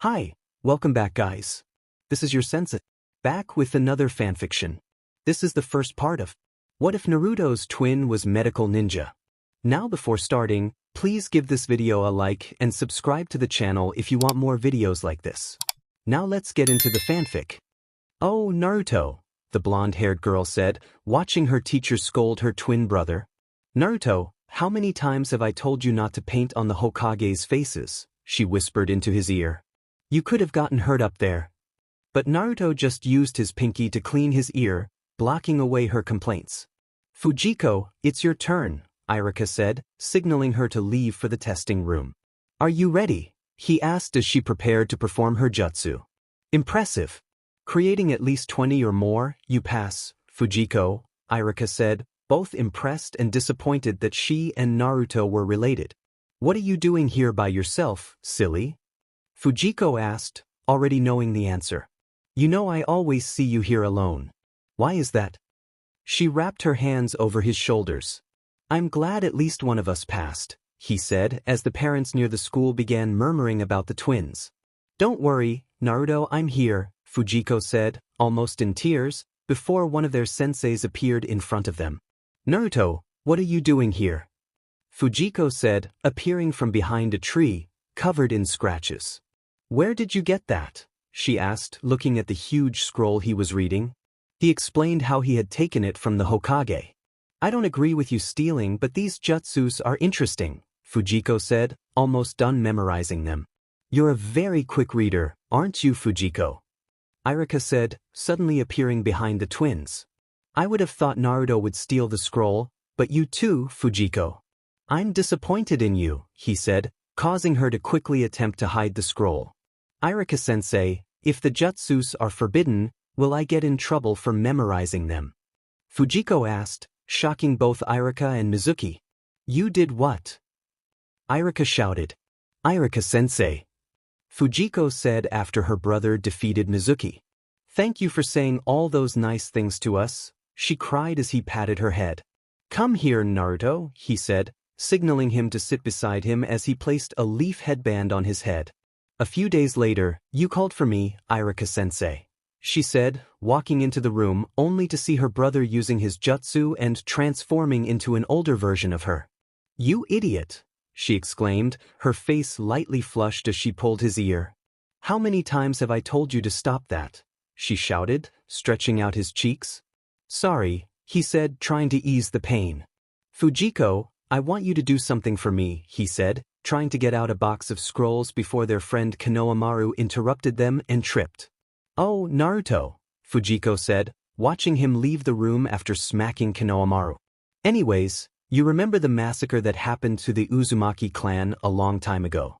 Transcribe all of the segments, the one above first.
Hi, welcome back guys. This is your sensei, back with another fanfiction. This is the first part of What If Naruto's Twin Was Medical Ninja? Now before starting, please give this video a like and subscribe to the channel if you want more videos like this. Now let's get into the fanfic. Oh, Naruto, the blonde-haired girl said, watching her teacher scold her twin brother. Naruto, how many times have I told you not to paint on the Hokage's faces? She whispered into his ear. You could have gotten hurt up there. But Naruto just used his pinky to clean his ear, blocking away her complaints. Fujiko, it's your turn, Irika said, signaling her to leave for the testing room. Are you ready? He asked as she prepared to perform her jutsu. Impressive. Creating at least 20 or more, you pass, Fujiko, Irika said, both impressed and disappointed that she and Naruto were related. What are you doing here by yourself, silly? Fujiko asked, already knowing the answer. You know I always see you here alone. Why is that? She wrapped her hands over his shoulders. I'm glad at least one of us passed, he said as the parents near the school began murmuring about the twins. Don't worry, Naruto, I'm here, Fujiko said, almost in tears, before one of their senseis appeared in front of them. Naruto, what are you doing here? Fujiko said, appearing from behind a tree, covered in scratches. Where did you get that? She asked, looking at the huge scroll he was reading. He explained how he had taken it from the Hokage. I don't agree with you stealing, but these jutsus are interesting, Fujiko said, almost done memorizing them. You're a very quick reader, aren't you, Fujiko? Irika said, suddenly appearing behind the twins. I would have thought Naruto would steal the scroll, but you too, Fujiko. I'm disappointed in you, he said, causing her to quickly attempt to hide the scroll. Irika-sensei, if the jutsus are forbidden, will I get in trouble for memorizing them? Fujiko asked, shocking both Irika and Mizuki. You did what? Irika shouted. Irika-sensei. Fujiko said after her brother defeated Mizuki. Thank you for saying all those nice things to us, she cried as he patted her head. Come here, Naruto, he said, signaling him to sit beside him as he placed a leaf headband on his head. A few days later, you called for me, Irika-sensei, she said, walking into the room only to see her brother using his jutsu and transforming into an older version of her. You idiot, she exclaimed, her face lightly flushed as she pulled his ear. How many times have I told you to stop that? She shouted, stretching out his cheeks. Sorry, he said, trying to ease the pain. Fujiko, I want you to do something for me, he said, trying to get out a box of scrolls before their friend Konohamaru interrupted them and tripped. Oh, Naruto, Fujiko said, watching him leave the room after smacking Konohamaru. Anyways, you remember the massacre that happened to the Uzumaki clan a long time ago?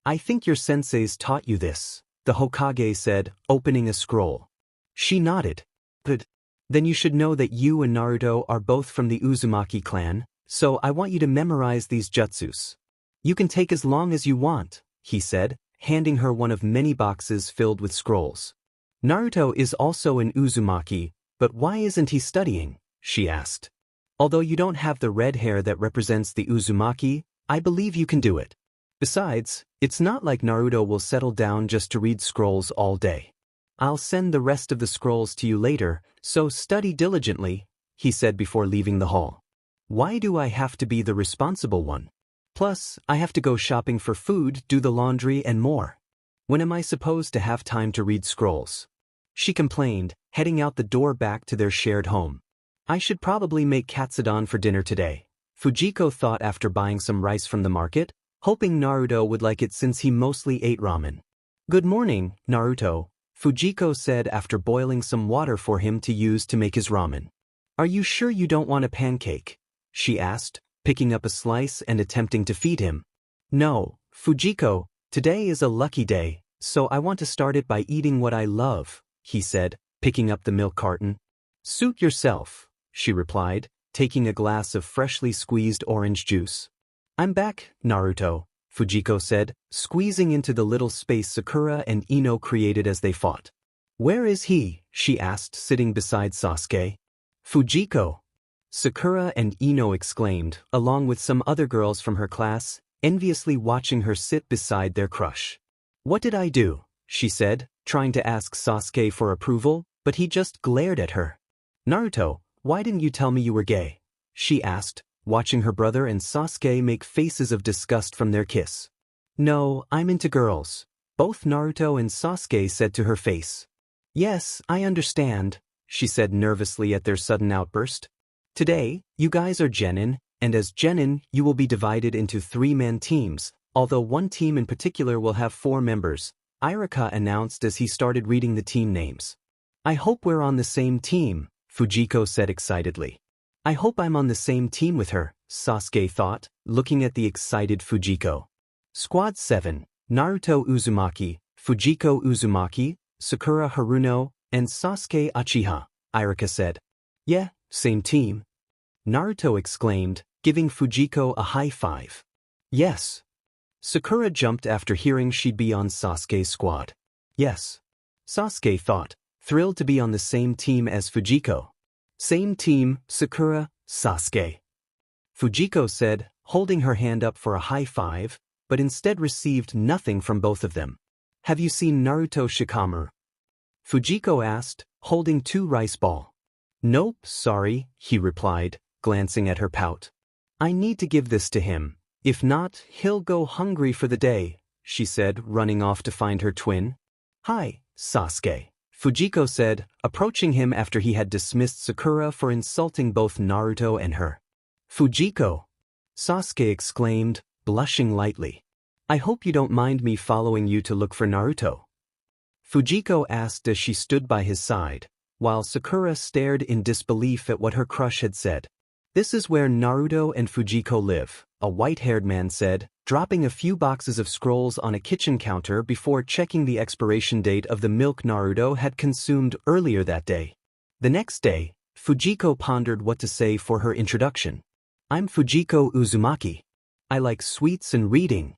I think your senseis taught you this, the Hokage said, opening a scroll. She nodded. Good. Then you should know that you and Naruto are both from the Uzumaki clan, so I want you to memorize these jutsus. You can take as long as you want, he said, handing her one of many boxes filled with scrolls. Naruto is also an Uzumaki, but why isn't he studying? She asked. Although you don't have the red hair that represents the Uzumaki, I believe you can do it. Besides, it's not like Naruto will settle down just to read scrolls all day. I'll send the rest of the scrolls to you later, so study diligently, he said before leaving the hall. Why do I have to be the responsible one? Plus, I have to go shopping for food, do the laundry, and more. When am I supposed to have time to read scrolls? She complained, heading out the door back to their shared home. I should probably make katsudon for dinner today, Fujiko thought after buying some rice from the market, hoping Naruto would like it since he mostly ate ramen. Good morning, Naruto, Fujiko said after boiling some water for him to use to make his ramen. Are you sure you don't want a pancake? She asked, picking up a slice and attempting to feed him. No, Fujiko, today is a lucky day, so I want to start it by eating what I love, he said, picking up the milk carton. Suit yourself, she replied, taking a glass of freshly squeezed orange juice. I'm back, Naruto, Fujiko said, squeezing into the little space Sakura and Ino created as they fought. Where is he? She asked, sitting beside Sasuke. Fujiko. Sakura and Ino exclaimed, along with some other girls from her class, enviously watching her sit beside their crush. What did I do? she said, trying to ask Sasuke for approval, but he just glared at her. Naruto, why didn't you tell me you were gay? She asked, watching her brother and Sasuke make faces of disgust from their kiss. No, I'm into girls, both Naruto and Sasuke said to her face. Yes, I understand, she said nervously at their sudden outburst. Today, you guys are genin, and as genin, you will be divided into 3-man teams, although one team in particular will have 4 members, Irika announced as he started reading the team names. I hope we're on the same team, Fujiko said excitedly. I hope I'm on the same team with her, Sasuke thought, looking at the excited Fujiko. Squad 7, Naruto Uzumaki, Fujiko Uzumaki, Sakura Haruno, and Sasuke Uchiha, Irika said. Yeah, same team. Naruto exclaimed, giving Fujiko a high five. Yes. Sakura jumped after hearing she'd be on Sasuke's squad. Yes. Sasuke thought, thrilled to be on the same team as Fujiko. Same team, Sakura, Sasuke. Fujiko said, holding her hand up for a high five, but instead received nothing from both of them. Have you seen Naruto Shikamaru? Fujiko asked, holding 2 rice balls. Nope, sorry, he replied, glancing at her pout. I need to give this to him. If not, he'll go hungry for the day, she said, running off to find her twin. Hi, Sasuke, Fujiko said, approaching him after he had dismissed Sakura for insulting both Naruto and her. Fujiko, Sasuke exclaimed, blushing lightly. I hope you don't mind me following you to look for Naruto. Fujiko asked as she stood by his side, while Sakura stared in disbelief at what her crush had said. This is where Naruto and Fujiko live, a white-haired man said, dropping a few boxes of scrolls on a kitchen counter before checking the expiration date of the milk Naruto had consumed earlier that day. The next day, Fujiko pondered what to say for her introduction. I'm Fujiko Uzumaki. I like sweets and reading.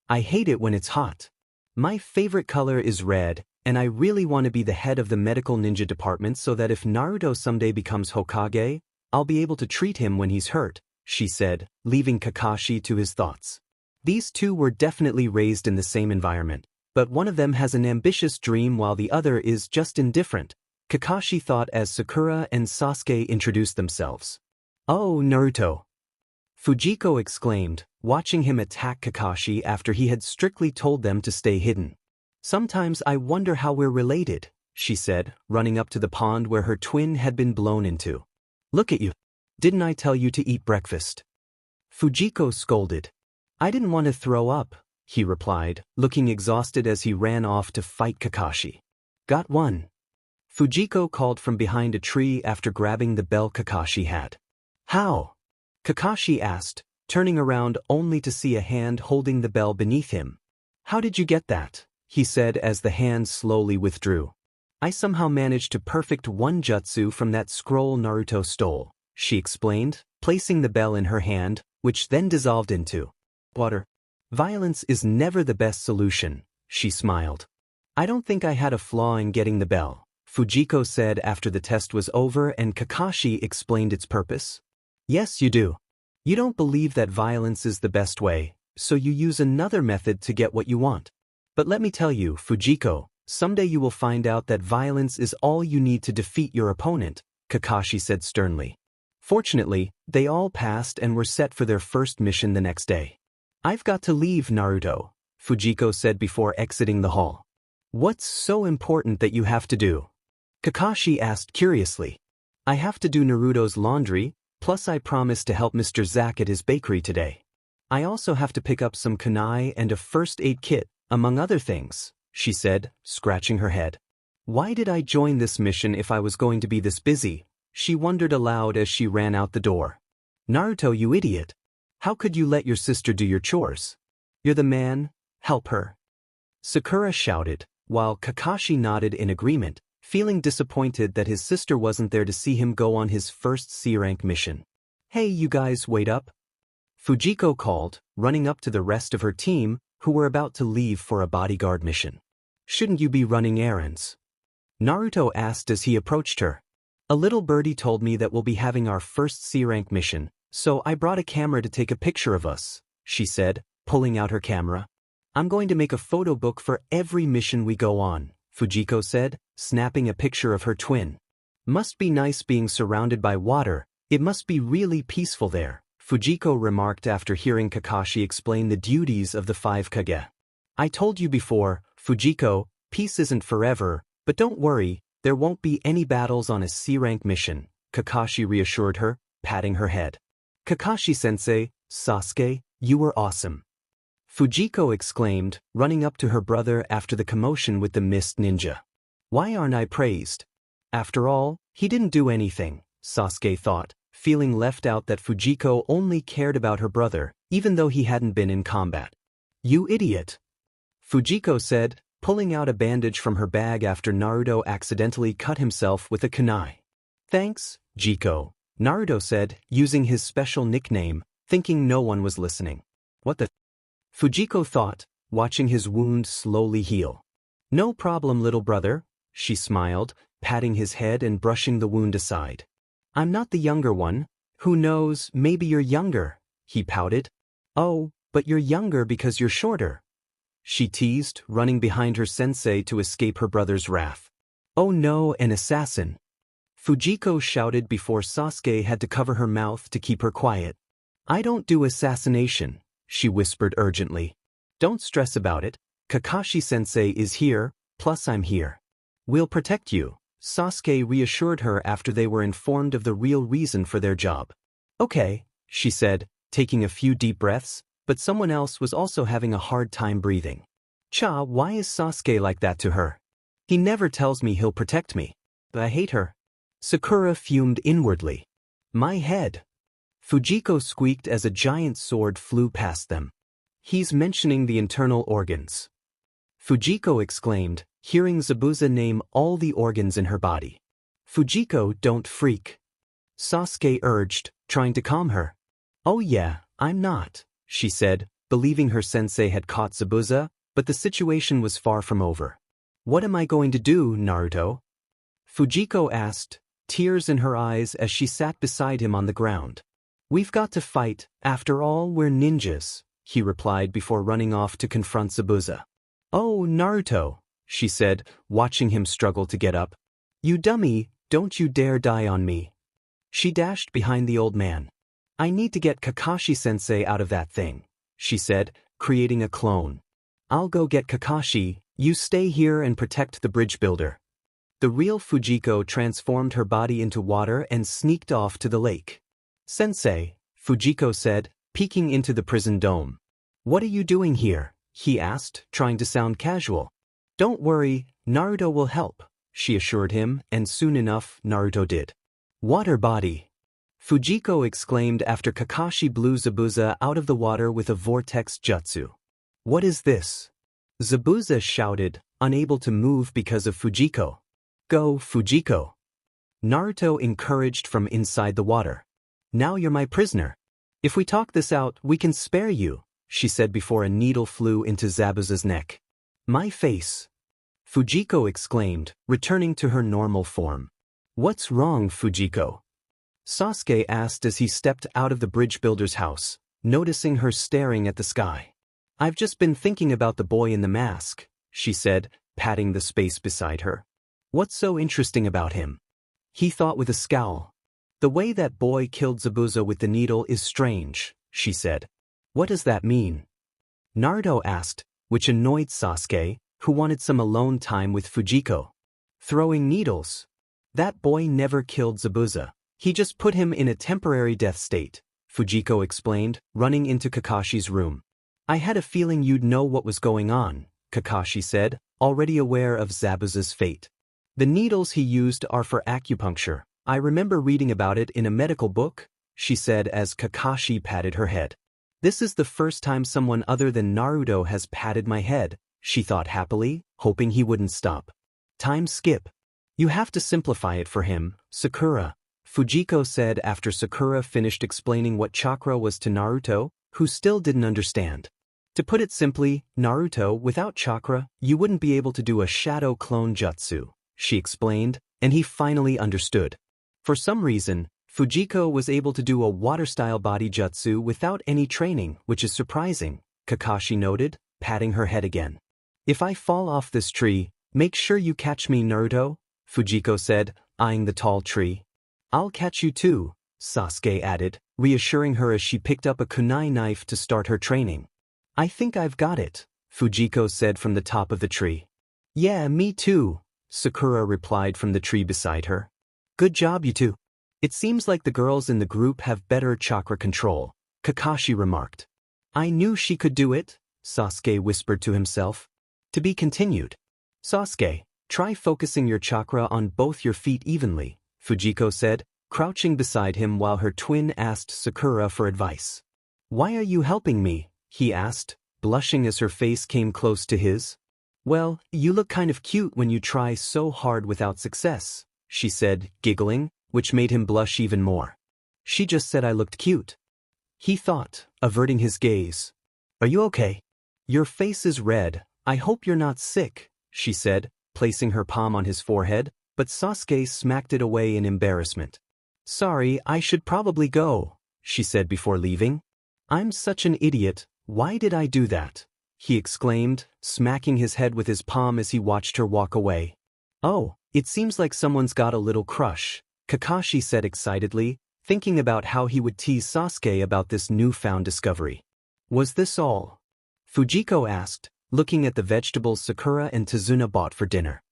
I hate it when it's hot. My favorite color is red, and I really want to be the head of the medical ninja department so that if Naruto someday becomes Hokage, I'll be able to treat him when he's hurt, she said, leaving Kakashi to his thoughts. These two were definitely raised in the same environment, but one of them has an ambitious dream while the other is just indifferent, Kakashi thought as Sakura and Sasuke introduced themselves. Oh, Naruto! Fujiko exclaimed, watching him attack Kakashi after he had strictly told them to stay hidden. Sometimes I wonder how we're related, she said, running up to the pond where her twin had been blown into. Look at you. Didn't I tell you to eat breakfast? Fujiko scolded. I didn't want to throw up, he replied, looking exhausted as he ran off to fight Kakashi. Got one. Fujiko called from behind a tree after grabbing the bell Kakashi had. How? Kakashi asked, turning around only to see a hand holding the bell beneath him. How did you get that? He said as the hand slowly withdrew. I somehow managed to perfect one jutsu from that scroll Naruto stole, she explained, placing the bell in her hand, which then dissolved into water. Violence is never the best solution, she smiled. I don't think I had a flaw in getting the bell, Fujiko said after the test was over and Kakashi explained its purpose. Yes, you do. You don't believe that violence is the best way, so you use another method to get what you want. But let me tell you, Fujiko, someday you will find out that violence is all you need to defeat your opponent, Kakashi said sternly. Fortunately, they all passed and were set for their first mission the next day. I've got to leave, Naruto, Fujiko said before exiting the hall. What's so important that you have to do? Kakashi asked curiously. I have to do Naruto's laundry, plus I promised to help Mr. Zack at his bakery today. I also have to pick up some kunai and a first aid kit, among other things, she said, scratching her head. Why did I join this mission if I was going to be this busy? She wondered aloud as she ran out the door. Naruto, you idiot. How could you let your sister do your chores? You're the man, help her. Sakura shouted, while Kakashi nodded in agreement, feeling disappointed that his sister wasn't there to see him go on his first C-rank mission. Hey, you guys, wait up. Fujiko called, running up to the rest of her team, who were about to leave for a bodyguard mission. Shouldn't you be running errands? Naruto asked as he approached her. A little birdie told me that we'll be having our first C-rank mission, so I brought a camera to take a picture of us, she said, pulling out her camera. I'm going to make a photo book for every mission we go on, Fujiko said, snapping a picture of her twin. Must be nice being surrounded by water, it must be really peaceful there, Fujiko remarked after hearing Kakashi explain the duties of the 5 Kage. I told you before, Fujiko, peace isn't forever, but don't worry, there won't be any battles on a C-rank mission, Kakashi reassured her, patting her head. Kakashi-sensei, Sasuke, you were awesome. Fujiko exclaimed, running up to her brother after the commotion with the mist ninja. Why aren't I praised? After all, he didn't do anything, Sasuke thought, feeling left out that Fujiko only cared about her brother, even though he hadn't been in combat. You idiot! Fujiko said, pulling out a bandage from her bag after Naruto accidentally cut himself with a kunai. Thanks, Jiko, Naruto said, using his special nickname, thinking no one was listening. What the? Fujiko thought, watching his wound slowly heal. No problem, little brother, she smiled, patting his head and brushing the wound aside. I'm not the younger one. Who knows, maybe you're younger, he pouted. Oh, but you're younger because you're shorter, she teased, running behind her sensei to escape her brother's wrath. Oh no, an assassin! Fujiko shouted before Sasuke had to cover her mouth to keep her quiet. I don't do assassination, she whispered urgently. Don't stress about it, Kakashi-sensei is here, plus I'm here. We'll protect you, Sasuke reassured her after they were informed of the real reason for their job. Okay, she said, taking a few deep breaths, but someone else was also having a hard time breathing. Why is Sasuke like that to her? He never tells me he'll protect me. I hate her. Sakura fumed inwardly. My head. Fujiko squeaked as a giant sword flew past them. He's mentioning the internal organs. Fujiko exclaimed, hearing Zabuza name all the organs in her body. Fujiko, don't freak. Sasuke urged, trying to calm her. Oh yeah, I'm not, she said, believing her sensei had caught Zabuza, but the situation was far from over. What am I going to do, Naruto? Fujiko asked, tears in her eyes as she sat beside him on the ground. We've got to fight, after all we're ninjas, he replied before running off to confront Zabuza. Oh, Naruto, she said, watching him struggle to get up. You dummy, don't you dare die on me. She dashed behind the old man. I need to get Kakashi-sensei out of that thing, she said, creating a clone. I'll go get Kakashi, you stay here and protect the bridge builder. The real Fujiko transformed her body into water and sneaked off to the lake. Sensei, Fujiko said, peeking into the prison dome. What are you doing here? He asked, trying to sound casual. Don't worry, Naruto will help, she assured him, and soon enough, Naruto did. Water body. Fujiko exclaimed after Kakashi blew Zabuza out of the water with a vortex jutsu. What is this? Zabuza shouted, unable to move because of Fujiko. Go, Fujiko. Naruto encouraged from inside the water. Now you're my prisoner. If we talk this out, we can spare you, she said before a needle flew into Zabuza's neck. My face. Fujiko exclaimed, returning to her normal form. What's wrong, Fujiko? Sasuke asked as he stepped out of the bridge builder's house, noticing her staring at the sky. I've just been thinking about the boy in the mask, she said, patting the space beside her. What's so interesting about him? He thought with a scowl. The way that boy killed Zabuza with the needle is strange, she said. What does that mean? Naruto asked, which annoyed Sasuke, who wanted some alone time with Fujiko. Throwing needles. That boy never killed Zabuza. He just put him in a temporary death state, Fujiko explained, running into Kakashi's room. I had a feeling you'd know what was going on, Kakashi said, already aware of Zabuza's fate. The needles he used are for acupuncture. I remember reading about it in a medical book, she said as Kakashi patted her head. This is the first time someone other than Naruto has patted my head, she thought happily, hoping he wouldn't stop. Time skip. You have to simplify it for him, Sakura, Fujiko said after Sakura finished explaining what chakra was to Naruto, who still didn't understand. To put it simply, Naruto, without chakra, you wouldn't be able to do a shadow clone jutsu, she explained, and he finally understood. For some reason, Fujiko was able to do a water-style body jutsu without any training, which is surprising, Kakashi noted, patting her head again. If I fall off this tree, make sure you catch me, Naruto, Fujiko said, eyeing the tall tree. I'll catch you too, Sasuke added, reassuring her as she picked up a kunai knife to start her training. I think I've got it, Fujiko said from the top of the tree. Yeah, me too, Sakura replied from the tree beside her. Good job, you two. It seems like the girls in the group have better chakra control, Kakashi remarked. I knew she could do it, Sasuke whispered to himself. To be continued. Sasuke, try focusing your chakra on both your feet evenly, Fujiko said, crouching beside him while her twin asked Sakura for advice. Why are you helping me? He asked, blushing as her face came close to his. Well, you look kind of cute when you try so hard without success, she said, giggling, which made him blush even more. She just said I looked cute. He thought, averting his gaze. Are you okay? Your face is red, I hope you're not sick, she said, placing her palm on his forehead, but Sasuke smacked it away in embarrassment. Sorry, I should probably go, she said before leaving. I'm such an idiot, why did I do that? He exclaimed, smacking his head with his palm as he watched her walk away. Oh, it seems like someone's got a little crush, Kakashi said excitedly, thinking about how he would tease Sasuke about this newfound discovery. Was this all? Fujiko asked, looking at the vegetables Sakura and Tazuna bought for dinner.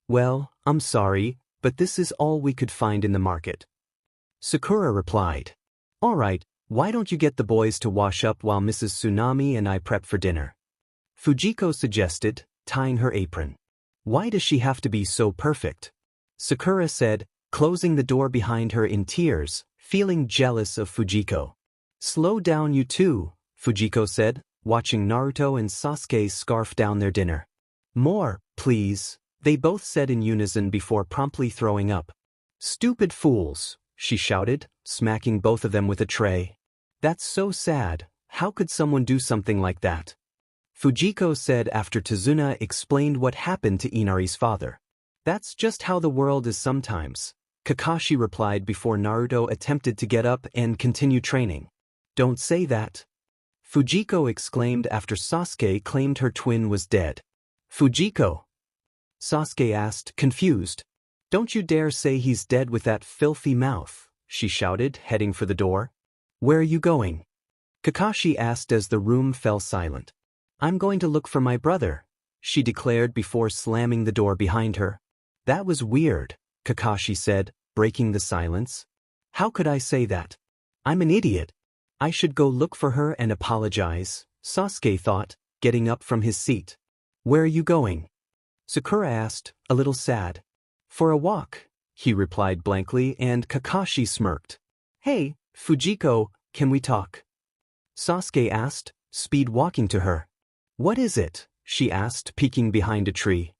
Well, I'm sorry, but this is all we could find in the market. Sakura replied. All right, why don't you get the boys to wash up while Mrs. Tsunami and I prep for dinner? Fujiko suggested, tying her apron. Why does she have to be so perfect? Sakura said, closing the door behind her in tears, feeling jealous of Fujiko. Slow down you two, Fujiko said, watching Naruto and Sasuke scarf down their dinner. More, please, they both said in unison before promptly throwing up. Stupid fools, she shouted, smacking both of them with a tray. That's so sad, how could someone do something like that? Fujiko said after Tazuna explained what happened to Inari's father. That's just how the world is sometimes, Kakashi replied before Naruto attempted to get up and continue training. Don't say that. Fujiko exclaimed after Sasuke claimed her twin was dead. Fujiko? Sasuke asked, confused. Don't you dare say he's dead with that filthy mouth, she shouted, heading for the door. Where are you going? Kakashi asked as the room fell silent. I'm going to look for my brother, she declared before slamming the door behind her. That was weird, Kakashi said, breaking the silence. How could I say that? I'm an idiot. I should go look for her and apologize, Sasuke thought, getting up from his seat. Where are you going? Sakura asked, a little sad. For a walk, he replied blankly, and Kakashi smirked. Hey, Fujiko, can we talk? Sasuke asked, speed walking to her. What is it? She asked, peeking behind a tree.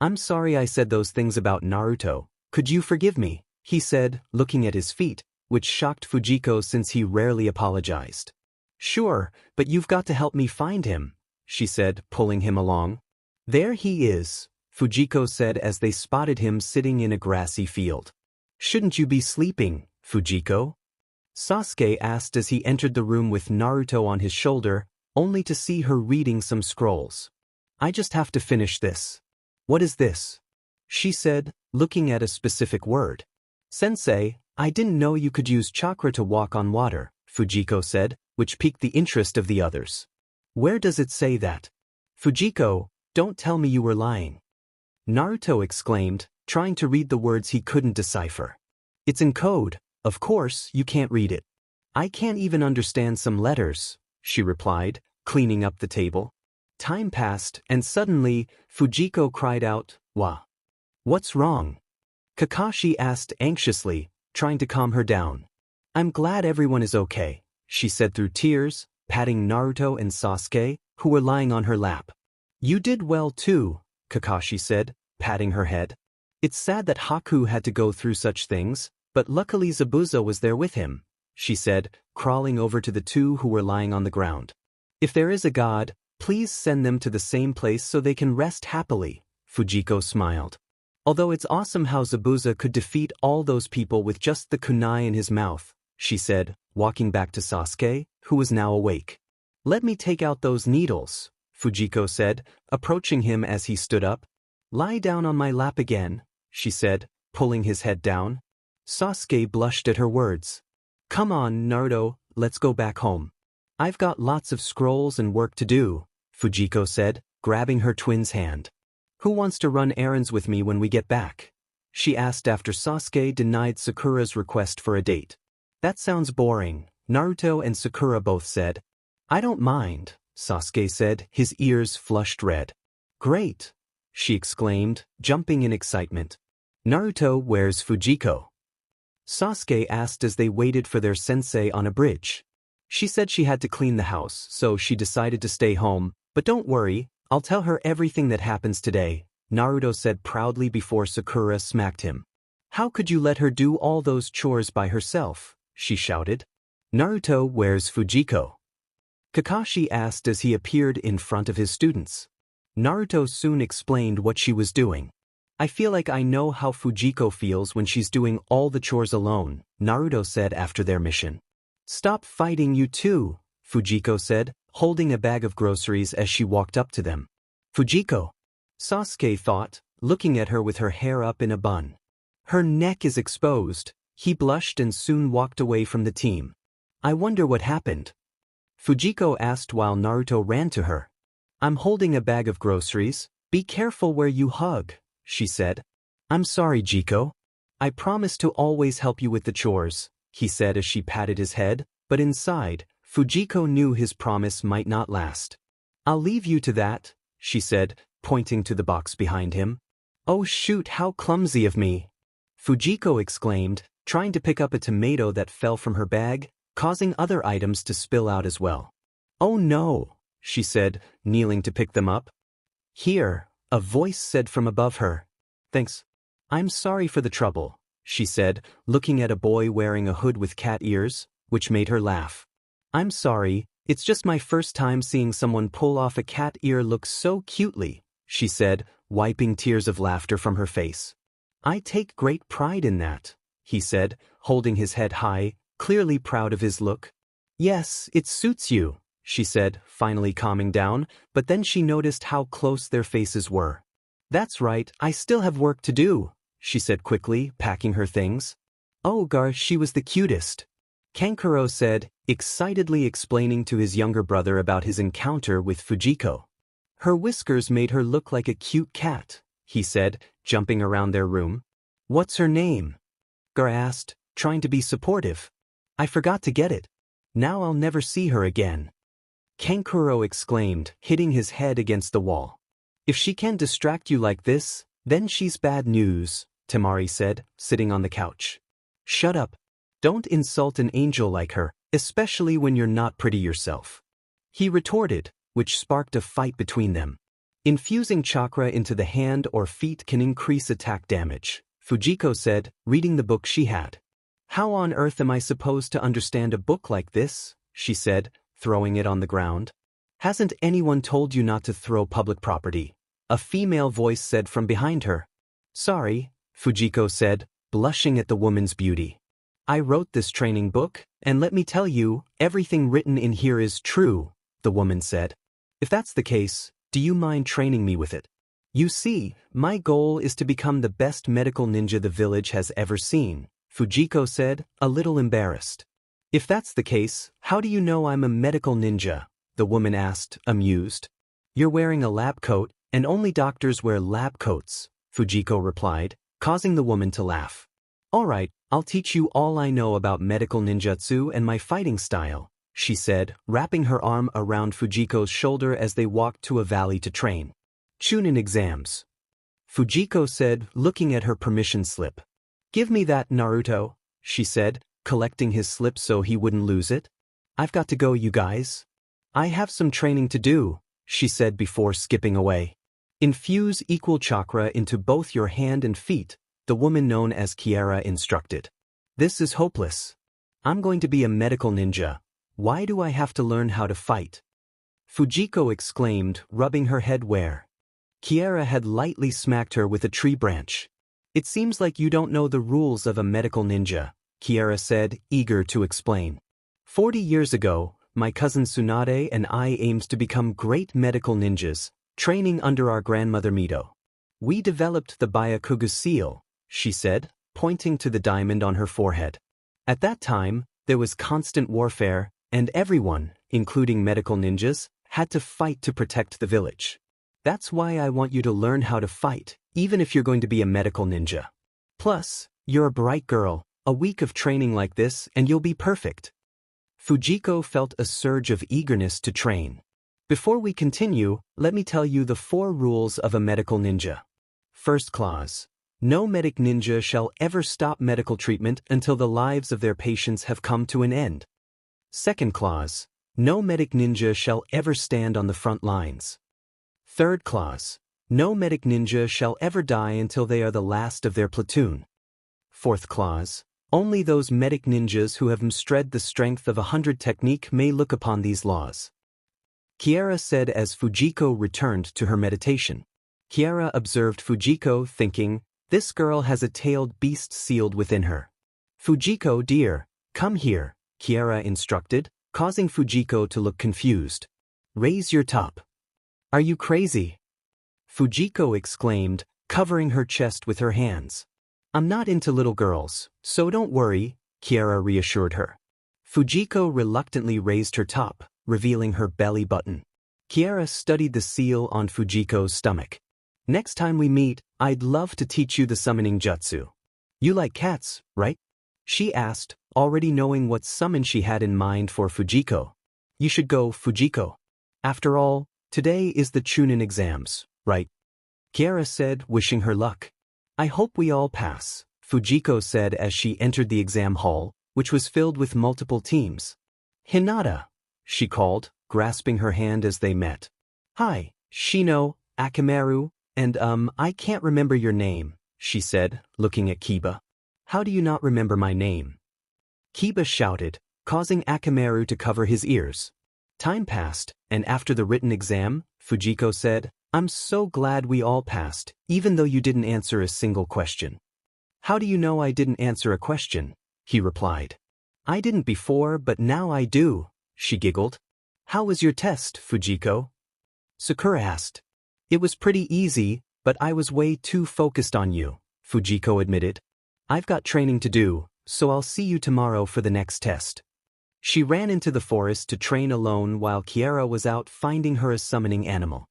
I'm sorry I said those things about Naruto. Could you forgive me? He said, looking at his feet, which shocked Fujiko since he rarely apologized. Sure, but you've got to help me find him, she said, pulling him along. There he is, Fujiko said as they spotted him sitting in a grassy field. Shouldn't you be sleeping, Fujiko? Sasuke asked as he entered the room with Naruto on his shoulder, only to see her reading some scrolls. I just have to finish this. What is this? She said, looking at a specific word. Sensei, I didn't know you could use chakra to walk on water, Fujiko said, which piqued the interest of the others. Where does it say that? Fujiko, don't tell me you were lying. Naruto exclaimed, trying to read the words he couldn't decipher. It's in code, of course you can't read it. I can't even understand some letters, she replied, cleaning up the table. Time passed, and suddenly, Fujiko cried out, Wah! What's wrong? Kakashi asked anxiously, trying to calm her down. I'm glad everyone is okay, she said through tears, patting Naruto and Sasuke, who were lying on her lap. You did well too, Kakashi said, patting her head. It's sad that Haku had to go through such things, but luckily Zabuza was there with him, she said, crawling over to the two who were lying on the ground. If there is a god, please send them to the same place so they can rest happily, Fujiko smiled. Although it's awesome how Zabuza could defeat all those people with just the kunai in his mouth, she said, walking back to Sasuke, who was now awake. Let me take out those needles, Fujiko said, approaching him as he stood up. Lie down on my lap again, she said, pulling his head down. Sasuke blushed at her words. Come on, Naruto, let's go back home. I've got lots of scrolls and work to do, Fujiko said, grabbing her twin's hand. Who wants to run errands with me when we get back? She asked after Sasuke denied Sakura's request for a date. That sounds boring, Naruto and Sakura both said. I don't mind, Sasuke said, his ears flushed red. Great, she exclaimed, jumping in excitement. Naruto, where's Fujiko? Sasuke asked as they waited for their sensei on a bridge. She said she had to clean the house, so she decided to stay home, but don't worry, I'll tell her everything that happens today, Naruto said proudly before Sakura smacked him. How could you let her do all those chores by herself? She shouted. Naruto, where's Fujiko? Kakashi asked as he appeared in front of his students. Naruto soon explained what she was doing. I feel like I know how Fujiko feels when she's doing all the chores alone, Naruto said after their mission. Stop fighting, you two, Fujiko said, holding a bag of groceries as she walked up to them. Fujiko, Sasuke thought, looking at her with her hair up in a bun. Her neck is exposed. He blushed and soon walked away from the team. I wonder what happened. Fujiko asked while Naruto ran to her. I'm holding a bag of groceries. Be careful where you hug, she said. I'm sorry, Jiko. I promise to always help you with the chores, he said as she patted his head, but inside, Fujiko knew his promise might not last. I'll leave you to that, she said, pointing to the box behind him. Oh shoot, how clumsy of me! Fujiko exclaimed, trying to pick up a tomato that fell from her bag, causing other items to spill out as well. Oh no, she said, kneeling to pick them up. Here, a voice said from above her. Thanks. I'm sorry for the trouble, she said, looking at a boy wearing a hood with cat ears, which made her laugh. I'm sorry, it's just my first time seeing someone pull off a cat ear look so cutely, she said, wiping tears of laughter from her face. I take great pride in that, he said, holding his head high, clearly proud of his look. Yes, it suits you, she said, finally calming down, but then she noticed how close their faces were. That's right, I still have work to do, she said quickly, packing her things. Oh gosh, she was the cutest. Kankuro said, excitedly explaining to his younger brother about his encounter with Fujiko. Her whiskers made her look like a cute cat, he said, jumping around their room. What's her name? Gar asked, trying to be supportive. I forgot to get it. Now I'll never see her again. Kankuro exclaimed, hitting his head against the wall. If she can distract you like this, then she's bad news, Temari said, sitting on the couch. Shut up. Don't insult an angel like her, especially when you're not pretty yourself. He retorted, which sparked a fight between them. Infusing chakra into the hand or feet can increase attack damage, Fujiko said, reading the book she had. How on earth am I supposed to understand a book like this? She said, throwing it on the ground. Hasn't anyone told you not to throw public property? A female voice said from behind her. Sorry, Fujiko said, blushing at the woman's beauty. I wrote this training book, and let me tell you, everything written in here is true, the woman said. If that's the case, do you mind training me with it? You see, my goal is to become the best medical ninja the village has ever seen, Fujiko said, a little embarrassed. If that's the case, how do you know I'm a medical ninja? The woman asked, amused. You're wearing a lab coat, and only doctors wear lab coats, Fujiko replied, causing the woman to laugh. All right, I'll teach you all I know about medical ninjutsu and my fighting style, she said, wrapping her arm around Fujiko's shoulder as they walked to a valley to train. Chunin exams. Fujiko said, looking at her permission slip. Give me that, Naruto, she said, collecting his slip so he wouldn't lose it. I've got to go, you guys. I have some training to do, she said before skipping away. Infuse equal chakra into both your hand and feet, the woman known as Kiara instructed. This is hopeless. I'm going to be a medical ninja. Why do I have to learn how to fight? Fujiko exclaimed, rubbing her head where Kiara had lightly smacked her with a tree branch. It seems like you don't know the rules of a medical ninja, Kiara said, eager to explain. 40 years ago, my cousin Tsunade and I aimed to become great medical ninjas, training under our grandmother Mito. We developed the Byakuga seal, she said, pointing to the diamond on her forehead. At that time, there was constant warfare, and everyone, including medical ninjas, had to fight to protect the village. That's why I want you to learn how to fight, even if you're going to be a medical ninja. Plus, you're a bright girl, a week of training like this and you'll be perfect. Fujiko felt a surge of eagerness to train. Before we continue, let me tell you the 4 rules of a medical ninja. First clause. No medic ninja shall ever stop medical treatment until the lives of their patients have come to an end. Second clause. No medic ninja shall ever stand on the front lines. Third clause. No medic ninja shall ever die until they are the last of their platoon. Fourth clause. Only those medic ninjas who have mastered the strength of 100 technique may look upon these laws. Kiara said as Fujiko returned to her meditation. Kiara observed Fujiko thinking, this girl has a tailed beast sealed within her. Fujiko dear, come here, Kiara instructed, causing Fujiko to look confused. Raise your top. Are you crazy? Fujiko exclaimed, covering her chest with her hands. I'm not into little girls, so don't worry, Kiara reassured her. Fujiko reluctantly raised her top, revealing her belly button. Kiara studied the seal on Fujiko's stomach. Next time we meet, I'd love to teach you the summoning jutsu. You like cats, right? She asked, already knowing what summon she had in mind for Fujiko. You should go, Fujiko. After all, today is the Chunin exams, right? Kiara said, wishing her luck. I hope we all pass, Fujiko said as she entered the exam hall, which was filled with multiple teams. Hinata, she called, grasping her hand as they met. Hi, Shino, Akamaru, and I can't remember your name, she said, looking at Kiba. How do you not remember my name? Kiba shouted, causing Akamaru to cover his ears. Time passed, and after the written exam, Fujiko said, I'm so glad we all passed, even though you didn't answer a single question. How do you know I didn't answer a question? He replied. I didn't before, but now I do, she giggled. How was your test, Fujiko? Sakura asked. It was pretty easy, but I was way too focused on you, Fujiko admitted. I've got training to do, so I'll see you tomorrow for the next test. She ran into the forest to train alone while Kiara was out finding her a summoning animal.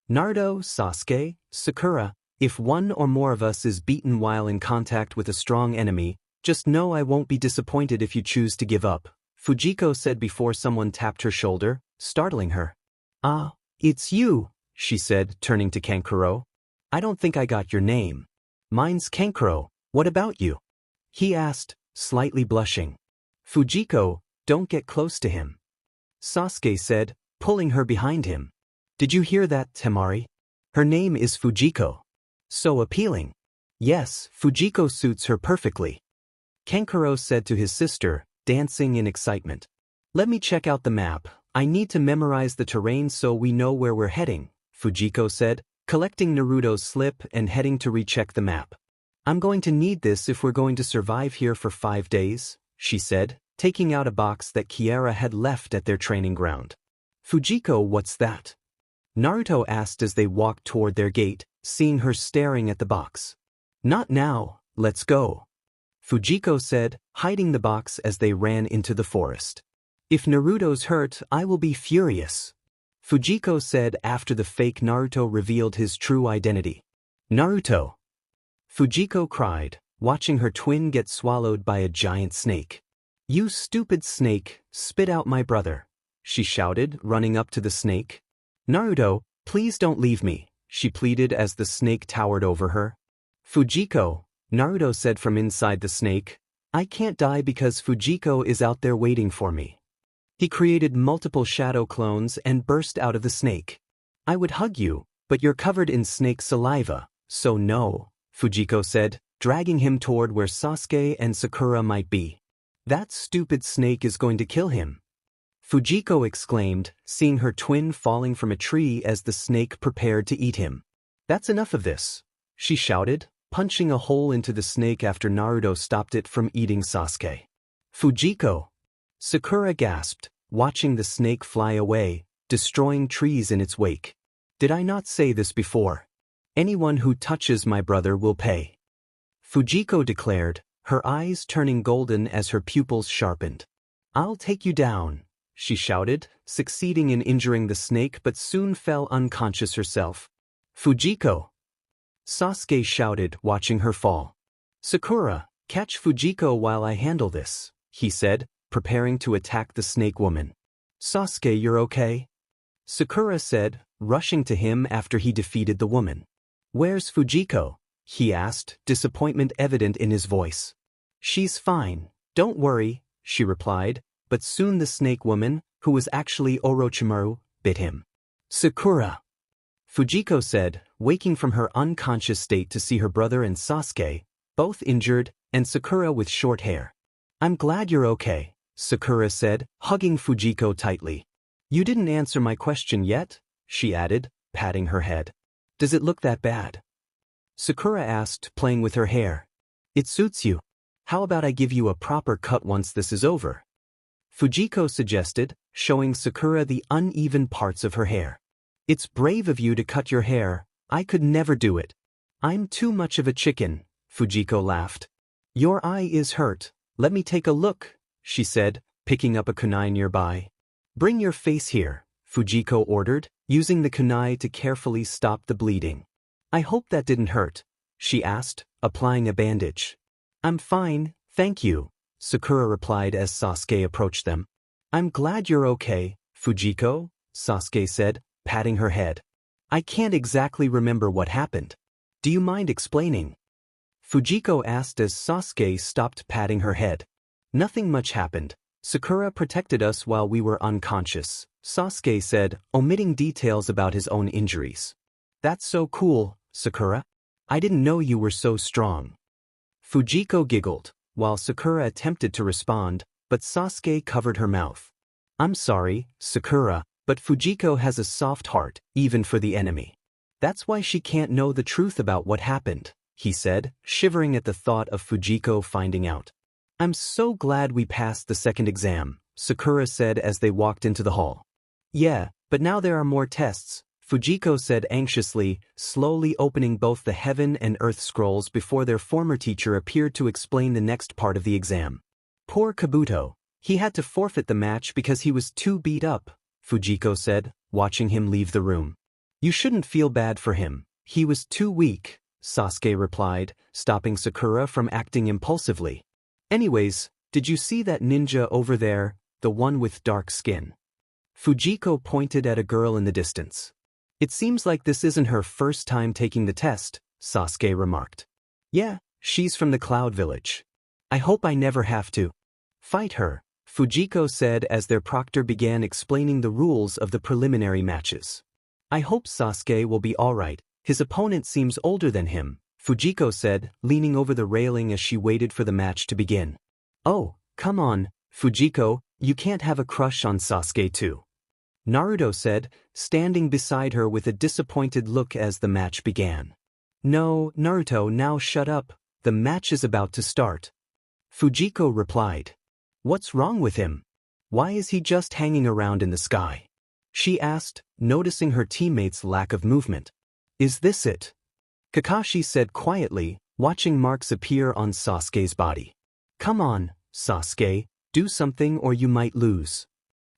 Naruto, Sasuke, Sakura, if one or more of us is beaten while in contact with a strong enemy, just know I won't be disappointed if you choose to give up, Fujiko said before someone tapped her shoulder, startling her. Ah, it's you, she said, turning to Kankuro. I don't think I got your name. Mine's Kankuro, what about you? He asked, slightly blushing. Fujiko, don't get close to him. Sasuke said, pulling her behind him. Did you hear that, Temari? Her name is Fujiko. So appealing. Yes, Fujiko suits her perfectly. Kankuro said to his sister, dancing in excitement. Let me check out the map. I need to memorize the terrain so we know where we're heading, Fujiko said, collecting Naruto's slip and heading to recheck the map. I'm going to need this if we're going to survive here for 5 days, she said, taking out a box that Kiara had left at their training ground. Fujiko, what's that? Naruto asked as they walked toward their gate, seeing her staring at the box. Not now, let's go. Fujiko said, hiding the box as they ran into the forest. If Naruto's hurt, I will be furious. Fujiko said after the fake Naruto revealed his true identity. Naruto. Fujiko cried, watching her twin get swallowed by a giant snake. You stupid snake, spit out my brother, she shouted, running up to the snake. Naruto, please don't leave me, she pleaded as the snake towered over her. Fujiko, Naruto said from inside the snake, I can't die because Fujiko is out there waiting for me. He created multiple shadow clones and burst out of the snake. I would hug you, but you're covered in snake saliva, so no, Fujiko said, dragging him toward where Sasuke and Sakura might be. That stupid snake is going to kill him. Fujiko exclaimed, seeing her twin falling from a tree as the snake prepared to eat him. That's enough of this, she shouted, punching a hole into the snake after Naruto stopped it from eating Sasuke. Fujiko. Sakura gasped, watching the snake fly away, destroying trees in its wake. Did I not say this before? Anyone who touches my brother will pay. Fujiko declared, her eyes turning golden as her pupils sharpened. I'll take you down, she shouted, succeeding in injuring the snake but soon fell unconscious herself. Fujiko! Sasuke shouted, watching her fall. Sakura, catch Fujiko while I handle this, he said, preparing to attack the snake woman. Sasuke, you're okay? Sakura said, rushing to him after he defeated the woman. Where's Fujiko? He asked, disappointment evident in his voice. She's fine, don't worry, she replied, but soon the snake woman, who was actually Orochimaru, bit him. Sakura! Fujiko said, waking from her unconscious state to see her brother and Sasuke, both injured, and Sakura with short hair. I'm glad you're okay, Sakura said, hugging Fujiko tightly. You didn't answer my question yet, she added, patting her head. Does it look that bad? Sakura asked, playing with her hair. It suits you. How about I give you a proper cut once this is over? Fujiko suggested, showing Sakura the uneven parts of her hair. It's brave of you to cut your hair, I could never do it. I'm too much of a chicken, Fujiko laughed. Your eye is hurt, let me take a look, she said, picking up a kunai nearby. Bring your face here, Fujiko ordered, using the kunai to carefully stop the bleeding. I hope that didn't hurt, she asked, applying a bandage. I'm fine, thank you, Sakura replied as Sasuke approached them. I'm glad you're okay, Fujiko, Sasuke said, patting her head. I can't exactly remember what happened. Do you mind explaining? Fujiko asked as Sasuke stopped patting her head. Nothing much happened. Sakura protected us while we were unconscious, Sasuke said, omitting details about his own injuries. That's so cool, Sakura. I didn't know you were so strong. Fujiko giggled, while Sakura attempted to respond, but Sasuke covered her mouth. I'm sorry, Sakura, but Fujiko has a soft heart, even for the enemy. That's why she can't know the truth about what happened, he said, shivering at the thought of Fujiko finding out. I'm so glad we passed the second exam, Sakura said as they walked into the hall. Yeah, but now there are more tests, Fujiko said anxiously, slowly opening both the heaven and earth scrolls before their former teacher appeared to explain the next part of the exam. Poor Kabuto. He had to forfeit the match because he was too beat up, Fujiko said, watching him leave the room. You shouldn't feel bad for him. He was too weak, Sasuke replied, stopping Sakura from acting impulsively. Anyways, did you see that ninja over there, the one with dark skin? Fujiko pointed at a girl in the distance. It seems like this isn't her first time taking the test, Sasuke remarked. Yeah, she's from the Cloud Village. I hope I never have to fight her, Fujiko said as their proctor began explaining the rules of the preliminary matches. I hope Sasuke will be alright, his opponent seems older than him, Fujiko said, leaning over the railing as she waited for the match to begin. Oh, come on, Fujiko, you can't have a crush on Sasuke too. Naruto said, standing beside her with a disappointed look as the match began. No, Naruto, now shut up, the match is about to start. Fujiko replied. What's wrong with him? Why is he just hanging around in the sky? She asked, noticing her teammates' lack of movement. Is this it? Kakashi said quietly, watching marks appear on Sasuke's body. Come on, Sasuke, do something or you might lose.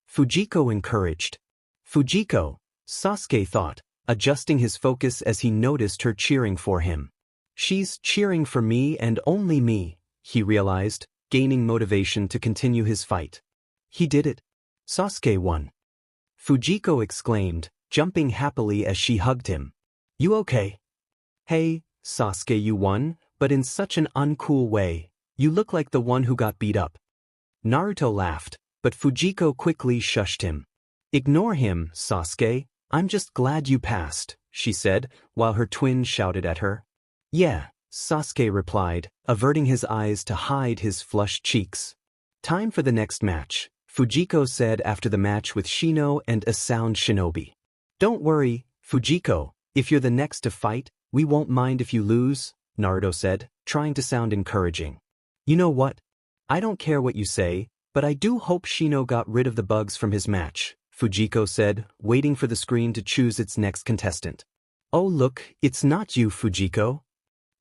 Fujiko encouraged. Fujiko, Sasuke thought, adjusting his focus as he noticed her cheering for him. She's cheering for me and only me, he realized, gaining motivation to continue his fight. He did it. Sasuke won. Fujiko exclaimed, jumping happily as she hugged him. You okay? Hey, Sasuke, you won, but in such an uncool way. You look like the one who got beat up. Naruto laughed, but Fujiko quickly shushed him. Ignore him, Sasuke, I'm just glad you passed, she said, while her twin shouted at her. Yeah, Sasuke replied, averting his eyes to hide his flushed cheeks. Time for the next match, Fujiko said after the match with Shino and a sound shinobi. Don't worry, Fujiko, if you're the next to fight, we won't mind if you lose, Naruto said, trying to sound encouraging. You know what? I don't care what you say, But I do hope Shino got rid of the bugs from his match, Fujiko said, waiting for the screen to choose its next contestant. Oh look, it's not you, Fujiko.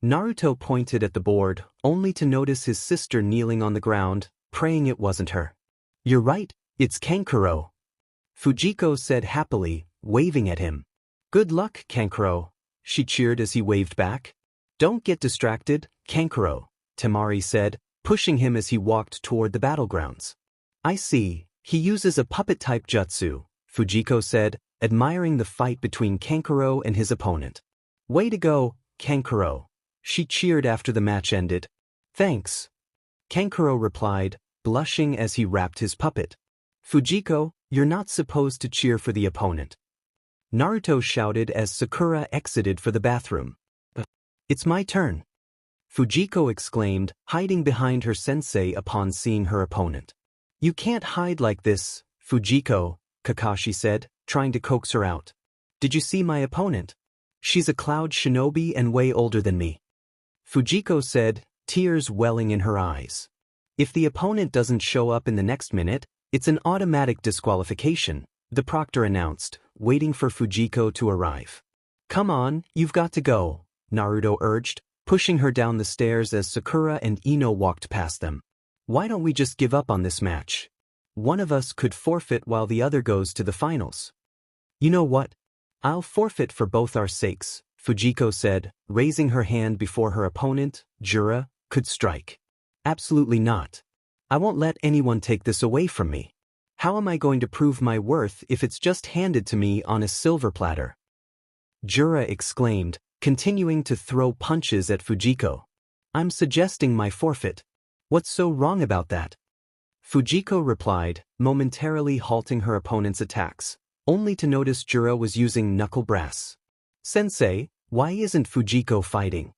Naruto pointed at the board, only to notice his sister kneeling on the ground, praying it wasn't her. You're right, it's Kankuro. Fujiko said happily, waving at him. Good luck, Kankuro, she cheered as he waved back. Don't get distracted, Kankuro, Temari said, pushing him as he walked toward the battlegrounds. I see, he uses a puppet-type jutsu, Fujiko said, admiring the fight between Kankuro and his opponent. Way to go, Kankuro, she cheered after the match ended. Thanks. Kankuro replied, blushing as he wrapped his puppet. Fujiko, you're not supposed to cheer for the opponent. Naruto shouted as Sakura exited for the bathroom. It's my turn. Fujiko exclaimed, hiding behind her sensei upon seeing her opponent. You can't hide like this, Fujiko, Kakashi said, trying to coax her out. Did you see my opponent? She's a cloud shinobi and way older than me. Fujiko said, tears welling in her eyes. If the opponent doesn't show up in the next minute, it's an automatic disqualification, the proctor announced, waiting for Fujiko to arrive. Come on, you've got to go, Naruto urged, pushing her down the stairs as Sakura and Ino walked past them. Why don't we just give up on this match? One of us could forfeit while the other goes to the finals. You know what? I'll forfeit for both our sakes, Fujiko said, raising her hand before her opponent, Jura, could strike. Absolutely not. I won't let anyone take this away from me. How am I going to prove my worth if it's just handed to me on a silver platter? Jura exclaimed, continuing to throw punches at Fujiko. I'm suggesting my forfeit. What's so wrong about that? Fujiko replied, momentarily halting her opponent's attacks, only to notice Jura was using knuckle brass. Sensei, why isn't Fujiko fighting?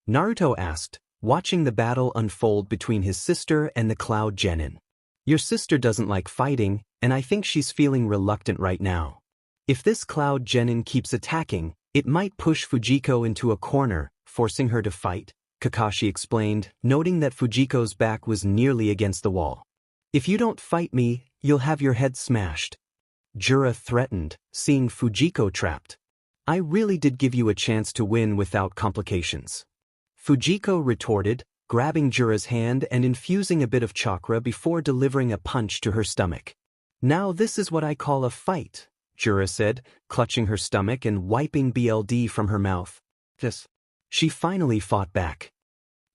Naruto asked, watching the battle unfold between his sister and the Cloud Genin. Your sister doesn't like fighting, and I think she's feeling reluctant right now. If this Cloud Genin keeps attacking, it might push Fujiko into a corner, forcing her to fight, Kakashi explained, noting that Fujiko's back was nearly against the wall. If you don't fight me, you'll have your head smashed. Jura threatened, seeing Fujiko trapped. I really did give you a chance to win without complications. Fujiko retorted, grabbing Jura's hand and infusing a bit of chakra before delivering a punch to her stomach. Now this is what I call a fight, Jura said, clutching her stomach and wiping BLD from her mouth. She finally fought back.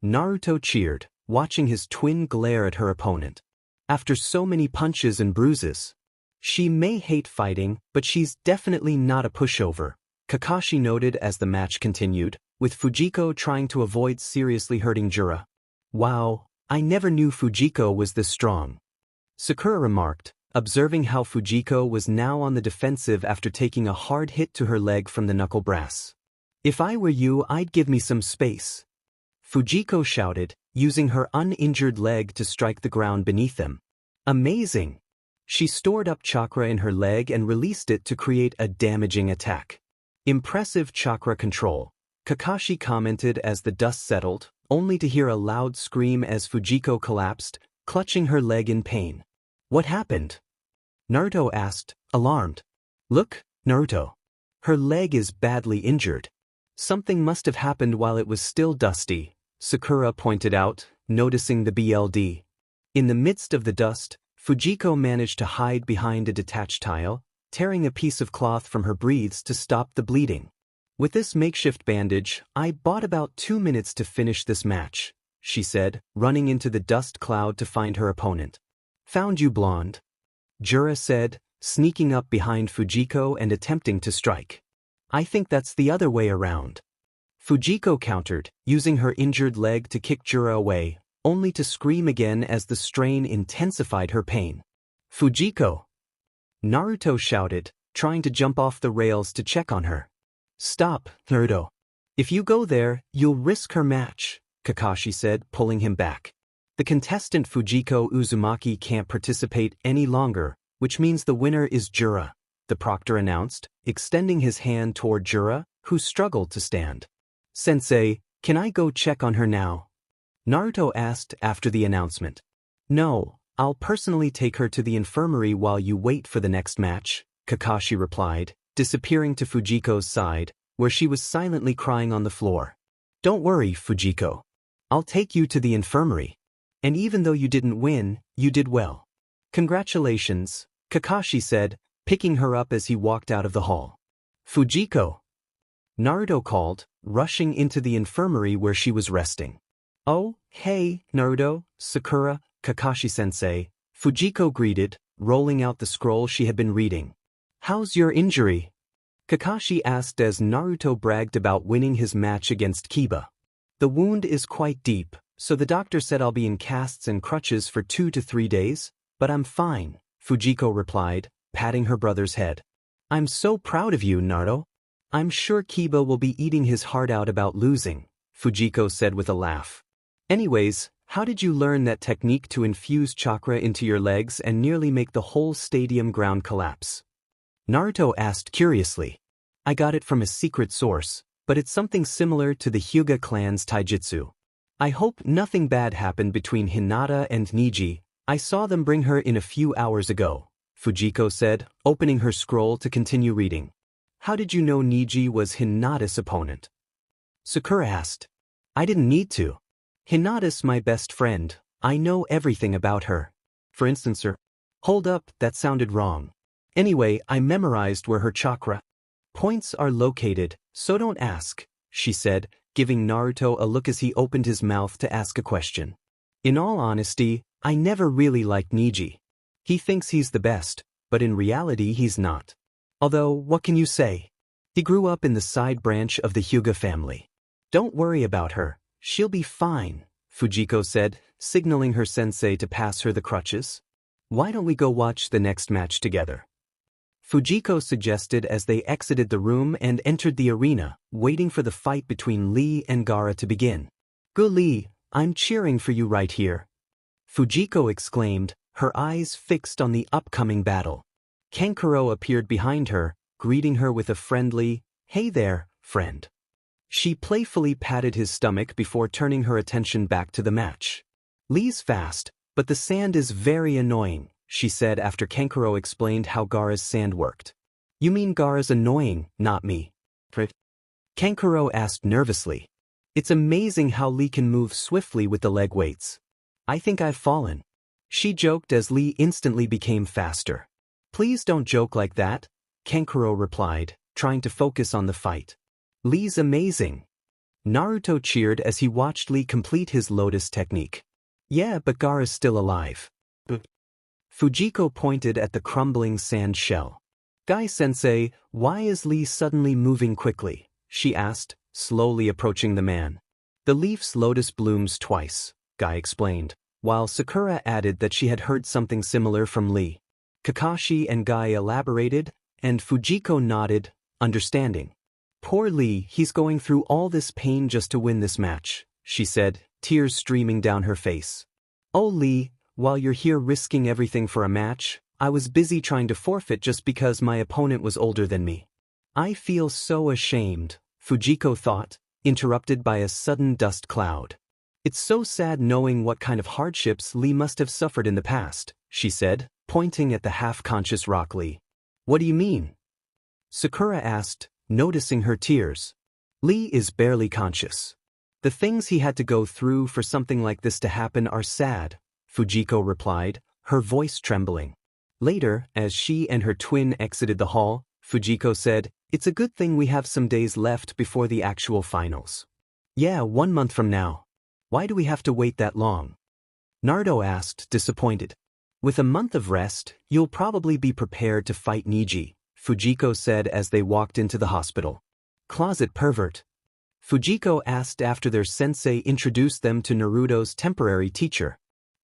Naruto cheered, watching his twin glare at her opponent. After so many punches and bruises. She may hate fighting, but she's definitely not a pushover, Kakashi noted as the match continued, with Fujiko trying to avoid seriously hurting Jura. Wow, I never knew Fujiko was this strong. Sakura remarked, observing how Fujiko was now on the defensive after taking a hard hit to her leg from the knuckle brass. If I were you, I'd give me some space. Fujiko shouted, using her uninjured leg to strike the ground beneath them. Amazing! She stored up chakra in her leg and released it to create a damaging attack. Impressive chakra control, Kakashi commented as the dust settled, only to hear a loud scream as Fujiko collapsed, clutching her leg in pain. What happened? Naruto asked, alarmed. Look, Naruto. Her leg is badly injured. Something must have happened while it was still dusty, Sakura pointed out, noticing the BLD. In the midst of the dust, Fujiko managed to hide behind a detached tile, tearing a piece of cloth from her breaths to stop the bleeding. With this makeshift bandage, I bought about 2 minutes to finish this match, she said, running into the dust cloud to find her opponent. Found you, blonde. Jura said, sneaking up behind Fujiko and attempting to strike. I think that's the other way around. Fujiko countered, using her injured leg to kick Jura away, only to scream again as the strain intensified her pain. Fujiko! Naruto shouted, trying to jump off the rails to check on her. Stop, Naruto. If you go there, you'll risk her match, Kakashi said, pulling him back. The contestant Fujiko Uzumaki can't participate any longer, which means the winner is Jura, the proctor announced, extending his hand toward Jura, who struggled to stand. Sensei, can I go check on her now? Naruto asked after the announcement. No, I'll personally take her to the infirmary while you wait for the next match, Kakashi replied, disappearing to Fujiko's side, where she was silently crying on the floor. Don't worry, Fujiko. I'll take you to the infirmary. And even though you didn't win, you did well. Congratulations, Kakashi said, picking her up as he walked out of the hall. Fujiko! Naruto called, rushing into the infirmary where she was resting. Oh, hey, Naruto, Sakura, Kakashi-sensei, Fujiko greeted, rolling out the scroll she had been reading. How's your injury? Kakashi asked as Naruto bragged about winning his match against Kiba. The wound is quite deep, so the doctor said I'll be in casts and crutches for 2 to 3 days, but I'm fine, Fujiko replied, patting her brother's head. I'm so proud of you, Naruto. I'm sure Kiba will be eating his heart out about losing, Fujiko said with a laugh. Anyways, how did you learn that technique to infuse chakra into your legs and nearly make the whole stadium ground collapse? Naruto asked curiously. I got it from a secret source, but it's something similar to the Hyuga clan's taijutsu. I hope nothing bad happened between Hinata and Niji. I saw them bring her in a few hours ago, Fujiko said, opening her scroll to continue reading. How did you know Niji was Hinata's opponent? Sakura asked. I didn't need to. Hinata's my best friend. I know everything about her. For instance, hold up, that sounded wrong. Anyway, I memorized where her chakra points are located, so don't ask, she said, giving Naruto a look as he opened his mouth to ask a question. In all honesty, I never really liked Niji. He thinks he's the best, but in reality he's not. Although, what can you say? He grew up in the side branch of the Hyuga family. Don't worry about her, she'll be fine, Fujiko said, signaling her sensei to pass her the crutches. Why don't we go watch the next match together? Fujiko suggested as they exited the room and entered the arena, waiting for the fight between Lee and Gaara to begin. Go Lee, I'm cheering for you right here, Fujiko exclaimed, her eyes fixed on the upcoming battle. Kankuro appeared behind her, greeting her with a friendly, hey there, friend. She playfully patted his stomach before turning her attention back to the match. Lee's fast, but the sand is very annoying, she said after Kankuro explained how Gaara's sand worked. You mean Gaara's annoying, not me? Kankuro asked nervously. It's amazing how Lee can move swiftly with the leg weights. I think I've fallen. She joked as Lee instantly became faster. Please don't joke like that, Kankuro replied, trying to focus on the fight. Lee's amazing. Naruto cheered as he watched Lee complete his lotus technique. Yeah, but Gaara's still alive. Fujiko pointed at the crumbling sand shell. Guy-sensei, why is Lee suddenly moving quickly? She asked, slowly approaching the man. The leaf's lotus blooms twice, Guy explained, while Sakura added that she had heard something similar from Lee. Kakashi and Guy elaborated, and Fujiko nodded, understanding. Poor Lee, he's going through all this pain just to win this match, she said, tears streaming down her face. Oh Lee, while you're here risking everything for a match, I was busy trying to forfeit just because my opponent was older than me. I feel so ashamed, Fujiko thought, interrupted by a sudden dust cloud. It's so sad knowing what kind of hardships Lee must have suffered in the past, she said, pointing at the half-conscious Rock Lee. What do you mean? Sakura asked, noticing her tears. Lee is barely conscious. The things he had to go through for something like this to happen are sad, Fujiko replied, her voice trembling. Later, as she and her twin exited the hall, Fujiko said, it's a good thing we have some days left before the actual finals. Yeah, 1 month from now. Why do we have to wait that long? Naruto asked, disappointed. With a month of rest, you'll probably be prepared to fight Niji, Fujiko said as they walked into the hospital. Closet pervert. Fujiko asked after their sensei introduced them to Naruto's temporary teacher.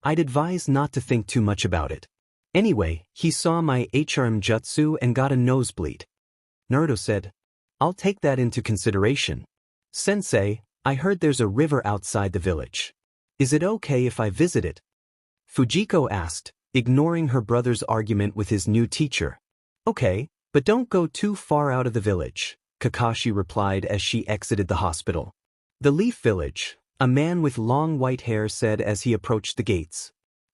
I'd advise not to think too much about it. Anyway, he saw my HRM jutsu and got a nosebleed. Naruto said, I'll take that into consideration. Sensei, I heard there's a river outside the village. Is it okay if I visit it? Fujiko asked, ignoring her brother's argument with his new teacher. Okay, but don't go too far out of the village, Kakashi replied as she exited the hospital. The Leaf Village, a man with long white hair said as he approached the gates.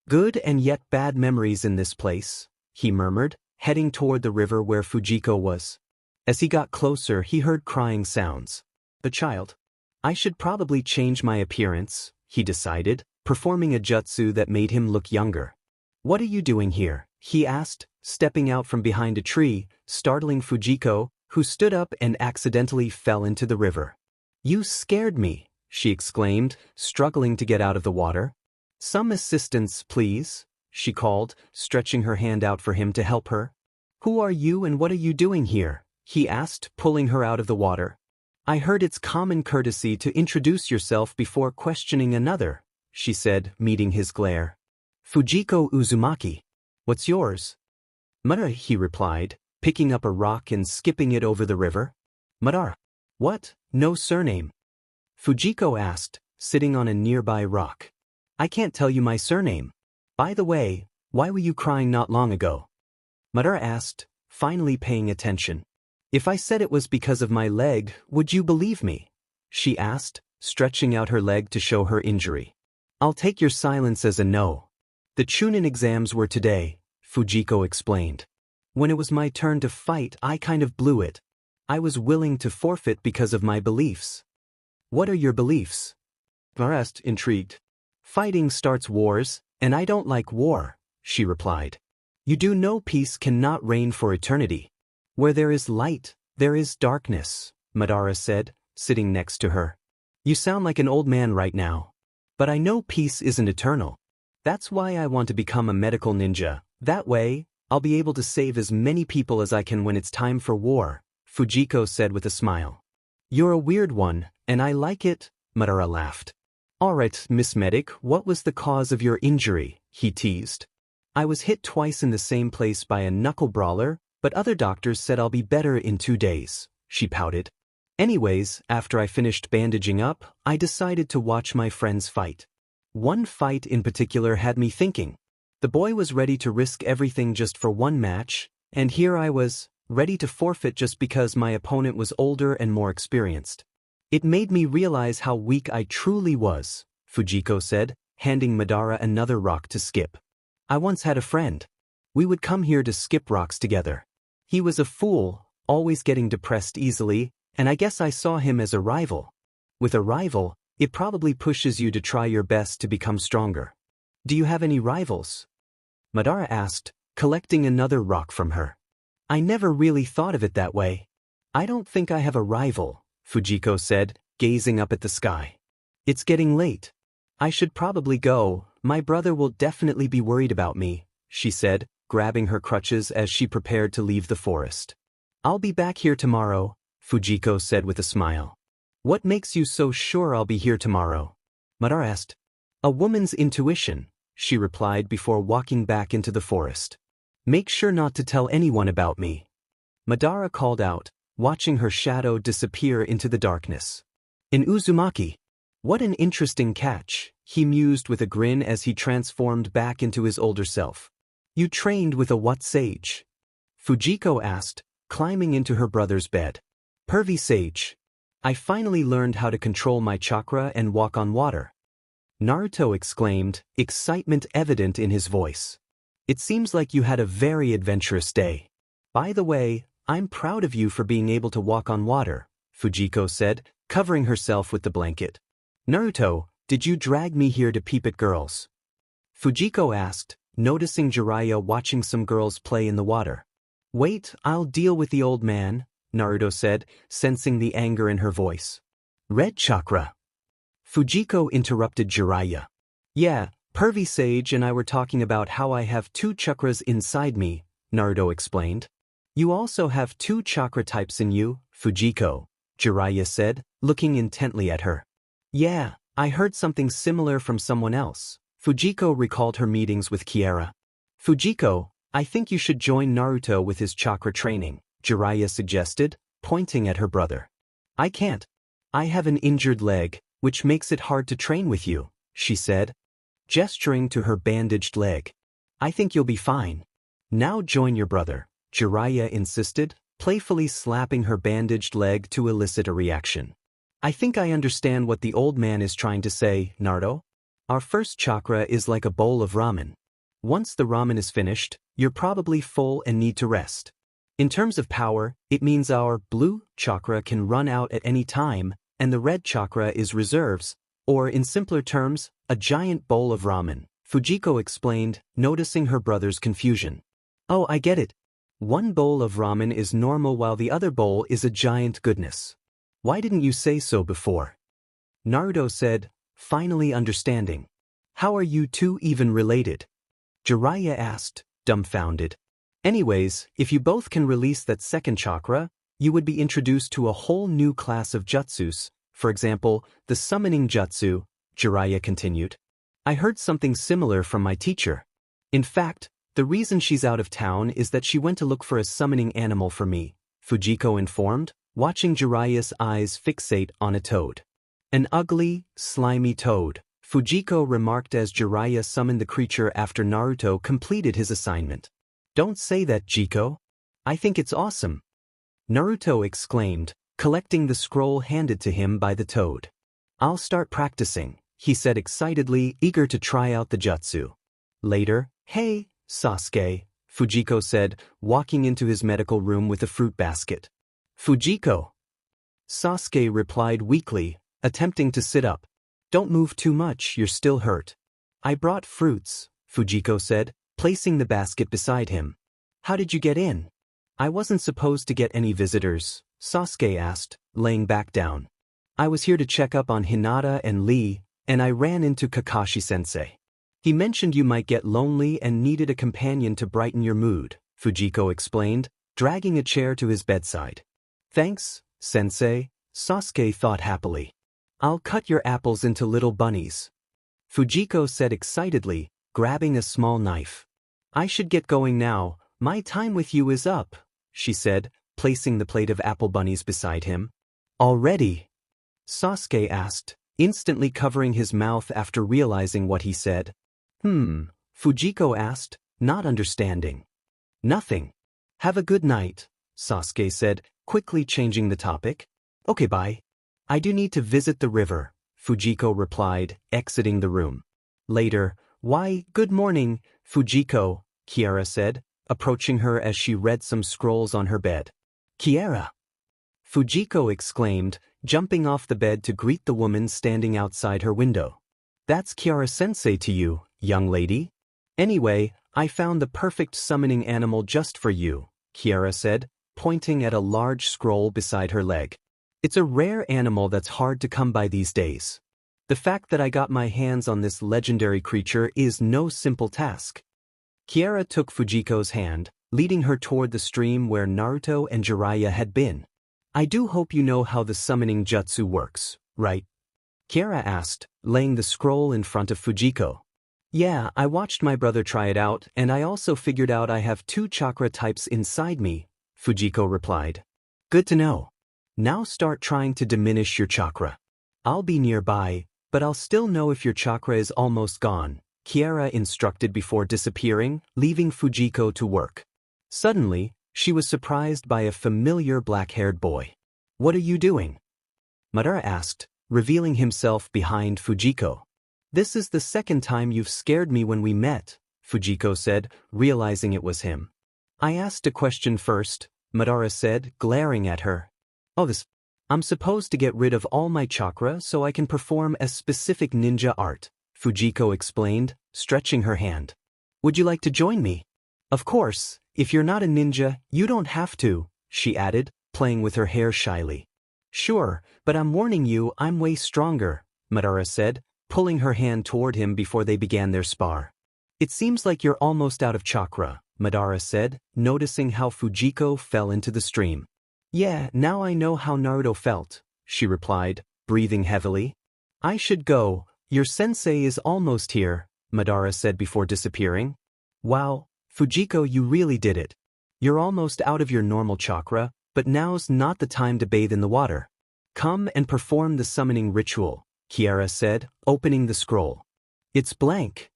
Good and yet bad memories in this place, he murmured, heading toward the river where Fujiko was. As he got closer, he heard crying sounds. The child. I should probably change my appearance, he decided, performing a jutsu that made him look younger. What are you doing here? He asked, stepping out from behind a tree, startling Fujiko, who stood up and accidentally fell into the river. You scared me, she exclaimed, struggling to get out of the water. Some assistance, please, she called, stretching her hand out for him to help her. Who are you and what are you doing here? He asked, pulling her out of the water. I heard it's common courtesy to introduce yourself before questioning another, she said, meeting his glare. Fujiko Uzumaki. What's yours? Madara, he replied, picking up a rock and skipping it over the river. Madara. What? No surname? Fujiko asked, sitting on a nearby rock. I can't tell you my surname. By the way, why were you crying not long ago? Madara asked, finally paying attention. If I said it was because of my leg, would you believe me? She asked, stretching out her leg to show her injury. I'll take your silence as a no. The Chunin exams were today, Fujiko explained. When it was my turn to fight, I kind of blew it. I was willing to forfeit because of my beliefs. What are your beliefs? Madara asked, intrigued. Fighting starts wars, and I don't like war, she replied. You do know peace cannot reign for eternity. Where there is light, there is darkness, Madara said, sitting next to her. You sound like an old man right now. But I know peace isn't eternal. That's why I want to become a medical ninja. That way, I'll be able to save as many people as I can when it's time for war, Fujiko said with a smile. You're a weird one, and I like it, Madara laughed. Alright, Miss Medic, what was the cause of your injury? He teased. I was hit twice in the same place by a knuckle brawler, but other doctors said I'll be better in 2 days, she pouted. Anyways, after I finished bandaging up, I decided to watch my friends fight. One fight in particular had me thinking. The boy was ready to risk everything just for one match, and here I was, ready to forfeit just because my opponent was older and more experienced. It made me realize how weak I truly was, Fujiko said, handing Madara another rock to skip. I once had a friend. We would come here to skip rocks together. He was a fool, always getting depressed easily, and I guess I saw him as a rival. With a rival, it probably pushes you to try your best to become stronger. Do you have any rivals? Madara asked, collecting another rock from her. I never really thought of it that way. I don't think I have a rival, Fujiko said, gazing up at the sky. It's getting late. I should probably go. My brother will definitely be worried about me, she said, grabbing her crutches as she prepared to leave the forest. I'll be back here tomorrow, Fujiko said with a smile. What makes you so sure I'll be here tomorrow? Madara asked. A woman's intuition, she replied before walking back into the forest. Make sure not to tell anyone about me. Madara called out, watching her shadow disappear into the darkness. In Uzumaki. What an interesting catch, he mused with a grin as he transformed back into his older self. You trained with a what sage? Fujiko asked, climbing into her brother's bed. Pervy sage. I finally learned how to control my chakra and walk on water. Naruto exclaimed, excitement evident in his voice. It seems like you had a very adventurous day. By the way, I'm proud of you for being able to walk on water, Fujiko said, covering herself with the blanket. Naruto, did you drag me here to peep at girls? Fujiko asked, noticing Jiraiya watching some girls play in the water. Wait, I'll deal with the old man, Naruto said, sensing the anger in her voice. Red chakra. Fujiko interrupted Jiraiya. Yeah, Pervy Sage and I were talking about how I have 2 chakras inside me, Naruto explained. You also have 2 chakra types in you, Fujiko, Jiraiya said, looking intently at her. Yeah, I heard something similar from someone else. Fujiko recalled her meetings with Kiera. Fujiko, I think you should join Naruto with his chakra training, Jiraiya suggested, pointing at her brother. I can't. I have an injured leg, which makes it hard to train with you, she said, gesturing to her bandaged leg. I think you'll be fine. Now join your brother, Jiraiya insisted, playfully slapping her bandaged leg to elicit a reaction. I think I understand what the old man is trying to say, Naruto. Our first chakra is like a bowl of ramen. Once the ramen is finished, you're probably full and need to rest. In terms of power, it means our blue chakra can run out at any time, and the red chakra is reserves, or in simpler terms, a giant bowl of ramen, Fujiko explained, noticing her brother's confusion. Oh, I get it. One bowl of ramen is normal while the other bowl is a giant goodness. Why didn't you say so before? Naruto said, finally understanding. How are you two even related? Jiraiya asked, dumbfounded. Anyways, if you both can release that second chakra, you would be introduced to a whole new class of jutsus, for example, the summoning jutsu, Jiraiya continued. I heard something similar from my teacher. In fact, the reason she's out of town is that she went to look for a summoning animal for me, Fujiko informed, watching Jiraiya's eyes fixate on a toad. An ugly, slimy toad, Fujiko remarked as Jiraiya summoned the creature after Naruto completed his assignment. Don't say that, Jiko. I think it's awesome. Naruto exclaimed, collecting the scroll handed to him by the toad. I'll start practicing, he said excitedly, eager to try out the jutsu. Later, hey, Sasuke, Fujiko said, walking into his medical room with a fruit basket. Fujiko. Sasuke replied weakly, attempting to sit up. Don't move too much, you're still hurt. I brought fruits, Fujiko said, placing the basket beside him. How did you get in? I wasn't supposed to get any visitors, Sasuke asked, laying back down. I was here to check up on Hinata and Lee, and I ran into Kakashi-sensei. He mentioned you might get lonely and needed a companion to brighten your mood, Fujiko explained, dragging a chair to his bedside. Thanks, sensei, Sasuke thought happily. I'll cut your apples into little bunnies, Fujiko said excitedly, grabbing a small knife. I should get going now, my time with you is up, she said, placing the plate of apple bunnies beside him. Already? Sasuke asked, instantly covering his mouth after realizing what he said. Fujiko asked, not understanding. Nothing. Have a good night, Sasuke said, quickly changing the topic. Okay, bye. I do need to visit the river, Fujiko replied, exiting the room. Later, why, good morning, Fujiko, Kiara said, approaching her as she read some scrolls on her bed. Kiara! Fujiko exclaimed, jumping off the bed to greet the woman standing outside her window. That's Kiara-sensei to you, young lady. Anyway, I found the perfect summoning animal just for you, Kiara said, pointing at a large scroll beside her leg. It's a rare animal that's hard to come by these days. The fact that I got my hands on this legendary creature is no simple task. Kiara took Fujiko's hand, leading her toward the stream where Naruto and Jiraiya had been. I do hope you know how the summoning jutsu works, right? Kiara asked, laying the scroll in front of Fujiko. Yeah, I watched my brother try it out, and I also figured out I have 2 chakra types inside me, Fujiko replied. Good to know. Now start trying to diminish your chakra. I'll be nearby, but I'll still know if your chakra is almost gone, Kiara instructed before disappearing, leaving Fujiko to work. Suddenly, she was surprised by a familiar black-haired boy. What are you doing? Madara asked, revealing himself behind Fujiko. This is the second time you've scared me when we met, Fujiko said, realizing it was him. I asked a question first, Madara said, glaring at her. Oh, I'm supposed to get rid of all my chakra so I can perform a specific ninja art, Fujiko explained, stretching her hand. Would you like to join me? Of course, if you're not a ninja, you don't have to, she added, playing with her hair shyly. Sure, but I'm warning you I'm way stronger, Madara said, pulling her hand toward him before they began their spar. It seems like you're almost out of chakra, Madara said, noticing how Fujiko fell into the stream. Yeah, now I know how Naruto felt, she replied, breathing heavily. I should go, your sensei is almost here, Madara said before disappearing. Wow, Fujiko, you really did it. You're almost out of your normal chakra, but now's not the time to bathe in the water. Come and perform the summoning ritual, Kiara said, opening the scroll. It's blank.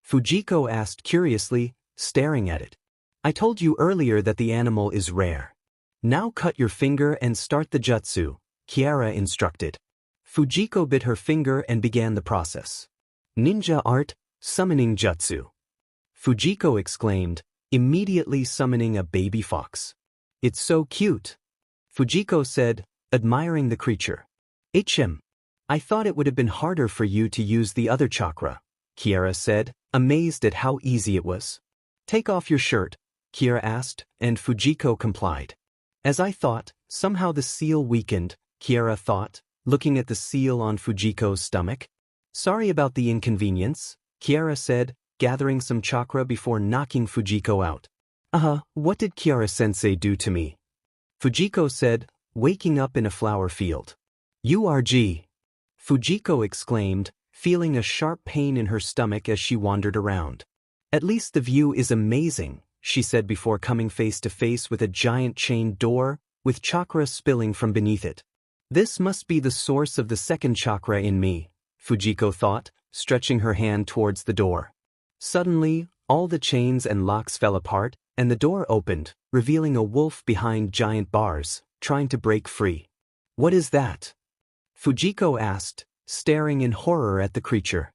Fujiko asked curiously, staring at it. I told you earlier that the animal is rare. Now cut your finger and start the jutsu, Kiara instructed. Fujiko bit her finger and began the process. Ninja art, summoning jutsu. Fujiko exclaimed, immediately summoning a baby fox. It's so cute. Fujiko said, admiring the creature. I thought it would have been harder for you to use the other chakra, Kiara said, amazed at how easy it was. Take off your shirt, Kiara asked, and Fujiko complied. As I thought, somehow the seal weakened, Kiara thought, looking at the seal on Fujiko's stomach. Sorry about the inconvenience, Kiara said, gathering some chakra before knocking Fujiko out. What did Kiara-sensei do to me? Fujiko said, waking up in a flower field. URG. Fujiko exclaimed, feeling a sharp pain in her stomach as she wandered around. At least the view is amazing, she said before coming face to face with a giant chained door, with chakra spilling from beneath it. This must be the source of the second chakra in me, Fujiko thought, stretching her hand towards the door. Suddenly, all the chains and locks fell apart, and the door opened, revealing a wolf behind giant bars, trying to break free. What is that? Fujiko asked, staring in horror at the creature.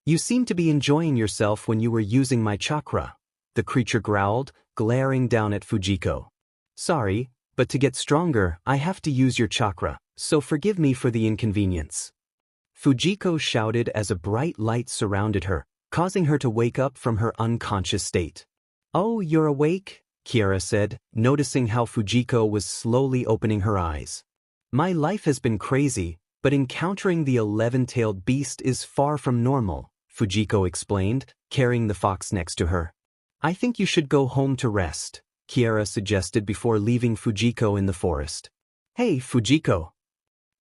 You seem to be enjoying yourself when you were using my chakra, the creature growled, glaring down at Fujiko. Sorry, but to get stronger, I have to use your chakra, so forgive me for the inconvenience. Fujiko shouted as a bright light surrounded her, causing her to wake up from her unconscious state. Oh, you're awake? Kiara said, noticing how Fujiko was slowly opening her eyes. My life has been crazy, but encountering the 11-tailed beast is far from normal, Fujiko explained, carrying the fox next to her. I think you should go home to rest, Kiara suggested before leaving Fujiko in the forest. Hey, Fujiko!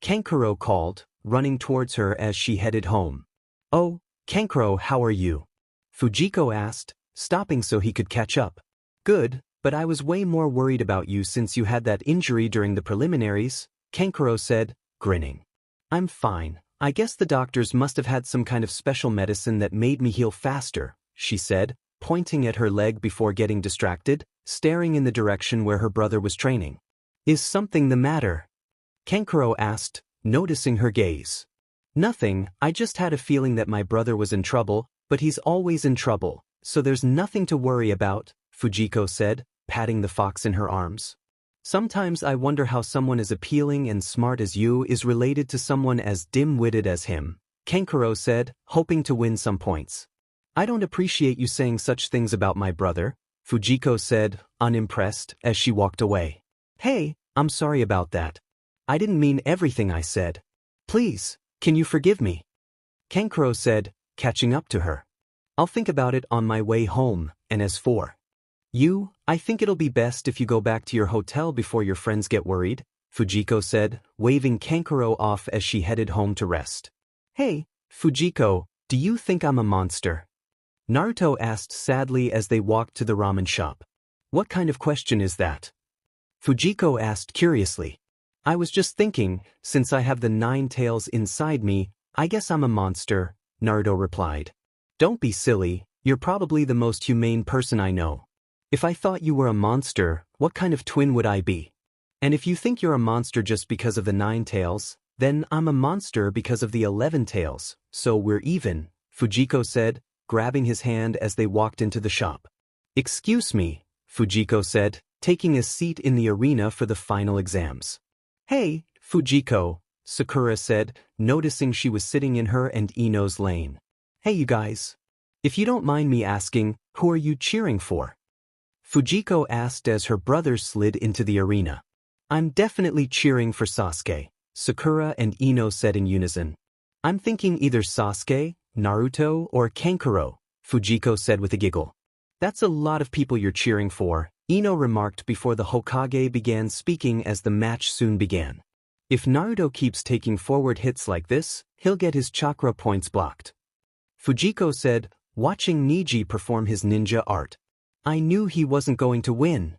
Kankuro called, running towards her as she headed home. Oh, Kankuro, how are you? Fujiko asked, stopping so he could catch up. Good, but I was way more worried about you since you had that injury during the preliminaries, Kankuro said, grinning. I'm fine. I guess the doctors must have had some kind of special medicine that made me heal faster, she said, pointing at her leg before getting distracted, staring in the direction where her brother was training. Is something the matter? Kankuro asked, noticing her gaze. Nothing, I just had a feeling that my brother was in trouble, but he's always in trouble, so there's nothing to worry about, Fujiko said, patting the fox in her arms. Sometimes I wonder how someone as appealing and smart as you is related to someone as dim-witted as him, Kankuro said, hoping to win some points. I don't appreciate you saying such things about my brother, Fujiko said, unimpressed, as she walked away. Hey, I'm sorry about that. I didn't mean everything I said. Please, can you forgive me? Kankuro said, catching up to her. I'll think about it on my way home, and as for you, I think it'll be best if you go back to your hotel before your friends get worried, Fujiko said, waving Kankuro off as she headed home to rest. Hey, Fujiko, do you think I'm a monster? Naruto asked sadly as they walked to the ramen shop. What kind of question is that? Fujiko asked curiously. I was just thinking, since I have the 9 tails inside me, I guess I'm a monster, Naruto replied. Don't be silly, you're probably the most humane person I know. If I thought you were a monster, what kind of twin would I be? And if you think you're a monster just because of the 9 tails, then I'm a monster because of the 11 tails, so we're even, Fujiko said, grabbing his hand as they walked into the shop. Excuse me, Fujiko said, taking a seat in the arena for the final exams. Hey, Fujiko, Sakura said, noticing she was sitting in her and Ino's lane. Hey you guys. If you don't mind me asking, who are you cheering for? Fujiko asked as her brother slid into the arena. I'm definitely cheering for Sasuke, Sakura and Ino said in unison. I'm thinking either Sasuke, Naruto, or Kankuro, Fujiko said with a giggle. That's a lot of people you're cheering for, Ino remarked before the Hokage began speaking as the match soon began. If Naruto keeps taking forward hits like this, he'll get his chakra points blocked. Fujiko said, watching Niji perform his ninja art. I knew he wasn't going to win.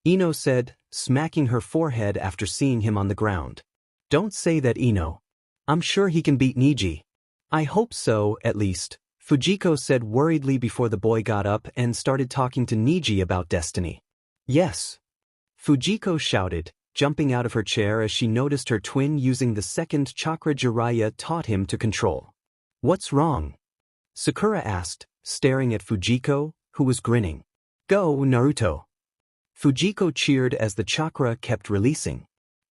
Ino said, smacking her forehead after seeing him on the ground. Don't say that, Ino. I'm sure he can beat Niji. I hope so, at least, Fujiko said worriedly before the boy got up and started talking to Niji about destiny. Yes. Fujiko shouted, jumping out of her chair as she noticed her twin using the second chakra Jiraiya taught him to control. What's wrong? Sakura asked, staring at Fujiko, who was grinning. Go, Naruto. Fujiko cheered as the chakra kept releasing.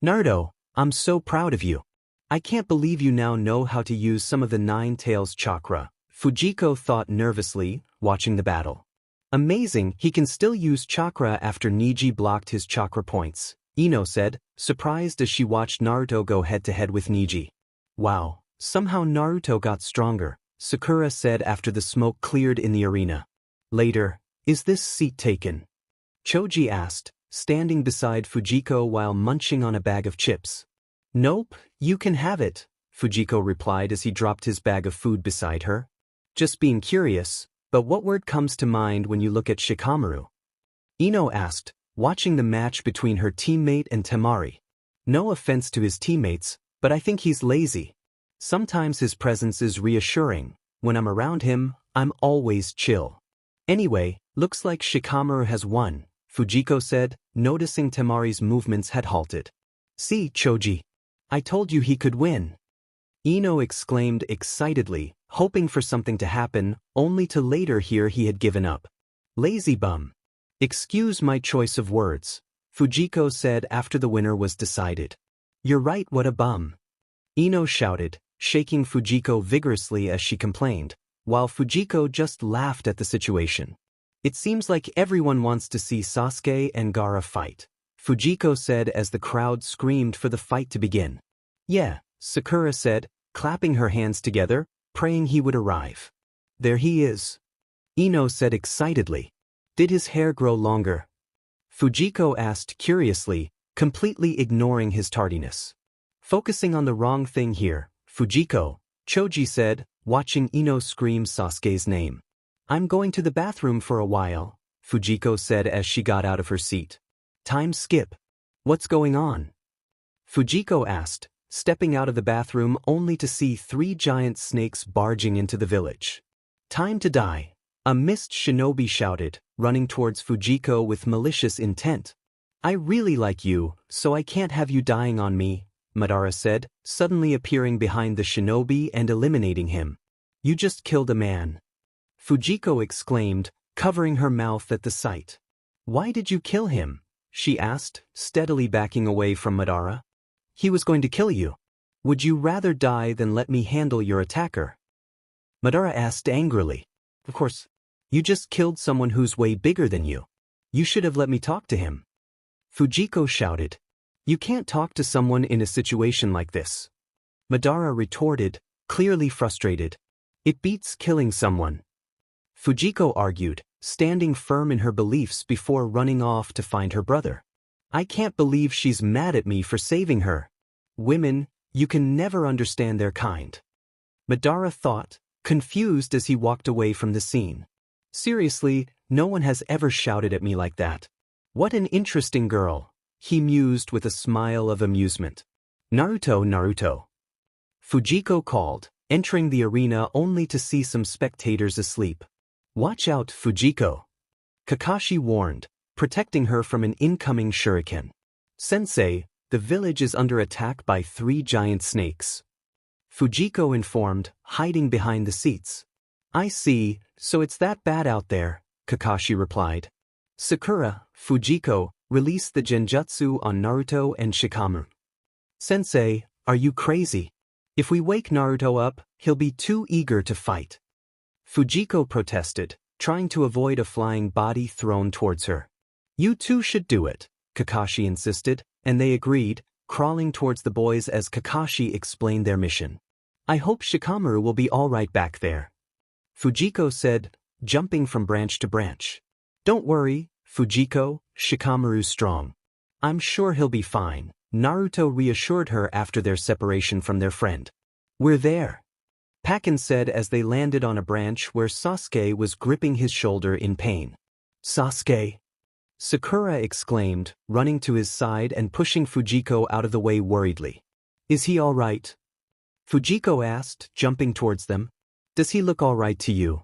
Naruto, I'm so proud of you. I can't believe you now know how to use some of the Nine Tails chakra, Fujiko thought nervously, watching the battle. Amazing, he can still use chakra after Neji blocked his chakra points, Ino said, surprised as she watched Naruto go head-to-head with Neji. Wow, somehow Naruto got stronger, Sakura said after the smoke cleared in the arena. Later, is this seat taken? Choji asked, standing beside Fujiko while munching on a bag of chips. Nope, you can have it, Fujiko replied as he dropped his bag of food beside her. Just being curious, but what word comes to mind when you look at Shikamaru? Ino asked, watching the match between her teammate and Temari. No offense to his teammates, but I think he's lazy. Sometimes his presence is reassuring. When I'm around him, I'm always chill. Anyway, looks like Shikamaru has won, Fujiko said, noticing Temari's movements had halted. See, Choji. I told you he could win. Ino exclaimed excitedly, hoping for something to happen, only to later hear he had given up. Lazy bum. Excuse my choice of words, Fujiko said after the winner was decided. You're right, what a bum. Ino shouted, shaking Fujiko vigorously as she complained, while Fujiko just laughed at the situation. It seems like everyone wants to see Sasuke and Gaara fight, Fujiko said as the crowd screamed for the fight to begin. Yeah, Sakura said, clapping her hands together, praying he would arrive. There he is. Ino said excitedly. Did his hair grow longer? Fujiko asked curiously, completely ignoring his tardiness. Focusing on the wrong thing here, Fujiko, Choji said, watching Ino scream Sasuke's name. I'm going to the bathroom for a while, Fujiko said as she got out of her seat. Time skip. What's going on? Fujiko asked, stepping out of the bathroom only to see 3 giant snakes barging into the village. Time to die, a mist shinobi shouted, running towards Fujiko with malicious intent. I really like you, so I can't have you dying on me, Madara said, suddenly appearing behind the shinobi and eliminating him. You just killed a man. Fujiko exclaimed, covering her mouth at the sight. Why did you kill him? She asked, steadily backing away from Madara. He was going to kill you. Would you rather die than let me handle your attacker? Madara asked angrily. Of course. You just killed someone who's way bigger than you. You should have let me talk to him. Fujiko shouted. You can't talk to someone in a situation like this. Madara retorted, clearly frustrated. It beats killing someone. Fujiko argued, standing firm in her beliefs before running off to find her brother. I can't believe she's mad at me for saving her. Women, you can never understand their kind. Madara thought, confused as he walked away from the scene. Seriously, no one has ever shouted at me like that. What an interesting girl, he mused with a smile of amusement. Naruto, Naruto. Fujiko called, entering the arena only to see some spectators asleep. Watch out, Fujiko. Kakashi warned, protecting her from an incoming shuriken. Sensei, the village is under attack by 3 giant snakes. Fujiko informed, hiding behind the seats. I see, so it's that bad out there, Kakashi replied. Sakura, Fujiko, released the genjutsu on Naruto and Shikamaru. Sensei, are you crazy? If we wake Naruto up, he'll be too eager to fight. Fujiko protested, trying to avoid a flying body thrown towards her. You two should do it, Kakashi insisted, and they agreed, crawling towards the boys as Kakashi explained their mission. I hope Shikamaru will be all right back there. Fujiko said, jumping from branch to branch. Don't worry, Fujiko, Shikamaru's strong. I'm sure he'll be fine, Naruto reassured her after their separation from their friend. We're there, Pakken said as they landed on a branch where Sasuke was gripping his shoulder in pain. Sasuke! Sakura exclaimed, running to his side and pushing Fujiko out of the way worriedly. Is he all right? Fujiko asked, jumping towards them. Does he look all right to you?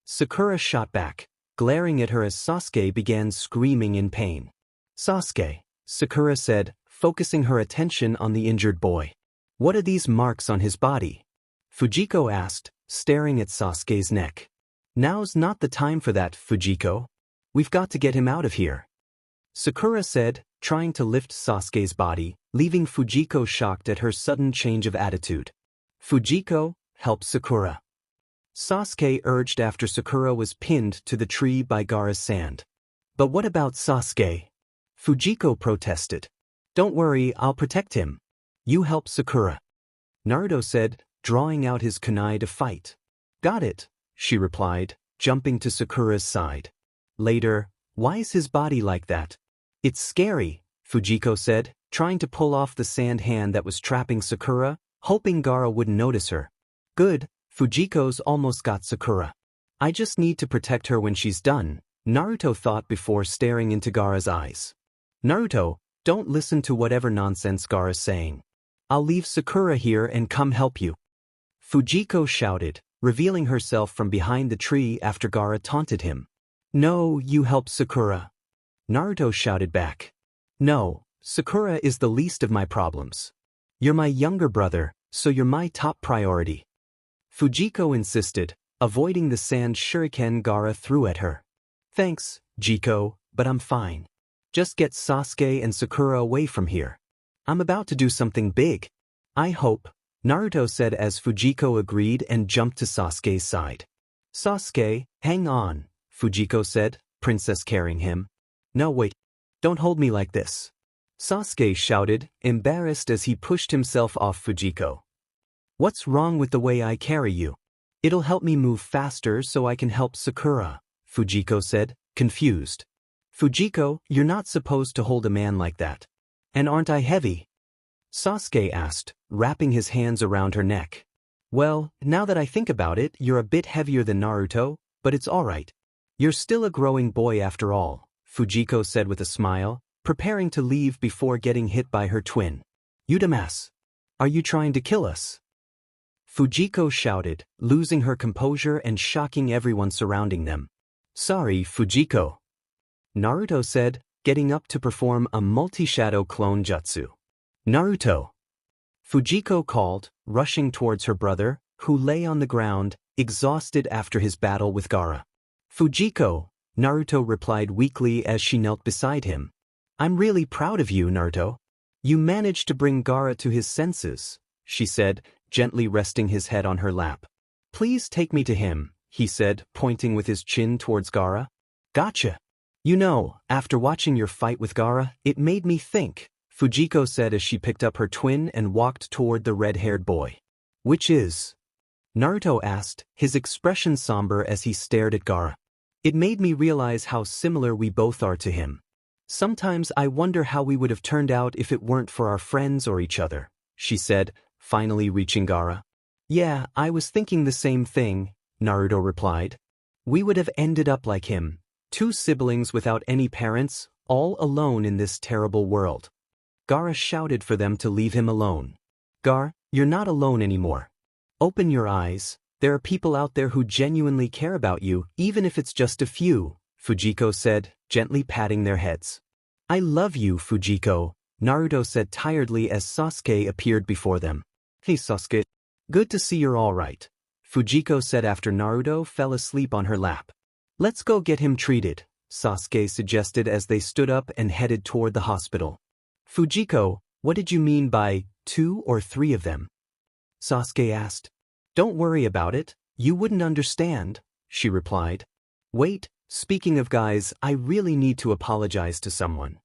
Sakura shot back, glaring at her as Sasuke began screaming in pain. Sasuke, Sakura said, focusing her attention on the injured boy. What are these marks on his body? Fujiko asked, staring at Sasuke's neck. Now's not the time for that, Fujiko. We've got to get him out of here. Sakura said, trying to lift Sasuke's body, leaving Fujiko shocked at her sudden change of attitude. Fujiko, help Sakura. Sasuke urged after Sakura was pinned to the tree by Gaara's sand. But what about Sasuke? Fujiko protested. Don't worry, I'll protect him. You help Sakura. Naruto said, drawing out his kunai to fight. Got it, she replied, jumping to Sakura's side. Later, why is his body like that? It's scary, Fujiko said, trying to pull off the sand hand that was trapping Sakura, hoping Gaara wouldn't notice her. Good, Fujiko's almost got Sakura. I just need to protect her when she's done, Naruto thought before staring into Gaara's eyes. Naruto, don't listen to whatever nonsense Gaara's saying. I'll leave Sakura here and come help you. Fujiko shouted, revealing herself from behind the tree after Gaara taunted him. No, you help Sakura. Naruto shouted back. No, Sakura is the least of my problems. You're my younger brother, so you're my top priority. Fujiko insisted, avoiding the sand shuriken Gaara threw at her. Thanks, Jiko, but I'm fine. Just get Sasuke and Sakura away from here. I'm about to do something big. I hope, Naruto said as Fujiko agreed and jumped to Sasuke's side. Sasuke, hang on, Fujiko said, princess carrying him. No wait, don't hold me like this. Sasuke shouted, embarrassed as he pushed himself off Fujiko. What's wrong with the way I carry you? It'll help me move faster so I can help Sakura, Fujiko said, confused. Fujiko, you're not supposed to hold a man like that. And aren't I heavy? Sasuke asked, wrapping his hands around her neck. Well, now that I think about it, you're a bit heavier than Naruto, but it's alright. You're still a growing boy after all, Fujiko said with a smile, preparing to leave before getting hit by her twin. You dumbass. Are you trying to kill us? Fujiko shouted, losing her composure and shocking everyone surrounding them. Sorry, Fujiko. Naruto said, getting up to perform a multi-shadow clone jutsu. Naruto. Fujiko called, rushing towards her brother, who lay on the ground, exhausted after his battle with Gaara. Fujiko, Naruto replied weakly as she knelt beside him. I'm really proud of you, Naruto. You managed to bring Gaara to his senses, she said, gently resting his head on her lap. Please take me to him, he said, pointing with his chin towards Gaara. Gotcha. You know, after watching your fight with Gaara, it made me think, Fujiko said as she picked up her twin and walked toward the red-haired boy. Which is? Naruto asked, his expression somber as he stared at Gaara. It made me realize how similar we both are to him. Sometimes I wonder how we would have turned out if it weren't for our friends or each other, she said, finally reaching Gaara. Yeah, I was thinking the same thing, Naruto replied. We would have ended up like him, two siblings without any parents, all alone in this terrible world. Gaara shouted for them to leave him alone. Gaara, you're not alone anymore. Open your eyes, there are people out there who genuinely care about you, even if it's just a few, Fujiko said, gently patting their heads. I love you, Fujiko, Naruto said tiredly as Sasuke appeared before them. Hey Sasuke. Good to see you're alright, Fujiko said after Naruto fell asleep on her lap. Let's go get him treated, Sasuke suggested as they stood up and headed toward the hospital. Fujiko, what did you mean by 2 or 3 of them? Sasuke asked. Don't worry about it, you wouldn't understand, she replied. Wait, speaking of guys, I really need to apologize to someone.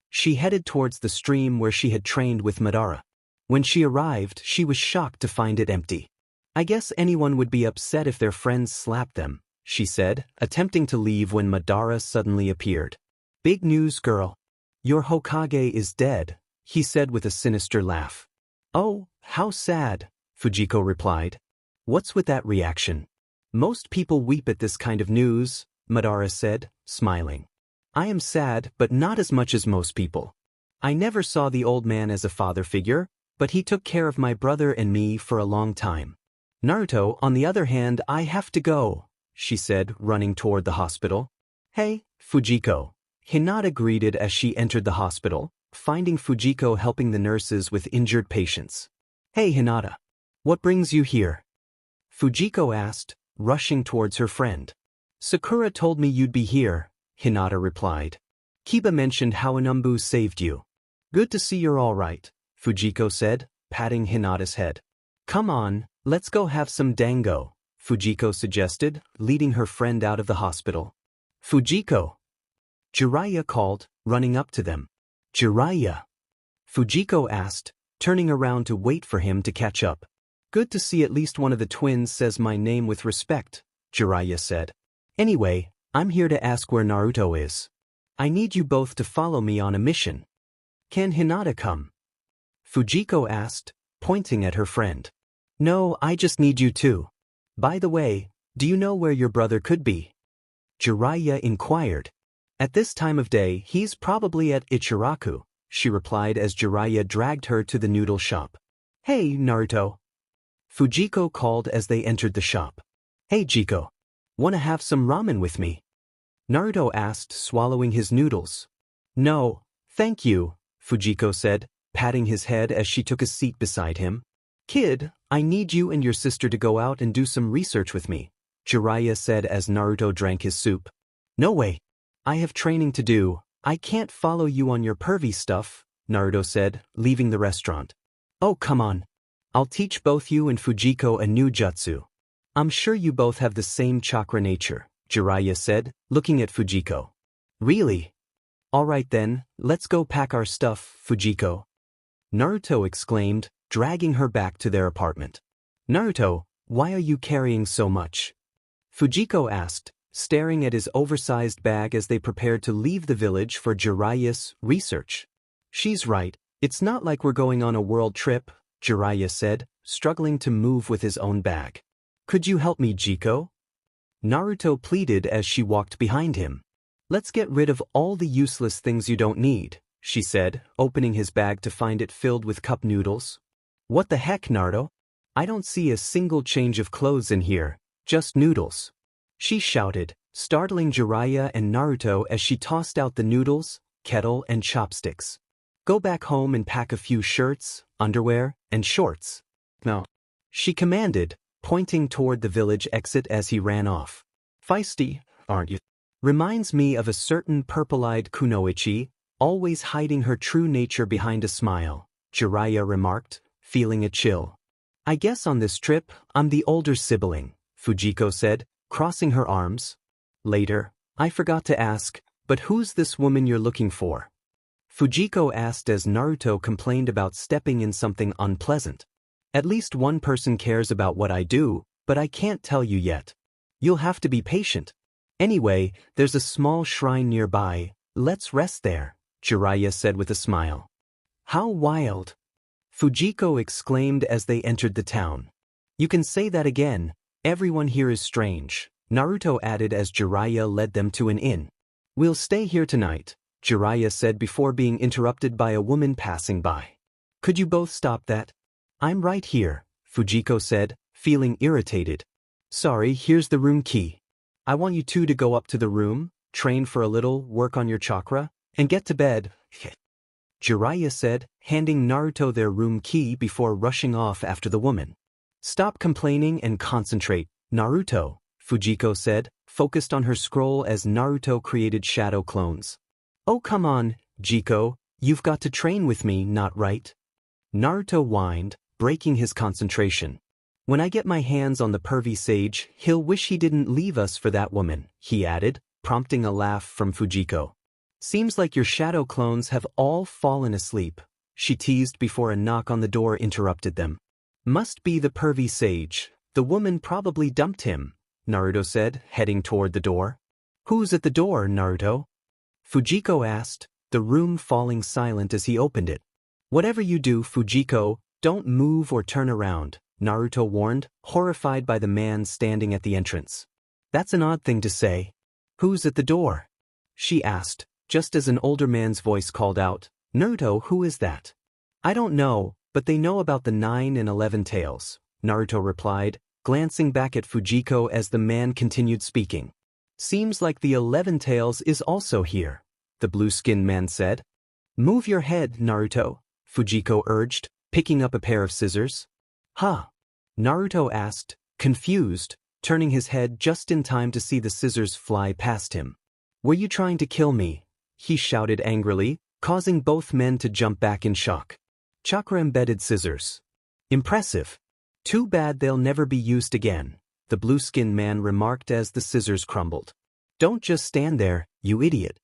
She headed towards the stream where she had trained with Madara. When she arrived, she was shocked to find it empty. I guess anyone would be upset if their friends slapped them, she said, attempting to leave when Madara suddenly appeared. Big news, girl. Your Hokage is dead, he said with a sinister laugh. Oh, how sad, Fujiko replied. What's with that reaction? Most people weep at this kind of news, Madara said, smiling. I am sad, but not as much as most people. I never saw the old man as a father figure, but he took care of my brother and me for a long time. Naruto, on the other hand, I have to go, she said, running toward the hospital. Hey, Fujiko. Hinata greeted as she entered the hospital, finding Fujiko helping the nurses with injured patients. Hey Hinata. What brings you here? Fujiko asked, rushing towards her friend. Sakura told me you'd be here, Hinata replied. Kiba mentioned how Anumbu saved you. Good to see you're all right, Fujiko said, patting Hinata's head. Come on, let's go have some dango, Fujiko suggested, leading her friend out of the hospital. Fujiko! Jiraiya called, running up to them. Jiraiya! Fujiko asked, turning around to wait for him to catch up. Good to see at least one of the twins says my name with respect, Jiraiya said. Anyway, I'm here to ask where Naruto is. I need you both to follow me on a mission. Can Hinata come? Fujiko asked, pointing at her friend. No, I just need you two. By the way, do you know where your brother could be? Jiraiya inquired. At this time of day, he's probably at Ichiraku, she replied as Jiraiya dragged her to the noodle shop. Hey, Naruto. Fujiko called as they entered the shop. Hey, Jiko. Wanna have some ramen with me? Naruto asked, swallowing his noodles. No, thank you, Fujiko said, patting his head as she took a seat beside him. Kid, I need you and your sister to go out and do some research with me, Jiraiya said as Naruto drank his soup. No way. I have training to do. I can't follow you on your pervy stuff, Naruto said, leaving the restaurant. Oh, come on. I'll teach both you and Fujiko a new jutsu. I'm sure you both have the same chakra nature, Jiraiya said, looking at Fujiko. Really? Alright then, let's go pack our stuff, Fujiko. Naruto exclaimed, dragging her back to their apartment. Naruto, why are you carrying so much? Fujiko asked, staring at his oversized bag as they prepared to leave the village for Jiraiya's research. She's right, it's not like we're going on a world trip, Jiraiya said, struggling to move with his own bag. Could you help me, Jiko? Naruto pleaded as she walked behind him. Let's get rid of all the useless things you don't need, she said, opening his bag to find it filled with cup noodles. What the heck, Naruto? I don't see a single change of clothes in here, just noodles. She shouted, startling Jiraiya and Naruto as she tossed out the noodles, kettle, and chopsticks. Go back home and pack a few shirts, underwear, and shorts. No. She commanded, pointing toward the village exit as he ran off. Feisty, aren't you? Reminds me of a certain purple-eyed kunoichi, always hiding her true nature behind a smile, Jiraiya remarked, feeling a chill. I guess on this trip, I'm the older sibling, Fujiko said, crossing her arms. Later, I forgot to ask, but who's this woman you're looking for? Fujiko asked as Naruto complained about stepping in something unpleasant. At least one person cares about what I do, but I can't tell you yet. You'll have to be patient. Anyway, there's a small shrine nearby, let's rest there, Jiraiya said with a smile. How wild! Fujiko exclaimed as they entered the town. You can say that again, everyone here is strange, Naruto added as Jiraiya led them to an inn. We'll stay here tonight, Jiraiya said before being interrupted by a woman passing by. Could you both stop that? I'm right here, Fujiko said, feeling irritated. Sorry, here's the room key. I want you two to go up to the room, train for a little, work on your chakra, and get to bed, Jiraiya said, handing Naruto their room key before rushing off after the woman. Stop complaining and concentrate, Naruto, Fujiko said, focused on her scroll as Naruto created shadow clones. Oh come on, Jiko, you've got to train with me, not right? Naruto whined, breaking his concentration. When I get my hands on the pervy sage, he'll wish he didn't leave us for that woman, he added, prompting a laugh from Fujiko. Seems like your shadow clones have all fallen asleep, she teased before a knock on the door interrupted them. Must be the pervy sage, the woman probably dumped him, Naruto said, heading toward the door. Who's at the door, Naruto? Fujiko asked, the room falling silent as he opened it. Whatever you do, Fujiko, don't move or turn around, Naruto warned, horrified by the man standing at the entrance. That's an odd thing to say. Who's at the door? She asked, just as an older man's voice called out, Naruto, who is that? I don't know, but they know about the 9 and 11 tails, Naruto replied, glancing back at Fujiko as the man continued speaking. Seems like the 11 tails is also here, the blue-skinned man said. Move your head, Naruto, Fujiko urged, picking up a pair of scissors. Huh? Naruto asked, confused, turning his head just in time to see the scissors fly past him. "Were you trying to kill me?" he shouted angrily, causing both men to jump back in shock. Chakra-embedded scissors. Impressive. Too bad they'll never be used again, the blue-skinned man remarked as the scissors crumbled. "Don't just stand there, you idiot,"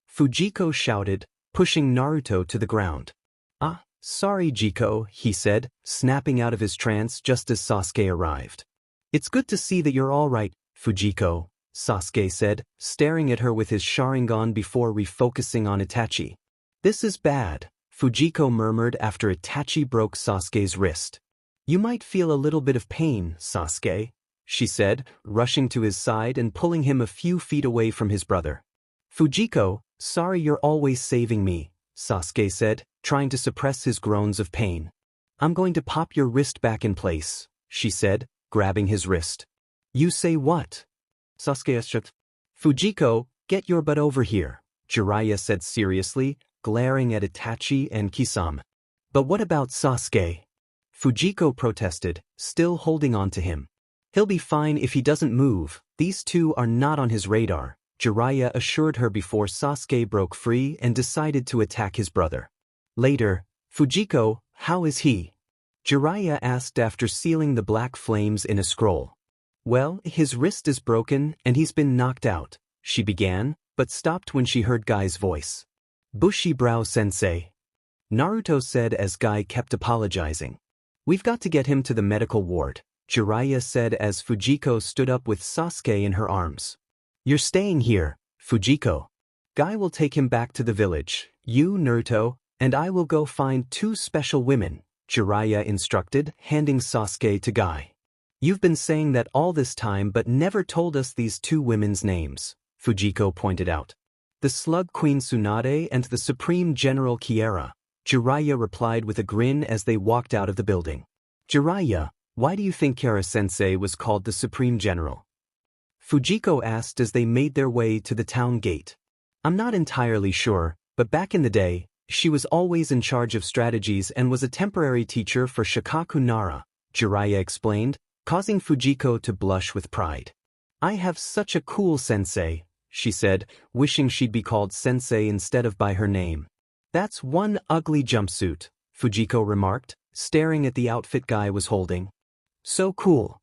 Fujiko shouted, pushing Naruto to the ground. "Ah, sorry Jiko," he said, snapping out of his trance just as Sasuke arrived. "It's good to see that you're all right, Fujiko," Sasuke said, staring at her with his Sharingan before refocusing on Itachi. "This is bad," Fujiko murmured after Itachi broke Sasuke's wrist. "You might feel a little bit of pain, Sasuke," she said, rushing to his side and pulling him a few feet away from his brother. "Fujiko, sorry you're always saving me," Sasuke said, trying to suppress his groans of pain. "I'm going to pop your wrist back in place," she said, grabbing his wrist. "You say what?" Sasuke asked. "Fujiko, get your butt over here," Jiraiya said seriously, glaring at Itachi and Kisame. "But what about Sasuke?" Fujiko protested, still holding on to him. "He'll be fine if he doesn't move, these two are not on his radar," Jiraiya assured her before Sasuke broke free and decided to attack his brother. Later, "Fujiko, how is he?" Jiraiya asked after sealing the black flames in a scroll. "Well, his wrist is broken and he's been knocked out," she began, but stopped when she heard Guy's voice. "Bushibrow-sensei," Naruto said as Guy kept apologizing. "We've got to get him to the medical ward," Jiraiya said as Fujiko stood up with Sasuke in her arms. "You're staying here, Fujiko. Guy will take him back to the village. You, Naruto, and I will go find 2 special women," Jiraiya instructed, handing Sasuke to Guy. "You've been saying that all this time but never told us these 2 women's names," Fujiko pointed out. "The Slug Queen Tsunade and the Supreme General Kiera," Jiraiya replied with a grin as they walked out of the building. "Jiraiya, why do you think Kiera-sensei was called the Supreme General?" Fujiko asked as they made their way to the town gate. "I'm not entirely sure, but back in the day, she was always in charge of strategies and was a temporary teacher for Shikaku Nara," Jiraiya explained, causing Fujiko to blush with pride. "I have such a cool sensei," she said, wishing she'd be called sensei instead of by her name. "That's one ugly jumpsuit," Fujiko remarked, staring at the outfit Guy was holding. "So cool,"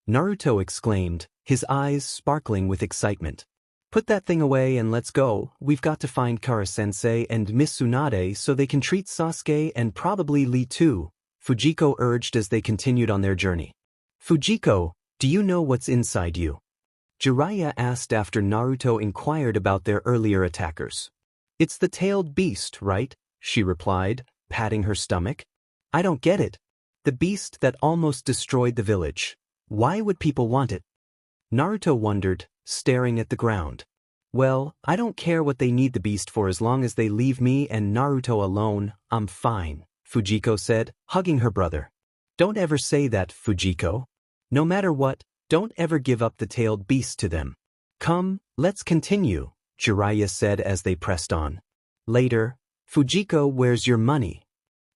Naruto exclaimed, his eyes sparkling with excitement. "Put that thing away and let's go, we've got to find Kara-sensei and Miss Tsunade so they can treat Sasuke and probably Lee too," Fujiko urged as they continued on their journey. "Fujiko, do you know what's inside you?" Jiraiya asked after Naruto inquired about their earlier attackers. "It's the tailed beast, right?" she replied, patting her stomach. "I don't get it. The beast that almost destroyed the village. Why would people want it?" Naruto wondered, staring at the ground. "Well, I don't care what they need the beast for as long as they leave me and Naruto alone, I'm fine," Fujiko said, hugging her brother. "Don't ever say that, Fujiko. No matter what, don't ever give up the tailed beast to them." "Come, let's continue," Jiraiya said as they pressed on. Later, "Fujiko, where's your money?"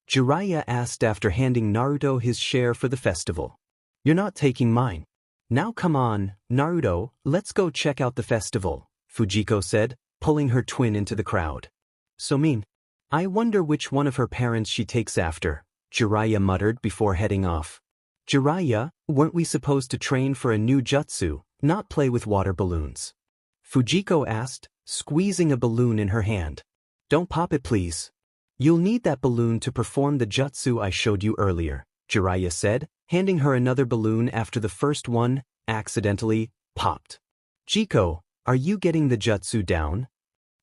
Jiraiya asked after handing Naruto his share for the festival. "You're not taking mine." "Now come on, Naruto, let's go check out the festival," Fujiko said, pulling her twin into the crowd. "So mean. I wonder which one of her parents she takes after," Jiraiya muttered before heading off. "Jiraiya, weren't we supposed to train for a new jutsu, not play with water balloons?" Fujiko asked, squeezing a balloon in her hand. "Don't pop it please. You'll need that balloon to perform the jutsu I showed you earlier," Jiraiya said, handing her another balloon after the first one, accidentally, popped. "Jiko, are you getting the jutsu down?"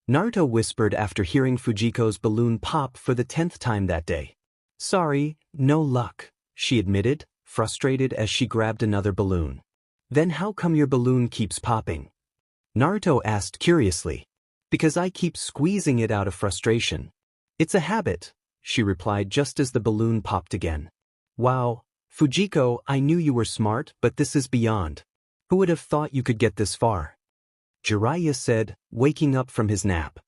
Naruto whispered after hearing Fujiko's balloon pop for the 10th time that day. "Sorry, no luck," she admitted, frustrated as she grabbed another balloon. "Then how come your balloon keeps popping?" Naruto asked curiously. "Because I keep squeezing it out of frustration. It's a habit," she replied just as the balloon popped again. "Wow, Fujiko, I knew you were smart, but this is beyond. Who would have thought you could get this far?" Jiraiya said, waking up from his nap.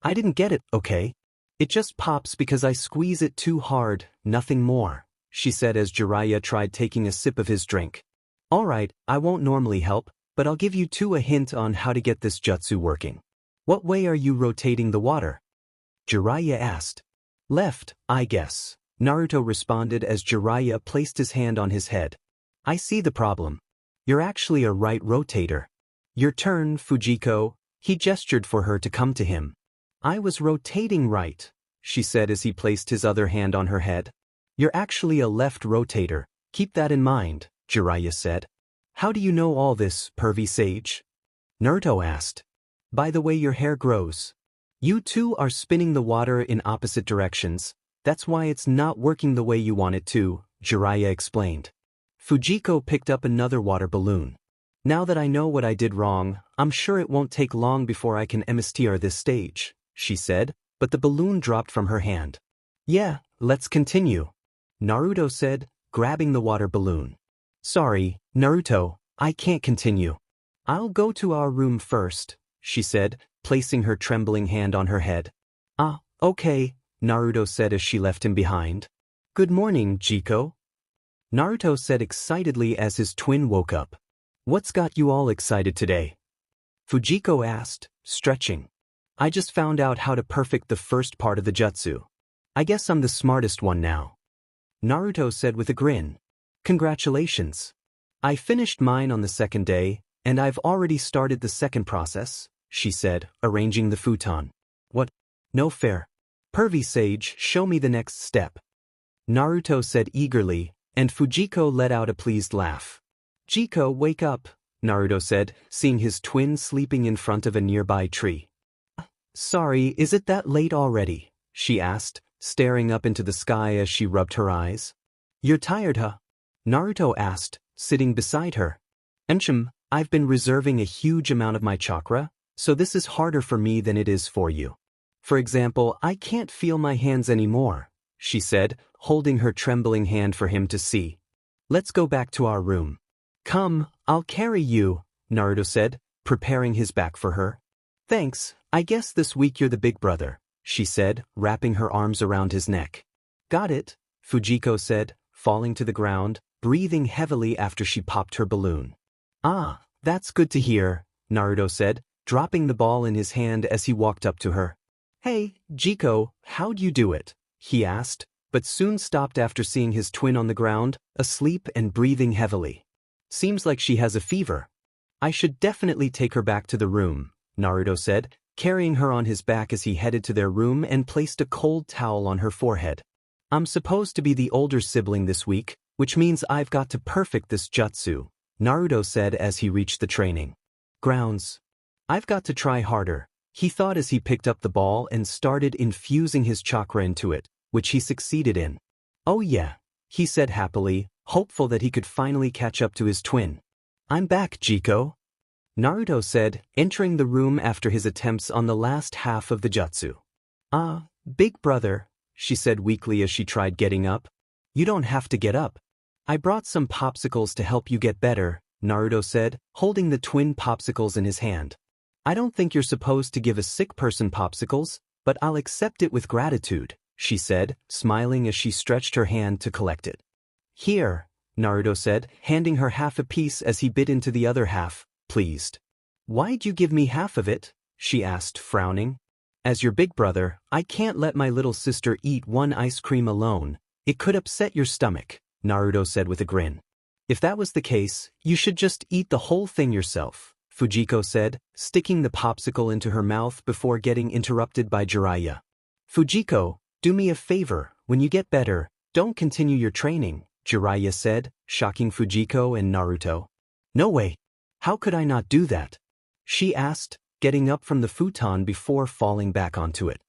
"I didn't get it, okay? It just pops because I squeeze it too hard, nothing more," she said as Jiraiya tried taking a sip of his drink. Alright, I won't normally help, but I'll give you two a hint on how to get this jutsu working. What way are you rotating the water? Jiraiya asked. Left, I guess, Naruto responded as Jiraiya placed his hand on his head. I see the problem. You're actually a right rotator. Your turn, Fujiko. He gestured for her to come to him. I was rotating right, she said as he placed his other hand on her head. You're actually a left rotator. Keep that in mind, Jiraiya said. How do you know all this, pervy sage? Naruto asked. By the way your hair grows. You two are spinning the water in opposite directions. That's why it's not working the way you want it to, Jiraiya explained. Fujiko picked up another water balloon. Now that I know what I did wrong, I'm sure it won't take long before I can emestier this stage, she said, but the balloon dropped from her hand. Yeah, let's continue, Naruto said, grabbing the water balloon. Sorry, Naruto, I can't continue. I'll go to our room first, she said, placing her trembling hand on her head. Ah, okay, Naruto said as she left him behind. Good morning, Jiko. Naruto said excitedly as his twin woke up. What's got you all excited today? Fujiko asked, stretching. I just found out how to perfect the first part of the jutsu. I guess I'm the smartest one now. Naruto said with a grin. Congratulations. I finished mine on the second day, and I've already started the second process, she said, arranging the futon. What? No fair. Pervy sage, show me the next step. Naruto said eagerly, and Fujiko let out a pleased laugh. Jiko, wake up, Naruto said, seeing his twin sleeping in front of a nearby tree. Sorry, is it that late already? She asked, staring up into the sky as she rubbed her eyes. You're tired, huh? Naruto asked, sitting beside her. I've been reserving a huge amount of my chakra, so this is harder for me than it is for you. For example, I can't feel my hands anymore, she said, holding her trembling hand for him to see. Let's go back to our room. Come, I'll carry you, Naruto said, preparing his back for her. Thanks, I guess this week you're the big brother, she said, wrapping her arms around his neck. Got it, Fujiko said, falling to the ground, breathing heavily after she popped her balloon. Ah, that's good to hear, Naruto said, dropping the ball in his hand as he walked up to her. Hey, Jiko, how'd you do it? He asked, but soon stopped after seeing his twin on the ground, asleep and breathing heavily. Seems like she has a fever. I should definitely take her back to the room, Naruto said, carrying her on his back as he headed to their room and placed a cold towel on her forehead. I'm supposed to be the older sibling this week, which means I've got to perfect this jutsu, Naruto said as he reached the training grounds. I've got to try harder, he thought as he picked up the ball and started infusing his chakra into it, which he succeeded in. Oh yeah, he said happily, hopeful that he could finally catch up to his twin. I'm back, Jiko, Naruto said, entering the room after his attempts on the last half of the jutsu. Ah, big brother, she said weakly as she tried getting up. You don't have to get up. I brought some popsicles to help you get better, Naruto said, holding the twin popsicles in his hand. I don't think you're supposed to give a sick person popsicles, but I'll accept it with gratitude, she said, smiling as she stretched her hand to collect it. Here, Naruto said, handing her half a piece as he bit into the other half, pleased. Why'd you give me half of it? She asked, frowning. As your big brother, I can't let my little sister eat one ice cream alone. It could upset your stomach, Naruto said with a grin. If that was the case, you should just eat the whole thing yourself, Fujiko said, sticking the popsicle into her mouth before getting interrupted by Jiraiya. Fujiko, do me a favor, when you get better, don't continue your training, Jiraiya said, shocking Fujiko and Naruto. No way. How could I not do that? She asked, getting up from the futon before falling back onto it.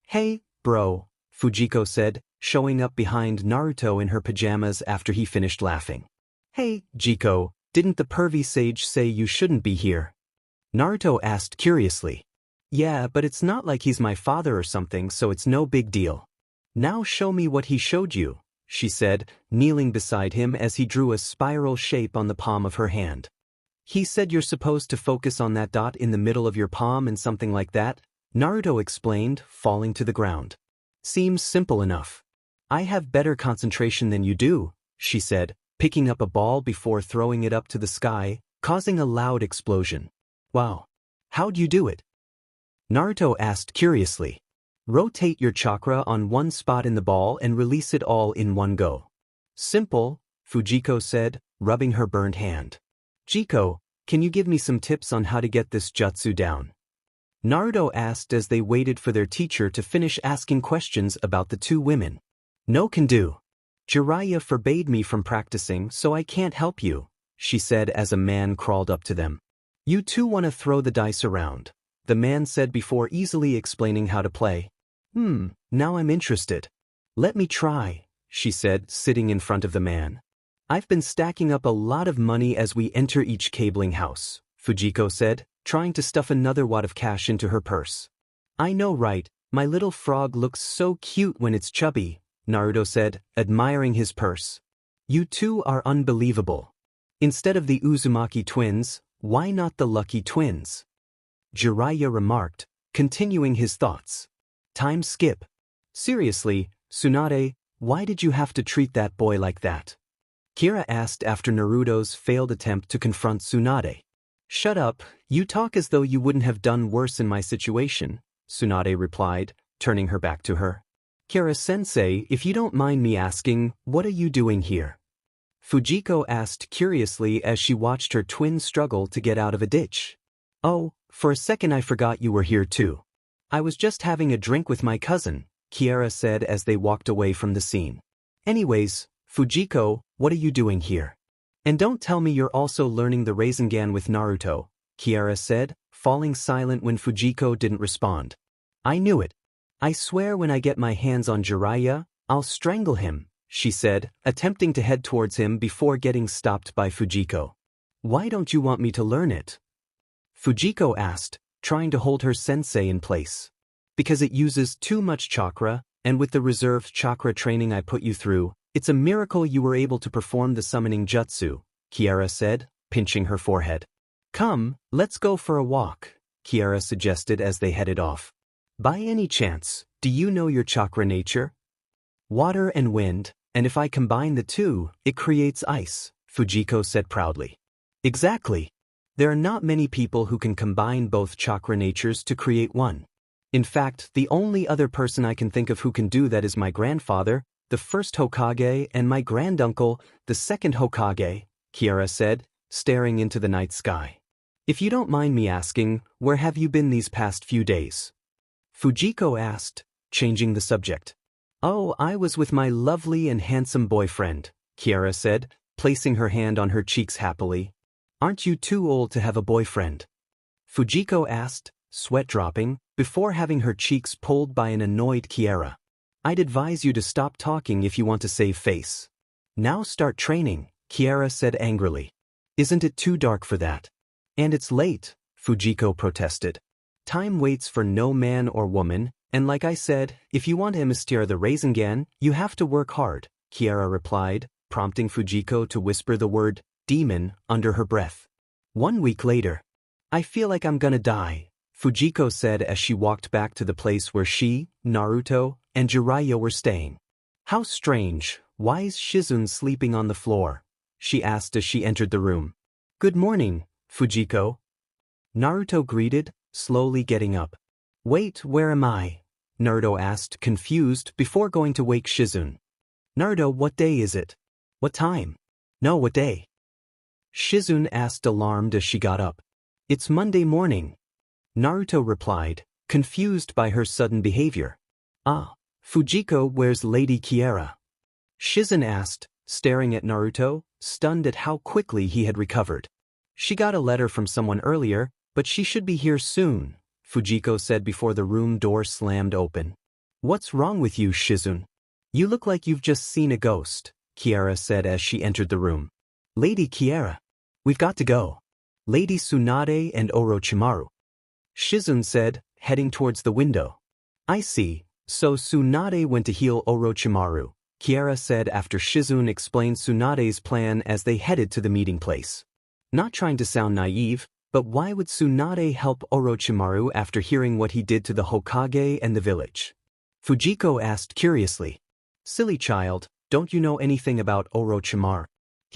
Hey, bro, Fujiko said, showing up behind Naruto in her pajamas after he finished laughing. Hey, Jiko, didn't the pervy sage say you shouldn't be here? Naruto asked curiously. Yeah, but it's not like he's my father or something, so it's no big deal. Now show me what he showed you, she said, kneeling beside him as he drew a spiral shape on the palm of her hand. He said you're supposed to focus on that dot in the middle of your palm and something like that, Naruto explained, falling to the ground. Seems simple enough. I have better concentration than you do, she said, picking up a ball before throwing it up to the sky, causing a loud explosion. Wow. How'd you do it? Naruto asked curiously. Rotate your chakra on one spot in the ball and release it all in one go. Simple, Fujiko said, rubbing her burned hand. Jiko, can you give me some tips on how to get this jutsu down? Naruto asked as they waited for their teacher to finish asking questions about the two women. No can do. Jiraiya forbade me from practicing, so I can't help you, she said as a man crawled up to them. You two want to throw the dice around, the man said before easily explaining how to play. Now I'm interested. Let me try, she said, sitting in front of the man. I've been stacking up a lot of money as we enter each cabling house, Fujiko said, trying to stuff another wad of cash into her purse. I know, right? My little frog looks so cute when it's chubby, Naruto said, admiring his purse. You two are unbelievable. Instead of the Uzumaki twins, why not the lucky twins? Jiraiya remarked, continuing his thoughts. Time skip. Seriously, Tsunade, why did you have to treat that boy like that? Kira asked after Naruto's failed attempt to confront Tsunade. Shut up, you talk as though you wouldn't have done worse in my situation, Tsunade replied, turning her back to her. Kira-sensei, if you don't mind me asking, what are you doing here? Fujiko asked curiously as she watched her twin struggle to get out of a ditch. Oh, for a second I forgot you were here too. I was just having a drink with my cousin, Kiara said as they walked away from the scene. Anyways, Fujiko, what are you doing here? And don't tell me you're also learning the Rasengan with Naruto, Kiara said, falling silent when Fujiko didn't respond. I knew it. I swear when I get my hands on Jiraiya, I'll strangle him, she said, attempting to head towards him before getting stopped by Fujiko. Why don't you want me to learn it? Fujiko asked, trying to hold her sensei in place. Because it uses too much chakra, and with the reserved chakra training I put you through, it's a miracle you were able to perform the summoning jutsu, Kiara said, pinching her forehead. Come, let's go for a walk, Kiara suggested as they headed off. By any chance, do you know your chakra nature? Water and wind, and if I combine the two, it creates ice, Fujiko said proudly. Exactly. There are not many people who can combine both chakra natures to create one. In fact, the only other person I can think of who can do that is my grandfather, the first Hokage, and my granduncle, the second Hokage, Kiara said, staring into the night sky. If you don't mind me asking, where have you been these past few days? Fujiko asked, changing the subject. Oh, I was with my lovely and handsome boyfriend, Kiara said, placing her hand on her cheeks happily. Aren't you too old to have a boyfriend? Fujiko asked, sweat dropping, before having her cheeks pulled by an annoyed Kiara. I'd advise you to stop talking if you want to save face. Now start training, Kiara said angrily. Isn't it too dark for that? And it's late, Fujiko protested. Time waits for no man or woman, and like I said, if you want to master the Rasengan, you have to work hard, Kiara replied, prompting Fujiko to whisper the word demon under her breath. 1 week later. I feel like I'm gonna die, Fujiko said as she walked back to the place where she, Naruto, and Jiraiya were staying. How strange, why is Shizune sleeping on the floor? She asked as she entered the room. Good morning, Fujiko. Naruto greeted, slowly getting up. Wait, where am I? Naruto asked, confused, before going to wake Shizune. Naruto, what day is it? What time? No, what day? Shizune asked, alarmed as she got up. It's Monday morning. Naruto replied, confused by her sudden behavior. Ah, Fujiko, where's Lady Kiara? Shizune asked, staring at Naruto, stunned at how quickly he had recovered. She got a letter from someone earlier, but she should be here soon, Fujiko said before the room door slammed open. What's wrong with you, Shizune? You look like you've just seen a ghost, Kiara said as she entered the room. Lady Kiara. We've got to go. Lady Tsunade and Orochimaru. Shizune said, heading towards the window. I see, so Tsunade went to heal Orochimaru, Kiara said after Shizune explained Tsunade's plan as they headed to the meeting place. Not trying to sound naive, but why would Tsunade help Orochimaru after hearing what he did to the Hokage and the village? Fujiko asked curiously. Silly child, don't you know anything about Orochimaru?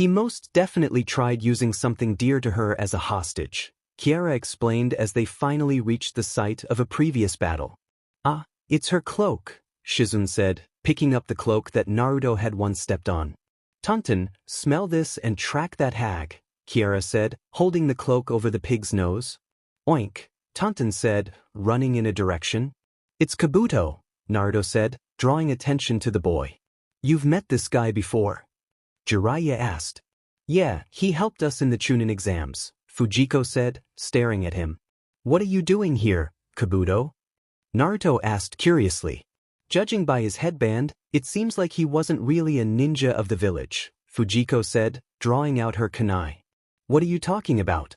He most definitely tried using something dear to her as a hostage, Kiara explained as they finally reached the site of a previous battle. Ah, it's her cloak, Shizune said, picking up the cloak that Naruto had once stepped on. Tonton, smell this and track that hag, Kiara said, holding the cloak over the pig's nose. Oink, Tonton said, running in a direction. It's Kabuto, Naruto said, drawing attention to the boy. You've met this guy before? Jiraiya asked. Yeah, he helped us in the Chunin exams, Fujiko said, staring at him. What are you doing here, Kabuto? Naruto asked curiously. Judging by his headband, it seems like he wasn't really a ninja of the village, Fujiko said, drawing out her kunai. What are you talking about?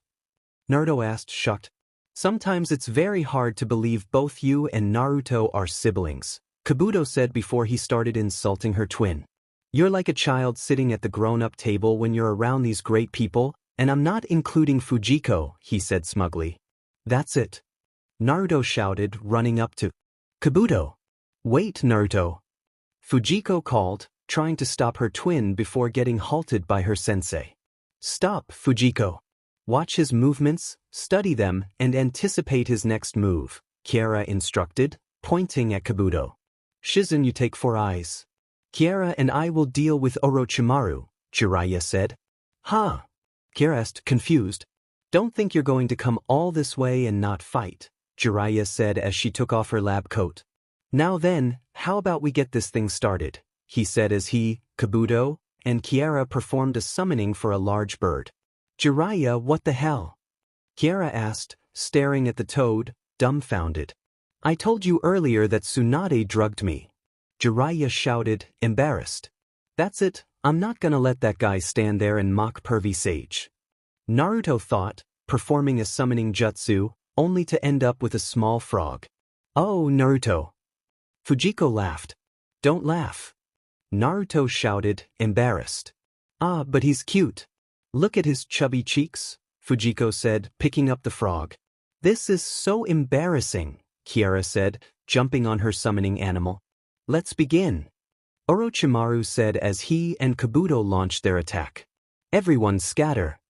Naruto asked, shocked. Sometimes it's very hard to believe both you and Naruto are siblings, Kabuto said before he started insulting her twin. You're like a child sitting at the grown-up table when you're around these great people, and I'm not including Fujiko, he said smugly. That's it. Naruto shouted, running up to Kabuto. Wait, Naruto. Fujiko called, trying to stop her twin before getting halted by her sensei. Stop, Fujiko. Watch his movements, study them, and anticipate his next move, Kiara instructed, pointing at Kabuto. Shizune, you take 4 eyes. Kiara and I will deal with Orochimaru, Jiraiya said. Huh? Kiara asked, confused. Don't think you're going to come all this way and not fight, Jiraiya said as she took off her lab coat. Now then, how about we get this thing started, he said as he, Kabuto, and Kiara performed a summoning for a large bird. Jiraiya, what the hell? Kiara asked, staring at the toad, dumbfounded. I told you earlier that Tsunade drugged me. Jiraiya shouted, embarrassed. That's it, I'm not gonna let that guy stand there and mock pervy sage. Naruto thought, performing a summoning jutsu, only to end up with a small frog. Oh, Naruto. Fujiko laughed. Don't laugh. Naruto shouted, embarrassed. Ah, but he's cute. Look at his chubby cheeks, Fujiko said, picking up the frog. This is so embarrassing, Kiara said, jumping on her summoning animal. Let's begin. Orochimaru said as he and Kabuto launched their attack. Everyone scatter.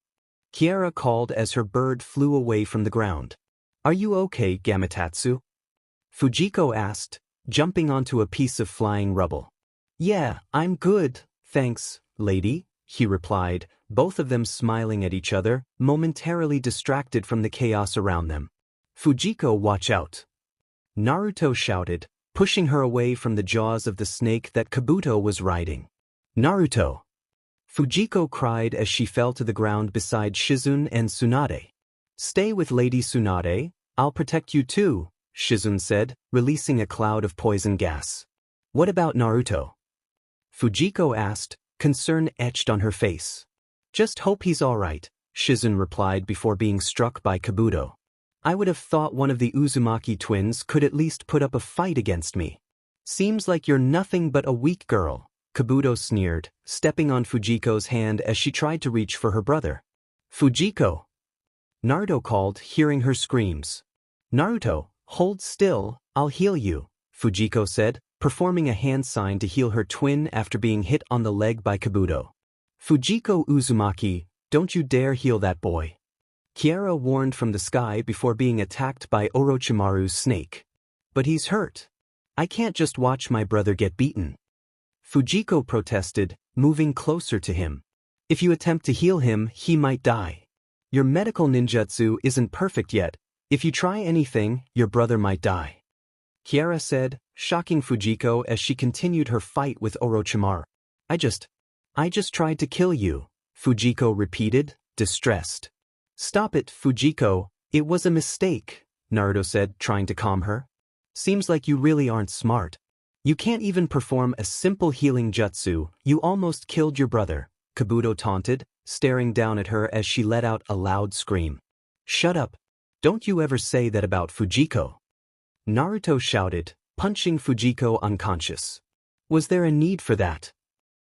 Kiara called as her bird flew away from the ground. Are you okay, Gamatotsu? Fujiko asked, jumping onto a piece of flying rubble. Yeah, I'm good, thanks, lady, he replied, both of them smiling at each other, momentarily distracted from the chaos around them. Fujiko, watch out. Naruto shouted, pushing her away from the jaws of the snake that Kabuto was riding. Naruto! Fujiko cried as she fell to the ground beside Shizune and Tsunade. Stay with Lady Tsunade, I'll protect you too, Shizune said, releasing a cloud of poison gas. What about Naruto? Fujiko asked, concern etched on her face. Just hope he's alright, Shizune replied before being struck by Kabuto. I would have thought one of the Uzumaki twins could at least put up a fight against me. Seems like you're nothing but a weak girl, Kabuto sneered, stepping on Fujiko's hand as she tried to reach for her brother. Fujiko! Naruto called, hearing her screams. Naruto, hold still, I'll heal you, Fujiko said, performing a hand sign to heal her twin after being hit on the leg by Kabuto. Fujiko Uzumaki, don't you dare heal that boy. Kiara warned from the sky before being attacked by Orochimaru's snake. But he's hurt. I can't just watch my brother get beaten. Fujiko protested, moving closer to him. If you attempt to heal him, he might die. Your medical ninjutsu isn't perfect yet. If you try anything, your brother might die. Kiara said, shocking Fujiko as she continued her fight with Orochimaru. I just tried to kill you, Fujiko repeated, distressed. Stop it, Fujiko, it was a mistake, Naruto said, trying to calm her. Seems like you really aren't smart. You can't even perform a simple healing jutsu, you almost killed your brother, Kabuto taunted, staring down at her as she let out a loud scream. Shut up. Don't you ever say that about Fujiko. Naruto shouted, punching Fujiko unconscious. Was there a need for that?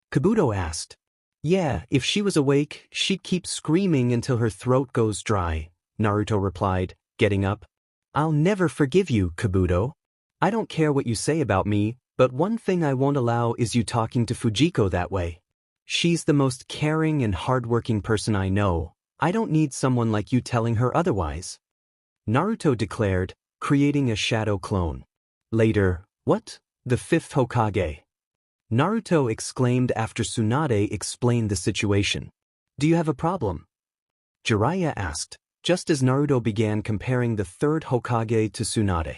Kabuto asked. Yeah, if she was awake, she'd keep screaming until her throat goes dry, Naruto replied, getting up. I'll never forgive you, Kabuto. I don't care what you say about me, but one thing I won't allow is you talking to Fujiko that way. She's the most caring and hardworking person I know. I don't need someone like you telling her otherwise. Naruto declared, creating a shadow clone. Later, what? The fifth Hokage? Naruto exclaimed after Tsunade explained the situation. Do you have a problem? Jiraiya asked, just as Naruto began comparing the third Hokage to Tsunade.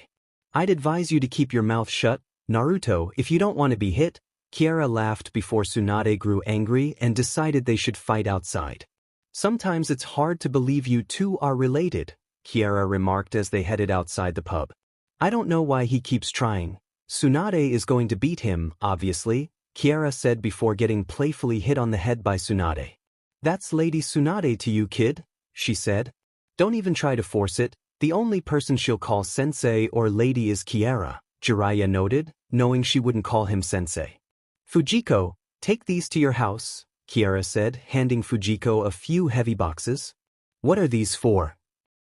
I'd advise you to keep your mouth shut, Naruto, if you don't want to be hit. Kiara laughed before Tsunade grew angry and decided they should fight outside. Sometimes it's hard to believe you two are related, Kiara remarked as they headed outside the pub. I don't know why he keeps trying. Tsunade is going to beat him, obviously, Kiara said before getting playfully hit on the head by Tsunade. That's Lady Tsunade to you, kid, she said. Don't even try to force it. The only person she'll call sensei or lady is Kiara, Jiraiya noted, knowing she wouldn't call him sensei. Fujiko, take these to your house, Kiara said, handing Fujiko a few heavy boxes. What are these for?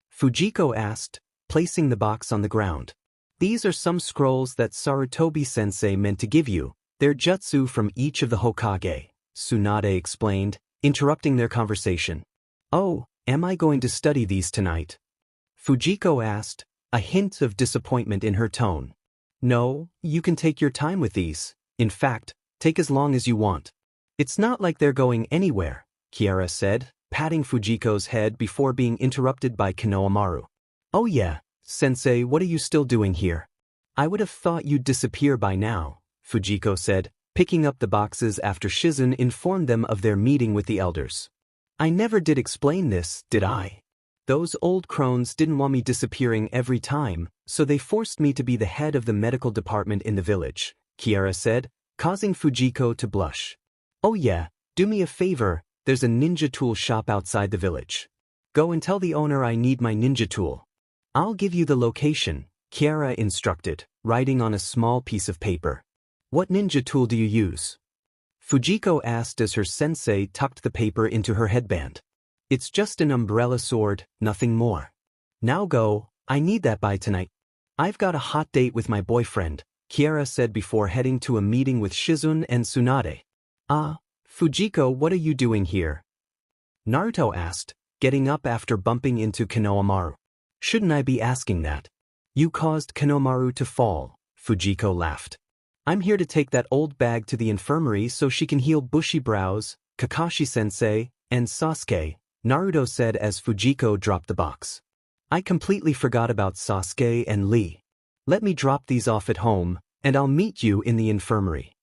Fujiko asked, placing the box on the ground. These are some scrolls that Sarutobi-sensei meant to give you. They're jutsu from each of the Hokage, Tsunade explained, interrupting their conversation. Oh, am I going to study these tonight? Fujiko asked, a hint of disappointment in her tone. No, you can take your time with these. In fact, take as long as you want. It's not like they're going anywhere, Kiara said, patting Fujiko's head before being interrupted by Konohamaru. Oh yeah, sensei, what are you still doing here? I would have thought you'd disappear by now, Fujiko said, picking up the boxes after Shizun informed them of their meeting with the elders. I never did explain this, did I? Those old crones didn't want me disappearing every time, so they forced me to be the head of the medical department in the village, Kiara said, causing Fujiko to blush. Oh yeah, do me a favor, there's a ninja tool shop outside the village. Go and tell the owner I need my ninja tool. I'll give you the location, Kiara instructed, writing on a small piece of paper. What ninja tool do you use? Fujiko asked as her sensei tucked the paper into her headband. It's just an umbrella sword, nothing more. Now go, I need that by tonight. I've got a hot date with my boyfriend, Kiara said before heading to a meeting with Shizun and Tsunade. Ah, Fujiko, what are you doing here? Naruto asked, getting up after bumping into Konohamaru. Shouldn't I be asking that? You caused Konohamaru to fall, Fujiko laughed. I'm here to take that old bag to the infirmary so she can heal bushy brows, Kakashi-sensei, and Sasuke, Naruto said as Fujiko dropped the box. I completely forgot about Sasuke and Lee. Let me drop these off at home, and I'll meet you in the infirmary.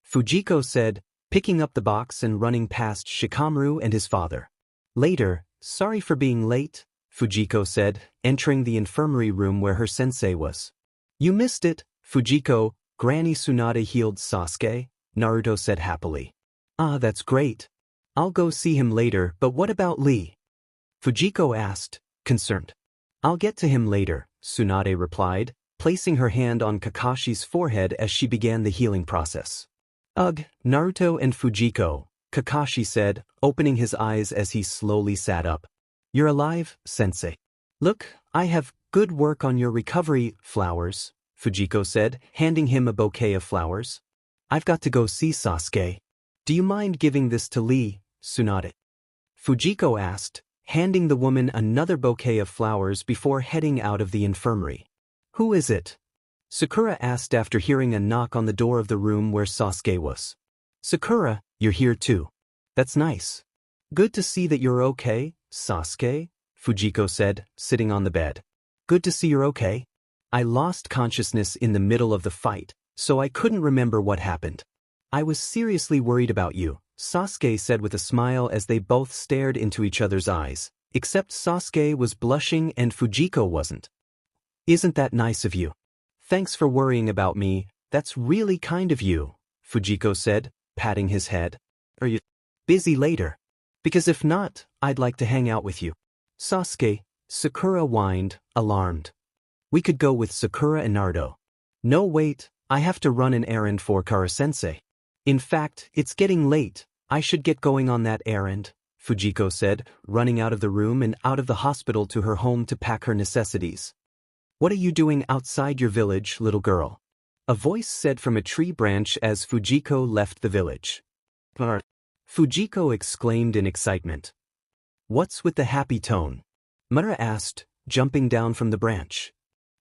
Fujiko said, picking up the box and running past Shikamaru and his father. Later, sorry for being late, Fujiko said, entering the infirmary room where her sensei was. You missed it, Fujiko. Granny Tsunade healed Sasuke, Naruto said happily. Ah, that's great. I'll go see him later, but what about Lee? Fujiko asked, concerned. I'll get to him later, Tsunade replied, placing her hand on Kakashi's forehead as she began the healing process. Ugh, Naruto and Fujiko, Kakashi said, opening his eyes as he slowly sat up. You're alive, sensei. Look, I have good work on your recovery, flowers, Fujiko said, handing him a bouquet of flowers. I've got to go see Sasuke. Do you mind giving this to Lee, Tsunade? Fujiko asked, handing the woman another bouquet of flowers before heading out of the infirmary. Who is it? Sakura asked after hearing a knock on the door of the room where Sasuke was. Sakura, you're here too. That's nice. Good to see that you're okay, Sasuke, Fujiko said, sitting on the bed. Good to see you're okay. I lost consciousness in the middle of the fight, so I couldn't remember what happened. I was seriously worried about you, Sasuke said with a smile as they both stared into each other's eyes, except Sasuke was blushing and Fujiko wasn't. Isn't that nice of you? Thanks for worrying about me, that's really kind of you, Fujiko said, patting his head. Are you busy later? Because if not, I'd like to hang out with you. Sasuke, Sakura whined, alarmed. We could go with Sakura and Naruto. No wait, I have to run an errand for Kara-sensei. In fact, it's getting late, I should get going on that errand, Fujiko said, running out of the room and out of the hospital to her home to pack her necessities. What are you doing outside your village, little girl? A voice said from a tree branch as Fujiko left the village. Fujiko exclaimed in excitement. What's with the happy tone? Madara asked, jumping down from the branch.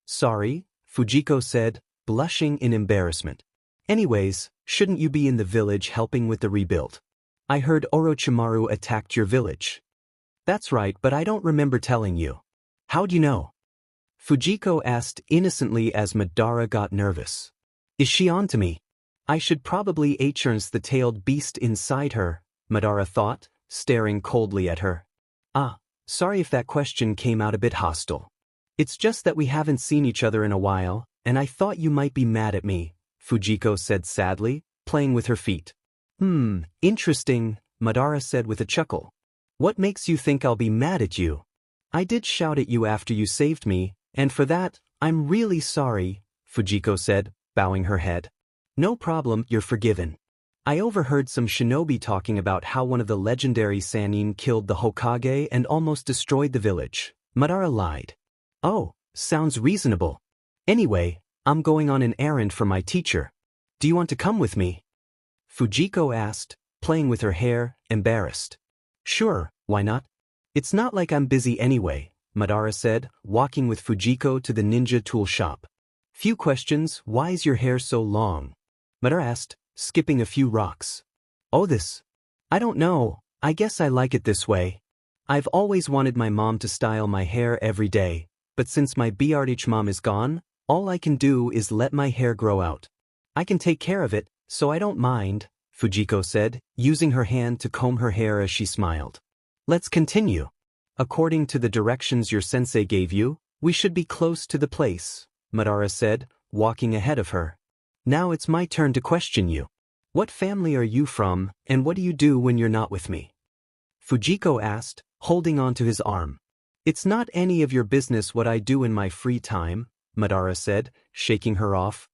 Sorry, Fujiko said, blushing in embarrassment. Anyways, shouldn't you be in the village helping with the rebuild? I heard Orochimaru attacked your village. That's right, but I don't remember telling you. How'd you know? Fujiko asked innocently as Madara got nervous. Is she on to me? I should probably churns the tailed beast inside her, Madara thought, staring coldly at her. Sorry if that question came out a bit hostile. It's just that we haven't seen each other in a while, and I thought you might be mad at me, Fujiko said sadly, playing with her feet. Interesting, Madara said with a chuckle. What makes you think I'll be mad at you? I did shout at you after you saved me, and for that, I'm really sorry, Fujiko said, bowing her head. No problem, you're forgiven. I overheard some shinobi talking about how one of the legendary Sannin killed the Hokage and almost destroyed the village. Madara lied. Oh, sounds reasonable. Anyway, I'm going on an errand for my teacher. Do you want to come with me? Fujiko asked, playing with her hair, embarrassed. Sure, why not? It's not like I'm busy anyway, Madara said, walking with Fujiko to the ninja tool shop. Few questions, why's your hair so long? Madara asked, skipping a few rocks. Oh this. I don't know, I guess I like it this way. I've always wanted my mom to style my hair every day, but since my BRH mom is gone, all I can do is let my hair grow out. I can take care of it, so I don't mind, Fujiko said, using her hand to comb her hair as she smiled. Let's continue. According to the directions your sensei gave you, we should be close to the place, Madara said, walking ahead of her. Now it's my turn to question you. What family are you from, and what do you do when you're not with me? Fujiko asked, holding on to his arm. It's not any of your business what I do in my free time, Madara said, shaking her off.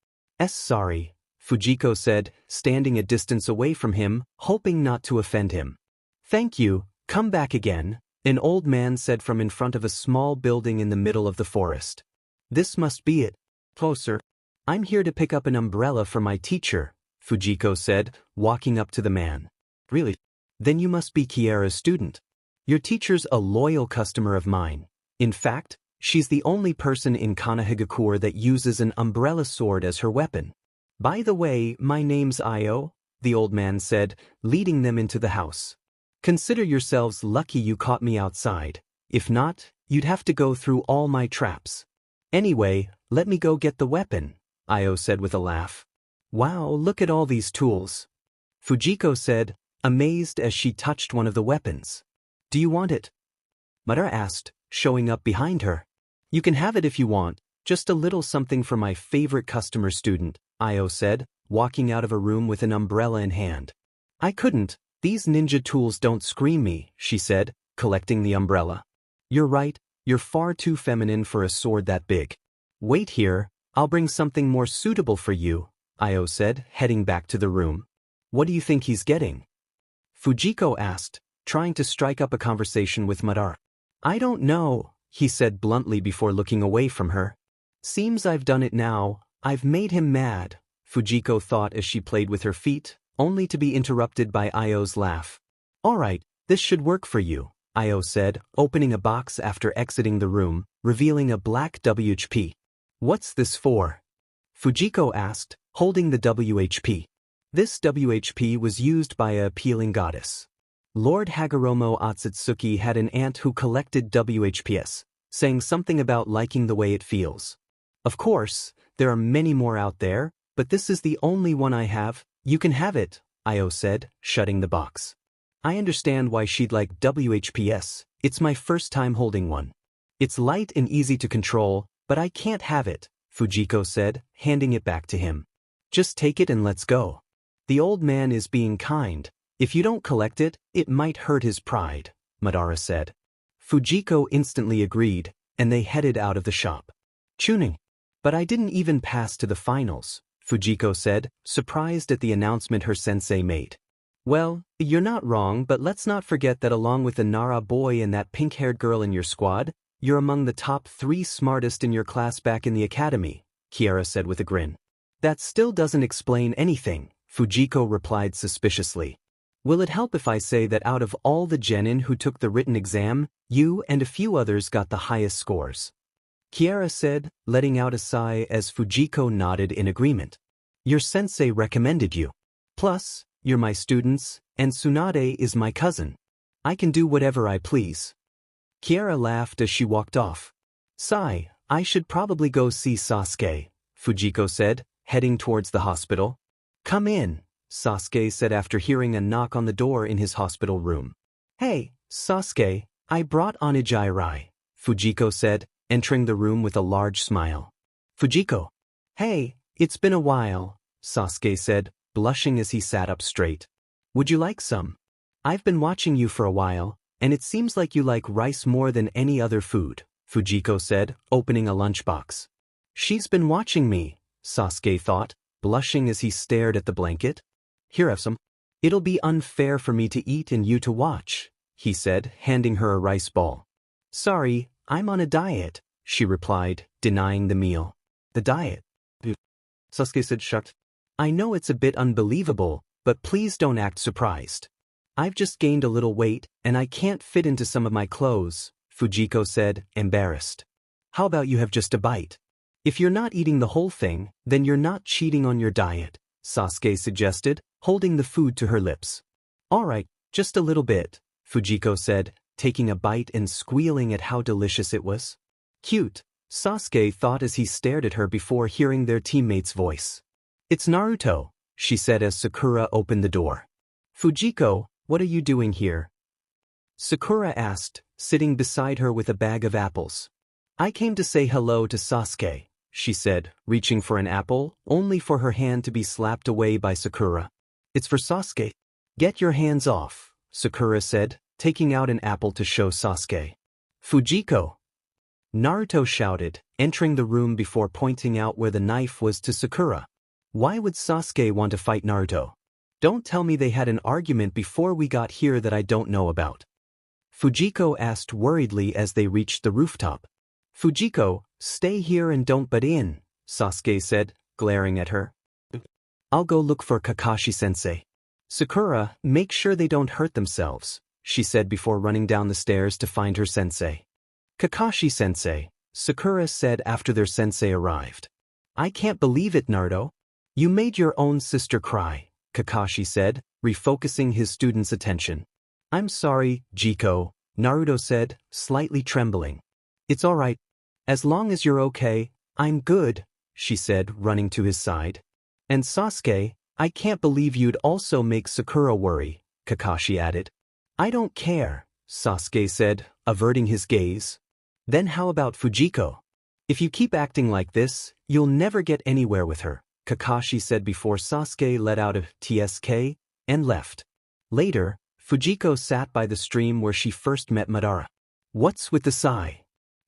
Sorry, Fujiko said, standing a distance away from him, hoping not to offend him. Thank you, come back again, an old man said from in front of a small building in the middle of the forest. This must be it. Closer. I'm here to pick up an umbrella for my teacher, Fujiko said, walking up to the man. Really? Then you must be Kiera's student. Your teacher's a loyal customer of mine. In fact, she's the only person in Konohagakure that uses an umbrella sword as her weapon. By the way, my name's Io, the old man said, leading them into the house. Consider yourselves lucky you caught me outside. If not, you'd have to go through all my traps. Anyway, let me go get the weapon, Io said with a laugh. Wow, look at all these tools. Fujiko said, amazed as she touched one of the weapons. Do you want it? Madara asked, showing up behind her. You can have it if you want, just a little something for my favorite customer student, Io said, walking out of a room with an umbrella in hand. I couldn't, these ninja tools don't scream me, she said, collecting the umbrella. You're right, you're far too feminine for a sword that big. Wait here, I'll bring something more suitable for you, Io said, heading back to the room. What do you think he's getting? Fujiko asked, trying to strike up a conversation with Madara. I don't know, he said bluntly before looking away from her. Seems I've done it now, I've made him mad, Fujiko thought as she played with her feet, only to be interrupted by Io's laugh. Alright, this should work for you, Io said, opening a box after exiting the room, revealing a black WHP. What's this for? Fujiko asked, holding the WHP. This WHP was used by a appealing goddess. Lord Hagoromo Otsutsuki had an aunt who collected WHPs, saying something about liking the way it feels. Of course, there are many more out there, but this is the only one I have. You can have it, Io said, shutting the box. I understand why she'd like WHPs, it's my first time holding one. It's light and easy to control, but I can't have it, Fujiko said, handing it back to him. Just take it and let's go. The old man is being kind. If you don't collect it, it might hurt his pride, Madara said. Fujiko instantly agreed, and they headed out of the shop. Chunin. But I didn't even pass to the finals, Fujiko said, surprised at the announcement her sensei made. Well, you're not wrong, but let's not forget that along with the Nara boy and that pink-haired girl in your squad, you're among the top 3 smartest in your class back in the academy, Kiera said with a grin. That still doesn't explain anything, Fujiko replied suspiciously. Will it help if I say that out of all the genin who took the written exam, you and a few others got the highest scores? Kiara said, letting out a sigh as Fujiko nodded in agreement. Your sensei recommended you. Plus, you're my students, and Tsunade is my cousin. I can do whatever I please. Kiara laughed as she walked off. Sigh, I should probably go see Sasuke, Fujiko said, heading towards the hospital. Come in, Sasuke said after hearing a knock on the door in his hospital room. Hey, Sasuke, I brought onigiri, Fujiko said, entering the room with a large smile. Fujiko. Hey, it's been a while, Sasuke said, blushing as he sat up straight. Would you like some? I've been watching you for a while, and it seems like you like rice more than any other food, Fujiko said, opening a lunchbox. She's been watching me, Sasuke thought, blushing as he stared at the blanket. Here, have some. It'll be unfair for me to eat and you to watch, he said, handing her a rice ball. Sorry, I'm on a diet, she replied, denying the meal. The diet? Sasuke said, shocked. I know it's a bit unbelievable, but please don't act surprised. I've just gained a little weight, and I can't fit into some of my clothes, Fujiko said, embarrassed. How about you have just a bite? If you're not eating the whole thing, then you're not cheating on your diet, Sasuke suggested, holding the food to her lips. All right, just a little bit, Fujiko said, taking a bite and squealing at how delicious it was. Cute, Sasuke thought as he stared at her before hearing their teammate's voice. It's Naruto, she said as Sakura opened the door. Fujiko, what are you doing here? Sakura asked, sitting beside her with a bag of apples. I came to say hello to Sasuke, she said, reaching for an apple, only for her hand to be slapped away by Sakura. It's for Sasuke. Get your hands off, Sakura said, taking out an apple to show Sasuke. Fujiko! Naruto shouted, entering the room before pointing out where the knife was to Sakura. Why would Sasuke want to fight Naruto? Don't tell me they had an argument before we got here that I don't know about. Fujiko asked worriedly as they reached the rooftop. Fujiko, stay here and don't butt in, Sasuke said, glaring at her. I'll go look for Kakashi-sensei. Sakura, make sure they don't hurt themselves, she said before running down the stairs to find her sensei. Kakashi-sensei, Sakura said after their sensei arrived. I can't believe it, Naruto. You made your own sister cry, Kakashi said, refocusing his student's attention. I'm sorry, Jiko, Naruto said, slightly trembling. It's all right. As long as you're okay, I'm good, she said, running to his side. And Sasuke, I can't believe you'd also make Sakura worry, Kakashi added. I don't care, Sasuke said, averting his gaze. Then how about Fujiko? If you keep acting like this, you'll never get anywhere with her, Kakashi said before Sasuke let out a TSK and left. Later, Fujiko sat by the stream where she first met Madara. What's with the sigh?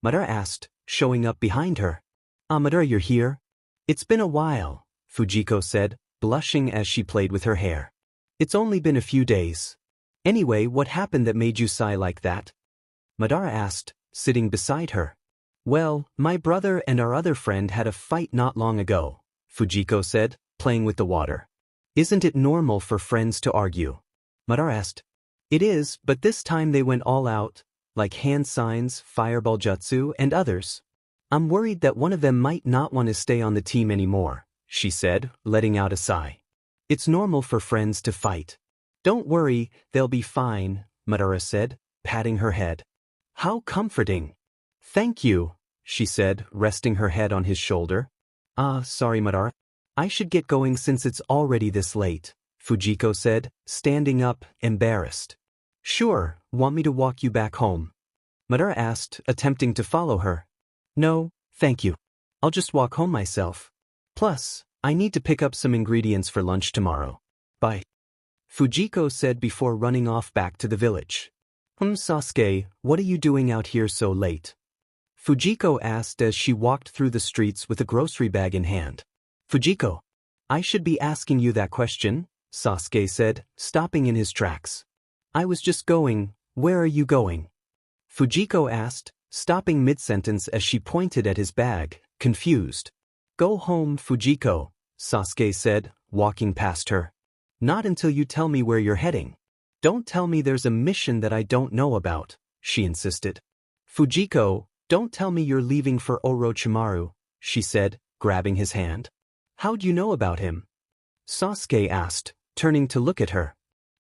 Madara asked, showing up behind her. Madara, you're here? It's been a while, Fujiko said, blushing as she played with her hair. It's only been a few days. Anyway, what happened that made you sigh like that? Madara asked, sitting beside her. Well, my brother and our other friend had a fight not long ago, Fujiko said, playing with the water. Isn't it normal for friends to argue? Madara asked. It is, but this time they went all out, like hand signs, fireball jutsu, and others. I'm worried that one of them might not want to stay on the team anymore, she said, letting out a sigh. It's normal for friends to fight. Don't worry, they'll be fine, Madara said, patting her head. How comforting. Thank you, she said, resting her head on his shoulder. Sorry, Madara. I should get going since it's already this late, Fujiko said, standing up, embarrassed. Sure, want me to walk you back home? Madara asked, attempting to follow her. No, thank you. I'll just walk home myself. Plus, I need to pick up some ingredients for lunch tomorrow. Bye. Fujiko said before running off back to the village. Sasuke, what are you doing out here so late? Fujiko asked as she walked through the streets with a grocery bag in hand. Fujiko, I should be asking you that question, Sasuke said, stopping in his tracks. I was just going, where are you going? Fujiko asked, stopping mid-sentence as she pointed at his bag, confused. Go home, Fujiko, Sasuke said, walking past her. Not until you tell me where you're heading. Don't tell me there's a mission that I don't know about, she insisted. Fujiko, don't tell me you're leaving for Orochimaru, she said, grabbing his hand. How'd you know about him? Sasuke asked, turning to look at her.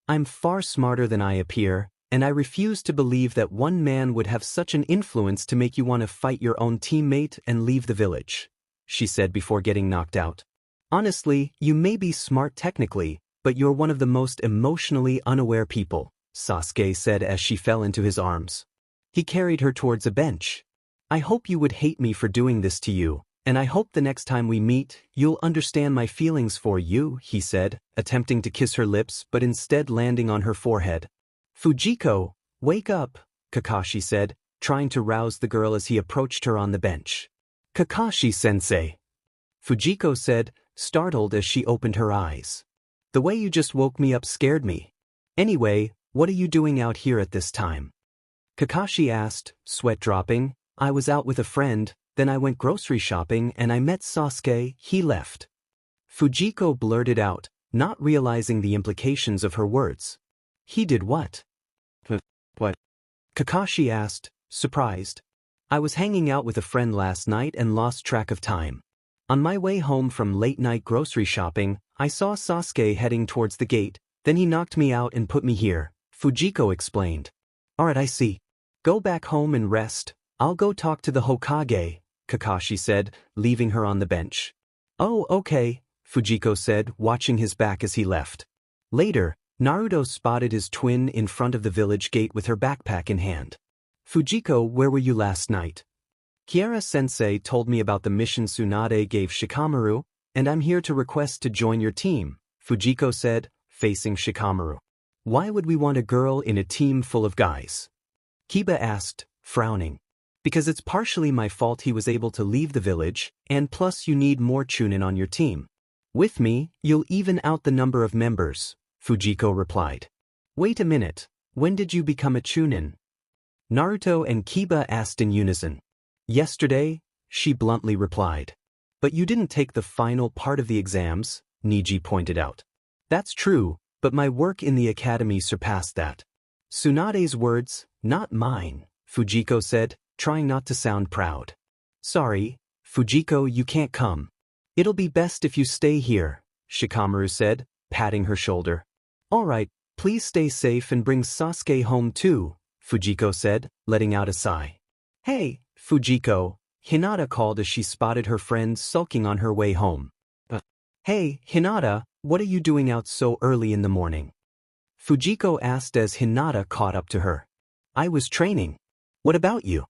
I'm far smarter than I appear, and I refuse to believe that one man would have such an influence to make you want to fight your own teammate and leave the village, she said before getting knocked out. Honestly, you may be smart technically, but you're one of the most emotionally unaware people, Sasuke said as she fell into his arms. He carried her towards a bench. I hope you would hate me for doing this to you, and I hope the next time we meet, you'll understand my feelings for you, he said, attempting to kiss her lips but instead landing on her forehead. Fujiko, wake up, Kakashi said, trying to rouse the girl as he approached her on the bench. Kakashi-sensei, Fujiko said, startled as she opened her eyes. The way you just woke me up scared me. Anyway, what are you doing out here at this time? Kakashi asked, sweat dropping. I was out with a friend, then I went grocery shopping and I met Sasuke, he left. Fujiko blurted out, not realizing the implications of her words. He did what? What? Kakashi asked, surprised. I was hanging out with a friend last night and lost track of time. On my way home from late-night grocery shopping, I saw Sasuke heading towards the gate, then he knocked me out and put me here, Fujiko explained. Alright, I see. Go back home and rest. I'll go talk to the Hokage, Kakashi said, leaving her on the bench. Oh, okay, Fujiko said, watching his back as he left. Later, Naruto spotted his twin in front of the village gate with her backpack in hand. Fujiko, where were you last night? Kiara-sensei told me about the mission Tsunade gave Shikamaru, and I'm here to request to join your team, Fujiko said, facing Shikamaru. Why would we want a girl in a team full of guys? Kiba asked, frowning. Because it's partially my fault he was able to leave the village, and plus you need more Chunin on your team. With me, you'll even out the number of members, Fujiko replied. Wait a minute, when did you become a Chunin? Naruto and Kiba asked in unison. Yesterday, she bluntly replied. But you didn't take the final part of the exams, Niji pointed out. That's true, but my work in the academy surpassed that. Tsunade's words, not mine, Fujiko said, trying not to sound proud. Sorry, Fujiko, you can't come. It'll be best if you stay here, Shikamaru said, patting her shoulder. Alright, please stay safe and bring Sasuke home too, Fujiko said, letting out a sigh. Hey, Fujiko, Hinata called as she spotted her friend sulking on her way home. Hey, Hinata, what are you doing out so early in the morning? Fujiko asked as Hinata caught up to her. I was training. What about you?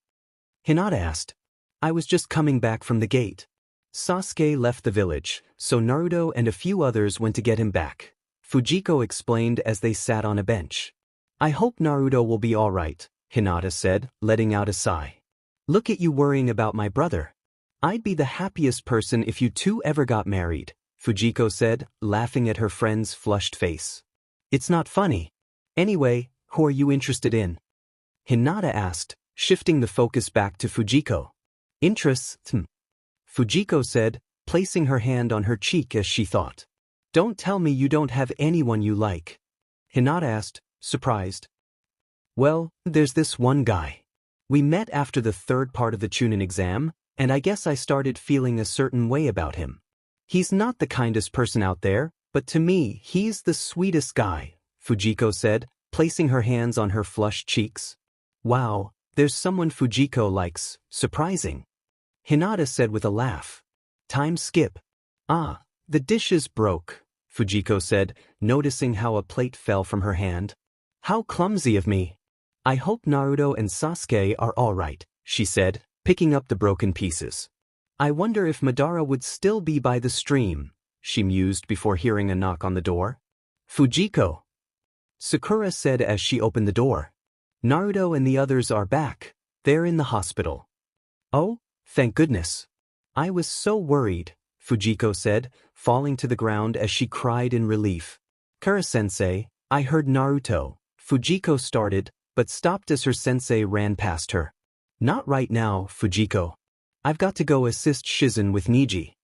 Hinata asked. I was just coming back from the gate. Sasuke left the village, so Naruto and a few others went to get him back. Fujiko explained as they sat on a bench. I hope Naruto will be alright, Hinata said, letting out a sigh. Look at you worrying about my brother. I'd be the happiest person if you two ever got married, Fujiko said, laughing at her friend's flushed face. It's not funny. Anyway, who are you interested in? Hinata asked, shifting the focus back to Fujiko. Interests? Fujiko said, placing her hand on her cheek as she thought. Don't tell me you don't have anyone you like. Hinata asked, surprised. Well, there's this one guy. We met after the third part of the Chunin exam, and I guess I started feeling a certain way about him. He's not the kindest person out there, but to me, he's the sweetest guy, Fujiko said, placing her hands on her flushed cheeks. Wow, there's someone Fujiko likes, surprising. Hinata said with a laugh. Time skip. Ah, the dishes broke, Fujiko said, noticing how a plate fell from her hand. How clumsy of me. I hope Naruto and Sasuke are alright, she said, picking up the broken pieces. I wonder if Madara would still be by the stream, she mused before hearing a knock on the door. Fujiko. Sakura said as she opened the door. Naruto and the others are back. They're in the hospital. Oh, thank goodness. I was so worried, Fujiko said, falling to the ground as she cried in relief. Kura-sensei, I heard Naruto, Fujiko started, but stopped as her sensei ran past her. Not right now, Fujiko. I've got to go assist Shizen with Niji.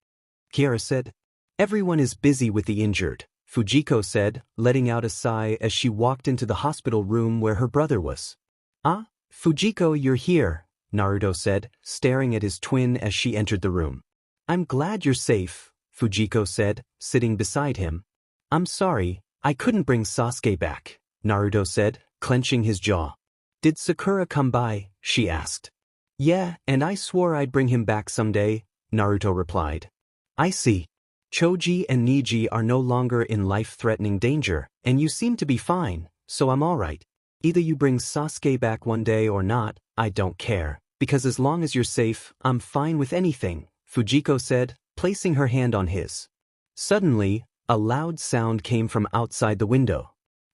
Kiara said. Everyone is busy with the injured, Fujiko said, letting out a sigh as she walked into the hospital room where her brother was. Ah, Fujiko, you're here, Naruto said, staring at his twin as she entered the room. I'm glad you're safe, Fujiko said, sitting beside him. I'm sorry, I couldn't bring Sasuke back, Naruto said, clenching his jaw. Did Sakura come by? She asked. Yeah, and I swore I'd bring him back someday, Naruto replied. I see. Choji and Niji are no longer in life-threatening danger, and you seem to be fine, so I'm alright. Either you bring Sasuke back one day or not, I don't care, because as long as you're safe, I'm fine with anything, Fujiko said, placing her hand on his. Suddenly, a loud sound came from outside the window.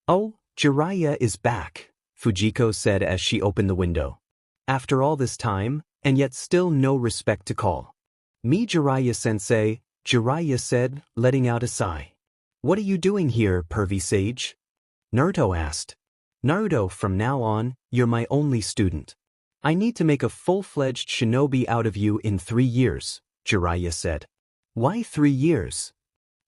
Oh, Jiraiya is back, Fujiko said as she opened the window. After all this time, and yet still no respect to call. Me Jiraiya-sensei, Jiraiya said, letting out a sigh. What are you doing here, pervy sage? Naruto asked. Naruto, from now on, you're my only student. I need to make a full-fledged shinobi out of you in 3 years, Jiraiya said. Why 3 years?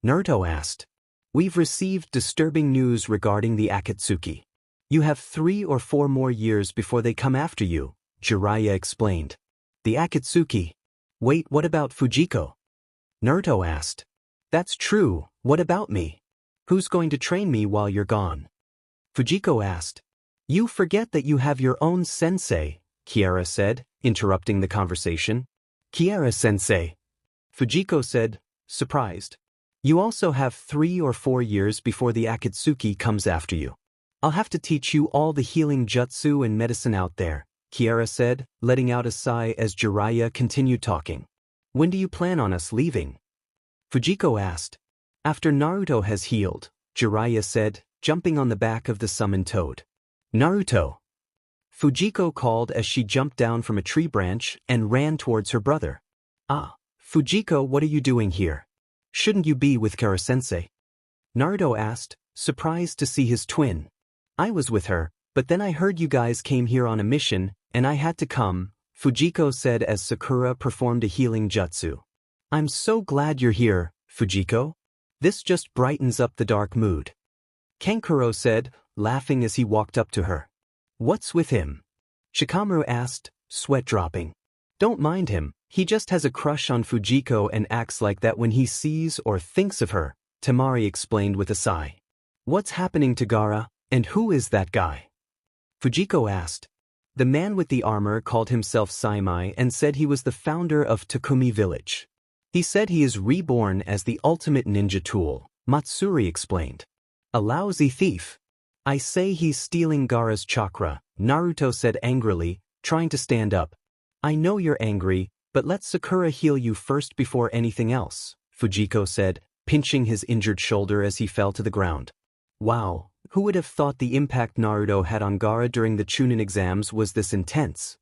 Naruto asked. We've received disturbing news regarding the Akatsuki. You have 3 or 4 more years before they come after you, Jiraiya explained. The Akatsuki? Wait, what about Fujiko? Naruto asked. That's true, what about me? Who's going to train me while you're gone? Fujiko asked. You forget that you have your own sensei, Kiara said, interrupting the conversation. Kiara-sensei. Fujiko said, surprised. You also have 3 or 4 years before the Akatsuki comes after you. I'll have to teach you all the healing jutsu and medicine out there, Kiara said, letting out a sigh as Jiraiya continued talking. When do you plan on us leaving? Fujiko asked. After Naruto has healed, Jiraiya said, jumping on the back of the summoned toad. Naruto! Fujiko called as she jumped down from a tree branch and ran towards her brother. Ah, Fujiko, what are you doing here? Shouldn't you be with Kara-sensei? Naruto asked, surprised to see his twin. I was with her, but then I heard you guys came here on a mission, and I had to come, Fujiko said as Sakura performed a healing jutsu. I'm so glad you're here, Fujiko. This just brightens up the dark mood. Kankuro said, laughing as he walked up to her. What's with him? Shikamaru asked, sweat dropping. Don't mind him, he just has a crush on Fujiko and acts like that when he sees or thinks of her, Temari explained with a sigh. What's happening to Gaara, and who is that guy? Fujiko asked. The man with the armor called himself Saimai and said he was the founder of Takumi Village. He said he is reborn as the ultimate ninja tool, Matsuri explained. A lousy thief. I say he's stealing Gaara's chakra, Naruto said angrily, trying to stand up. I know you're angry, but let Sakura heal you first before anything else, Fujiko said, pinching his injured shoulder as he fell to the ground. Wow, who would have thought the impact Naruto had on Gaara during the Chunin exams was this intense?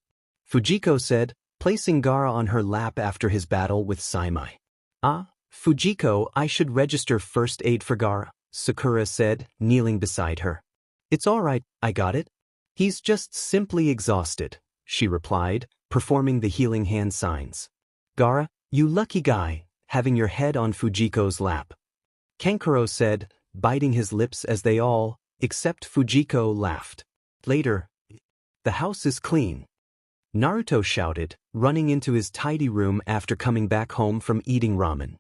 Fujiko said, placing Gaara on her lap after his battle with Saimai. Ah, Fujiko, I should register first aid for Gaara, Sakura said, kneeling beside her. It's all right, I got it. He's just simply exhausted, she replied, performing the healing hand signs. Gaara, you lucky guy, having your head on Fujiko's lap. Kankuro said, biting his lips as they all, except Fujiko, laughed. Later, the house is clean. Naruto shouted, running into his tidy room after coming back home from eating ramen.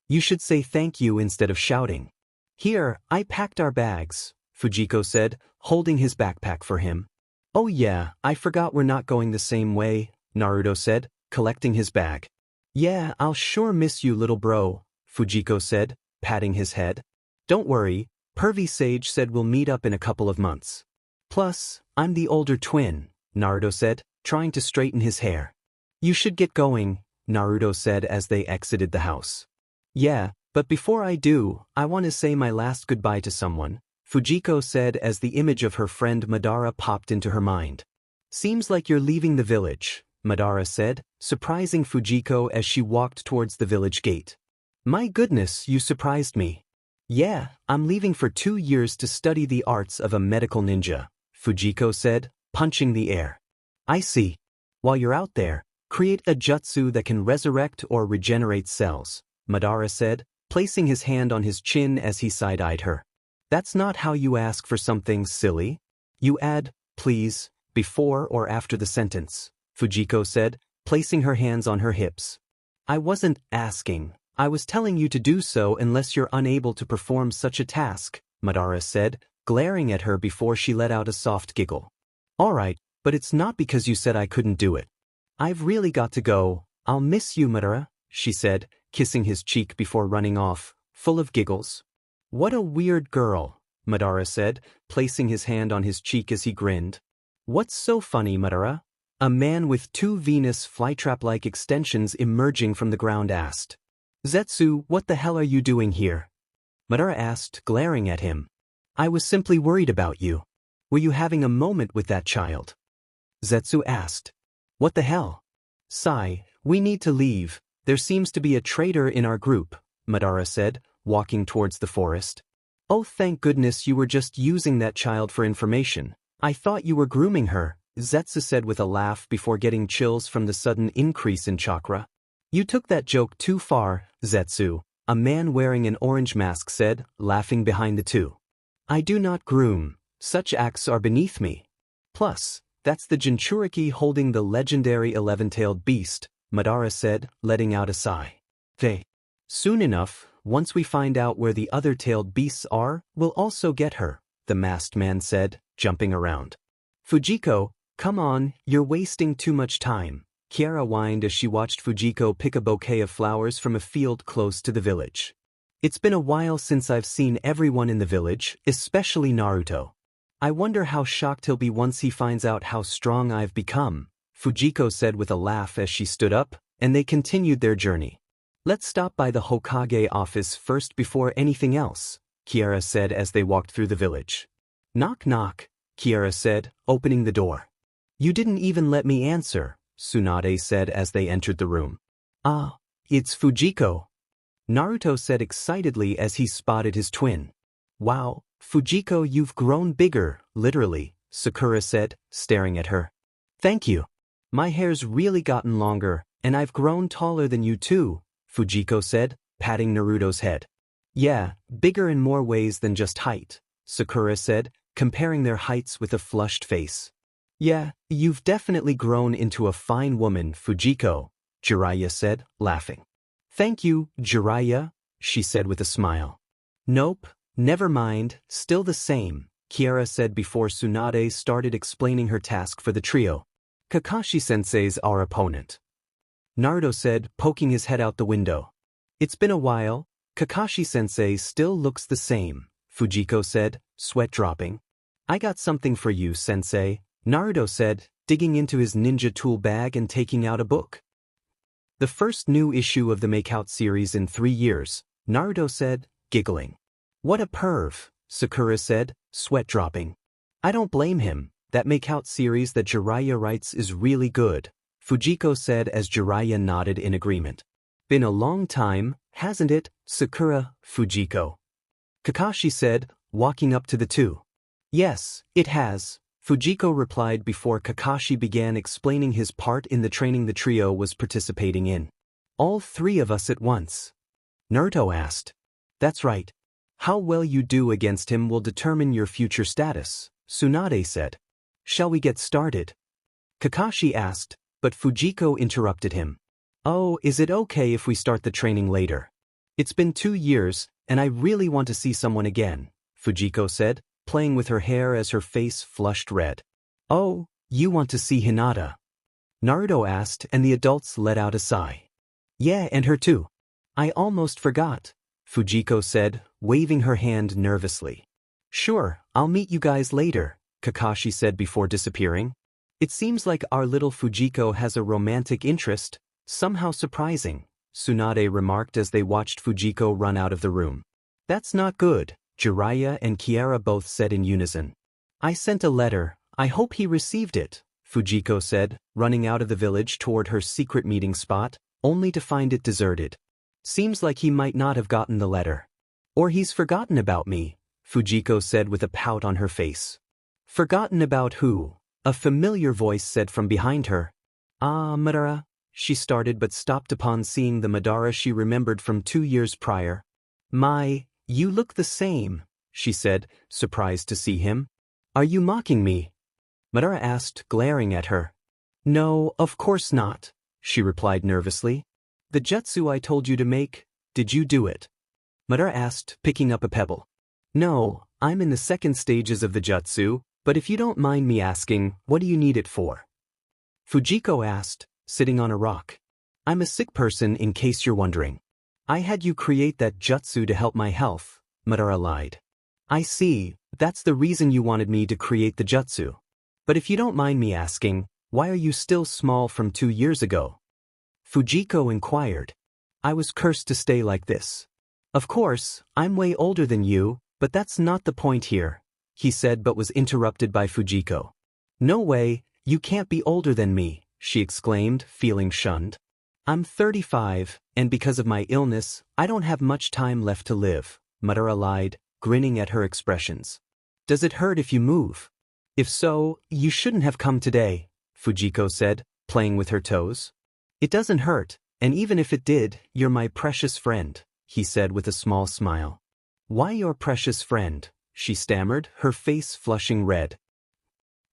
You should say thank you instead of shouting. Here, I packed our bags, Fujiko said, holding his backpack for him. Oh yeah, I forgot we're not going the same way, Naruto said, collecting his bag. Yeah, I'll sure miss you, little bro, Fujiko said, patting his head. Don't worry, Pervy Sage said we'll meet up in a couple of months. Plus, I'm the older twin, Naruto said, trying to straighten his hair. You should get going, Naruto said as they exited the house. Yeah, but before I do, I want to say my last goodbye to someone, Fujiko said as the image of her friend Madara popped into her mind. Seems like you're leaving the village, Madara said, surprising Fujiko as she walked towards the village gate. My goodness, you surprised me. Yeah, I'm leaving for 2 years to study the arts of a medical ninja, Fujiko said, punching the air. I see. While you're out there, create a jutsu that can resurrect or regenerate cells, Madara said, placing his hand on his chin as he side-eyed her. That's not how you ask for something, silly. You add, please, before or after the sentence, Fujiko said, placing her hands on her hips. I wasn't asking. I was telling you to do so unless you're unable to perform such a task, Madara said, glaring at her before she let out a soft giggle. Alright, but it's not because you said I couldn't do it. I've really got to go. I'll miss you, Madara, she said, kissing his cheek before running off, full of giggles. What a weird girl, Madara said, placing his hand on his cheek as he grinned. What's so funny, Madara? A man with two Venus flytrap-like extensions emerging from the ground asked. Zetsu, what the hell are you doing here? Madara asked, glaring at him. I was simply worried about you. Were you having a moment with that child? Zetsu asked. What the hell? Sai, we need to leave. There seems to be a traitor in our group, Madara said, walking towards the forest. Oh, thank goodness you were just using that child for information. I thought you were grooming her, Zetsu said with a laugh before getting chills from the sudden increase in chakra. You took that joke too far, Zetsu, a man wearing an orange mask said, laughing behind the two. I do not groom. Such acts are beneath me. Plus, that's the Jinchuriki holding the legendary 11-tailed beast, Madara said, letting out a sigh. Soon enough, once we find out where the other tailed beasts are, we'll also get her, the masked man said, jumping around. Fujiko, come on, you're wasting too much time, Kiara whined as she watched Fujiko pick a bouquet of flowers from a field close to the village. It's been a while since I've seen everyone in the village, especially Naruto. I wonder how shocked he'll be once he finds out how strong I've become, Fujiko said with a laugh as she stood up, and they continued their journey. Let's stop by the Hokage office first before anything else, Kiara said as they walked through the village. Knock knock, Kiara said, opening the door. You didn't even let me answer, Tsunade said as they entered the room. Ah, it's Fujiko, Naruto said excitedly as he spotted his twin. Wow, Fujiko, you've grown bigger, literally, Sakura said, staring at her. Thank you. My hair's really gotten longer, and I've grown taller than you too, Fujiko said, patting Naruto's head. Yeah, bigger in more ways than just height, Sakura said, comparing their heights with a flushed face. Yeah, you've definitely grown into a fine woman, Fujiko, Jiraiya said, laughing. Thank you, Jiraiya, she said with a smile. Nope, never mind, still the same, Kiara said before Tsunade started explaining her task for the trio. Kakashi-sensei's our opponent. Naruto said, poking his head out the window. It's been a while, Kakashi-sensei still looks the same, Fujiko said, sweat dropping. I got something for you, sensei, Naruto said, digging into his ninja tool bag and taking out a book. The first new issue of the Makeout series in 3 years, Naruto said, giggling. What a perv, Sakura said, sweat dropping. I don't blame him, that Makeout series that Jiraiya writes is really good, Fujiko said as Jiraiya nodded in agreement. Been a long time, hasn't it, Sakura, Fujiko? Kakashi said, walking up to the two. Yes, it has, Fujiko replied before Kakashi began explaining his part in the training the trio was participating in. All 3 of us at once? Naruto asked. That's right. How well you do against him will determine your future status, Tsunade said. Shall we get started? Kakashi asked, but Fujiko interrupted him. Oh, is it okay if we start the training later? It's been 2 years, and I really want to see someone again, Fujiko said, playing with her hair as her face flushed red. Oh, you want to see Hinata? Naruto asked, and the adults let out a sigh. Yeah, and her too. I almost forgot, Fujiko said, waving her hand nervously. Sure, I'll meet you guys later, Kakashi said before disappearing. It seems like our little Fujiko has a romantic interest, somehow surprising, Tsunade remarked as they watched Fujiko run out of the room. That's not good, Jiraiya and Kiara both said in unison. I sent a letter, I hope he received it, Fujiko said, running out of the village toward her secret meeting spot, only to find it deserted. Seems like he might not have gotten the letter. Or he's forgotten about me, Fujiko said with a pout on her face. Forgotten about who? A familiar voice said from behind her. Ah, Madara, she started but stopped upon seeing the Madara she remembered from 2 years prior. You look the same, she said, surprised to see him. Are you mocking me? Madara asked, glaring at her. No, of course not, she replied nervously. The jutsu I told you to make, did you do it? Madara asked, picking up a pebble. No, I'm in the second stages of the jutsu, but if you don't mind me asking, what do you need it for? Fujiko asked, sitting on a rock. I'm a sick person in case you're wondering. I had you create that jutsu to help my health, Madara lied. I see, that's the reason you wanted me to create the jutsu. But if you don't mind me asking, why are you still small from 2 years ago? Fujiko inquired. I was cursed to stay like this. Of course, I'm way older than you, but that's not the point here, he said but was interrupted by Fujiko. No way, you can't be older than me, she exclaimed, feeling shunned. I'm 35, and because of my illness, I don't have much time left to live, Madara lied, grinning at her expressions. Does it hurt if you move? If so, you shouldn't have come today, Fujiko said, playing with her toes. It doesn't hurt, and even if it did, you're my precious friend, he said with a small smile. Why your precious friend? She stammered, her face flushing red.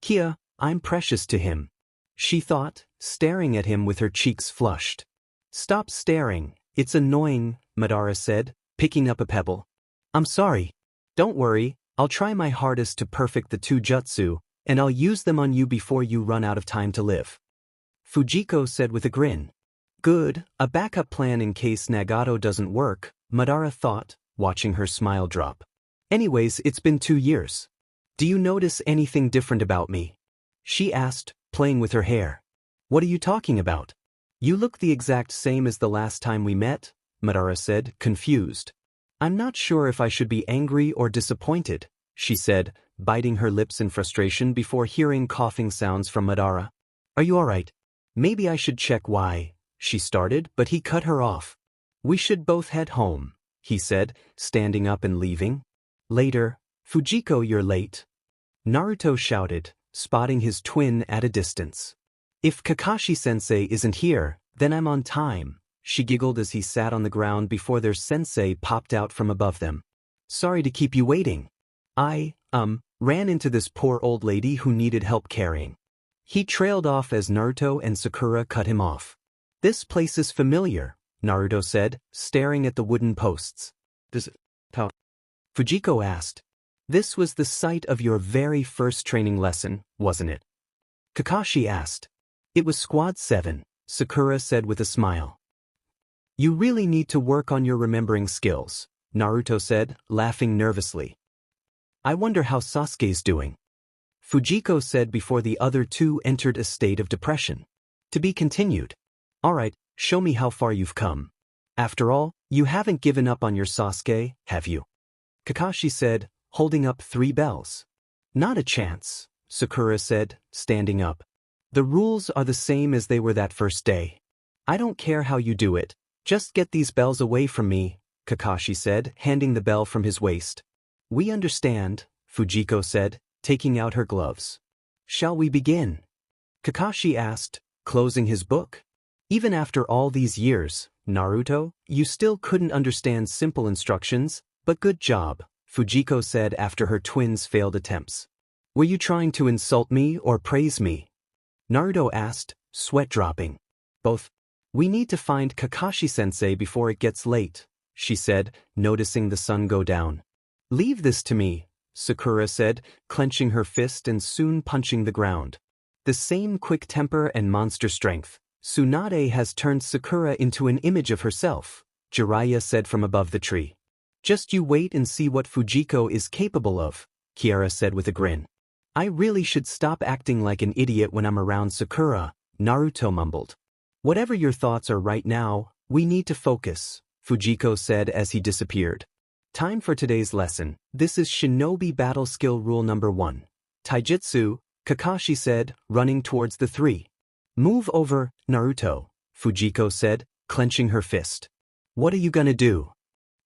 Kia, I'm precious to him, she thought, staring at him with her cheeks flushed. Stop staring, it's annoying, Madara said, picking up a pebble. I'm sorry. Don't worry, I'll try my hardest to perfect the 2 jutsu, and I'll use them on you before you run out of time to live. Fujiko said with a grin. Good, a backup plan in case Nagato doesn't work, Madara thought, watching her smile drop. Anyways, it's been 2 years. Do you notice anything different about me? She asked, playing with her hair. What are you talking about? You look the exact same as the last time we met, Madara said, confused. I'm not sure if I should be angry or disappointed, she said, biting her lips in frustration before hearing coughing sounds from Madara. Are you alright? Maybe I should check why, she started, but he cut her off. We should both head home, he said, standing up and leaving. Later. Fujiko, you're late. Naruto shouted, spotting his twin at a distance. If Kakashi-sensei isn't here, then I'm on time, she giggled as he sat on the ground before their sensei popped out from above them. Sorry to keep you waiting. I, ran into this poor old lady who needed help carrying. He trailed off as Naruto and Sakura cut him off. This place is familiar, Naruto said, staring at the wooden posts. Fujiko asked. This was the site of your very first training lesson, wasn't it? Kakashi asked. It was Squad 7, Sakura said with a smile. You really need to work on your remembering skills, Naruto said, laughing nervously. I wonder how Sasuke's doing. Fujiko said before the other two entered a state of depression. To be continued. Alright, show me how far you've come. After all, you haven't given up on your Sasuke, have you? Kakashi said, holding up 3 bells. Not a chance, Sakura said, standing up. The rules are the same as they were that first day. I don't care how you do it, just get these bells away from me, Kakashi said, handing the bell from his waist. We understand, Fujiko said, taking out her gloves. Shall we begin? Kakashi asked, closing his book. Even after all these years, Naruto, you still couldn't understand simple instructions, but good job, Fujiko said after her twins' failed attempts. Were you trying to insult me or praise me? Naruto asked, sweat dropping. Both. We need to find Kakashi-sensei before it gets late, she said, noticing the sun go down. Leave this to me, Sakura said, clenching her fist and soon punching the ground. The same quick temper and monster strength. Tsunade has turned Sakura into an image of herself, Jiraiya said from above the tree. Just you wait and see what Fujiko is capable of, Kiara said with a grin. I really should stop acting like an idiot when I'm around Sakura, Naruto mumbled. Whatever your thoughts are right now, we need to focus, Fujiko said as he disappeared. Time for today's lesson. This is Shinobi Battle Skill Rule Number 1. Taijutsu, Kakashi said, running towards the 3. Move over, Naruto, Fujiko said, clenching her fist. What are you gonna do?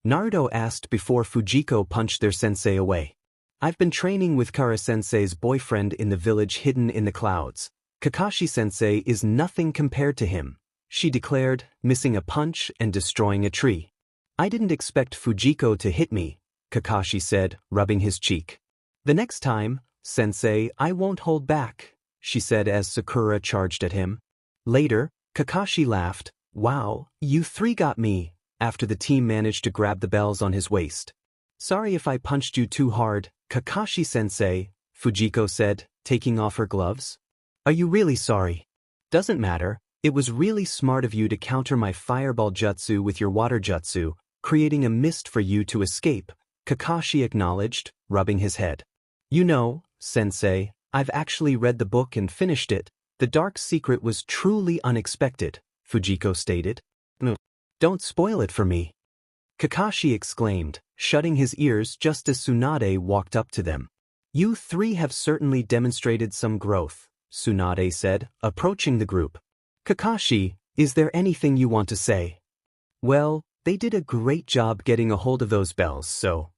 Naruto asked before Fujiko punched their sensei away. I've been training with Kara-sensei's boyfriend in the village hidden in the clouds. Kakashi-sensei is nothing compared to him, she declared, missing a punch and destroying a tree. I didn't expect Fujiko to hit me, Kakashi said, rubbing his cheek. The next time, Sensei, I won't hold back, she said as Sakura charged at him. Later, Kakashi laughed, wow, you three got me, after the team managed to grab the bells on his waist. Sorry if I punched you too hard, Kakashi-sensei, Fujiko said, taking off her gloves. Are you really sorry? Doesn't matter, it was really smart of you to counter my fireball jutsu with your water jutsu, creating a mist for you to escape, Kakashi acknowledged, rubbing his head. You know, sensei, I've actually read the book and finished it. The dark secret was truly unexpected, Fujiko stated. Don't spoil it for me. Kakashi exclaimed, shutting his ears just as Tsunade walked up to them. You three have certainly demonstrated some growth, Tsunade said, approaching the group. Kakashi, is there anything you want to say? Well, they did a great job getting a hold of those bells, so.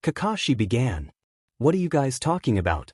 Kakashi began. What are you guys talking about?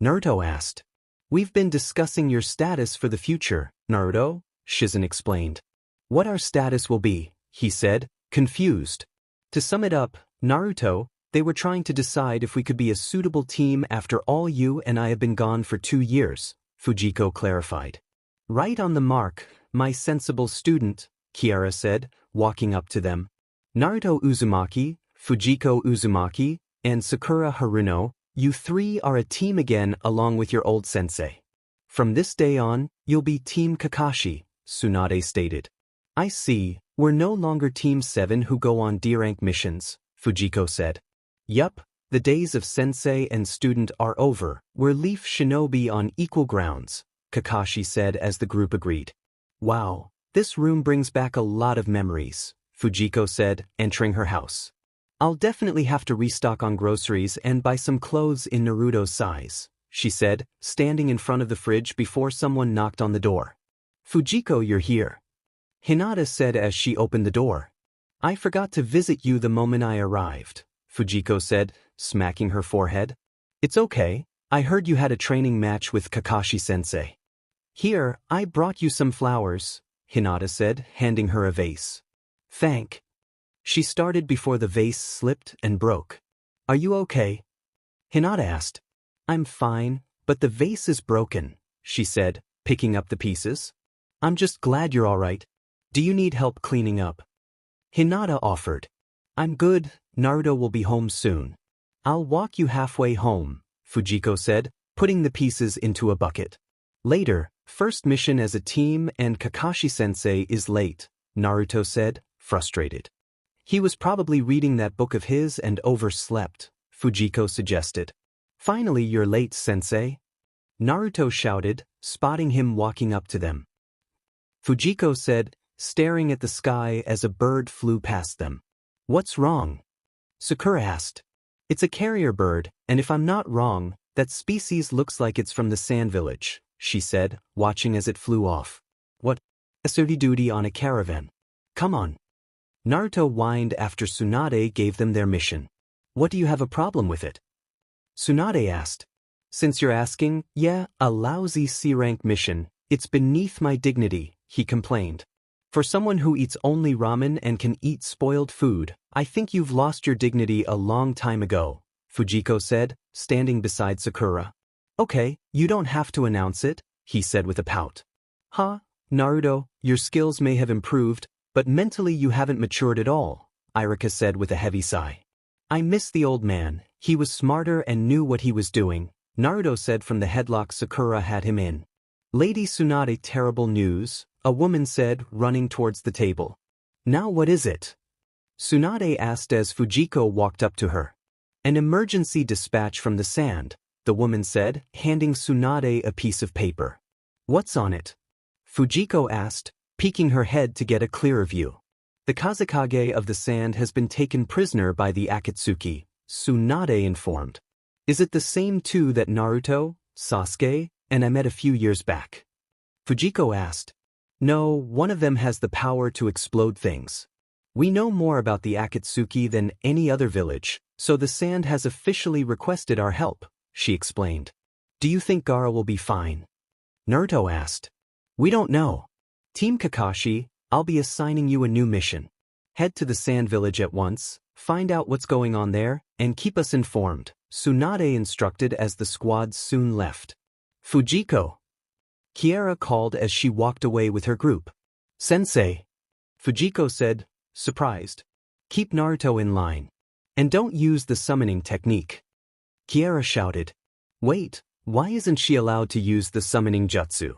Naruto asked. We've been discussing your status for the future, Naruto, Shizen explained. What our status will be, he said, confused. To sum it up, Naruto, they were trying to decide if we could be a suitable team after all you and I have been gone for 2 years, Fujiko clarified. Right on the mark, my sensible student, Kiara said, walking up to them. Naruto Uzumaki, Fujiko Uzumaki, and Sakura Haruno, you three are a team again along with your old sensei. From this day on, you'll be Team Kakashi, Tsunade stated. I see, we're no longer Team 7 who go on D-rank missions, Fujiko said. Yup, the days of sensei and student are over, we're Leaf Shinobi on equal grounds, Kakashi said as the group agreed. Wow, this room brings back a lot of memories, Fujiko said, entering her house. I'll definitely have to restock on groceries and buy some clothes in Naruto's size, she said, standing in front of the fridge before someone knocked on the door. Fujiko, you're here. Hinata said as she opened the door. I forgot to visit you the moment I arrived, Fujiko said, smacking her forehead. It's okay, I heard you had a training match with Kakashi-sensei. Here, I brought you some flowers, Hinata said, handing her a vase. Thank. She started before the vase slipped and broke. Are you okay? Hinata asked. I'm fine, but the vase is broken, she said, picking up the pieces. I'm just glad you're all right. Do you need help cleaning up? Hinata offered. I'm good, Naruto will be home soon. I'll walk you halfway home, Fujiko said, putting the pieces into a bucket. Later, first mission as a team and Kakashi-sensei is late, Naruto said, frustrated. He was probably reading that book of his and overslept, Fujiko suggested. Finally, you're late, sensei. Naruto shouted, spotting him walking up to them. Fujiko said, staring at the sky as a bird flew past them. What's wrong? Sakura asked. It's a carrier bird, and if I'm not wrong, that species looks like it's from the Sand Village, she said, watching as it flew off. What? A sturdy duty on a caravan. Come on. Naruto whined after Tsunade gave them their mission. What do you have a problem with it? Tsunade asked. Since you're asking, yeah, a lousy C-rank mission, it's beneath my dignity, he complained. For someone who eats only ramen and can eat spoiled food, I think you've lost your dignity a long time ago, Fujiko said, standing beside Sakura. Okay, you don't have to announce it, he said with a pout. Huh, Naruto, your skills may have improved, but mentally you haven't matured at all, Irika said with a heavy sigh. I miss the old man, he was smarter and knew what he was doing, Naruto said from the headlock Sakura had him in. Lady Tsunade, terrible news, a woman said, running towards the table. Now what is it? Tsunade asked as Fujiko walked up to her. An emergency dispatch from the sand, the woman said, handing Tsunade a piece of paper. What's on it? Fujiko asked, peeking her head to get a clearer view. The Kazekage of the sand has been taken prisoner by the Akatsuki, Tsunade informed. Is it the same two that Naruto, Sasuke, and I met a few years back? Fujiko asked. No, one of them has the power to explode things. We know more about the Akatsuki than any other village, so the sand has officially requested our help, she explained. Do you think Gaara will be fine? Naruto asked. We don't know. Team Kakashi, I'll be assigning you a new mission. Head to the sand village at once, find out what's going on there, and keep us informed, Tsunade instructed as the squad soon left. Fujiko, Kiara called as she walked away with her group. Sensei, Fujiko said, surprised. Keep Naruto in line. And don't use the summoning technique. Kiara shouted. Wait, why isn't she allowed to use the summoning jutsu?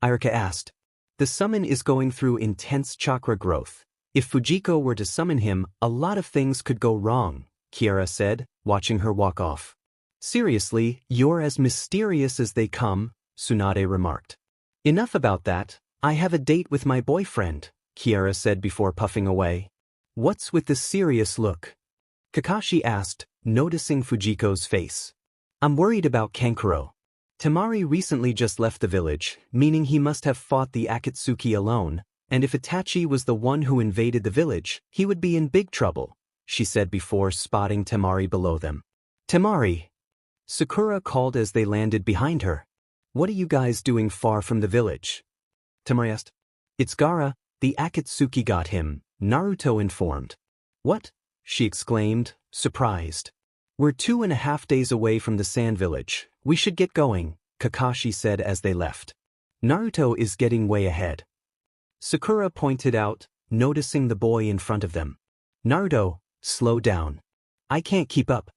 Iruka asked. The summon is going through intense chakra growth. If Fujiko were to summon him, a lot of things could go wrong, Kiara said, watching her walk off. Seriously, you're as mysterious as they come, Tsunade remarked. Enough about that, I have a date with my boyfriend, Kiara said before puffing away. What's with the serious look? Kakashi asked, noticing Fujiko's face. I'm worried about Kankuro. Temari recently just left the village, meaning he must have fought the Akatsuki alone, and if Itachi was the one who invaded the village, he would be in big trouble, she said before spotting Temari below them. Temari! Sakura called as they landed behind her. What are you guys doing far from the village? Temari asked. It's Gaara, the Akatsuki got him, Naruto informed. What? She exclaimed, surprised. We're 2.5 days away from the sand village. We should get going, Kakashi said as they left. Naruto is getting way ahead. Sakura pointed out, noticing the boy in front of them. Naruto, slow down. I can't keep up.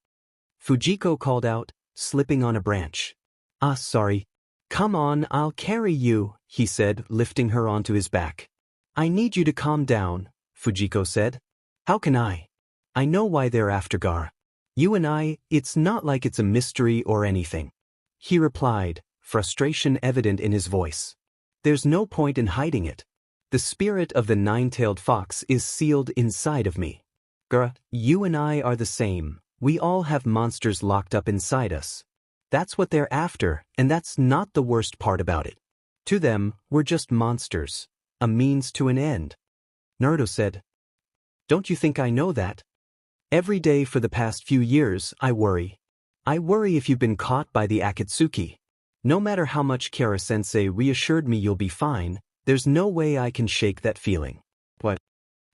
Fujiko called out, slipping on a branch. Ah, sorry. Come on, I'll carry you, he said, lifting her onto his back. I need you to calm down, Fujiko said. How can I? I know why they're after Gaara. You and I, it's not like it's a mystery or anything. He replied, frustration evident in his voice. There's no point in hiding it. The spirit of the nine-tailed fox is sealed inside of me. Gaara, you and I are the same. We all have monsters locked up inside us. That's what they're after, and that's not the worst part about it. To them, we're just monsters, a means to an end. Naruto said. Don't you think I know that? Every day for the past few years, I worry. I worry if you've been caught by the Akatsuki. No matter how much Kara-sensei reassured me you'll be fine, there's no way I can shake that feeling. What?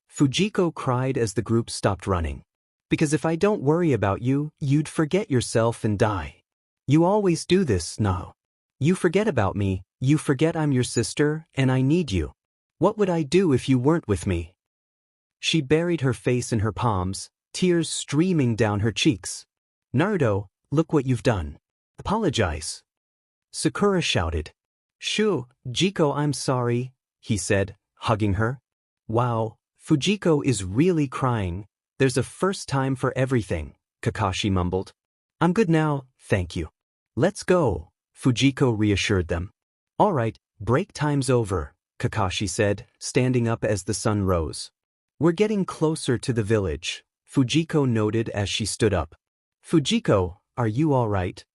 Fujiko cried as the group stopped running. Because if I don't worry about you, you'd forget yourself and die. You always do this, no. You forget about me, you forget I'm your sister, and I need you. What would I do if you weren't with me? She buried her face in her palms, tears streaming down her cheeks. Naruto, look what you've done. Apologize. Sakura shouted. Shoo, Jiko, I'm sorry, he said, hugging her. Wow, Fujiko is really crying. There's a first time for everything, Kakashi mumbled. I'm good now, thank you. Let's go, Fujiko reassured them. All right, break time's over, Kakashi said, standing up as the sun rose. We're getting closer to the village, Fujiko noted as she stood up. Fujiko, are you all right?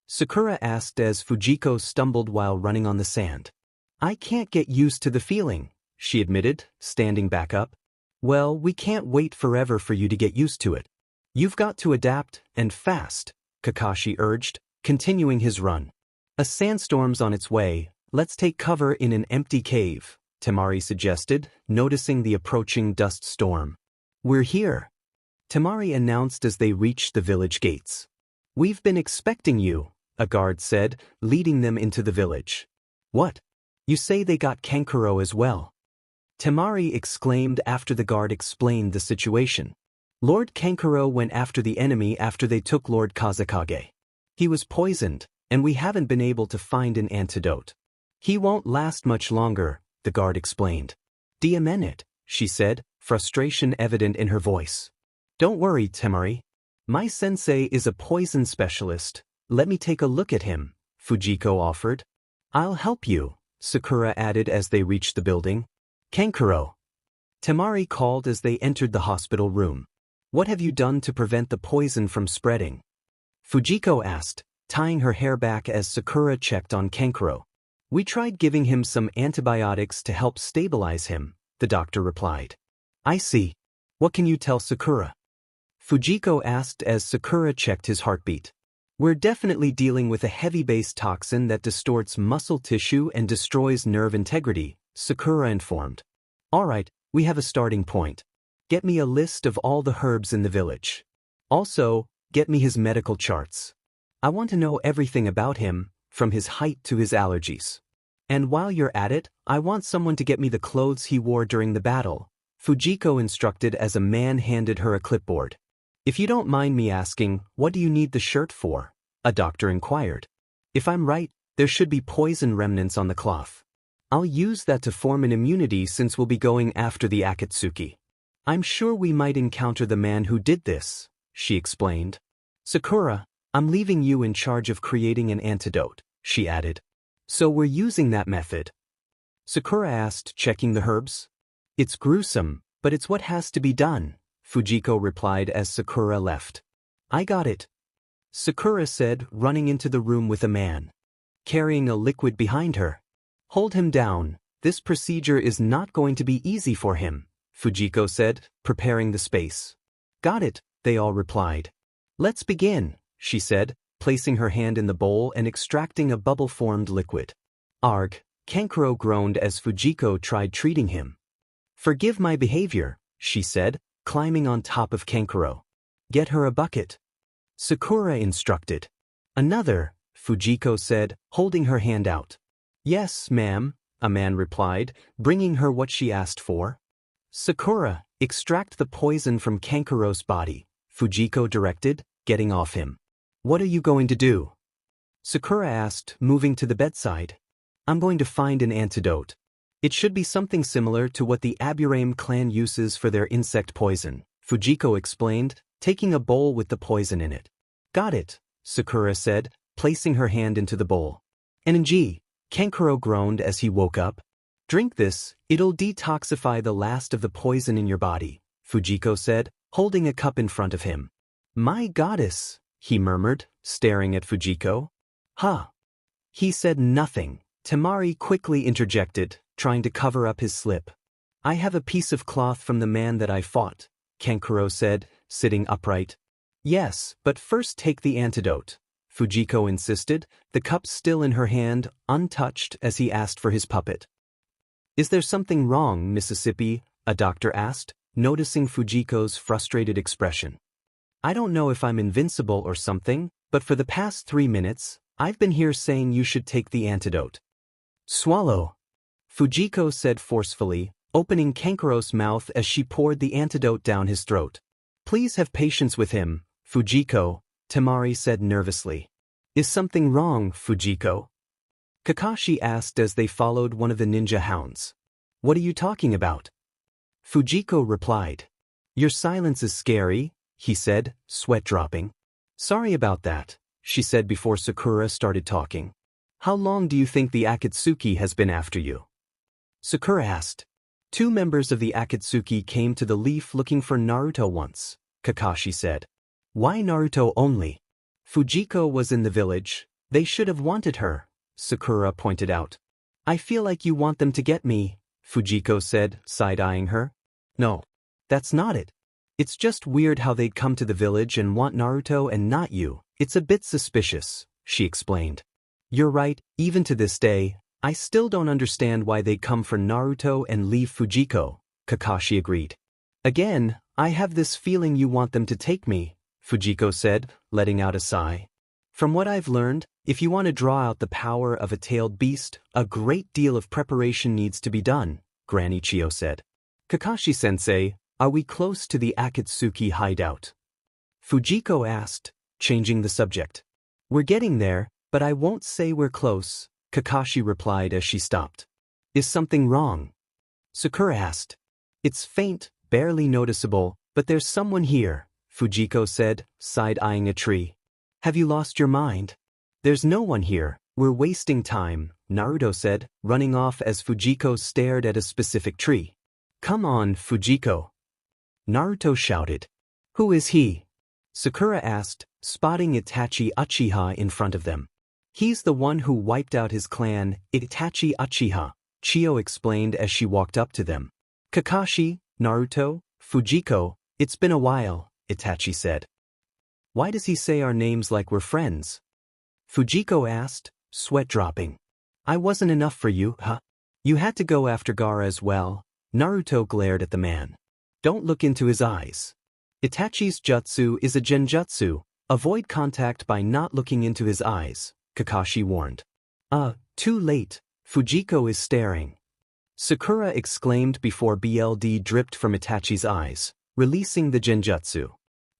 Sakura asked as Fujiko stumbled while running on the sand. I can't get used to the feeling, she admitted, standing back up. Well, we can't wait forever for you to get used to it. You've got to adapt, and fast, Kakashi urged, continuing his run. A sandstorm's on its way, let's take cover in an empty cave, Temari suggested, noticing the approaching dust storm. We're here, Temari announced as they reached the village gates. We've been expecting you, a guard said, leading them into the village. What? You say they got Kankuro as well? Temari exclaimed after the guard explained the situation. Lord Kankuro went after the enemy after they took Lord Kazekage. He was poisoned, and we haven't been able to find an antidote. He won't last much longer, the guard explained. Diamenet, she said, frustration evident in her voice. Don't worry, Temari. My sensei is a poison specialist. Let me take a look at him, Fujiko offered. I'll help you, Sakura added as they reached the building. Kankuro. Temari called as they entered the hospital room. What have you done to prevent the poison from spreading? Fujiko asked, tying her hair back as Sakura checked on Kankuro. We tried giving him some antibiotics to help stabilize him, the doctor replied. I see. What can you tell Sakura? Fujiko asked as Sakura checked his heartbeat. We're definitely dealing with a heavy-base toxin that distorts muscle tissue and destroys nerve integrity, Sakura informed. Alright, we have a starting point. Get me a list of all the herbs in the village. Also, get me his medical charts. I want to know everything about him, from his height to his allergies. And while you're at it, I want someone to get me the clothes he wore during the battle, Fujiko instructed as a man handed her a clipboard. If you don't mind me asking, what do you need the shirt for? A doctor inquired. If I'm right, there should be poison remnants on the cloth. I'll use that to form an immunity since we'll be going after the Akatsuki. I'm sure we might encounter the man who did this, she explained. Sakura, I'm leaving you in charge of creating an antidote, she added. So we're using that method? Sakura asked, checking the herbs. It's gruesome, but it's what has to be done, Fujiko replied as Sakura left. I got it, Sakura said, running into the room with a man carrying a liquid behind her. Hold him down, this procedure is not going to be easy for him, Fujiko said, preparing the space. Got it, they all replied. Let's begin, she said, placing her hand in the bowl and extracting a bubble-formed liquid. Arg, Kankuro groaned as Fujiko tried treating him. Forgive my behavior, she said, climbing on top of Kankuro. Get her a bucket, Sakura instructed. Another, Fujiko said, holding her hand out. Yes, ma'am, a man replied, bringing her what she asked for. Sakura, extract the poison from Kankuro's body, Fujiko directed, getting off him. What are you going to do? Sakura asked, moving to the bedside. I'm going to find an antidote. It should be something similar to what the Aburame clan uses for their insect poison, Fujiko explained, taking a bowl with the poison in it. Got it, Sakura said, placing her hand into the bowl. NG, Kankuro groaned as he woke up. Drink this, it'll detoxify the last of the poison in your body, Fujiko said, holding a cup in front of him. My goddess, he murmured, staring at Fujiko. Huh. He said nothing. Temari quickly interjected, trying to cover up his slip. I have a piece of cloth from the man that I fought, Kankuro said, sitting upright. Yes, but first take the antidote, Fujiko insisted, the cup still in her hand, untouched as he asked for his puppet. Is there something wrong, Mississippi? A doctor asked, noticing Fujiko's frustrated expression. I don't know if I'm invincible or something, but for the past 3 minutes, I've been here saying you should take the antidote. Swallow, Fujiko said forcefully, opening Kankuro's mouth as she poured the antidote down his throat. Please have patience with him, Fujiko, Temari said nervously. Is something wrong, Fujiko? Kakashi asked as they followed one of the ninja hounds. What are you talking about? Fujiko replied. Your silence is scary, he said, sweat dropping. Sorry about that, she said before Sakura started talking. How long do you think the Akatsuki has been after you? Sakura asked. 2 members of the Akatsuki came to the leaf looking for Naruto once, Kakashi said. Why Naruto only? Fujiko was in the village. They should have wanted her, Sakura pointed out. I feel like you want them to get me, Fujiko said, side-eyeing her. No, that's not it. It's just weird how they'd come to the village and want Naruto and not you. It's a bit suspicious, she explained. You're right, even to this day, I still don't understand why they'd come for Naruto and leave Fujiko, Kakashi agreed. Again, I have this feeling you want them to take me, Fujiko said, letting out a sigh. From what I've learned, if you want to draw out the power of a tailed beast, a great deal of preparation needs to be done, Granny Chio said. Kakashi-sensei, are we close to the Akatsuki hideout? Fujiko asked, changing the subject. We're getting there, but I won't say we're close, Kakashi replied as she stopped. Is something wrong? Sakura asked. It's faint, barely noticeable, but there's someone here, Fujiko said, side-eyeing a tree. Have you lost your mind? There's no one here, we're wasting time, Naruto said, running off as Fujiko stared at a specific tree. Come on, Fujiko. Naruto shouted. Who is he? Sakura asked, spotting Itachi Uchiha in front of them. He's the one who wiped out his clan, Itachi Uchiha, Chio explained as she walked up to them. Kakashi, Naruto, Fujiko, it's been a while, Itachi said. Why does he say our names like we're friends? Fujiko asked, sweat dropping. I wasn't enough for you, huh? You had to go after Gaara as well, Naruto glared at the man. Don't look into his eyes. Itachi's jutsu is a genjutsu. Avoid contact by not looking into his eyes, Kakashi warned. Too late. Fujiko is staring. Sakura exclaimed before blood dripped from Itachi's eyes, releasing the genjutsu.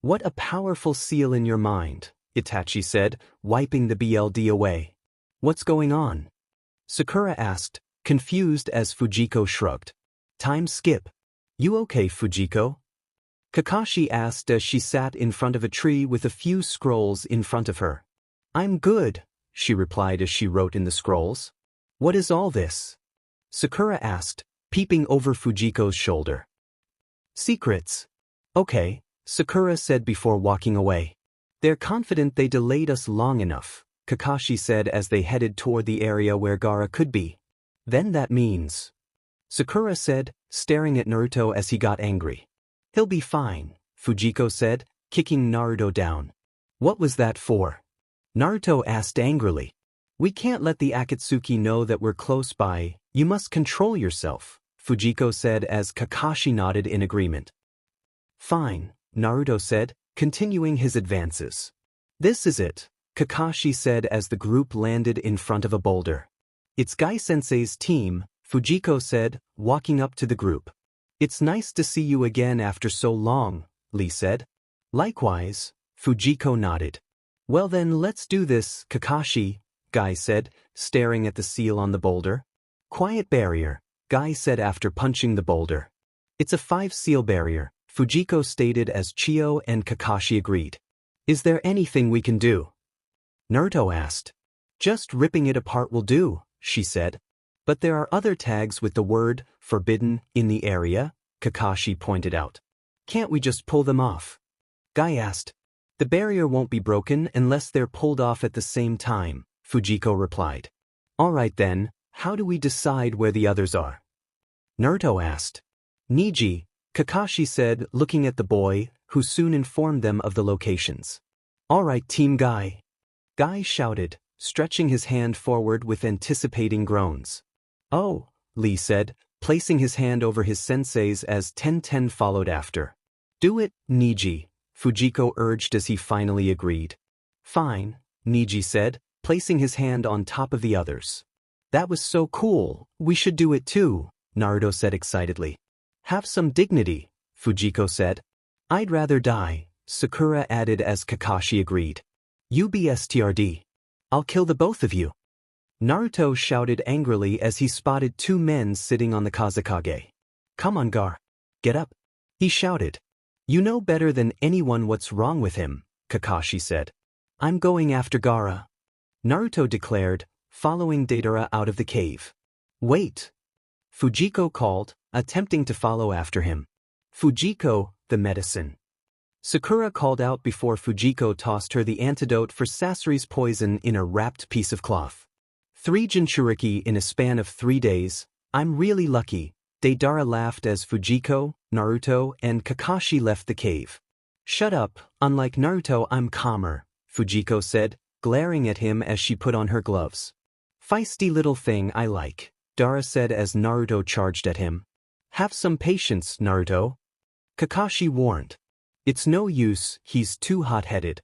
What a powerful seal in your mind, Itachi said, wiping the blood away. What's going on? Sakura asked, confused as Fujiko shrugged. Time skip. You okay, Fujiko? Kakashi asked as she sat in front of a tree with a few scrolls in front of her. I'm good, she replied as she wrote in the scrolls. What is all this? Sakura asked, peeping over Fujiko's shoulder. Secrets. Okay, Sakura said before walking away. They're confident they delayed us long enough, Kakashi said as they headed toward the area where Gaara could be. Then that means. Sakura said, staring at Naruto as he got angry. He'll be fine, Fujiko said, kicking Naruto down. What was that for? Naruto asked angrily. We can't let the Akatsuki know that we're close by. You must control yourself, Fujiko said as Kakashi nodded in agreement. Fine, Naruto said, continuing his advances. This is it, Kakashi said as the group landed in front of a boulder. It's Gai-sensei's team, Fujiko said, walking up to the group. It's nice to see you again after so long, Lee said. Likewise, Fujiko nodded. Well then let's do this, Kakashi, Gai said, staring at the seal on the boulder. Quiet barrier, Gai said after punching the boulder. It's a 5-seal barrier, Fujiko stated as Chio and Kakashi agreed. Is there anything we can do? Naruto asked. Just ripping it apart will do, she said. But there are other tags with the word, forbidden, in the area, Kakashi pointed out. Can't we just pull them off? Gai asked. The barrier won't be broken unless they're pulled off at the same time, Fujiko replied. Alright then, how do we decide where the others are? Naruto asked. Niji, Kakashi said, looking at the boy, who soon informed them of the locations. Alright Team Gai. Gai shouted, stretching his hand forward with anticipating groans. Oh, Lee said, placing his hand over his sensei's as Ten followed after. Do it, Niji, Fujiko urged as he finally agreed. Fine, Niji said, placing his hand on top of the others. That was so cool, we should do it too, Naruto said excitedly. Have some dignity, Fujiko said. I'd rather die, Sakura added as Kakashi agreed. You be STRD. I'll kill the both of you. Naruto shouted angrily as he spotted 2 men sitting on the Kazekage. Come on Gar. Get up. He shouted. You know better than anyone what's wrong with him, Kakashi said. I'm going after Gaara. Naruto declared, following Deidara out of the cave. Wait. Fujiko called, attempting to follow after him. Fujiko, the medicine. Sakura called out before Fujiko tossed her the antidote for Sasori's poison in a wrapped piece of cloth. 3 Jinchuriki in a span of 3 days. I'm really lucky, Deidara laughed as Fujiko, Naruto, and Kakashi left the cave. Shut up, unlike Naruto I'm calmer, Fujiko said, glaring at him as she put on her gloves. Feisty little thing I like, Dara said as Naruto charged at him. Have some patience, Naruto. Kakashi warned. It's no use, he's too hot-headed.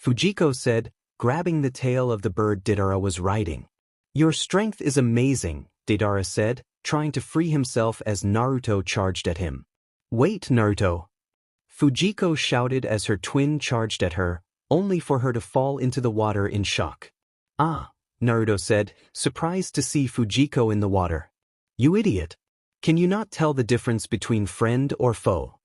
Fujiko said, grabbing the tail of the bird Deidara was riding. Your strength is amazing, Deidara said, trying to free himself as Naruto charged at him. Wait, Naruto. Fujiko shouted as her twin charged at her, only for her to fall into the water in shock. Ah, Naruto said, surprised to see Fujiko in the water. You idiot. Can you not tell the difference between friend or foe?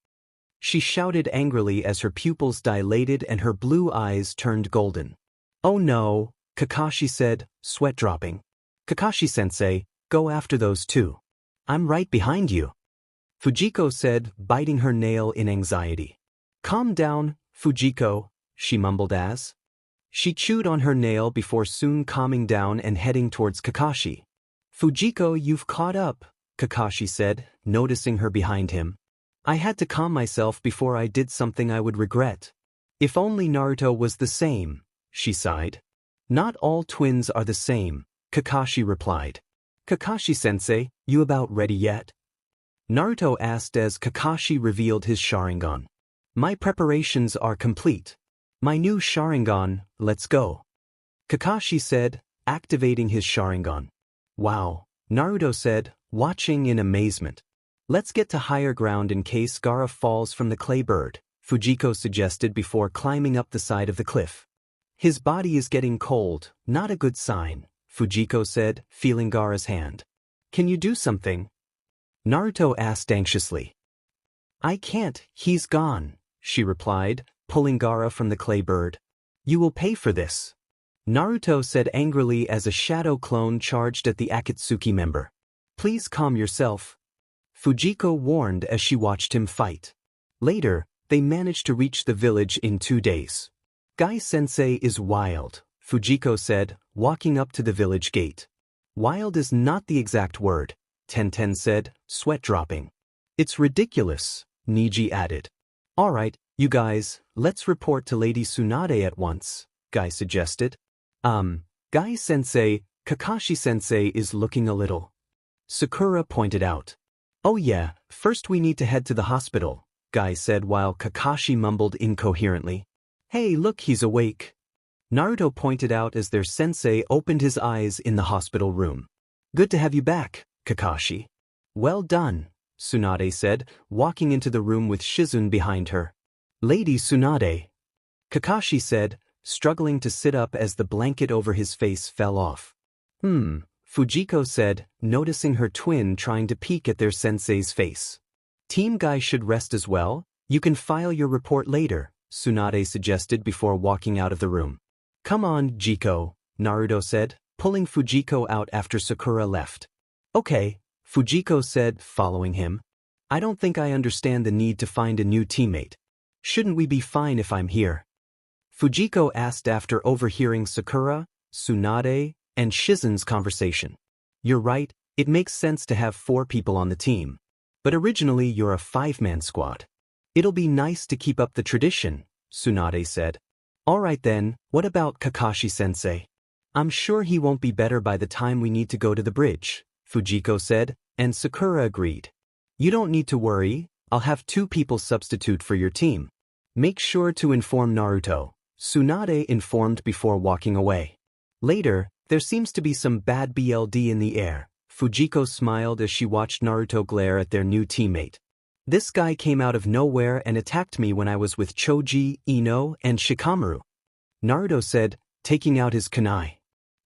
She shouted angrily as her pupils dilated and her blue eyes turned golden. Oh no, Kakashi said, sweat dropping. Kakashi-sensei, go after those 2. I'm right behind you. Fujiko said, biting her nail in anxiety. Calm down, Fujiko, she mumbled as. She chewed on her nail before soon calming down and heading towards Kakashi. Fujiko, you've caught up, Kakashi said, noticing her behind him. I had to calm myself before I did something I would regret. If only Naruto was the same, she sighed. Not all twins are the same, Kakashi replied. Kakashi-sensei, you about ready yet? Naruto asked as Kakashi revealed his Sharingan. My preparations are complete. My new Sharingan, let's go. Kakashi said, activating his Sharingan. Wow, Naruto said, watching in amazement. Let's get to higher ground in case Gaara falls from the clay bird, Fujiko suggested before climbing up the side of the cliff. His body is getting cold, not a good sign, Fujiko said, feeling Gaara's hand. Can you do something? Naruto asked anxiously. I can't, he's gone, she replied, pulling Gaara from the clay bird. You will pay for this. Naruto said angrily as a shadow clone charged at the Akatsuki member. Please calm yourself. Fujiko warned as she watched him fight. Later, they managed to reach the village in 2 days. Guy-sensei is wild, Fujiko said, walking up to the village gate. Wild is not the exact word, Tenten said, sweat dropping. It's ridiculous, Niji added. Alright, you guys, let's report to Lady Tsunade at once, Guy suggested. Guy-sensei, Kakashi-sensei is looking a little. Sakura pointed out. Oh yeah, first we need to head to the hospital, Guy said while Kakashi mumbled incoherently. Hey look, he's awake. Naruto pointed out as their sensei opened his eyes in the hospital room. Good to have you back, Kakashi. Well done, Tsunade said, walking into the room with Shizune behind her. Lady Tsunade, Kakashi said, struggling to sit up as the blanket over his face fell off. Fujiko said, noticing her twin trying to peek at their sensei's face. Team Guy should rest as well. You can file your report later, Tsunade suggested before walking out of the room. Come on, Jiko, Naruto said, pulling Fujiko out after Sakura left. Okay, Fujiko said, following him. I don't think I understand the need to find a new teammate. Shouldn't we be fine if I'm here? Fujiko asked after overhearing Sakura, Tsunade, and Shizune's conversation. You're right, it makes sense to have 4 people on the team. But originally you're a 5-man squad. It'll be nice to keep up the tradition, Tsunade said. Alright then, what about Kakashi-sensei? I'm sure he won't be better by the time we need to go to the bridge, Fujiko said, and Sakura agreed. You don't need to worry, I'll have 2 people substitute for your team. Make sure to inform Naruto, Tsunade informed before walking away. Later, there seems to be some bad BLD in the air. Fujiko smiled as she watched Naruto glare at their new teammate. This guy came out of nowhere and attacked me when I was with Choji, Ino, and Shikamaru. Naruto said, taking out his kunai.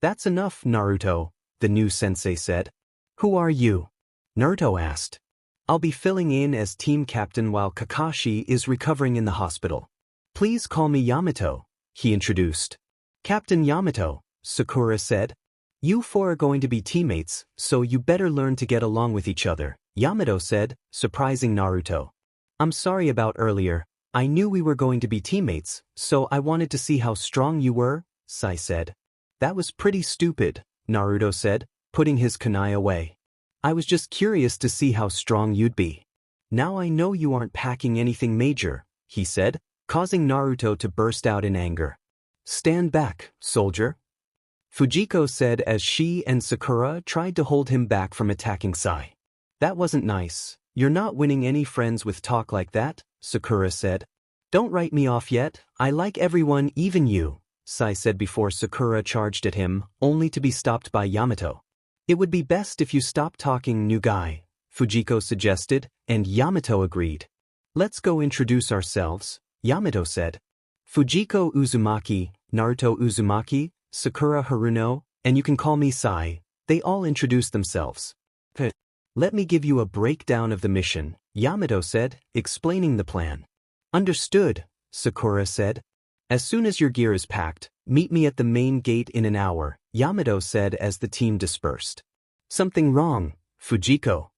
That's enough, Naruto, the new sensei said. Who are you? Naruto asked. I'll be filling in as team captain while Kakashi is recovering in the hospital. Please call me Yamato, he introduced. Captain Yamato, Sakura said. You 4 are going to be teammates, so you better learn to get along with each other, Yamato said, surprising Naruto. I'm sorry about earlier, I knew we were going to be teammates, so I wanted to see how strong you were, Sai said. That was pretty stupid, Naruto said, putting his kunai away. I was just curious to see how strong you'd be. Now I know you aren't packing anything major, he said, causing Naruto to burst out in anger. Stand back, soldier. Fujiko said as she and Sakura tried to hold him back from attacking Sai. That wasn't nice. You're not winning any friends with talk like that, Sakura said. Don't write me off yet, I like everyone, even you, Sai said before Sakura charged at him, only to be stopped by Yamato. It would be best if you stop talking, new guy, Fujiko suggested, and Yamato agreed. Let's go introduce ourselves, Yamato said. Fujiko Uzumaki, Naruto Uzumaki, Sakura Haruno, and you can call me Sai. They all introduced themselves. Let me give you a breakdown of the mission, Yamato said, explaining the plan. Understood, Sakura said. As soon as your gear is packed, meet me at the main gate in an hour, Yamato said as the team dispersed. Something wrong, Fujiko?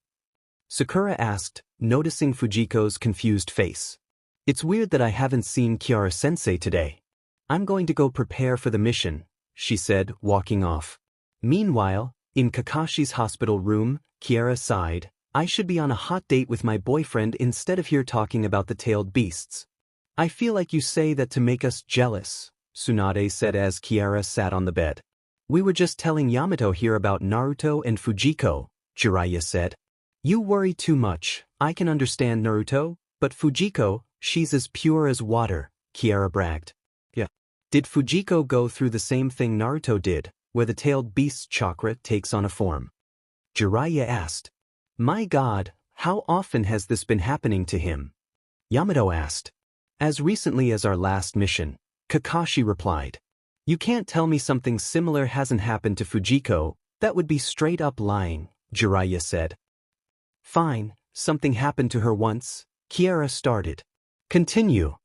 Sakura asked, noticing Fujiko's confused face. It's weird that I haven't seen Kiara-sensei today. I'm going to go prepare for the mission, she said, walking off. Meanwhile, in Kakashi's hospital room, Kiara sighed. I should be on a hot date with my boyfriend instead of here talking about the tailed beasts. I feel like you say that to make us jealous, Tsunade said as Kiara sat on the bed. We were just telling Yamato here about Naruto and Fujiko, Jiraiya said. You worry too much. I can understand Naruto, but Fujiko, she's as pure as water, Kiara bragged. Yeah. Did Fujiko go through the same thing Naruto did, where the tailed beast's chakra takes on a form? Jiraiya asked. My god, how often has this been happening to him? Yamato asked. As recently as our last mission, Kakashi replied. You can't tell me something similar hasn't happened to Fujiko, that would be straight up lying, Jiraiya said. Fine, something happened to her once, Kiara started. Continue.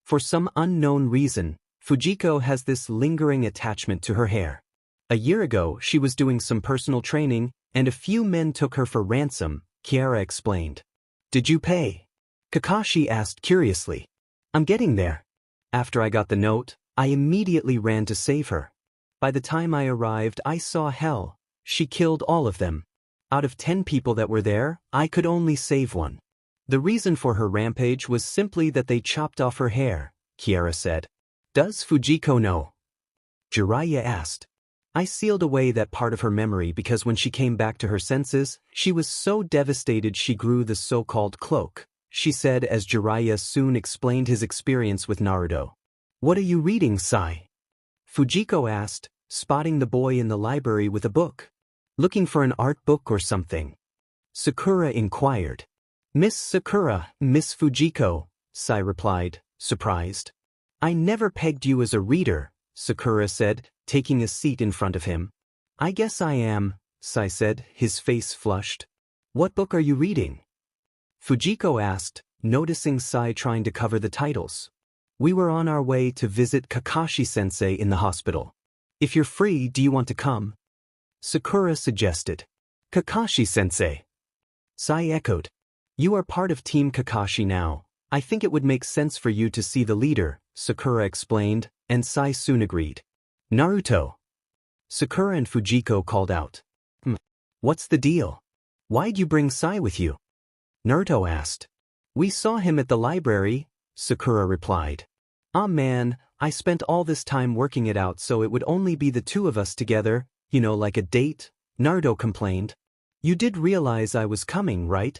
For some unknown reason, Fujiko has this lingering attachment to her hair. A year ago, she was doing some personal training, and a few men took her for ransom, Kiara explained. Did you pay? Kakashi asked curiously. I'm getting there. After I got the note, I immediately ran to save her. By the time I arrived, I saw hell. She killed all of them. Out of 10 people that were there, I could only save one. The reason for her rampage was simply that they chopped off her hair, Kiara said. Does Fujiko know? Jiraiya asked. I sealed away that part of her memory because when she came back to her senses, she was so devastated she grew the so-called cloak, she said as Jiraiya soon explained his experience with Naruto. What are you reading, Sai? Fujiko asked, spotting the boy in the library with a book. Looking for an art book or something? Sakura inquired. Miss Sakura, Miss Fujiko, Sai replied, surprised. I never pegged you as a reader, Sakura said, taking a seat in front of him. I guess I am, Sai said, his face flushed. What book are you reading? Fujiko asked, noticing Sai trying to cover the titles. We were on our way to visit Kakashi-sensei in the hospital. If you're free, do you want to come? Sakura suggested. Kakashi-sensei. Sai echoed. You are part of Team Kakashi now. I think it would make sense for you to see the leader, Sakura explained, and Sai soon agreed. Naruto. Sakura and Fujiko called out. What's the deal? Why'd you bring Sai with you? Naruto asked. We saw him at the library, Sakura replied. Ah man, I spent all this time working it out so it would only be the two of us together, like a date, Naruto complained. You did realize I was coming, right?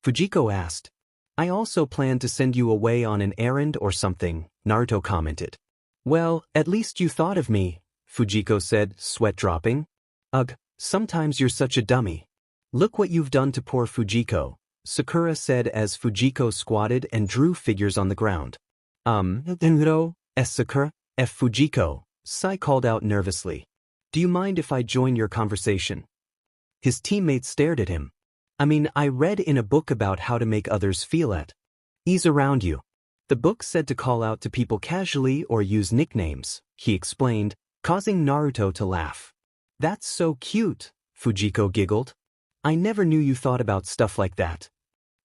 Fujiko asked. I also planned to send you away on an errand or something, Naruto commented. Well, at least you thought of me, Fujiko said, sweat dropping. Ugh, sometimes you're such a dummy. Look what you've done to poor Fujiko, Sakura said as Fujiko squatted and drew figures on the ground. Naruto, Sakura, Fujiko, Sai called out nervously. Do you mind if I join your conversation? His teammates stared at him. I read in a book about how to make others feel at ease around you. The book said to call out to people casually or use nicknames, he explained, causing Naruto to laugh. That's so cute, Fujiko giggled. I never knew you thought about stuff like that.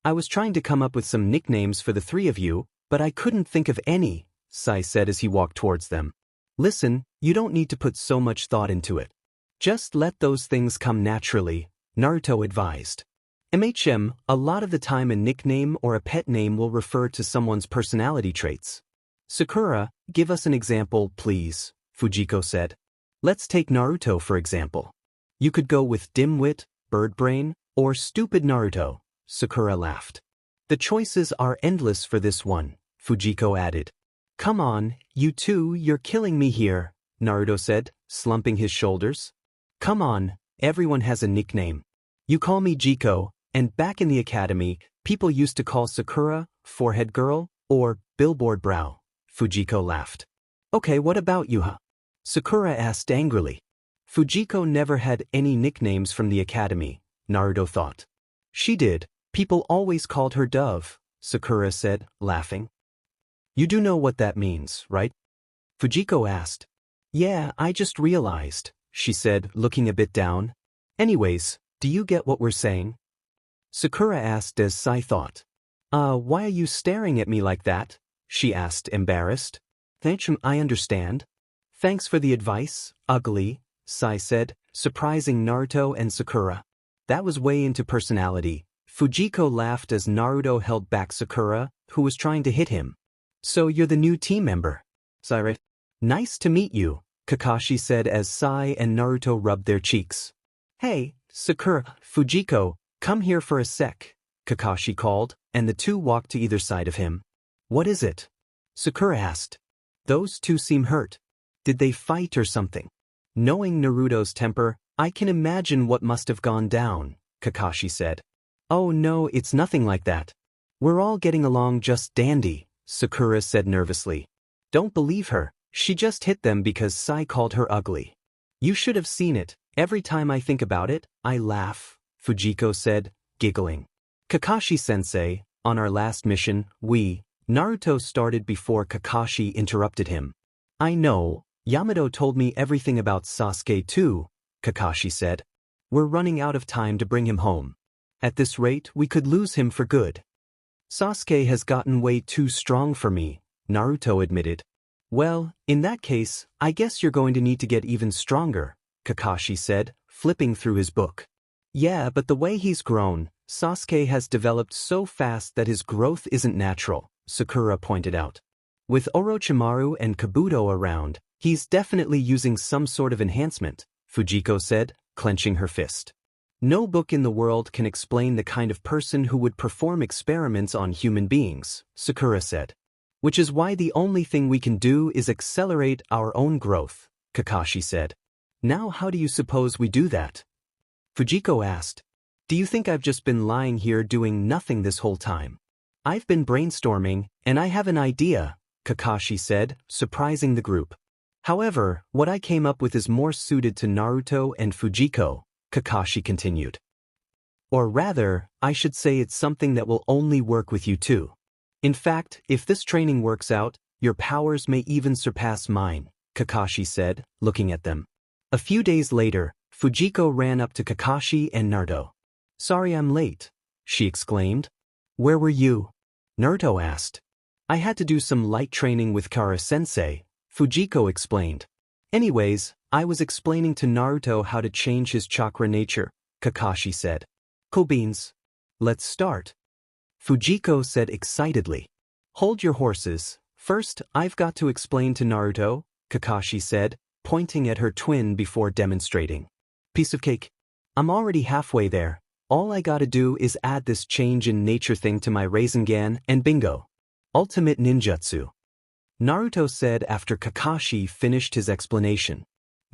I was trying to come up with some nicknames for the three of you, but I couldn't think of any, Sai said as he walked towards them. Listen, you don't need to put so much thought into it. Just let those things come naturally, Naruto advised. A lot of the time a nickname or a pet name will refer to someone's personality traits. Sakura, give us an example, please, Fujiko said. Let's take Naruto for example. You could go with Dimwit, Birdbrain, or Stupid Naruto, Sakura laughed. The choices are endless for this one, Fujiko added. Come on, you two, you're killing me here, Naruto said, slumping his shoulders. Come on, everyone has a nickname. You call me Jiko, and back in the academy, people used to call Sakura, Forehead Girl, or Billboard Brow, Fujiko laughed. Okay, what about you, huh? Sakura asked angrily. Fujiko never had any nicknames from the academy, Naruto thought. She did, people always called her Dove, Sakura said, laughing. You do know what that means, right? Fujiko asked. Yeah, I just realized, she said, looking a bit down. Anyways, do you get what we're saying? Sakura asked as Sai thought. Why are you staring at me like that? She asked, embarrassed. I understand. Thanks for the advice, ugly, Sai said, surprising Naruto and Sakura. That was way into personality. Fujiko laughed as Naruto held back Sakura, who was trying to hit him. So you're the new team member. Sai. Nice to meet you, Kakashi said as Sai and Naruto rubbed their cheeks. Hey, Sakura, Fujiko, Come here for a sec, Kakashi called, and the two walked to either side of him. What is it? Sakura asked. Those two seem hurt. Did they fight or something? Knowing Naruto's temper, I can imagine what must have gone down, Kakashi said. Oh no, it's nothing like that. We're all getting along just dandy, Sakura said nervously. Don't believe her, she just hit them because Sai called her ugly. You should have seen it, every time I think about it, I laugh, Fujiko said, giggling. Kakashi-sensei, on our last mission, Naruto started before Kakashi interrupted him. I know, Yamato told me everything about Sasuke too, Kakashi said. We're running out of time to bring him home. At this rate, we could lose him for good. Sasuke has gotten way too strong for me, Naruto admitted. Well, in that case, I guess you're going to need to get even stronger, Kakashi said, flipping through his book. Yeah, but the way he's grown, Sasuke has developed so fast that his growth isn't natural, Sakura pointed out. With Orochimaru and Kabuto around, he's definitely using some sort of enhancement, Fujiko said, clenching her fist. No book in the world can explain the kind of person who would perform experiments on human beings, Sakura said. Which is why the only thing we can do is accelerate our own growth, Kakashi said. Now how do you suppose we do that? Fujiko asked. Do you think I've just been lying here doing nothing this whole time? I've been brainstorming, and I have an idea, Kakashi said, surprising the group. However, what I came up with is more suited to Naruto and Fujiko, Kakashi continued. Or rather, I should say it's something that will only work with you two. In fact, if this training works out, your powers may even surpass mine, Kakashi said, looking at them. A few days later, Fujiko ran up to Kakashi and Naruto. Sorry I'm late, she exclaimed. Where were you? Naruto asked. I had to do some light training with Kara-sensei, Fujiko explained. Anyways, I was explaining to Naruto how to change his chakra nature, Kakashi said. Cool beans. Let's start. Fujiko said excitedly. Hold your horses. First, I've got to explain to Naruto, Kakashi said, pointing at her twin before demonstrating. Piece of cake. I'm already halfway there. All I gotta do is add this change in nature thing to my Rasengan and bingo. Ultimate ninjutsu. Naruto said after Kakashi finished his explanation.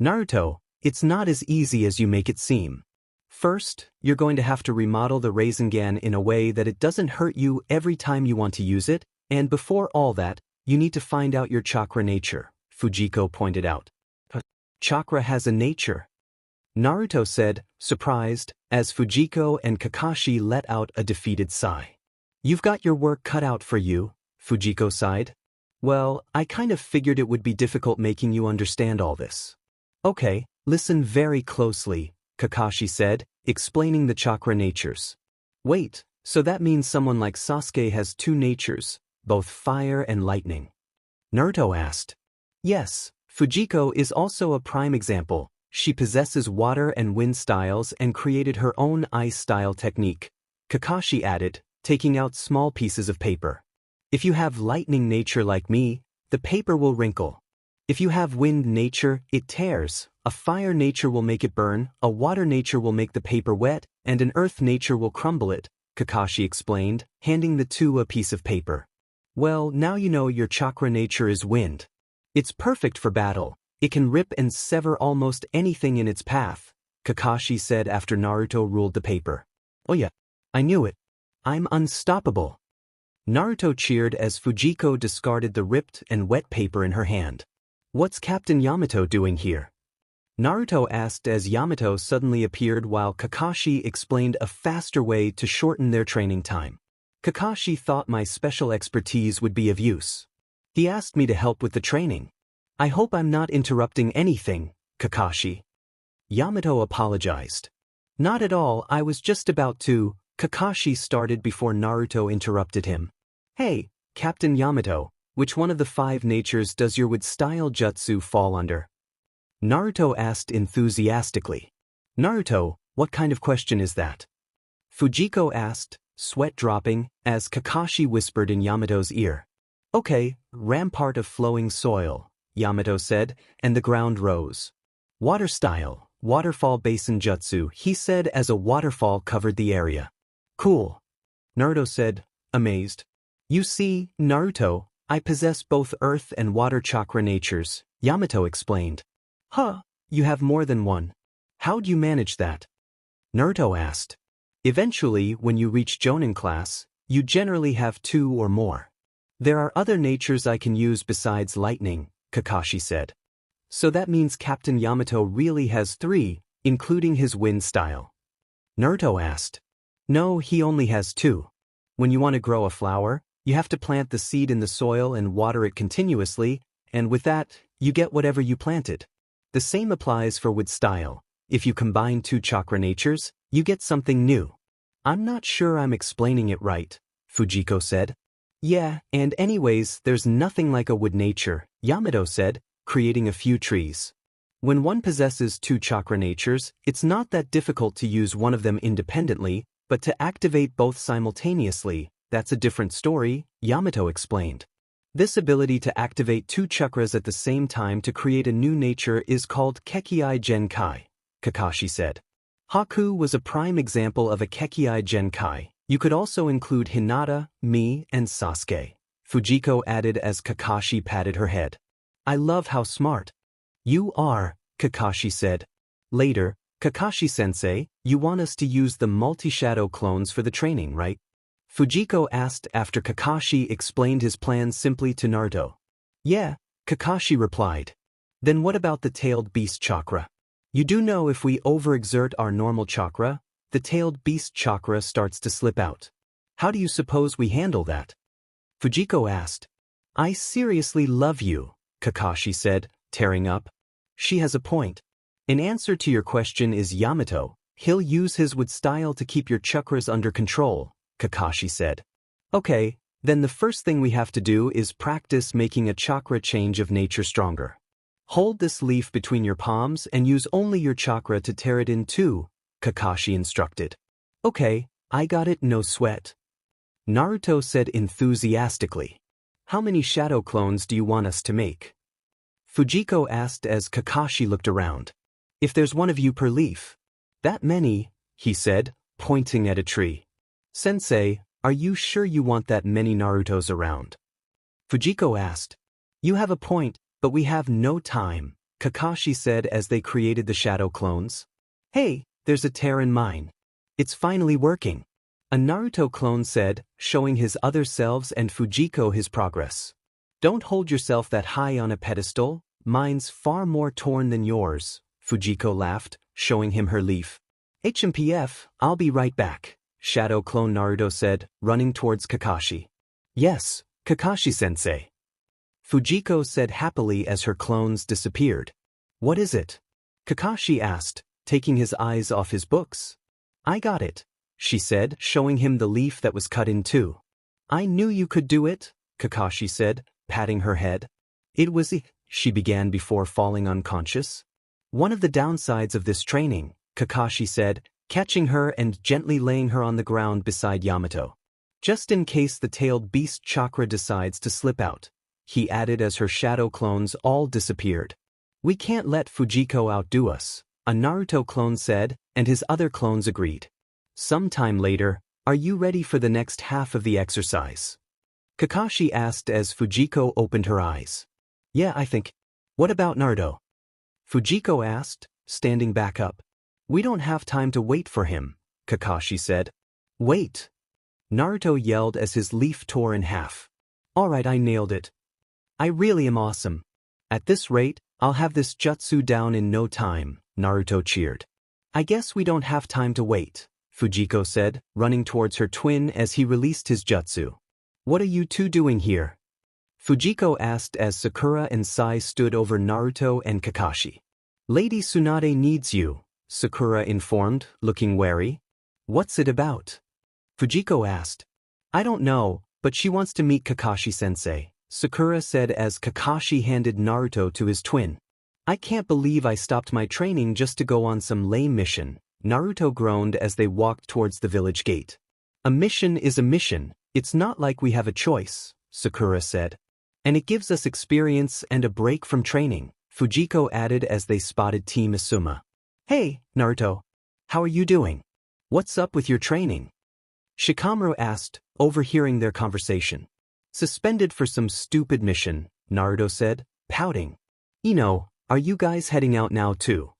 Naruto, it's not as easy as you make it seem. First, you're going to have to remodel the Rasengan in a way that it doesn't hurt you every time you want to use it, and before all that, you need to find out your chakra nature, Fujiko pointed out. Chakra has a nature. Naruto said, surprised, as Fujiko and Kakashi let out a defeated sigh. You've got your work cut out for you, Fujiko sighed. Well, I kind of figured it would be difficult making you understand all this. Okay, listen very closely, Kakashi said, explaining the chakra natures. Wait, so that means someone like Sasuke has two natures, both fire and lightning? Naruto asked. Yes, Fujiko is also a prime example. She possesses water and wind styles and created her own ice style technique, Kakashi added, taking out small pieces of paper. If you have lightning nature like me, the paper will wrinkle. If you have wind nature, it tears. A fire nature will make it burn, a water nature will make the paper wet, and an earth nature will crumble it, Kakashi explained, handing the two a piece of paper. Well, now you know your chakra nature is wind. It's perfect for battle. It can rip and sever almost anything in its path, Kakashi said after Naruto ruled the paper. Oh yeah, I knew it. I'm unstoppable. Naruto cheered as Fujiko discarded the ripped and wet paper in her hand. What's Captain Yamato doing here? Naruto asked as Yamato suddenly appeared while Kakashi explained a faster way to shorten their training time. Kakashi thought my special expertise would be of use. He asked me to help with the training. I hope I'm not interrupting anything, Kakashi. Yamato apologized. Not at all, I was just about to, Kakashi started before Naruto interrupted him. Hey, Captain Yamato, which one of the 5 natures does your wood-style jutsu fall under? Naruto asked enthusiastically. Naruto, what kind of question is that? Fujiko asked, sweat dropping, as Kakashi whispered in Yamato's ear. Okay, rampart of flowing soil, Yamato said, and the ground rose. Water style, Waterfall Basin Jutsu, he said as a waterfall covered the area. Cool. Naruto said, amazed. You see, Naruto, I possess both earth and water chakra natures, Yamato explained. Huh, you have more than one. How'd you manage that? Naruto asked. Eventually, when you reach Jonin class, you generally have 2 or more. There are other natures I can use besides lightning, Kakashi said. So that means Captain Yamato really has 3, including his wind style. Naruto asked. No, he only has 2. When you want to grow a flower, you have to plant the seed in the soil and water it continuously, and with that, you get whatever you planted. The same applies for wood style. If you combine 2 chakra natures, you get something new. I'm not sure I'm explaining it right, Fujiko said. Yeah, and anyways, there's nothing like a wood nature, Yamato said, creating a few trees. When one possesses 2 chakra natures, it's not that difficult to use one of them independently, but to activate both simultaneously, that's a different story, Yamato explained. This ability to activate 2 chakras at the same time to create a new nature is called Kekkei Genkai, Kakashi said. Haku was a prime example of a Kekkei Genkai. You could also include Hinata, me, and Sasuke, Fujiko added as Kakashi patted her head. I love how smart you are, Kakashi said. Later, Kakashi-sensei, you want us to use the multi-shadow clones for the training, right? Fujiko asked after Kakashi explained his plan simply to Naruto. Yeah, Kakashi replied. Then what about the tailed beast chakra? You do know if we overexert our normal chakra, the tailed beast chakra starts to slip out. How do you suppose we handle that? Fujiko asked. I seriously love you, Kakashi said, tearing up. She has a point. In answer to your question is Yamato. He'll use his wood style to keep your chakras under control, Kakashi said. Okay, then the first thing we have to do is practice making a chakra change of nature stronger. Hold this leaf between your palms and use only your chakra to tear it in 2, Kakashi instructed. Okay, I got it, no sweat. Naruto said enthusiastically. How many shadow clones do you want us to make? Fujiko asked as Kakashi looked around. If there's one of you per leaf. That many, he said, pointing at a tree. Sensei, are you sure you want that many Narutos around? Fujiko asked. You have a point, but we have no time, Kakashi said as they created the shadow clones. Hey, there's a tear in mine. It's finally working. A Naruto clone said, showing his other selves and Fujiko his progress. Don't hold yourself that high on a pedestal, mine's far more torn than yours, Fujiko laughed, showing him her leaf. HMPF, I'll be right back, Shadow Clone Naruto said, running towards Kakashi. Yes, Kakashi-sensei. Fujiko said happily as her clones disappeared. What is it? Kakashi asked, taking his eyes off his books. I got it, she said, showing him the leaf that was cut in 2. I knew you could do it, Kakashi said, patting her head. It was she began before falling unconscious. One of the downsides of this training, Kakashi said, catching her and gently laying her on the ground beside Yamato. Just in case the tailed beast chakra decides to slip out, he added as her shadow clones all disappeared. We can't let Fujiko outdo us, a Naruto clone said, and his other clones agreed. Sometime later, are you ready for the next half of the exercise? Kakashi asked as Fujiko opened her eyes. Yeah, I think. What about Naruto? Fujiko asked, standing back up. We don't have time to wait for him, Kakashi said. Wait! Naruto yelled as his leaf tore in half. Alright, I nailed it. I really am awesome. At this rate, I'll have this jutsu down in no time, Naruto cheered. I guess we don't have time to wait, Fujiko said, running towards her twin as he released his jutsu. What are you two doing here? Fujiko asked as Sakura and Sai stood over Naruto and Kakashi. Lady Tsunade needs you, Sakura informed, looking wary. What's it about? Fujiko asked. I don't know, but she wants to meet Kakashi-sensei, Sakura said as Kakashi handed Naruto to his twin. I can't believe I stopped my training just to go on some lame mission, Naruto groaned as they walked towards the village gate. A mission is a mission, it's not like we have a choice, Sakura said. And it gives us experience and a break from training, Fujiko added as they spotted Team Asuma. Hey, Naruto. How are you doing? What's up with your training? Shikamaru asked, overhearing their conversation. Suspended for some stupid mission, Naruto said, pouting. Ino, are you guys heading out now too?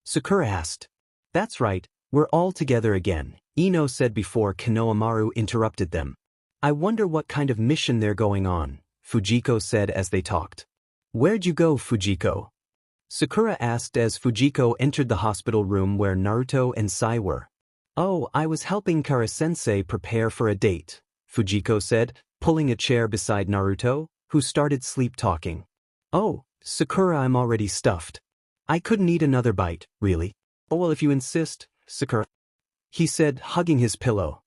Sakura asked. That's right, we're all together again, Ino said before Konohamaru interrupted them. I wonder what kind of mission they're going on, Fujiko said as they talked. Where'd you go, Fujiko? Sakura asked as Fujiko entered the hospital room where Naruto and Sai were. Oh, I was helping Kara-sensei prepare for a date, Fujiko said, pulling a chair beside Naruto, who started sleep-talking. Oh, Sakura, I'm already stuffed. I couldn't eat another bite, really. Oh well, if you insist, Sakura, he said, hugging his pillow.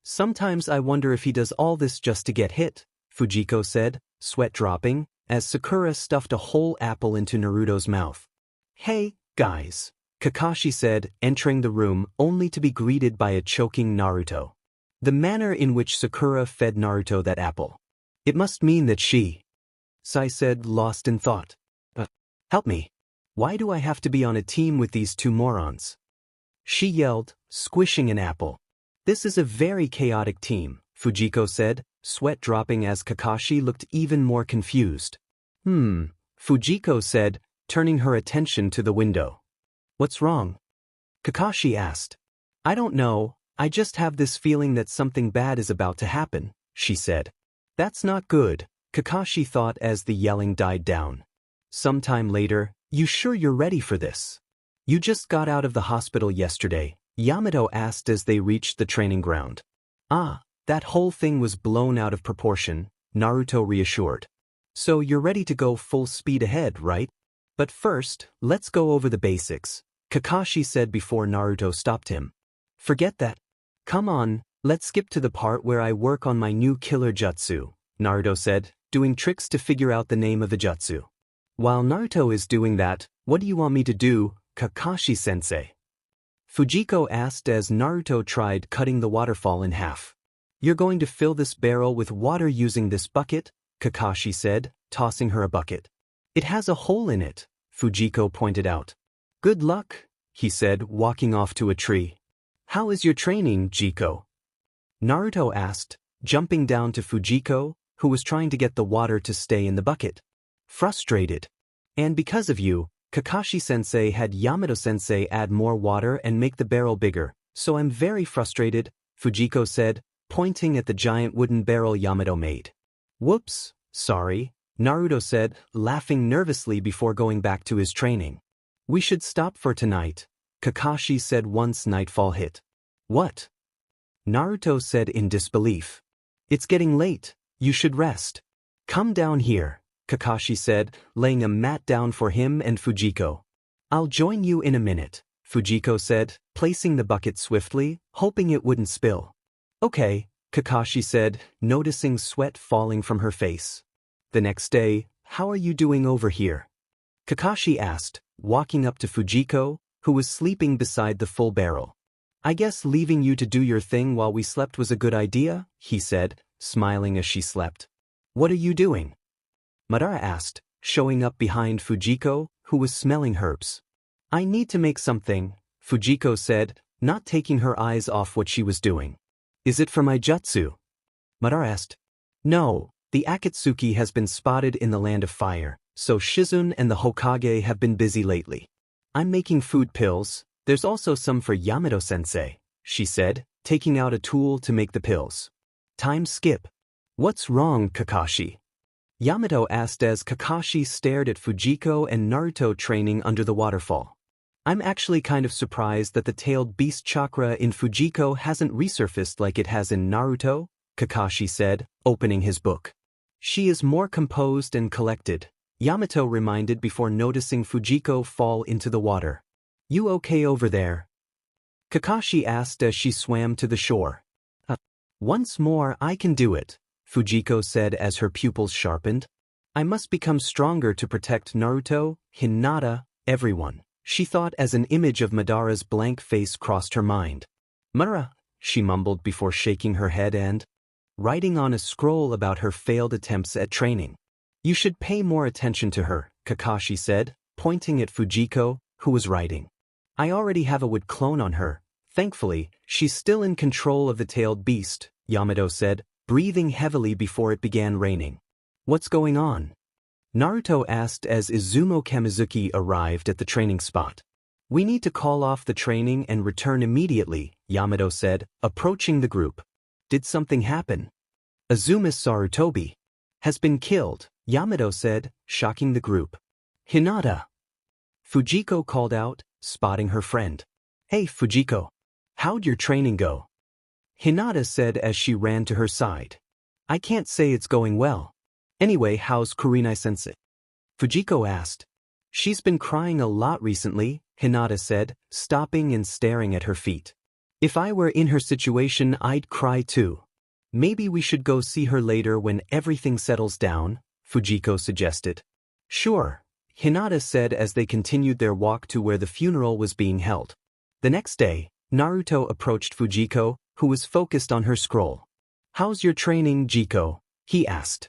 Sometimes I wonder if he does all this just to get hit, Fujiko said, sweat dropping, as Sakura stuffed a whole apple into Naruto's mouth. Hey, guys, Kakashi said, entering the room only to be greeted by a choking Naruto. The manner in which Sakura fed Naruto that apple. It must mean that she... Sai said, lost in thought. Help me. Why do I have to be on a team with these two morons? She yelled, squishing an apple. This is a very chaotic team, Fujiko said, sweat dropping as Kakashi looked even more confused. Fujiko said, turning her attention to the window. What's wrong? Kakashi asked. I don't know, I just have this feeling that something bad is about to happen, she said. That's not good, Kakashi thought as the yelling died down. Sometime later, you sure you're ready for this? You just got out of the hospital yesterday, Yamato asked as they reached the training ground. Ah, that whole thing was blown out of proportion, Naruto reassured. So you're ready to go full speed ahead, right? But first, let's go over the basics, Kakashi said before Naruto stopped him. Forget that. Come on, let's skip to the part where I work on my new killer jutsu, Naruto said, doing tricks to figure out the name of the jutsu. While Naruto is doing that, what do you want me to do, Kakashi-sensei? Fujiko asked as Naruto tried cutting the waterfall in half. You're going to fill this barrel with water using this bucket, Kakashi said, tossing her a bucket. It has a hole in it, Fujiko pointed out. Good luck, he said, walking off to a tree. How is your training, Jiko? Naruto asked, jumping down to Fujiko, who was trying to get the water to stay in the bucket. Frustrated. And because of you, Kakashi-sensei had Yamato-sensei add more water and make the barrel bigger, so I'm very frustrated, Fujiko said, pointing at the giant wooden barrel Yamato made. Whoops, sorry, Naruto said, laughing nervously before going back to his training. We should stop for tonight, Kakashi said once nightfall hit. What? Naruto said in disbelief. It's getting late, you should rest. Come down here, Kakashi said, laying a mat down for him and Fujiko. I'll join you in a minute, Fujiko said, placing the bucket swiftly, hoping it wouldn't spill. Okay, Kakashi said, noticing sweat falling from her face. The next day, how are you doing over here? Kakashi asked, walking up to Fujiko, who was sleeping beside the full barrel. I guess leaving you to do your thing while we slept was a good idea, he said, smiling as she slept. What are you doing? Madara asked, showing up behind Fujiko, who was smelling herbs. I need to make something, Fujiko said, not taking her eyes off what she was doing. Is it for my jutsu? Madara asked. No, the Akatsuki has been spotted in the Land of Fire, so Shizune and the Hokage have been busy lately. I'm making food pills, there's also some for Yamato-sensei, she said, taking out a tool to make the pills. Time skip. What's wrong, Kakashi? Yamato asked as Kakashi stared at Fujiko and Naruto training under the waterfall. I'm actually kind of surprised that the tailed beast chakra in Fujiko hasn't resurfaced like it has in Naruto, Kakashi said, opening his book. She is more composed and collected, Yamato reminded before noticing Fujiko fall into the water. You okay over there? Kakashi asked as she swam to the shore. Once more I can do it, Fujiko said as her pupils sharpened. I must become stronger to protect Naruto, Hinata, everyone, she thought as an image of Madara's blank face crossed her mind. Madara, she mumbled before shaking her head and writing on a scroll about her failed attempts at training. You should pay more attention to her, Kakashi said, pointing at Fujiko, who was writing. I already have a wood clone on her. Thankfully, she's still in control of the tailed beast, Yamato said, breathing heavily before it began raining. What's going on? Naruto asked as Izumo Kamizuki arrived at the training spot. We need to call off the training and return immediately, Yamato said, approaching the group. Did something happen? Azuma Sarutobi has been killed, Yamato said, shocking the group. Hinata. Fujiko called out, spotting her friend. Hey Fujiko. How'd your training go? Hinata said as she ran to her side. I can't say it's going well. Anyway, how's Kurinai-sensei? Fujiko asked. She's been crying a lot recently, Hinata said, stopping and staring at her feet. If I were in her situation, I'd cry too. Maybe we should go see her later when everything settles down, Fujiko suggested. Sure, Hinata said as they continued their walk to where the funeral was being held. The next day, Naruto approached Fujiko, who was focused on her scroll. How's your training, Jiko? He asked.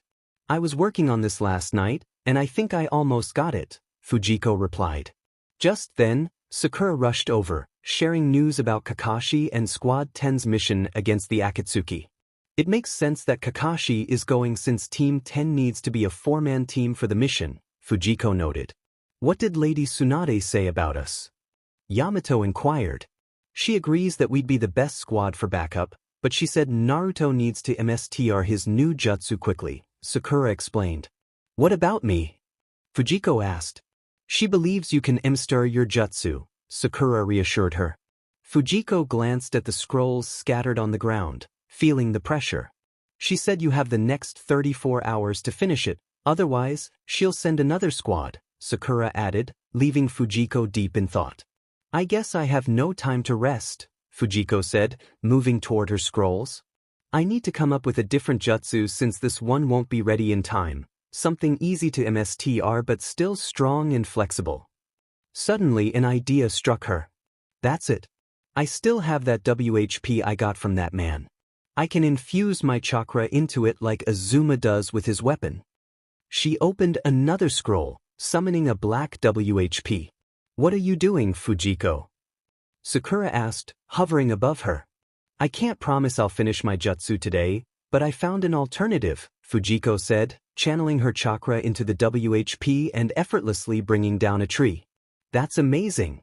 I was working on this last night, and I think I almost got it, Fujiko replied. Just then, Sakura rushed over, sharing news about Kakashi and Squad 10's mission against the Akatsuki. It makes sense that Kakashi is going since Team 10 needs to be a four-man team for the mission, Fujiko noted. What did Lady Tsunade say about us? Yamato inquired. She agrees that we'd be the best squad for backup, but she said Naruto needs to MSTR his new jutsu quickly, Sakura explained. What about me? Fujiko asked. She believes you can MSTR your jutsu, Sakura reassured her. Fujiko glanced at the scrolls scattered on the ground, feeling the pressure. She said you have the next 34 hours to finish it, otherwise, she'll send another squad, Sakura added, leaving Fujiko deep in thought. I guess I have no time to rest, Fujiko said, moving toward her scrolls. I need to come up with a different jutsu since this one won't be ready in time, something easy to MSTR but still strong and flexible. Suddenly an idea struck her. That's it. I still have that WHP I got from that man. I can infuse my chakra into it like Azuma does with his weapon. She opened another scroll, summoning a black WHP. What are you doing, Fujiko? Sakura asked, hovering above her. I can't promise I'll finish my jutsu today, but I found an alternative, Fujiko said, channeling her chakra into the WHP and effortlessly bringing down a tree. That's amazing!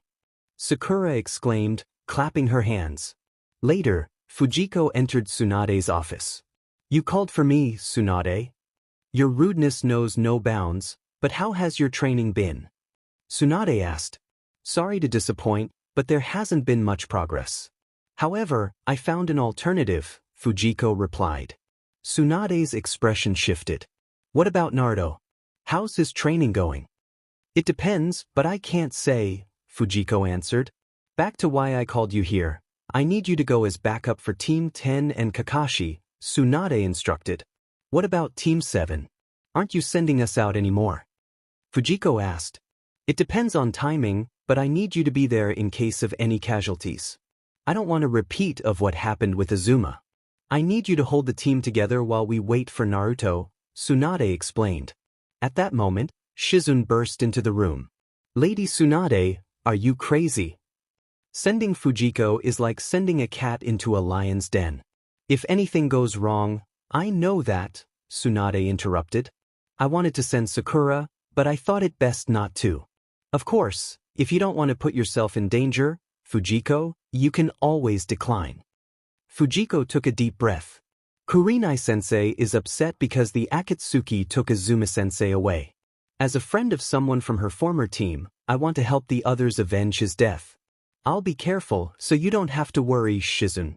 Sakura exclaimed, clapping her hands. Later, Fujiko entered Tsunade's office. You called for me, Tsunade? Your rudeness knows no bounds, but how has your training been? Tsunade asked. Sorry to disappoint, but there hasn't been much progress. However, I found an alternative, Fujiko replied. Tsunade's expression shifted. What about Naruto? How's his training going? It depends, but I can't say, Fujiko answered. Back to why I called you here. I need you to go as backup for Team 10 and Kakashi, Tsunade instructed. What about Team 7? Aren't you sending us out anymore? Fujiko asked. It depends on timing, but I need you to be there in case of any casualties. I don't want a repeat of what happened with Azuma. I need you to hold the team together while we wait for Naruto, Tsunade explained. At that moment, Shizune burst into the room. Lady Tsunade, are you crazy? Sending Fujiko is like sending a cat into a lion's den. If anything goes wrong, I know that, Tsunade interrupted. I wanted to send Sakura, but I thought it best not to. Of course, if you don't want to put yourself in danger, Fujiko, you can always decline. Fujiko took a deep breath. Kurinai-sensei is upset because the Akatsuki took Azuma-sensei away. As a friend of someone from her former team, I want to help the others avenge his death. I'll be careful so you don't have to worry, Shizune.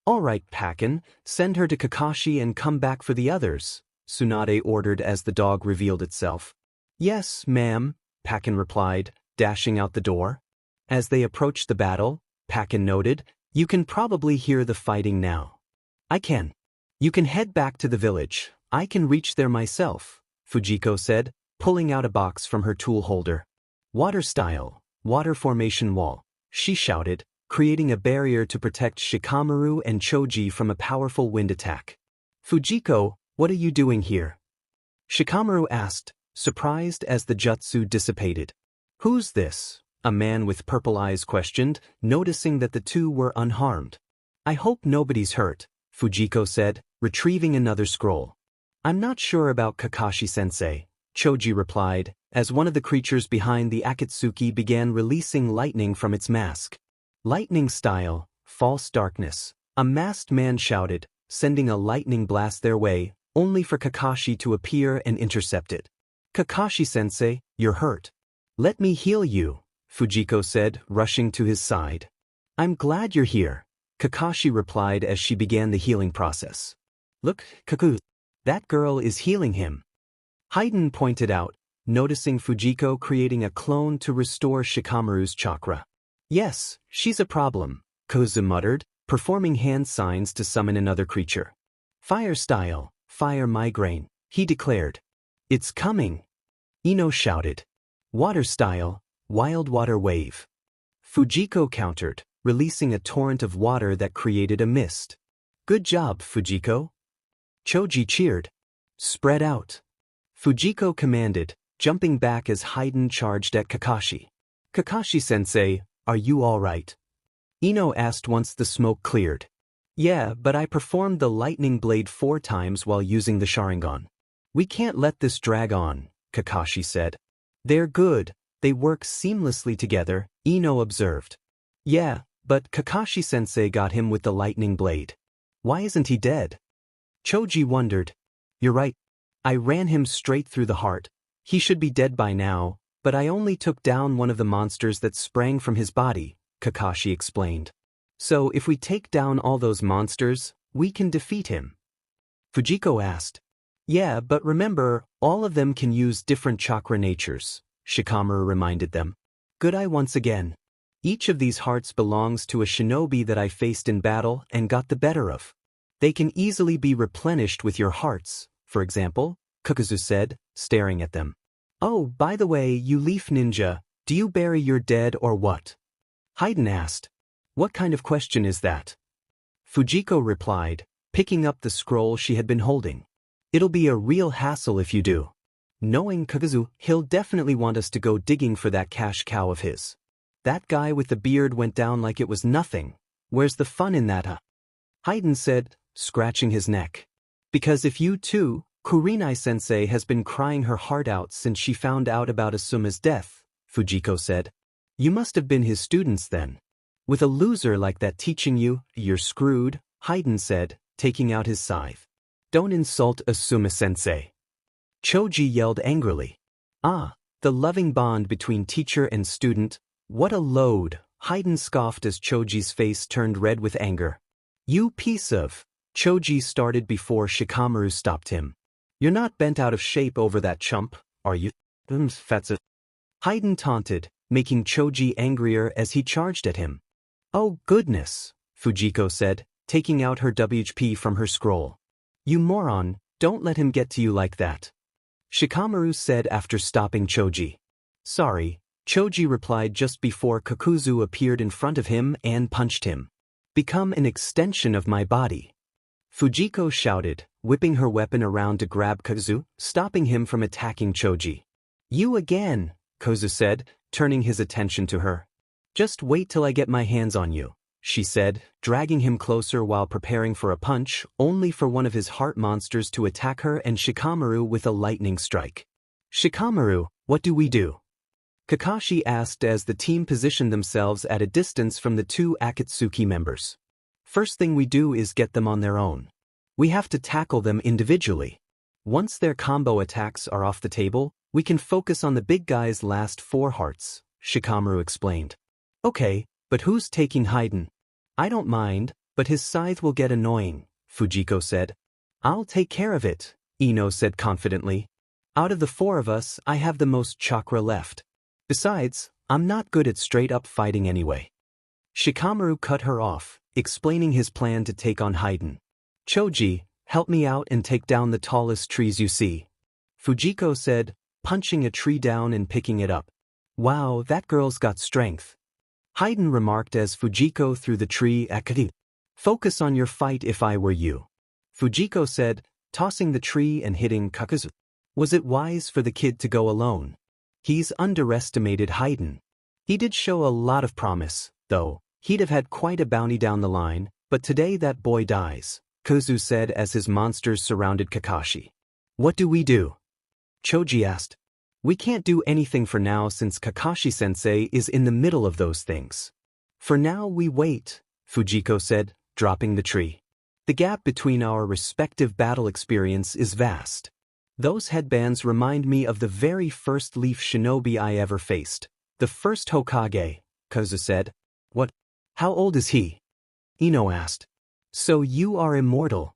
All right, Pakken, send her to Kakashi and come back for the others, Tsunade ordered as the dog revealed itself. Yes, ma'am, Pakken replied, dashing out the door. As they approached the battle, Pakken noted, you can probably hear the fighting now. I can. You can head back to the village. I can reach there myself, Fujiko said, pulling out a box from her tool holder. Water style, water formation wall, she shouted, creating a barrier to protect Shikamaru and Choji from a powerful wind attack. Fujiko, what are you doing here? Shikamaru asked, surprised as the jutsu dissipated. Who's this? A man with purple eyes questioned, noticing that the two were unharmed. I hope nobody's hurt, Fujiko said, retrieving another scroll. I'm not sure about Kakashi-sensei, Choji replied, as one of the creatures behind the Akatsuki began releasing lightning from its mask. Lightning style, false darkness, a masked man shouted, sending a lightning blast their way, only for Kakashi to appear and intercept it. Kakashi-sensei, you're hurt. Let me heal you, Fujiko said, rushing to his side. I'm glad you're here, Kakashi replied as she began the healing process. Look, Kaku. That girl is healing him. Haiden pointed out, noticing Fujiko creating a clone to restore Shikamaru's chakra. Yes, she's a problem, Kozu muttered, performing hand signs to summon another creature. Fire style, fire migraine, he declared. It's coming. Ino shouted. Water style, wild water wave. Fujiko countered, releasing a torrent of water that created a mist. Good job, Fujiko. Choji cheered. Spread out. Fujiko commanded, jumping back as Haiden charged at Kakashi. Kakashi-sensei, are you all right? Ino asked once the smoke cleared. Yeah, but I performed the lightning blade 4 times while using the Sharingan. We can't let this drag on, Kakashi said. They're good, they work seamlessly together, Ino observed. Yeah, but Kakashi-sensei got him with the lightning blade. Why isn't he dead? Choji wondered. You're right. I ran him straight through the heart. He should be dead by now, but I only took down one of the monsters that sprang from his body, Kakashi explained. So if we take down all those monsters, we can defeat him. Fujiko asked. Yeah, but remember, all of them can use different chakra natures, Shikamaru reminded them. Good eye once again. Each of these hearts belongs to a shinobi that I faced in battle and got the better of. They can easily be replenished with your hearts, for example, Kukuzu said, staring at them. Oh, by the way, you leaf ninja, do you bury your dead or what? Haiden asked. What kind of question is that? Fujiko replied, picking up the scroll she had been holding. It'll be a real hassle if you do. Knowing Kukuzu, he'll definitely want us to go digging for that cash cow of his. That guy with the beard went down like it was nothing. Where's the fun in that, huh? Haiden said, scratching his neck. Because if you too, Kurinai-sensei has been crying her heart out since she found out about Asuma's death, Fujiko said. You must have been his students then. With a loser like that teaching you, you're screwed, Haiden said, taking out his scythe. Don't insult Asuma-sensei. Choji yelled angrily. Ah, the loving bond between teacher and student, what a load, Haiden scoffed as Choji's face turned red with anger. You piece of... Choji started before Shikamaru stopped him. You're not bent out of shape over that chump, are you? Fatsa. Haiden taunted, making Choji angrier as he charged at him. Oh goodness, Fujiko said, taking out her WHP from her scroll. You moron, don't let him get to you like that. Shikamaru said after stopping Choji. Sorry, Choji replied just before Kakuzu appeared in front of him and punched him. Become an extension of my body. Fujiko shouted, whipping her weapon around to grab Kakuzu, stopping him from attacking Choji. You again, Kozu said, turning his attention to her. Just wait till I get my hands on you, she said, dragging him closer while preparing for a punch, only for one of his heart monsters to attack her and Shikamaru with a lightning strike. Shikamaru, what do we do? Kakashi asked as the team positioned themselves at a distance from the 2 Akatsuki members. First thing we do is get them on their own. We have to tackle them individually. Once their combo attacks are off the table, we can focus on the big guy's last 4 hearts, Shikamaru explained. Okay, but who's taking Haiden? I don't mind, but his scythe will get annoying, Fujiko said. I'll take care of it, Ino said confidently. Out of the 4 of us, I have the most chakra left. Besides, I'm not good at straight-up fighting anyway. Shikamaru cut her off, explaining his plan to take on Haiden. Choji, help me out and take down the tallest trees you see. Fujiko said, punching a tree down and picking it up. Wow, that girl's got strength. Haiden remarked as Fujiko threw the tree at Kaku. Focus on your fight if I were you. Fujiko said, tossing the tree and hitting Kakuzu. Was it wise for the kid to go alone? He's underestimated Haiden. He did show a lot of promise, though. He'd have had quite a bounty down the line, but today that boy dies, Kozu said as his monsters surrounded Kakashi. What do we do? Choji asked. We can't do anything for now since Kakashi-sensei is in the middle of those things. For now we wait, Fujiko said, dropping the tree. The gap between our respective battle experience is vast. Those headbands remind me of the very first leaf shinobi I ever faced. The first Hokage, Kozu said. What? How old is he? Ino asked. So you are immortal?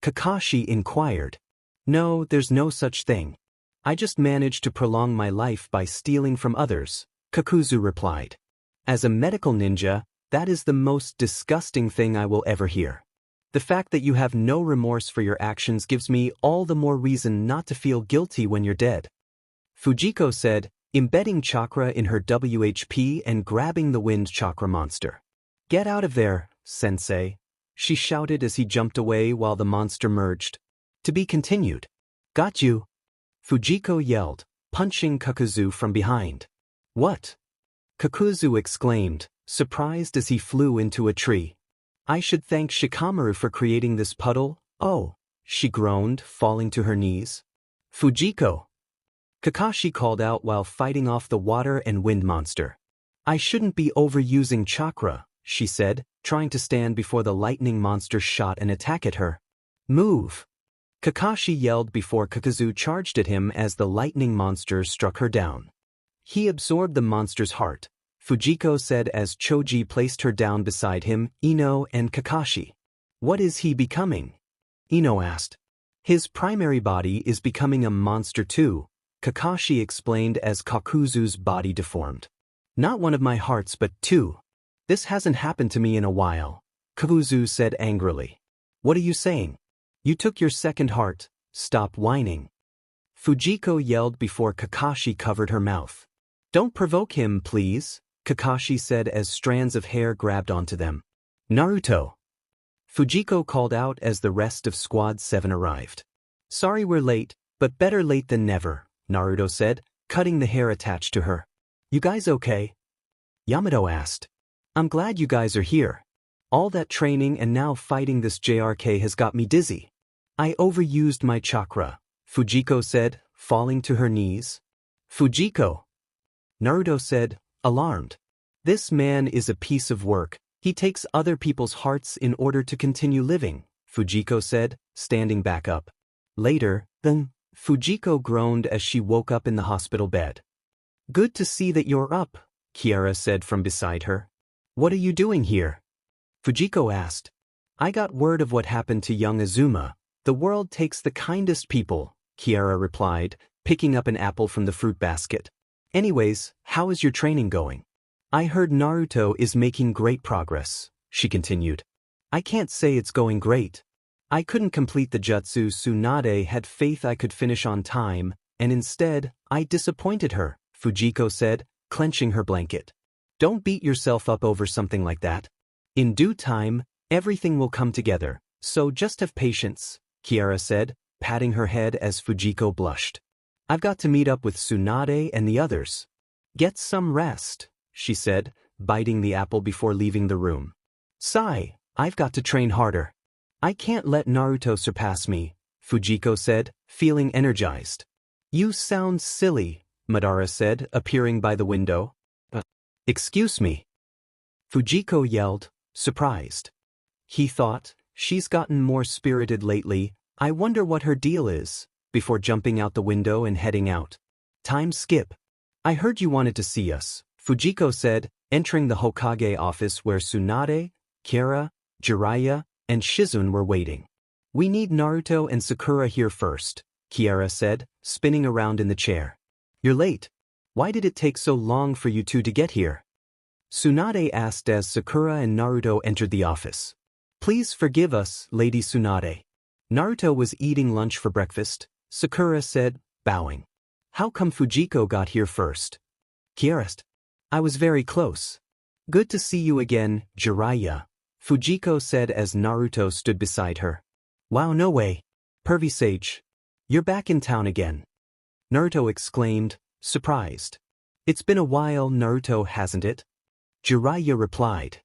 Kakashi inquired. No, there's no such thing. I just managed to prolong my life by stealing from others, Kakuzu replied. As a medical ninja, that is the most disgusting thing I will ever hear. The fact that you have no remorse for your actions gives me all the more reason not to feel guilty when you're dead. Fujiko said, embedding chakra in her WHP and grabbing the wind chakra monster. Get out of there, sensei, she shouted as he jumped away while the monster merged. To be continued. Got you. Fujiko yelled, punching Kakuzu from behind. What? Kakuzu exclaimed, surprised as he flew into a tree. I should thank Shikamaru for creating this puddle. Oh, she groaned, falling to her knees. Fujiko. Kakashi called out while fighting off the water and wind monster. I shouldn't be overusing chakra, she said, trying to stand before the lightning monster shot an attack at her. Move! Kakashi yelled before Kakuzu charged at him as the lightning monster struck her down. He absorbed the monster's heart, Fujiko said as Choji placed her down beside him, Ino and Kakashi. What is he becoming? Ino asked. His primary body is becoming a monster too, Kakashi explained as Kakuzu's body deformed. Not one of my hearts but two. This hasn't happened to me in a while, Kakuzu said angrily. What are you saying? You took your second heart, stop whining. Fujiko yelled before Kakashi covered her mouth. Don't provoke him, please, Kakashi said as strands of hair grabbed onto them. Naruto. Fujiko called out as the rest of Squad 7 arrived. Sorry we're late, but better late than never, Naruto said, cutting the hair attached to her. You guys okay? Yamato asked. I'm glad you guys are here. All that training and now fighting this JRK has got me dizzy. I overused my chakra, Fujiko said, falling to her knees. Fujiko. Naruto said, alarmed. This man is a piece of work. He takes other people's hearts in order to continue living, Fujiko said, standing back up. Later, then, Fujiko groaned as she woke up in the hospital bed. Good to see that you're up, Kiara said from beside her. What are you doing here? Fujiko asked. I got word of what happened to young Azuma. The world takes the kindest people, Kiara replied, picking up an apple from the fruit basket. Anyways, how is your training going? I heard Naruto is making great progress, she continued. I can't say it's going great. I couldn't complete the jutsu Tsunade had faith I could finish on time, and instead, I disappointed her, Fujiko said, clenching her blanket. Don't beat yourself up over something like that. In due time, everything will come together, so just have patience, Kiara said, patting her head as Fujiko blushed. I've got to meet up with Tsunade and the others. Get some rest, she said, biting the apple before leaving the room. Sigh, I've got to train harder. I can't let Naruto surpass me, Fujiko said, feeling energized. You sound silly, Madara said, appearing by the window. Excuse me. Fujiko yelled, surprised. He thought, she's gotten more spirited lately, I wonder what her deal is, before jumping out the window and heading out. Time skip. I heard you wanted to see us, Fujiko said, entering the Hokage office where Tsunade, Kira, Jiraiya, and Shizune were waiting. We need Naruto and Sakura here first, Kiara said, spinning around in the chair. You're late. Why did it take so long for you two to get here? Tsunade asked as Sakura and Naruto entered the office. Please forgive us, Lady Tsunade. Naruto was eating lunch for breakfast, Sakura said, bowing. How come Fujiko got here first? Kiara. I was very close. Good to see you again, Jiraiya, Fujiko said as Naruto stood beside her. Wow, no way. Pervy Sage. You're back in town again. Naruto exclaimed, surprised. It's been a while, Naruto, hasn't it? Jiraiya replied.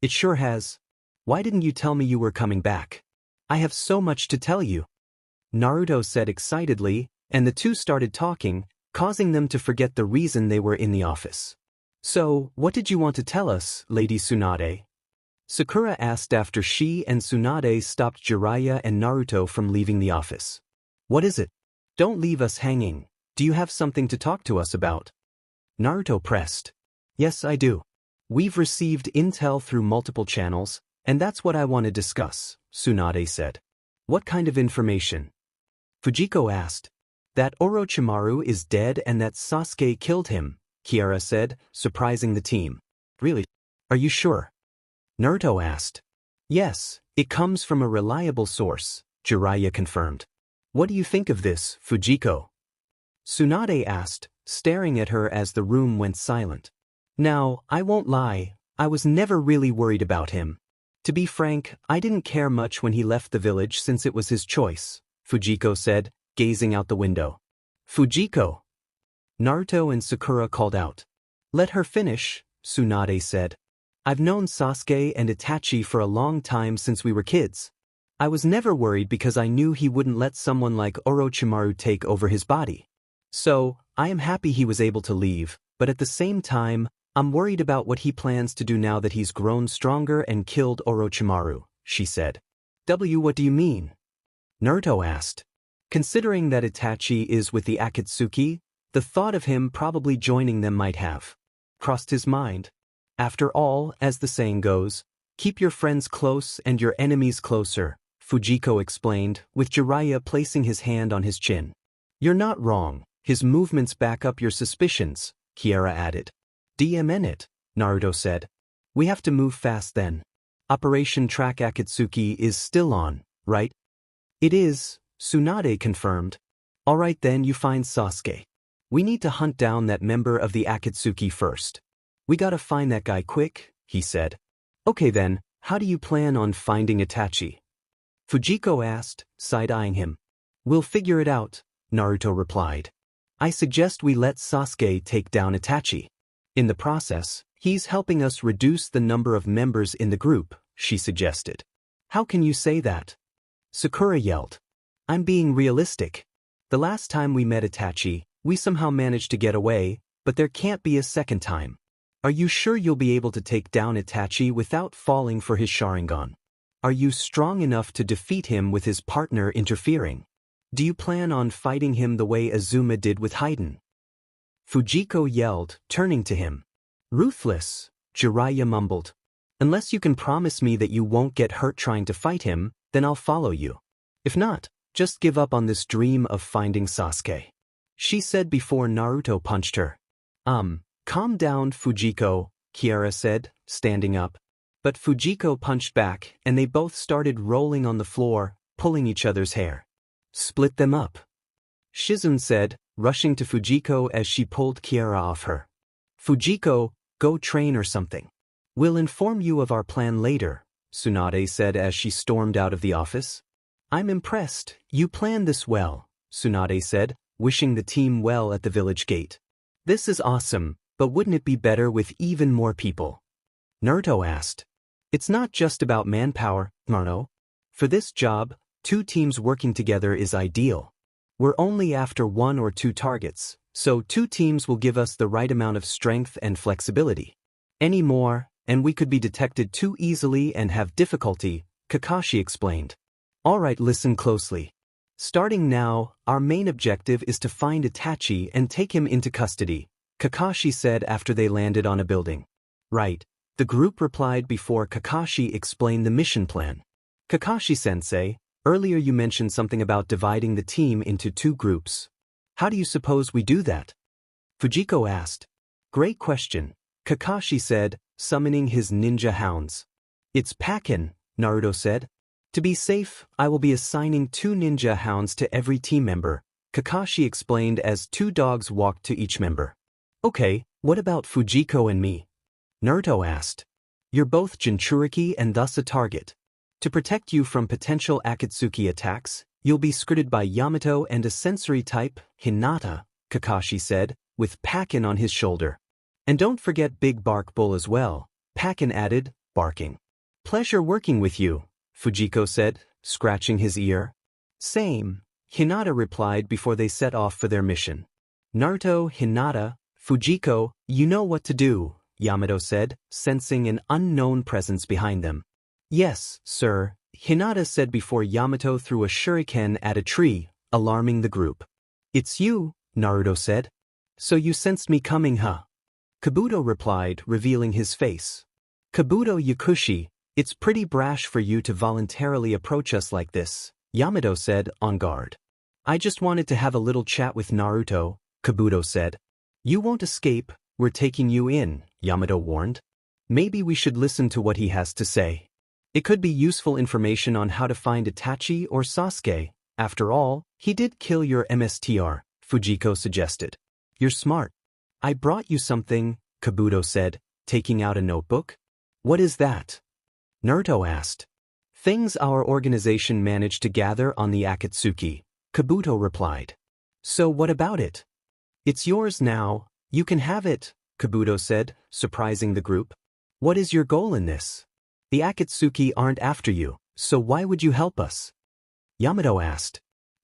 It sure has. Why didn't you tell me you were coming back? I have so much to tell you. Naruto said excitedly, and the two started talking, causing them to forget the reason they were in the office. So, what did you want to tell us, Lady Tsunade? Sakura asked after she and Tsunade stopped Jiraiya and Naruto from leaving the office. What is it? Don't leave us hanging. Do you have something to talk to us about? Naruto pressed. Yes, I do. We've received intel through multiple channels, and that's what I want to discuss, Tsunade said. What kind of information? Fujiko asked. That Orochimaru is dead and that Sasuke killed him, Kiara said, surprising the team. Really? Are you sure? Naruto asked. Yes, it comes from a reliable source, Jiraiya confirmed. What do you think of this, Fujiko? Tsunade asked, staring at her as the room went silent. Now, I won't lie, I was never really worried about him. To be frank, I didn't care much when he left the village since it was his choice, Fujiko said, gazing out the window. Fujiko! Naruto and Sakura called out. Let her finish, Tsunade said. I've known Sasuke and Itachi for a long time since we were kids. I was never worried because I knew he wouldn't let someone like Orochimaru take over his body. So, I am happy he was able to leave, but at the same time, I'm worried about what he plans to do now that he's grown stronger and killed Orochimaru, she said. What do you mean? Naruto asked. Considering that Itachi is with the Akatsuki, the thought of him probably joining them might have crossed his mind. After all, as the saying goes, keep your friends close and your enemies closer, Fujiko explained, with Jiraiya placing his hand on his chin. You're not wrong, his movements back up your suspicions, Kiara added. DMN it, Naruto said. We have to move fast then. Operation Track Akatsuki is still on, right? It is, Tsunade confirmed. Alright then, you find Sasuke. We need to hunt down that member of the Akatsuki first. We gotta find that guy quick, he said. Okay then, how do you plan on finding Itachi? Fujiko asked, side-eyeing him. We'll figure it out, Naruto replied. I suggest we let Sasuke take down Itachi. In the process, he's helping us reduce the number of members in the group, she suggested. How can you say that? Sakura yelled. I'm being realistic. The last time we met Itachi, we somehow managed to get away, but there can't be a second time. Are you sure you'll be able to take down Itachi without falling for his Sharingan? Are you strong enough to defeat him with his partner interfering? Do you plan on fighting him the way Azuma did with Haiden? Fujiko yelled, turning to him. Ruthless, Jiraiya mumbled. Unless you can promise me that you won't get hurt trying to fight him, then I'll follow you. If not, just give up on this dream of finding Sasuke. She said before Naruto punched her. Calm down, Fujiko, Kiara said, standing up. But Fujiko punched back, and they both started rolling on the floor, pulling each other's hair. Split them up. Shizune said, rushing to Fujiko as she pulled Kiara off her. Fujiko, go train or something. We'll inform you of our plan later, Tsunade said as she stormed out of the office. I'm impressed, you planned this well, Tsunade said, wishing the team well at the village gate. This is awesome, but wouldn't it be better with even more people? Naruto asked. It's not just about manpower, Naruto. For this job, 2 teams working together is ideal. We're only after 1 or 2 targets, so 2 teams will give us the right amount of strength and flexibility. Any more, and we could be detected too easily and have difficulty, Kakashi explained. Alright, listen closely. Starting now, our main objective is to find Itachi and take him into custody, Kakashi said after they landed on a building. Right, the group replied before Kakashi explained the mission plan. Kakashi-sensei, earlier you mentioned something about dividing the team into 2 groups. How do you suppose we do that? Fujiko asked. Great question, Kakashi said, summoning his ninja hounds. It's Pakin, Naruto said. To be safe, I will be assigning 2 ninja hounds to every team member, Kakashi explained as 2 dogs walked to each member. Okay, what about Fujiko and me? Naruto asked. You're both Jinchuriki and thus a target. To protect you from potential Akatsuki attacks, you'll be skirted by Yamato and a sensory type, Hinata, Kakashi said, with Pakin on his shoulder. And don't forget Big Bark Bull as well, Pakin added, barking. Pleasure working with you, Fujiko said, scratching his ear. Same, Hinata replied before they set off for their mission. Naruto, Hinata, Fujiko, you know what to do, Yamato said, sensing an unknown presence behind them. Yes, sir, Hinata said before Yamato threw a shuriken at a tree, alarming the group. It's you, Naruto said. So you sensed me coming, huh? Kabuto replied, revealing his face. Kabuto Yakushi, it's pretty brash for you to voluntarily approach us like this, Yamato said, on guard. I just wanted to have a little chat with Naruto, Kabuto said. You won't escape, we're taking you in, Yamato warned. Maybe we should listen to what he has to say. It could be useful information on how to find Itachi or Sasuke. After all, he did kill your MSTR, Fujiko suggested. You're smart. I brought you something, Kabuto said, taking out a notebook. What is that? Naruto asked. Things our organization managed to gather on the Akatsuki, Kabuto replied. So what about it? It's yours now, you can have it, Kabuto said, surprising the group. What is your goal in this? The Akatsuki aren't after you, so why would you help us? Yamato asked.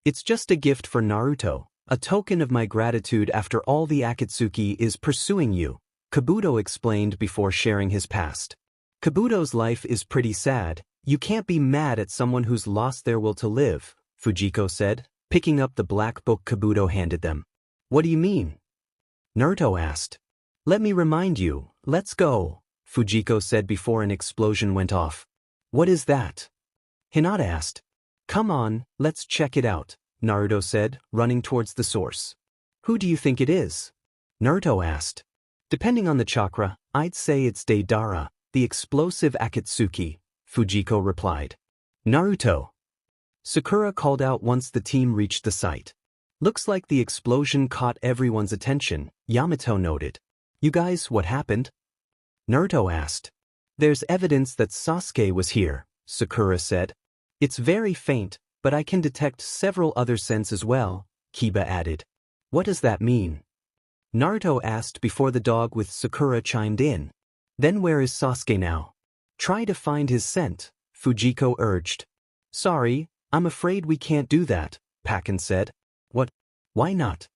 It's just a gift for Naruto, a token of my gratitude after all the Akatsuki is pursuing you, Kabuto explained before sharing his past. Kabuto's life is pretty sad, you can't be mad at someone who's lost their will to live, Fujiko said, picking up the black book Kabuto handed them. What do you mean? Naruto asked. Let me remind you, let's go, Fujiko said before an explosion went off. What is that? Hinata asked. Come on, let's check it out, Naruto said, running towards the source. Who do you think it is? Naruto asked. Depending on the chakra, I'd say it's Deidara, the explosive Akatsuki, Fujiko replied. Naruto. Sakura called out once the team reached the site. Looks like the explosion caught everyone's attention, Yamato noted. You guys, what happened? Naruto asked. There's evidence that Sasuke was here, Sakura said. It's very faint, but I can detect several other scents as well, Kiba added. What does that mean? Naruto asked before the dog with Sakura chimed in. Then where is Sasuke now? Try to find his scent, Fujiko urged. Sorry, I'm afraid we can't do that, Pakin said. What? Why not?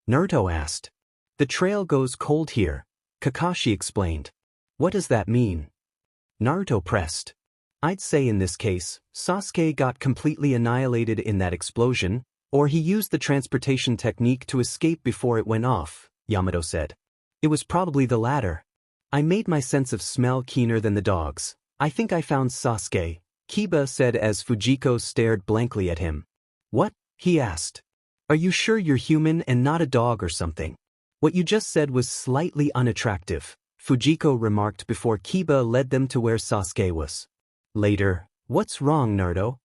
Naruto asked. The trail goes cold here, Kakashi explained. What does that mean? Naruto pressed. I'd say in this case, Sasuke got completely annihilated in that explosion, or he used the transportation technique to escape before it went off, Yamato said. It was probably the latter. I made my sense of smell keener than the dog's. I think I found Sasuke, Kiba said as Fujiko stared blankly at him. What? He asked. Are you sure you're human and not a dog or something? What you just said was slightly unattractive, Fujiko remarked before Kiba led them to where Sasuke was. Later, what's wrong, Naruto?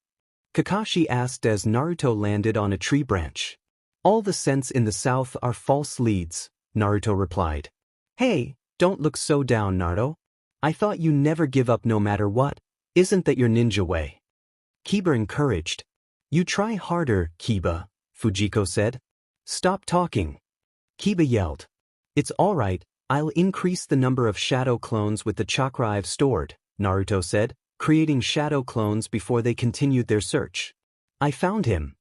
Kakashi asked as Naruto landed on a tree branch. All the scents in the south are false leads, Naruto replied. Hey, don't look so down, Naruto. I thought you never give up no matter what. Isn't that your ninja way? Kiba encouraged. You try harder, Kiba, Fujiko said. Stop talking. Kiba yelled. It's all right, I'll increase the number of shadow clones with the chakra I've stored, Naruto said, creating shadow clones before they continued their search. I found him.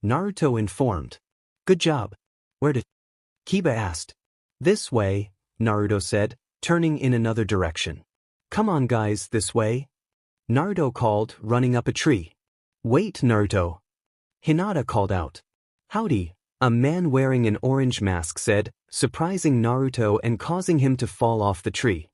Naruto informed. Good job. Where did? Kiba asked. This way, Naruto said, turning in another direction. Come on guys, this way. Naruto called, running up a tree. Wait, Naruto. Hinata called out. Howdy, a man wearing an orange mask said, surprising Naruto and causing him to fall off the tree.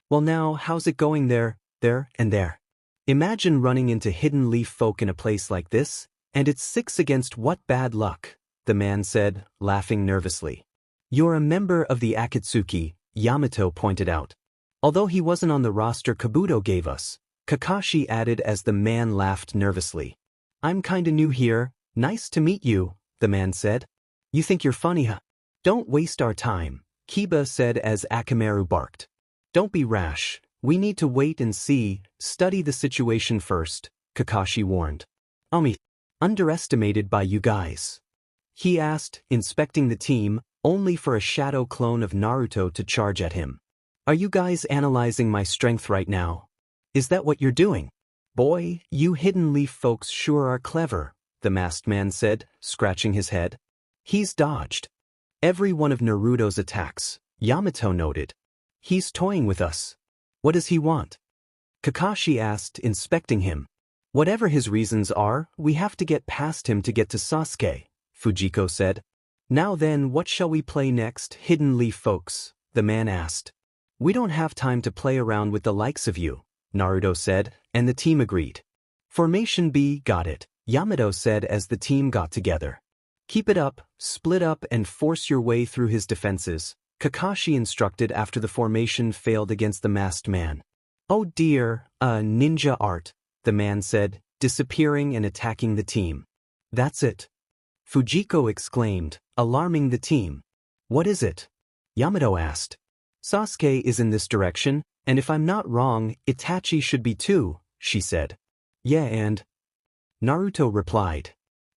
Well now, how's it going there, and there? Imagine running into hidden leaf folk in a place like this, and it's 6 against what bad luck, the man said, laughing nervously. You're a member of the Akatsuki, Yamato pointed out. Although he wasn't on the roster Kabuto gave us, Kakashi added as the man laughed nervously. I'm kinda new here, nice to meet you, the man said. You think you're funny, huh? Don't waste our time, Kiba said as Akamaru barked. Don't be rash, we need to wait and see, study the situation first, Kakashi warned. Underestimated by you guys? He asked, inspecting the team, only for a shadow clone of Naruto to charge at him. Are you guys analyzing my strength right now? Is that what you're doing? Boy, you hidden leaf folks sure are clever, the masked man said, scratching his head. He's dodged every one of Naruto's attacks, Yamato noted. He's toying with us. What does he want? Kakashi asked, inspecting him. Whatever his reasons are, we have to get past him to get to Sasuke, Fujiko said. Now then, what shall we play next, hidden leaf folks? The man asked. We don't have time to play around with the likes of you, Naruto said, and the team agreed. Formation B, got it, Yamato said as the team got together. Keep it up, split up and force your way through his defenses, Kakashi instructed after the formation failed against the masked man. Oh dear, ninja art, the man said, disappearing and attacking the team. That's it, Fujiko exclaimed, alarming the team. What is it? Yamato asked. Sasuke is in this direction, and if I'm not wrong, Itachi should be too, she said. Yeah, and Naruto replied.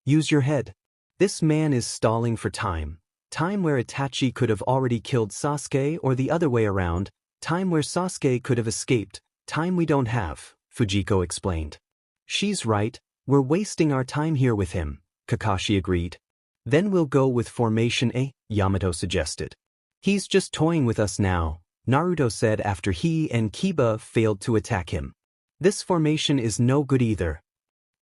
Use your head. This man is stalling for time. Time where Itachi could have already killed Sasuke or the other way around, time where Sasuke could have escaped, time we don't have, Fujiko explained. She's right, we're wasting our time here with him, Kakashi agreed. Then we'll go with Formation A, Yamato suggested. He's just toying with us now, Naruto said after he and Kiba failed to attack him. This formation is no good either.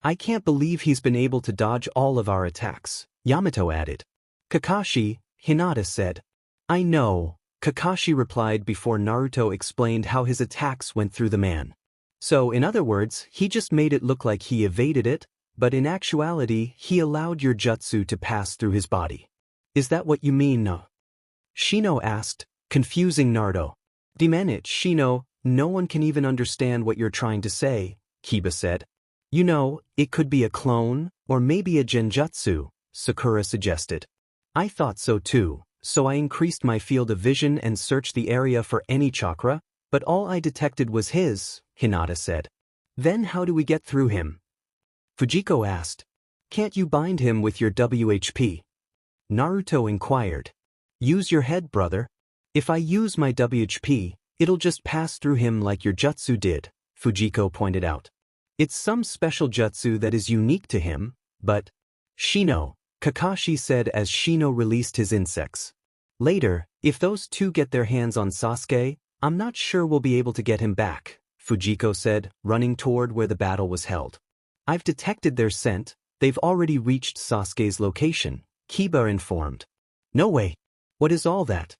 I can't believe he's been able to dodge all of our attacks, Yamato added. Kakashi, Hinata said. I know, Kakashi replied before Naruto explained how his attacks went through the man. So in other words, he just made it look like he evaded it, but in actuality he allowed your jutsu to pass through his body. Is that what you mean, no? Shino asked, confusing Naruto. Demenit, Shino, no one can even understand what you're trying to say, Kiba said. You know, it could be a clone, or maybe a genjutsu, Sakura suggested. I thought so too, so I increased my field of vision and searched the area for any chakra, but all I detected was his, Hinata said. Then how do we get through him? Fujiko asked. Can't you bind him with your WHP? Naruto inquired. Use your head, brother. If I use my WHP, it'll just pass through him like your jutsu did, Fujiko pointed out. It's some special jutsu that is unique to him, but… Shino, Kakashi said as Shino released his insects. Later, if those two get their hands on Sasuke, I'm not sure we'll be able to get him back, Fujiko said, running toward where the battle was held. I've detected their scent, they've already reached Sasuke's location, Kiba informed. No way. What is all that?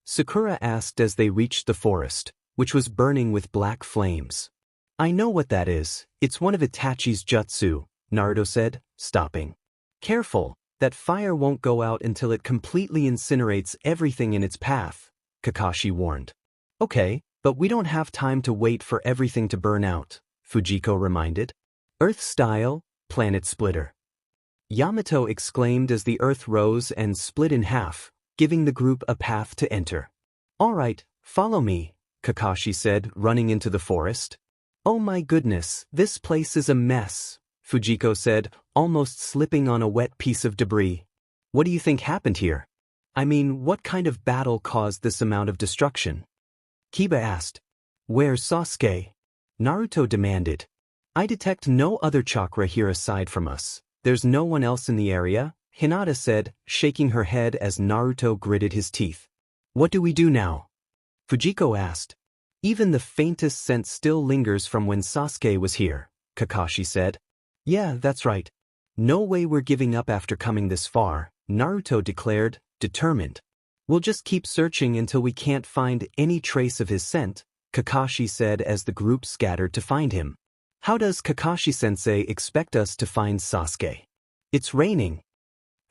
Sakura asked as they reached the forest, which was burning with black flames. I know what that is, it's one of Itachi's jutsu, Naruto said, stopping. Careful, that fire won't go out until it completely incinerates everything in its path, Kakashi warned. Okay, but we don't have time to wait for everything to burn out, Fujiko reminded. Earth style, planet splitter. Yamato exclaimed as the earth rose and split in half, giving the group a path to enter. All right, follow me, Kakashi said, running into the forest. Oh my goodness, this place is a mess, Fujiko said, almost slipping on a wet piece of debris. What do you think happened here? I mean, what kind of battle caused this amount of destruction? Kiba asked. Where's Sasuke? Naruto demanded. I detect no other chakra here aside from us. There's no one else in the area, Hinata said, shaking her head as Naruto gritted his teeth. What do we do now? Fujiko asked. Even the faintest scent still lingers from when Sasuke was here, Kakashi said. Yeah, that's right. No way we're giving up after coming this far, Naruto declared, determined. We'll just keep searching until we can't find any trace of his scent, Kakashi said as the group scattered to find him. How does Kakashi-sensei expect us to find Sasuke? It's raining,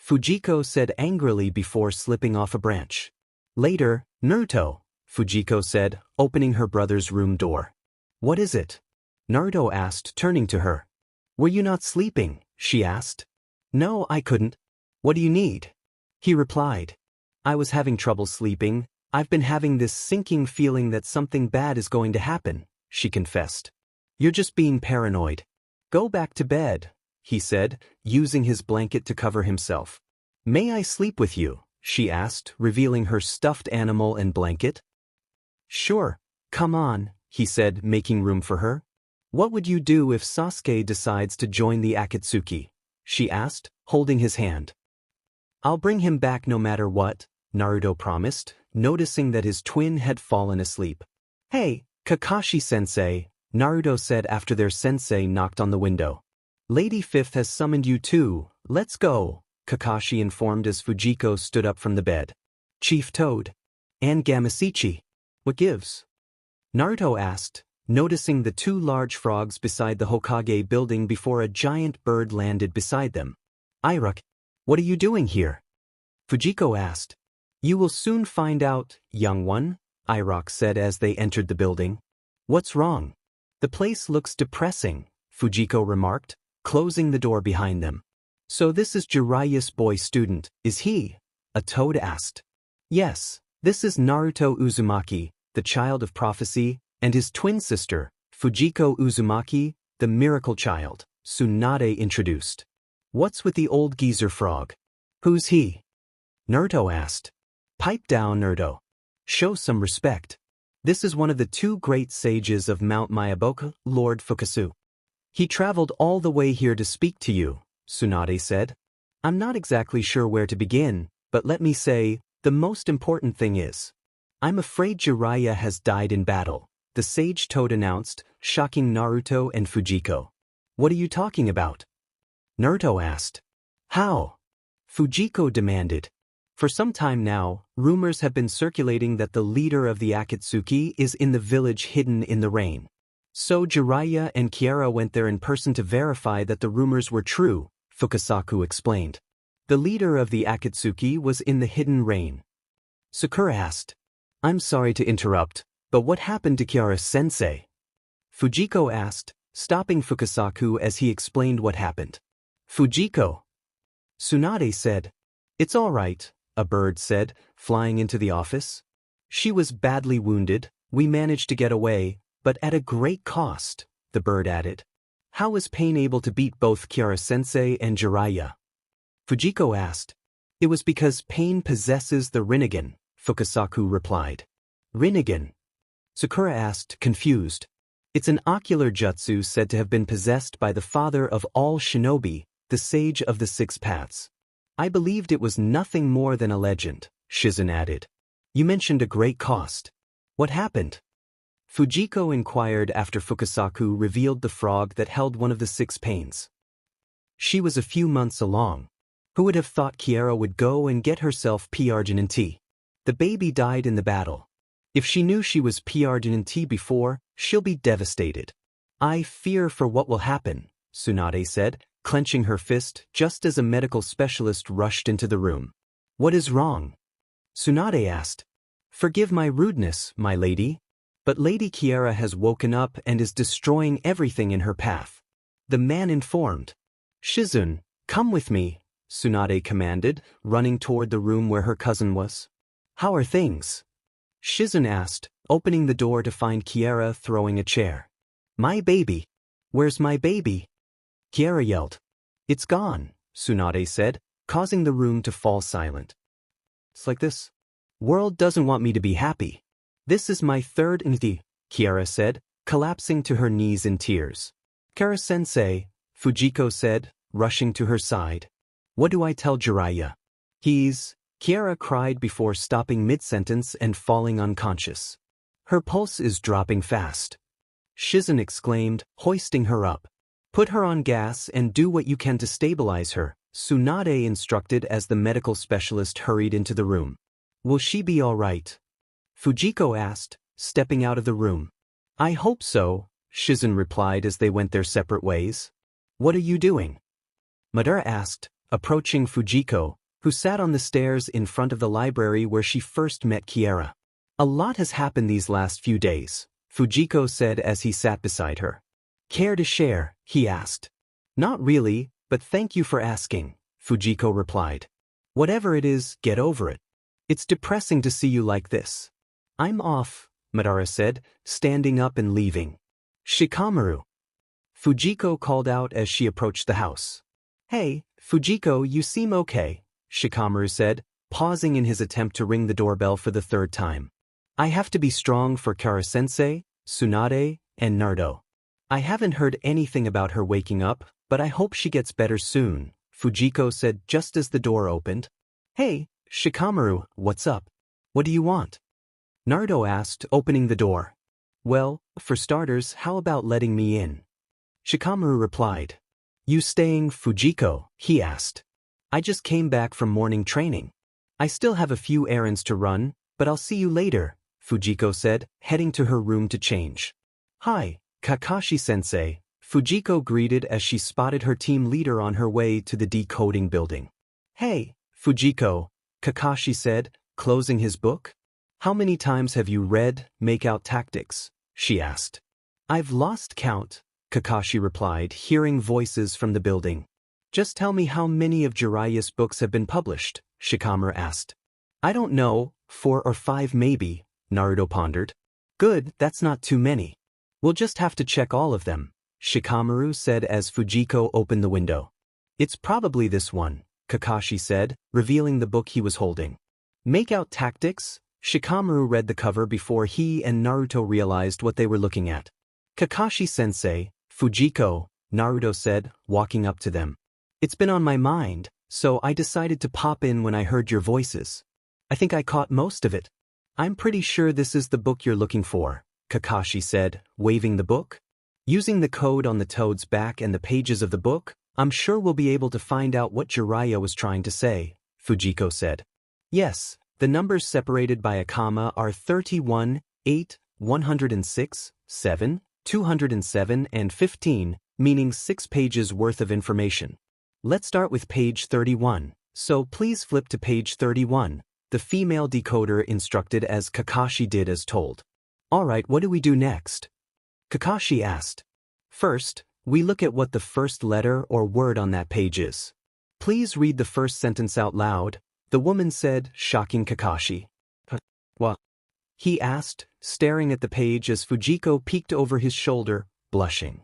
Fujiko said angrily before slipping off a branch. Later, Naruto, Fujiko said, opening her brother's room door. What is it? Naruto asked, turning to her. Were you not sleeping? She asked. No, I couldn't. What do you need? He replied. I was having trouble sleeping. I've been having this sinking feeling that something bad is going to happen, she confessed. You're just being paranoid. Go back to bed, he said, using his blanket to cover himself. May I sleep with you? she asked, revealing her stuffed animal and blanket. Sure, come on, he said, making room for her. What would you do if Sasuke decides to join the Akatsuki? She asked, holding his hand. I'll bring him back no matter what, Naruto promised, noticing that his twin had fallen asleep. Hey, Kakashi-sensei, Naruto said after their sensei knocked on the window. Lady Fifth has summoned you too, let's go, Kakashi informed as Fujiko stood up from the bed. Chief Toad. And Gamasichi. What gives? Naruto asked, noticing the two large frogs beside the Hokage building before a giant bird landed beside them. Iruka, what are you doing here? Fujiko asked. You will soon find out, young one, Iruka said as they entered the building. What's wrong? The place looks depressing, Fujiko remarked, closing the door behind them. So this is Jiraiya's boy student, is he? A toad asked. Yes, this is Naruto Uzumaki, the child of prophecy, and his twin sister, Fujiko Uzumaki, the miracle child, Tsunade introduced. What's with the old geezer frog? Who's he? Naruto asked. Pipe down, Naruto. Show some respect. This is one of the two great sages of Mount Myaboku, Lord Fukasu. He traveled all the way here to speak to you, Tsunade said. I'm not exactly sure where to begin, but let me say, the most important thing is, I'm afraid Jiraiya has died in battle, the sage toad announced, shocking Naruto and Fujiko. What are you talking about? Naruto asked. How? Fujiko demanded. For some time now, rumors have been circulating that the leader of the Akatsuki is in the village hidden in the rain. So Jiraiya and Kiara went there in person to verify that the rumors were true, Fukasaku explained. The leader of the Akatsuki was in the hidden rain. Sakura asked. I'm sorry to interrupt, but what happened to Kiara-sensei? Fujiko asked, stopping Fukasaku as he explained what happened. Fujiko. Tsunade said. It's all right, a bird said, flying into the office. She was badly wounded, we managed to get away, but at a great cost, the bird added. How was Pain able to beat both Kiara-sensei and Jiraiya? Fujiko asked. It was because Pain possesses the Rinnegan, Fukasaku replied. Rinnegan? Sakura asked, confused. It's an ocular jutsu said to have been possessed by the father of all shinobi, the sage of the six paths. I believed it was nothing more than a legend, Shizen added. You mentioned a great cost. What happened? Fujiko inquired after Fukasaku revealed the frog that held one of the six pains. She was a few months along. Who would have thought Kiara would go and get herself P-Arginine? The baby died in the battle. If she knew she was P-Arginine before, she'll be devastated. I fear for what will happen, Tsunade said, clenching her fist just as a medical specialist rushed into the room. What is wrong? Tsunade asked. Forgive my rudeness, my lady. But Lady Kiara has woken up and is destroying everything in her path. The man informed. Shizun, come with me, Tsunade commanded, running toward the room where her cousin was. How are things? Shizun asked, opening the door to find Kiara throwing a chair. My baby. Where's my baby? Kiara yelled. It's gone, Tsunade said, causing the room to fall silent. It's like this. World doesn't want me to be happy. This is my third inti, Kiara said, collapsing to her knees in tears. Kara-sensei, Fujiko said, rushing to her side. What do I tell Jiraiya? Kiara cried before stopping mid-sentence and falling unconscious. Her pulse is dropping fast. Shizen exclaimed, hoisting her up. Put her on gas and do what you can to stabilize her, Tsunade instructed as the medical specialist hurried into the room. Will she be all right? Fujiko asked, stepping out of the room. I hope so, Shizen replied as they went their separate ways. What are you doing? Madara asked, approaching Fujiko, who sat on the stairs in front of the library where she first met Kiara. A lot has happened these last few days, Fujiko said as he sat beside her. Care to share? He asked. Not really, but thank you for asking, Fujiko replied. Whatever it is, get over it. It's depressing to see you like this. I'm off, Madara said, standing up and leaving. Shikamaru. Fujiko called out as she approached the house. Hey, Fujiko, you seem okay, Shikamaru said, pausing in his attempt to ring the doorbell for the third time. I have to be strong for Kara-sensei, Tsunade, and Naruto. I haven't heard anything about her waking up, but I hope she gets better soon, Fujiko said just as the door opened. Hey, Shikamaru, what's up? What do you want? Naruto asked, opening the door. Well, for starters, how about letting me in? Shikamaru replied. You staying, Fujiko? He asked. I just came back from morning training. I still have a few errands to run, but I'll see you later, Fujiko said, heading to her room to change. Hi, Kakashi-sensei, Fujiko greeted as she spotted her team leader on her way to the decoding building. Hey, Fujiko, Kakashi said, closing his book. How many times have you read Makeout Tactics? She asked. I've lost count, Kakashi replied, hearing voices from the building. Just tell me how many of Jiraiya's books have been published, Shikamaru asked. I don't know, 4 or 5 maybe, Naruto pondered. Good, that's not too many. We'll just have to check all of them, Shikamaru said as Fujiko opened the window. It's probably this one, Kakashi said, revealing the book he was holding. Makeout Tactics? Shikamaru read the cover before he and Naruto realized what they were looking at. Kakashi-sensei, Fujiko, Naruto said, walking up to them. It's been on my mind, so I decided to pop in when I heard your voices. I think I caught most of it. I'm pretty sure this is the book you're looking for, Kakashi said, waving the book. Using the code on the toad's back and the pages of the book, I'm sure we'll be able to find out what Jiraiya was trying to say, Fujiko said. Yes, the numbers separated by a comma are 31, 8, 106, 7, 207 and 15, meaning 6 pages worth of information. Let's start with page 31, so please flip to page 31, the female decoder instructed as Kakashi did as told. Alright, what do we do next? Kakashi asked. First, we look at what the first letter or word on that page is. Please read the first sentence out loud, the woman said, shocking Kakashi. What? He asked, staring at the page as Fujiko peeked over his shoulder, blushing.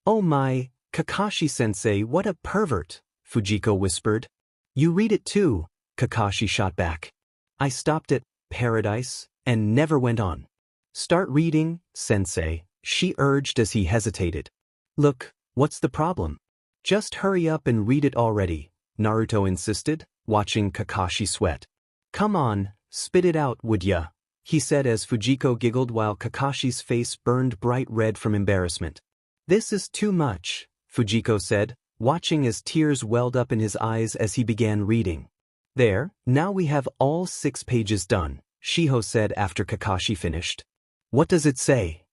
Oh my, Kakashi-sensei, what a pervert, Fujiko whispered. You read it too, Kakashi shot back. I stopped at paradise and never went on. Start reading, sensei, she urged as he hesitated. Look, what's the problem? Just hurry up and read it already, Naruto insisted, watching Kakashi sweat. Come on, spit it out, would ya? He said as Fujiko giggled while Kakashi's face burned bright red from embarrassment. This is too much, Fujiko said, watching as tears welled up in his eyes as he began reading. There, now we have all 6 pages done, Shiho said after Kakashi finished. What does it say?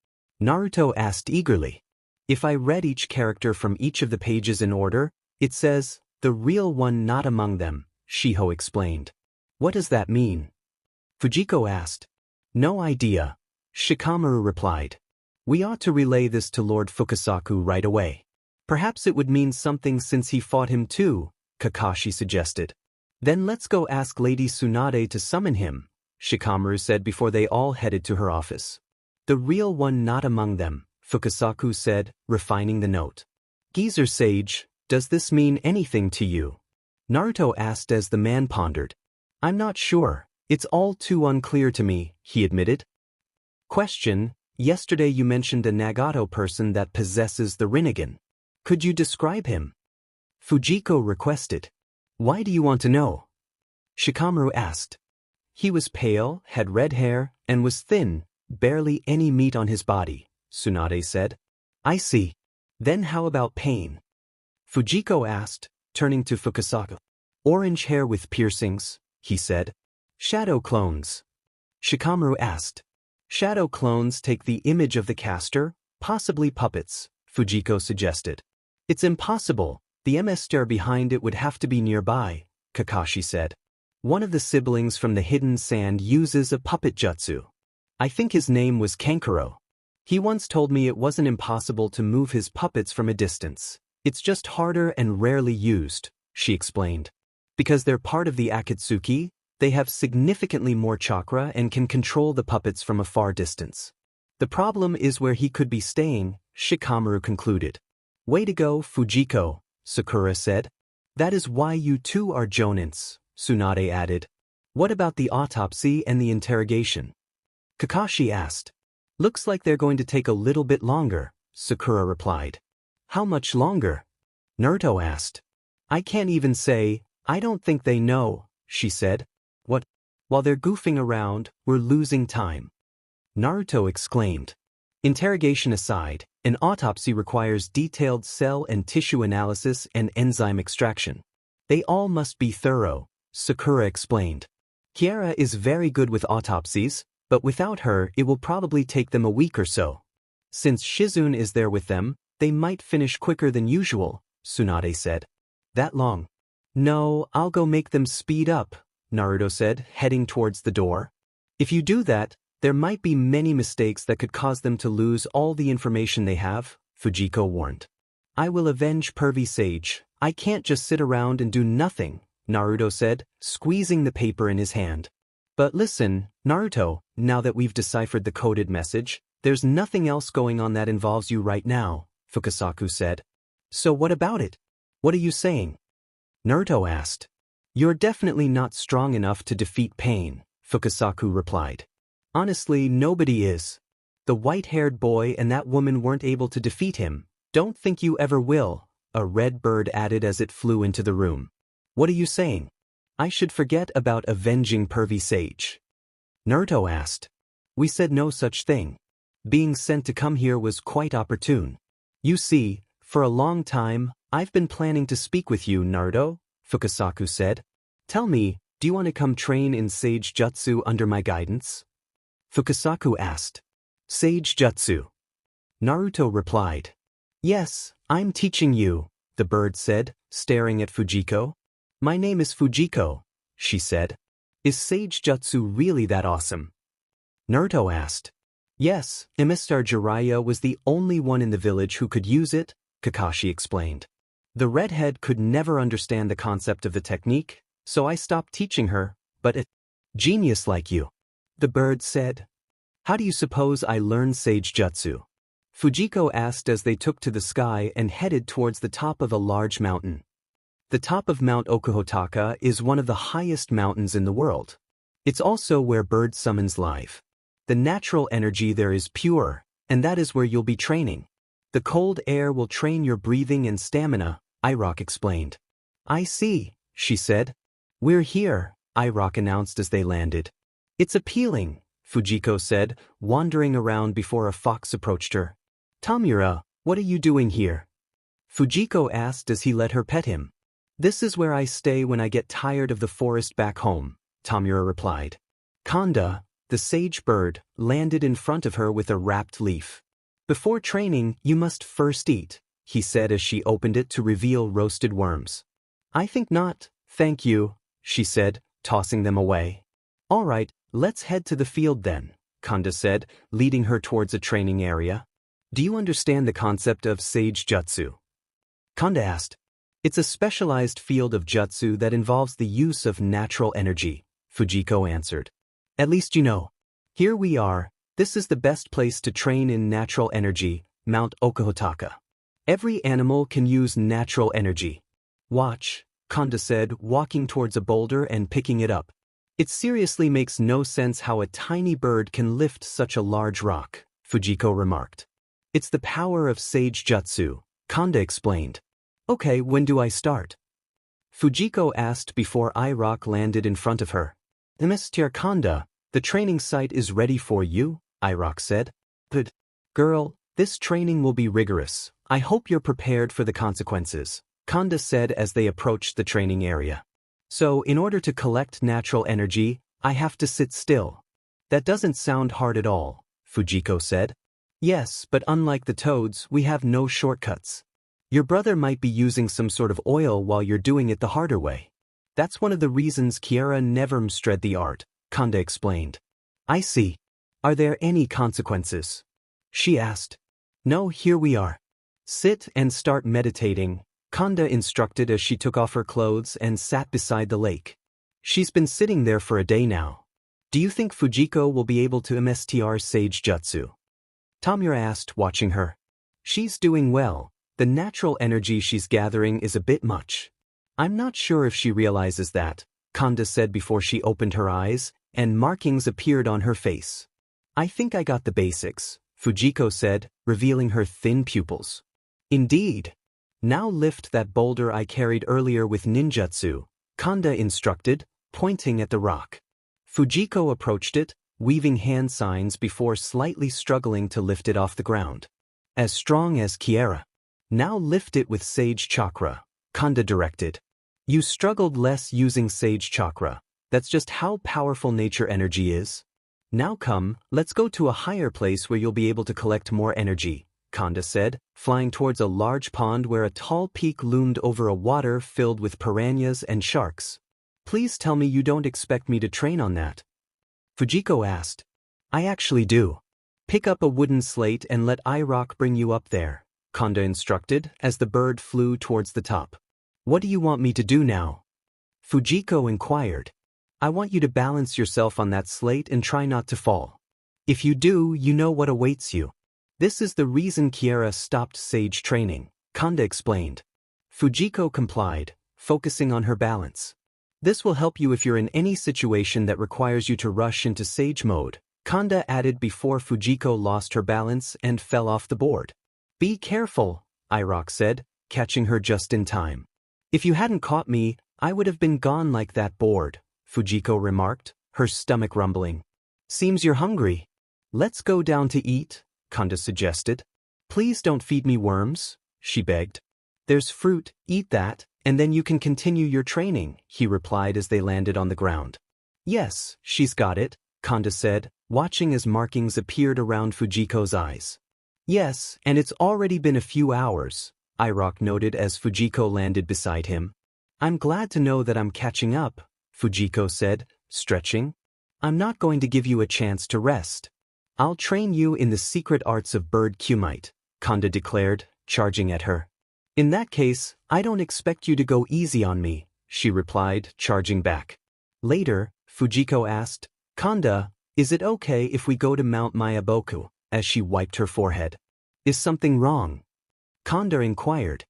Naruto asked eagerly. If I read each character from each of the pages in order, it says, the real one not among them, Shiho explained. What does that mean? Fujiko asked. No idea, Shikamaru replied. We ought to relay this to Lord Fukasaku right away. Perhaps it would mean something since he fought him too, Kakashi suggested. Then let's go ask Lady Tsunade to summon him, Shikamaru said before they all headed to her office. The real one not among them, Fukasaku said, refining the note. Geezer Sage, does this mean anything to you? Naruto asked as the man pondered. I'm not sure, it's all too unclear to me, he admitted. Question, yesterday you mentioned a Nagato person that possesses the Rinnegan. Could you describe him? Fujiko requested. Why do you want to know? Shikamaru asked. He was pale, had red hair, and was thin, barely any meat on his body, Tsunade said. I see. Then how about pain? Fujiko asked, turning to Fukasaku. Orange hair with piercings, he said. Shadow clones. Shikamaru asked. Shadow clones take the image of the caster, possibly puppets, Fujiko suggested. It's impossible, the MS-star behind it would have to be nearby, Kakashi said. One of the siblings from the hidden sand uses a puppet jutsu. I think his name was Kankuro. He once told me it wasn't impossible to move his puppets from a distance. It's just harder and rarely used, she explained. Because they're part of the Akatsuki, they have significantly more chakra and can control the puppets from a far distance. The problem is where he could be staying, Shikamaru concluded. Way to go, Fujiko, Sakura said. That is why you two are jonins, Tsunade added. What about the autopsy and the interrogation? Kakashi asked. Looks like they're going to take a little bit longer, Sakura replied. How much longer? Naruto asked. I can't even say, I don't think they know, she said. What? While they're goofing around, we're losing time. Naruto exclaimed. Interrogation aside, an autopsy requires detailed cell and tissue analysis and enzyme extraction. They all must be thorough, Sakura explained. Kiara is very good with autopsies, but without her it will probably take them a week or so. Since Shizune is there with them, they might finish quicker than usual, Tsunade said. That long? No, I'll go make them speed up, Naruto said, heading towards the door. If you do that, there might be many mistakes that could cause them to lose all the information they have, Fujiko warned. I will avenge Pervy Sage. I can't just sit around and do nothing, Naruto said, squeezing the paper in his hand. But listen, Naruto, now that we've deciphered the coded message, there's nothing else going on that involves you right now, Fukasaku said. So what about it? What are you saying? Naruto asked. You're definitely not strong enough to defeat Pain, Fukasaku replied. Honestly, nobody is. The white-haired boy and that woman weren't able to defeat him. Don't think you ever will, a red bird added as it flew into the room. What are you saying? I should forget about avenging Pervy Sage? Naruto asked. We said no such thing. Being sent to come here was quite opportune. You see, for a long time, I've been planning to speak with you, Naruto, Fukasaku said. Tell me, do you want to come train in Sage Jutsu under my guidance? Fukasaku asked. Sage Jutsu. Naruto replied. Yes, I'm teaching you, the bird said, staring at Fujiko. My name is Fujiko, she said. Is Sage Jutsu really that awesome? Naruto asked. Yes, Mr. Jiraiya was the only one in the village who could use it, Kakashi explained. The redhead could never understand the concept of the technique, so I stopped teaching her, but a genius like you, the bird said. How do you suppose I learned Sage Jutsu? Fujiko asked as they took to the sky and headed towards the top of a large mountain. The top of Mount Okuhotaka is one of the highest mountains in the world. It's also where bird summons live. The natural energy there is pure, and that is where you'll be training. The cold air will train your breathing and stamina, Iroh explained. I see, she said. We're here, Iroh announced as they landed. It's appealing, Fujiko said, wandering around before a fox approached her. Tamura, what are you doing here? Fujiko asked as he let her pet him. This is where I stay when I get tired of the forest back home, Tamura replied. Kanda, the sage bird, landed in front of her with a wrapped leaf. Before training, you must first eat, he said as she opened it to reveal roasted worms. I think not, thank you, she said, tossing them away. All right, let's head to the field then, Kanda said, leading her towards a training area. Do you understand the concept of Sage Jutsu? Kanda asked. It's a specialized field of jutsu that involves the use of natural energy, Fujiko answered. At least you know. Here we are. This is the best place to train in natural energy, Mount Okuhotaka. Every animal can use natural energy. Watch, Kanda said, walking towards a boulder and picking it up. It seriously makes no sense how a tiny bird can lift such a large rock, Fujiko remarked. It's the power of Sage Jutsu, Kanda explained. Okay, when do I start? Fujiko asked before Iroh landed in front of her. Mr. Kanda, the training site is ready for you, Iroh said. But, girl, this training will be rigorous. I hope you're prepared for the consequences, Kanda said as they approached the training area. So, in order to collect natural energy, I have to sit still. That doesn't sound hard at all, Fujiko said. Yes, but unlike the toads, we have no shortcuts. Your brother might be using some sort of oil while you're doing it the harder way. That's one of the reasons Kiara never mastered the art, Kanda explained. I see. Are there any consequences? She asked. No, here we are. Sit and start meditating, Kanda instructed as she took off her clothes and sat beside the lake. She's been sitting there for a day now. Do you think Fujiko will be able to mstr Sage Jutsu? Tamura asked, watching her. She's doing well. The natural energy she's gathering is a bit much. I'm not sure if she realizes that, Kanda said before she opened her eyes, and markings appeared on her face. I think I got the basics, Fujiko said, revealing her thin pupils. Indeed. Now lift that boulder I carried earlier with ninjutsu, Kanda instructed, pointing at the rock. Fujiko approached it, weaving hand signs before slightly struggling to lift it off the ground. As strong as Kiera. Now lift it with Sage Chakra, Kanda directed. You struggled less using Sage Chakra. That's just how powerful nature energy is. Now come, let's go to a higher place where you'll be able to collect more energy, Kanda said, flying towards a large pond where a tall peak loomed over a water filled with piranhas and sharks. Please tell me you don't expect me to train on that. Fujiko asked. I actually do. Pick up a wooden slate and let iRock bring you up there, Kanda instructed as the bird flew towards the top. What do you want me to do now? Fujiko inquired. I want you to balance yourself on that slate and try not to fall. If you do, you know what awaits you. This is the reason Kiera stopped Sage training, Kanda explained. Fujiko complied, focusing on her balance. This will help you if you're in any situation that requires you to rush into Sage mode, Kanda added before Fujiko lost her balance and fell off the board. Be careful, iRock said, catching her just in time. If you hadn't caught me, I would have been gone like that board, Fujiko remarked, her stomach rumbling. Seems you're hungry. Let's go down to eat, Kanda suggested. Please don't feed me worms, she begged. There's fruit, eat that, and then you can continue your training, he replied as they landed on the ground. Yes, she's got it, Kanda said, watching as markings appeared around Fujiko's eyes. Yes, and it's already been a few hours, iRock noted as Fujiko landed beside him. I'm glad to know that I'm catching up, Fujiko said, stretching. I'm not going to give you a chance to rest. I'll train you in the secret arts of bird kumite, Kanda declared, charging at her. In that case, I don't expect you to go easy on me, she replied, charging back. Later, Fujiko asked, Kanda, is it okay if we go to Mount Mayaboku, as she wiped her forehead? Is something wrong? Kanda inquired.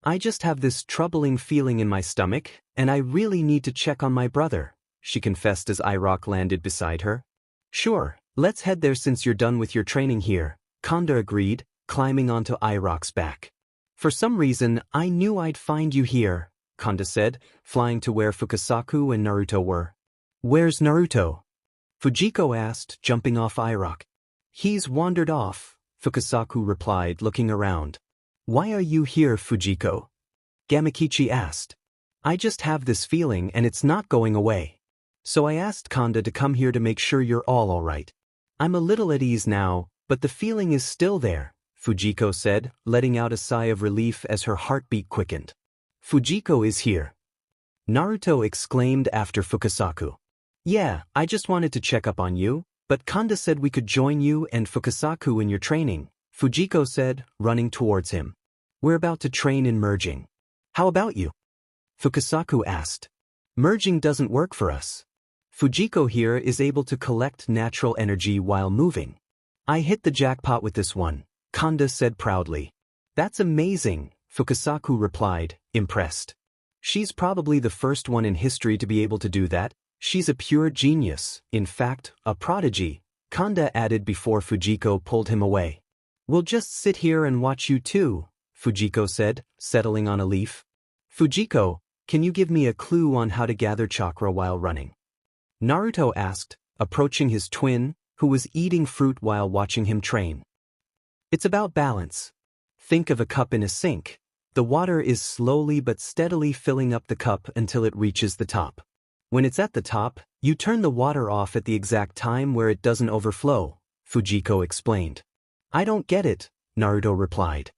I just have this troubling feeling in my stomach, and I really need to check on my brother, she confessed as iRock landed beside her. Sure, let's head there since you're done with your training here, Kanda agreed, climbing onto iRock's back. For some reason, I knew I'd find you here, Kanda said, flying to where Fukasaku and Naruto were. Where's Naruto? Fujiko asked, jumping off iRock. He's wandered off, Fukasaku replied, looking around. Why are you here, Fujiko? Gamakichi asked. I just have this feeling and it's not going away. So I asked Kanda to come here to make sure you're all right. I'm a little at ease now, but the feeling is still there, Fujiko said, letting out a sigh of relief as her heartbeat quickened. Fujiko is here. Naruto exclaimed after Fukasaku. Yeah, I just wanted to check up on you, but Kanda said we could join you and Fukasaku in your training, Fujiko said, running towards him. We're about to train in merging. How about you? Fukasaku asked. Merging doesn't work for us. Fujiko here is able to collect natural energy while moving. I hit the jackpot with this one, Kanda said proudly. That's amazing, Fukasaku replied, impressed. She's probably the first one in history to be able to do that. She's a pure genius, in fact, a prodigy, Kanda added before Fujiko pulled him away. We'll just sit here and watch you too, Fujiko said, settling on a leaf. Fujiko, can you give me a clue on how to gather chakra while running? Naruto asked, approaching his twin, who was eating fruit while watching him train. It's about balance. Think of a cup in a sink. The water is slowly but steadily filling up the cup until it reaches the top. When it's at the top, you turn the water off at the exact time where it doesn't overflow, Fujiko explained. I don't get it, Naruto replied.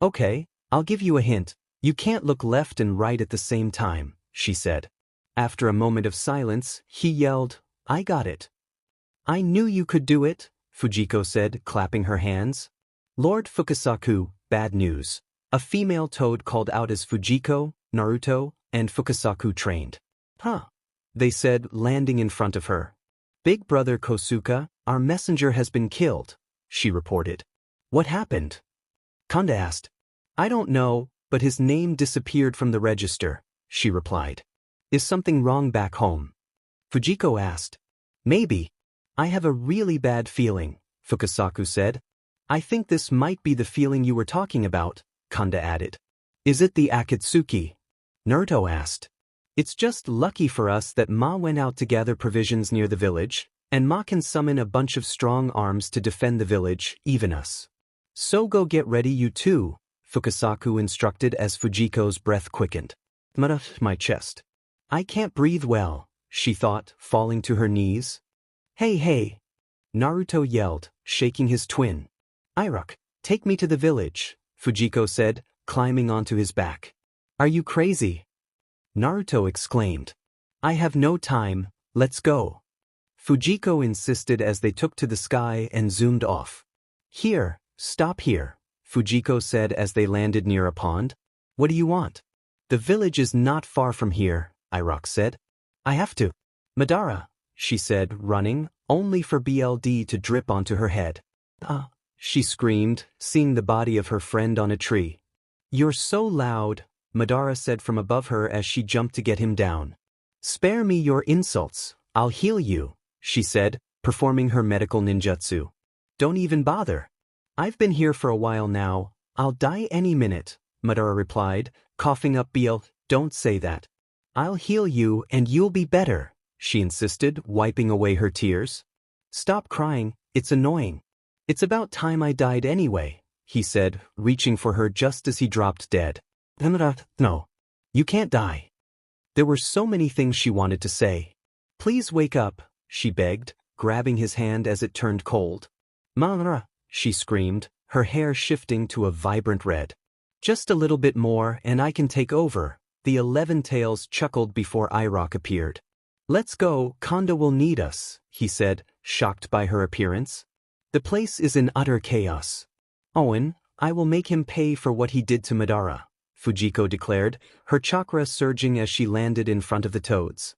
Okay, I'll give you a hint. You can't look left and right at the same time, she said. After a moment of silence, he yelled, I got it. I knew you could do it, Fujiko said, clapping her hands. Lord Fukasaku, bad news. A female toad called out as Fujiko, Naruto, and Fukasaku trained. Huh? They said, landing in front of her. Big brother Kosuka, our messenger has been killed, she reported. What happened? Kanda asked. I don't know, but his name disappeared from the register, she replied. Is something wrong back home? Fujiko asked. Maybe. I have a really bad feeling, Fukasaku said. I think this might be the feeling you were talking about, Kanda added. Is it the Akatsuki? Naruto asked. It's just lucky for us that Ma went out to gather provisions near the village, and Ma can summon a bunch of strong arms to defend the village, even us. So go get ready you too, Fukasaku instructed as Fujiko's breath quickened. My chest. I can't breathe well, she thought, falling to her knees. Hey, Naruto yelled, shaking his twin. Iroh, take me to the village, Fujiko said, climbing onto his back. Are you crazy? Naruto exclaimed. I have no time, let's go. Fujiko insisted as they took to the sky and zoomed off. Here, stop here, Fujiko said as they landed near a pond. What do you want? The village is not far from here, Iroh said. I have to. Madara, she said, running, only for BLD to drip onto her head. She screamed, seeing the body of her friend on a tree. You're so loud, Madara said from above her as she jumped to get him down. Spare me your insults, I'll heal you, she said, performing her medical ninjutsu. Don't even bother. I've been here for a while now, I'll die any minute, Madara replied, coughing up Don't say that. I'll heal you and you'll be better, she insisted, wiping away her tears. Stop crying, it's annoying. It's about time I died anyway, he said, reaching for her just as he dropped dead. No. You can't die. There were so many things she wanted to say. Please wake up, she begged, grabbing his hand as it turned cold. Madara, she screamed, her hair shifting to a vibrant red. Just a little bit more and I can take over, the 11 Tails chuckled before Iroh appeared. Let's go, Kanda will need us, he said, shocked by her appearance. The place is in utter chaos. Owen, I will make him pay for what he did to Madara, Fujiko declared, her chakra surging as she landed in front of the toads.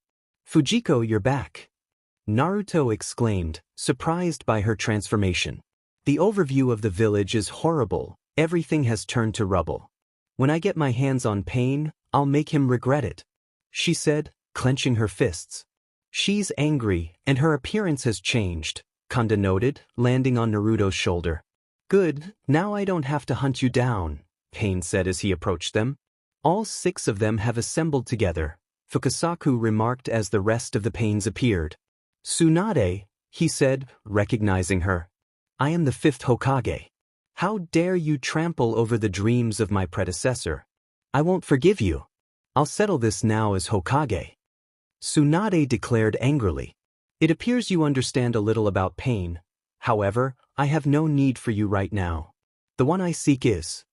Fujiko, you're back. Naruto exclaimed, surprised by her transformation. The overview of the village is horrible, everything has turned to rubble. When I get my hands on Pain, I'll make him regret it, she said, clenching her fists. She's angry, and her appearance has changed, Kanda noted, landing on Naruto's shoulder. Good, now I don't have to hunt you down, Pain said as he approached them. All 6 of them have assembled together, Fukasaku remarked as the rest of the Pains appeared. Tsunade, he said, recognizing her. I am the 5th Hokage. How dare you trample over the dreams of my predecessor? I won't forgive you. I'll settle this now as Hokage. Tsunade declared angrily. It appears you understand a little about pain. However, I have no need for you right now. The one I seek is.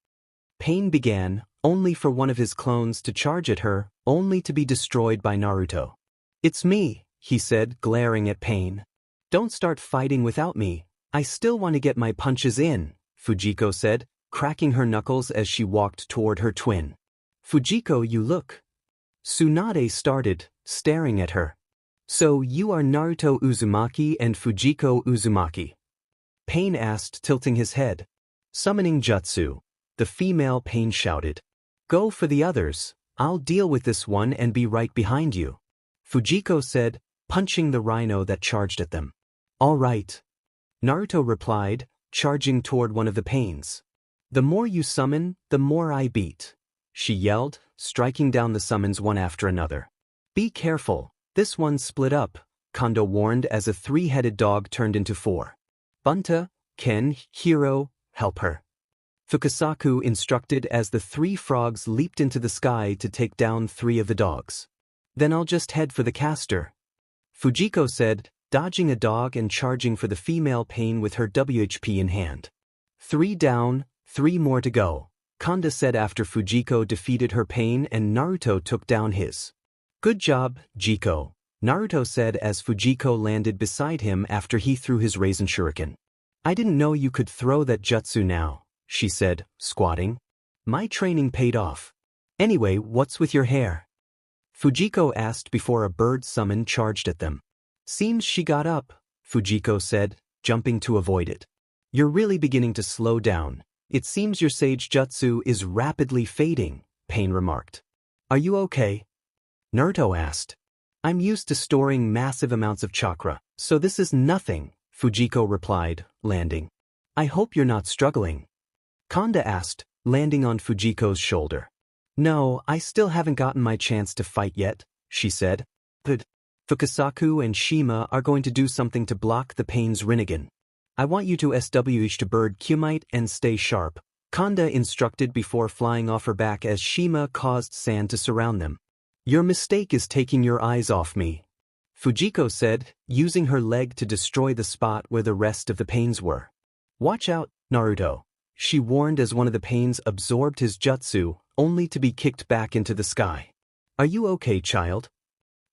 Pain began, only for one of his clones to charge at her, only to be destroyed by Naruto. It's me, he said, glaring at Pain. Don't start fighting without me. I still want to get my punches in, Fujiko said, cracking her knuckles as she walked toward her twin. Fujiko, you look. Tsunade started, staring at her. So you are Naruto Uzumaki and Fujiko Uzumaki? Pain asked, tilting his head. Summoning jutsu. The female Pain shouted. Go for the others, I'll deal with this one and be right behind you. Fujiko said, punching the rhino that charged at them. All right. Naruto replied, charging toward one of the Pains. The more you summon, the more I beat, she yelled, striking down the summons one after another. Be careful, this one split up, Kondo warned as a 3-headed dog turned into 4. Bunta, Ken, Hiro, help her. Fukasaku instructed as the 3 frogs leaped into the sky to take down 3 of the dogs. Then I'll just head for the caster, Fujiko said, dodging a dog and charging for the female Pain with her WHP in hand. 3 down, 3 more to go, Kanda said after Fujiko defeated her Pain and Naruto took down his. Good job, Jiko, Naruto said as Fujiko landed beside him after he threw his Raisin Shuriken. I didn't know you could throw that jutsu now, she said, squatting. My training paid off. Anyway, what's with your hair? Fujiko asked before a bird summon charged at them. Seems she got up, Fujiko said, jumping to avoid it. You're really beginning to slow down. It seems your sage jutsu is rapidly fading, Pain remarked. Are you okay? Naruto asked. I'm used to storing massive amounts of chakra, so this is nothing, Fujiko replied, landing. I hope you're not struggling. Kanda asked, landing on Fujiko's shoulder. No, I still haven't gotten my chance to fight yet, she said. But Fukasaku and Shima are going to do something to block the pain's Rinnegan. I want you to SWH to bird Kumite and stay sharp, Kanda instructed before flying off her back as Shima caused sand to surround them. Your mistake is taking your eyes off me, Fujiko said, using her leg to destroy the spot where the rest of the pains were. Watch out, Naruto, she warned as one of the pains absorbed his jutsu, only to be kicked back into the sky. Are you okay, child?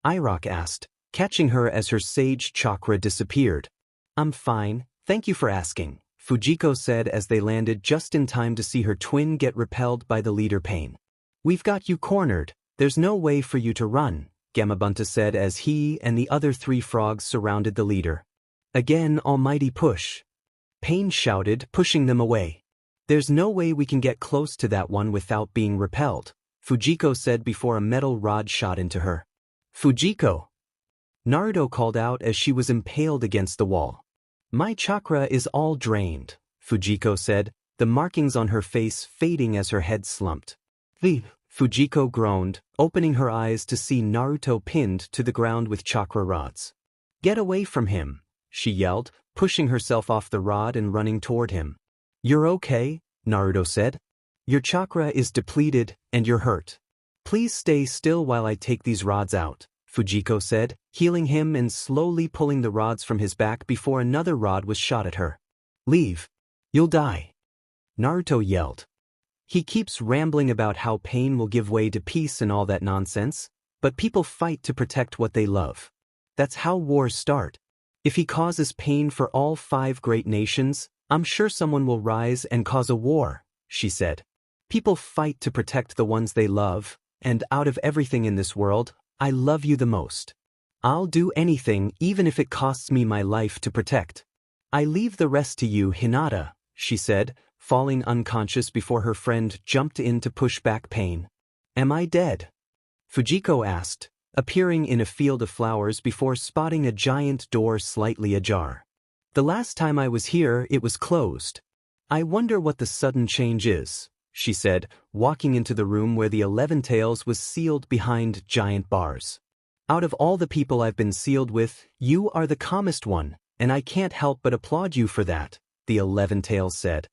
Iroh asked, catching her as her sage chakra disappeared. I'm fine, thank you for asking, Fujiko said as they landed just in time to see her twin get repelled by the leader pain. We've got you cornered, there's no way for you to run, Gamabunta said as he and the other 3 frogs surrounded the leader. Again, almighty push. Pain shouted, pushing them away. There's no way we can get close to that one without being repelled, Fujiko said before a metal rod shot into her. Fujiko! Naruto called out as she was impaled against the wall. My chakra is all drained, Fujiko said, the markings on her face fading as her head slumped. Fujiko groaned, opening her eyes to see Naruto pinned to the ground with chakra rods. Get away from him, she yelled, pushing herself off the rod and running toward him. You're okay, Naruto said. Your chakra is depleted, and you're hurt. Please stay still while I take these rods out, Fujiko said, healing him and slowly pulling the rods from his back before another rod was shot at her. Leave. You'll die. Naruto yelled. He keeps rambling about how pain will give way to peace and all that nonsense, but people fight to protect what they love. That's how wars start. If he causes pain for all 5 great nations, I'm sure someone will rise and cause a war, she said. People fight to protect the ones they love, and out of everything in this world, I love you the most. I'll do anything even if it costs me my life to protect. I leave the rest to you, Hinata, she said, falling unconscious before her friend jumped in to push back pain. Am I dead? Fujiko asked, appearing in a field of flowers before spotting a giant door slightly ajar. The last time I was here, it was closed. I wonder what the sudden change is, she said, walking into the room where the 11 Tails was sealed behind giant bars. Out of all the people I've been sealed with, you are the calmest one, and I can't help but applaud you for that, the 11 Tails said.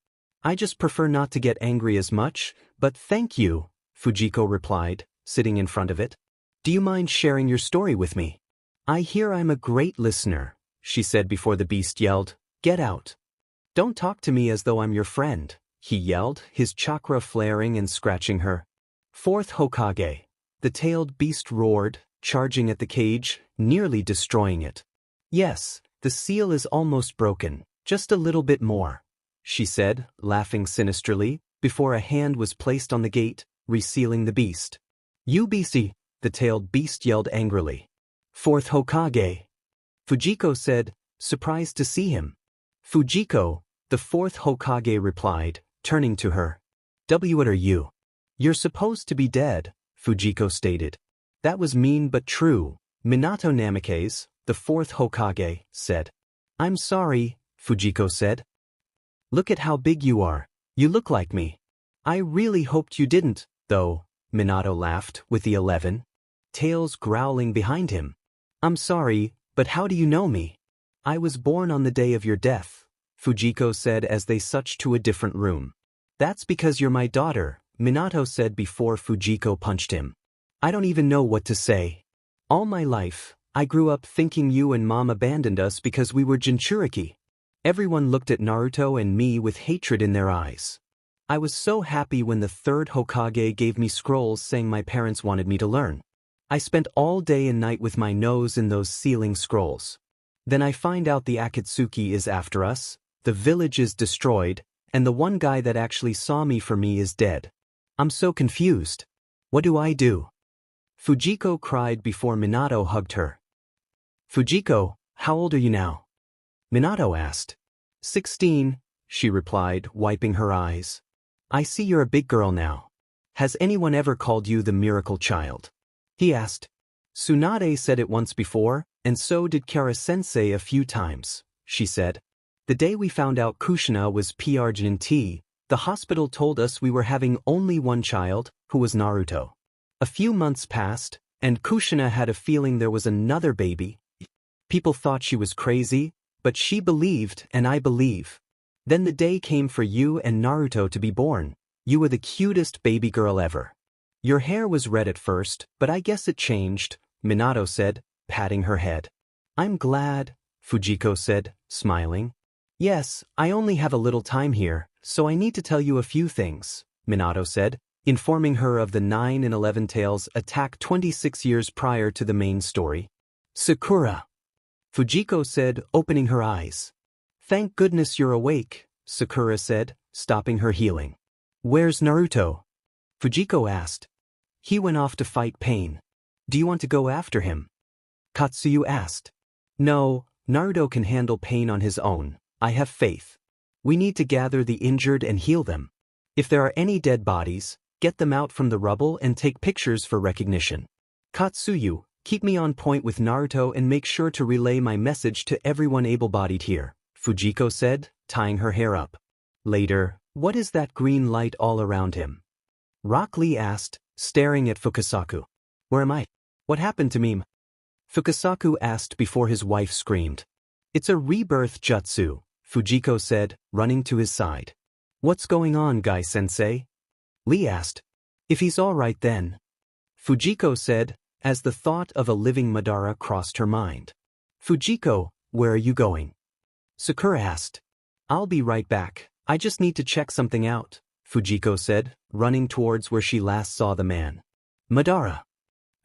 I just prefer not to get angry as much, but thank you, Fujiko replied, sitting in front of it. Do you mind sharing your story with me? I hear I'm a great listener, she said before the beast yelled, Get out. Don't talk to me as though I'm your friend, he yelled, his chakra flaring and scratching her. 4th Hokage. The tailed beast roared, charging at the cage, nearly destroying it. Yes, the seal is almost broken, just a little bit more, she said, laughing sinisterly, before a hand was placed on the gate, resealing the beast. UBC, the tailed beast yelled angrily. 4th Hokage. Fujiko said, surprised to see him. Fujiko, the 4th Hokage replied, turning to her. What are you? You're supposed to be dead, Fujiko stated. That was mean but true, Minato Namikaze, the 4th Hokage, said. I'm sorry, Fujiko said. Look at how big you are. You look like me. I really hoped you didn't, though, Minato laughed, with the 11 Tails growling behind him. I'm sorry, but how do you know me? I was born on the day of your death, Fujiko said as they switched to a different room. That's because you're my daughter, Minato said before Fujiko punched him. I don't even know what to say. All my life, I grew up thinking you and Mom abandoned us because we were Jinchuriki. Everyone looked at Naruto and me with hatred in their eyes. I was so happy when the 3rd Hokage gave me scrolls saying my parents wanted me to learn. I spent all day and night with my nose in those sealing scrolls. Then I find out the Akatsuki is after us, the village is destroyed, and the one guy that actually saw me for me is dead. I'm so confused. What do I do? Fujiko cried before Minato hugged her. Fujiko, how old are you now? Minato asked. 16, she replied, wiping her eyes. I see you're a big girl now. Has anyone ever called you the miracle child? He asked. Tsunade said it once before, and so did Kara-sensei a few times, she said. The day we found out Kushina was PRGNT, the hospital told us we were having only one child, who was Naruto. A few months passed, and Kushina had a feeling there was another baby. People thought she was crazy, but she believed and I believe. Then the day came for you and Naruto to be born. You were the cutest baby girl ever. Your hair was red at first, but I guess it changed, Minato said, patting her head. I'm glad, Fujiko said, smiling. Yes, I only have a little time here, so I need to tell you a few things, Minato said, informing her of the 9 and 11 Tails attack 26 years prior to the main story. Sakura, Fujiko said, opening her eyes. Thank goodness you're awake, Sakura said, stopping her healing. Where's Naruto? Fujiko asked. He went off to fight pain. Do you want to go after him? Katsuyu asked. No, Naruto can handle pain on his own, I have faith. We need to gather the injured and heal them. If there are any dead bodies, get them out from the rubble and take pictures for recognition. Katsuyu, keep me on point with Naruto and make sure to relay my message to everyone able-bodied here, Fujiko said, tying her hair up. Later, what is that green light all around him? Rock Lee asked, staring at Fukasaku. Where am I? What happened to me? Fukasaku asked before his wife screamed. It's a rebirth jutsu, Fujiko said, running to his side. What's going on, Guy-sensei? Lee asked. If he's all right then. Fujiko said, as the thought of a living Madara crossed her mind. Fujiko, where are you going? Sakura asked. I'll be right back, I just need to check something out, Fujiko said, running towards where she last saw the man. Madara.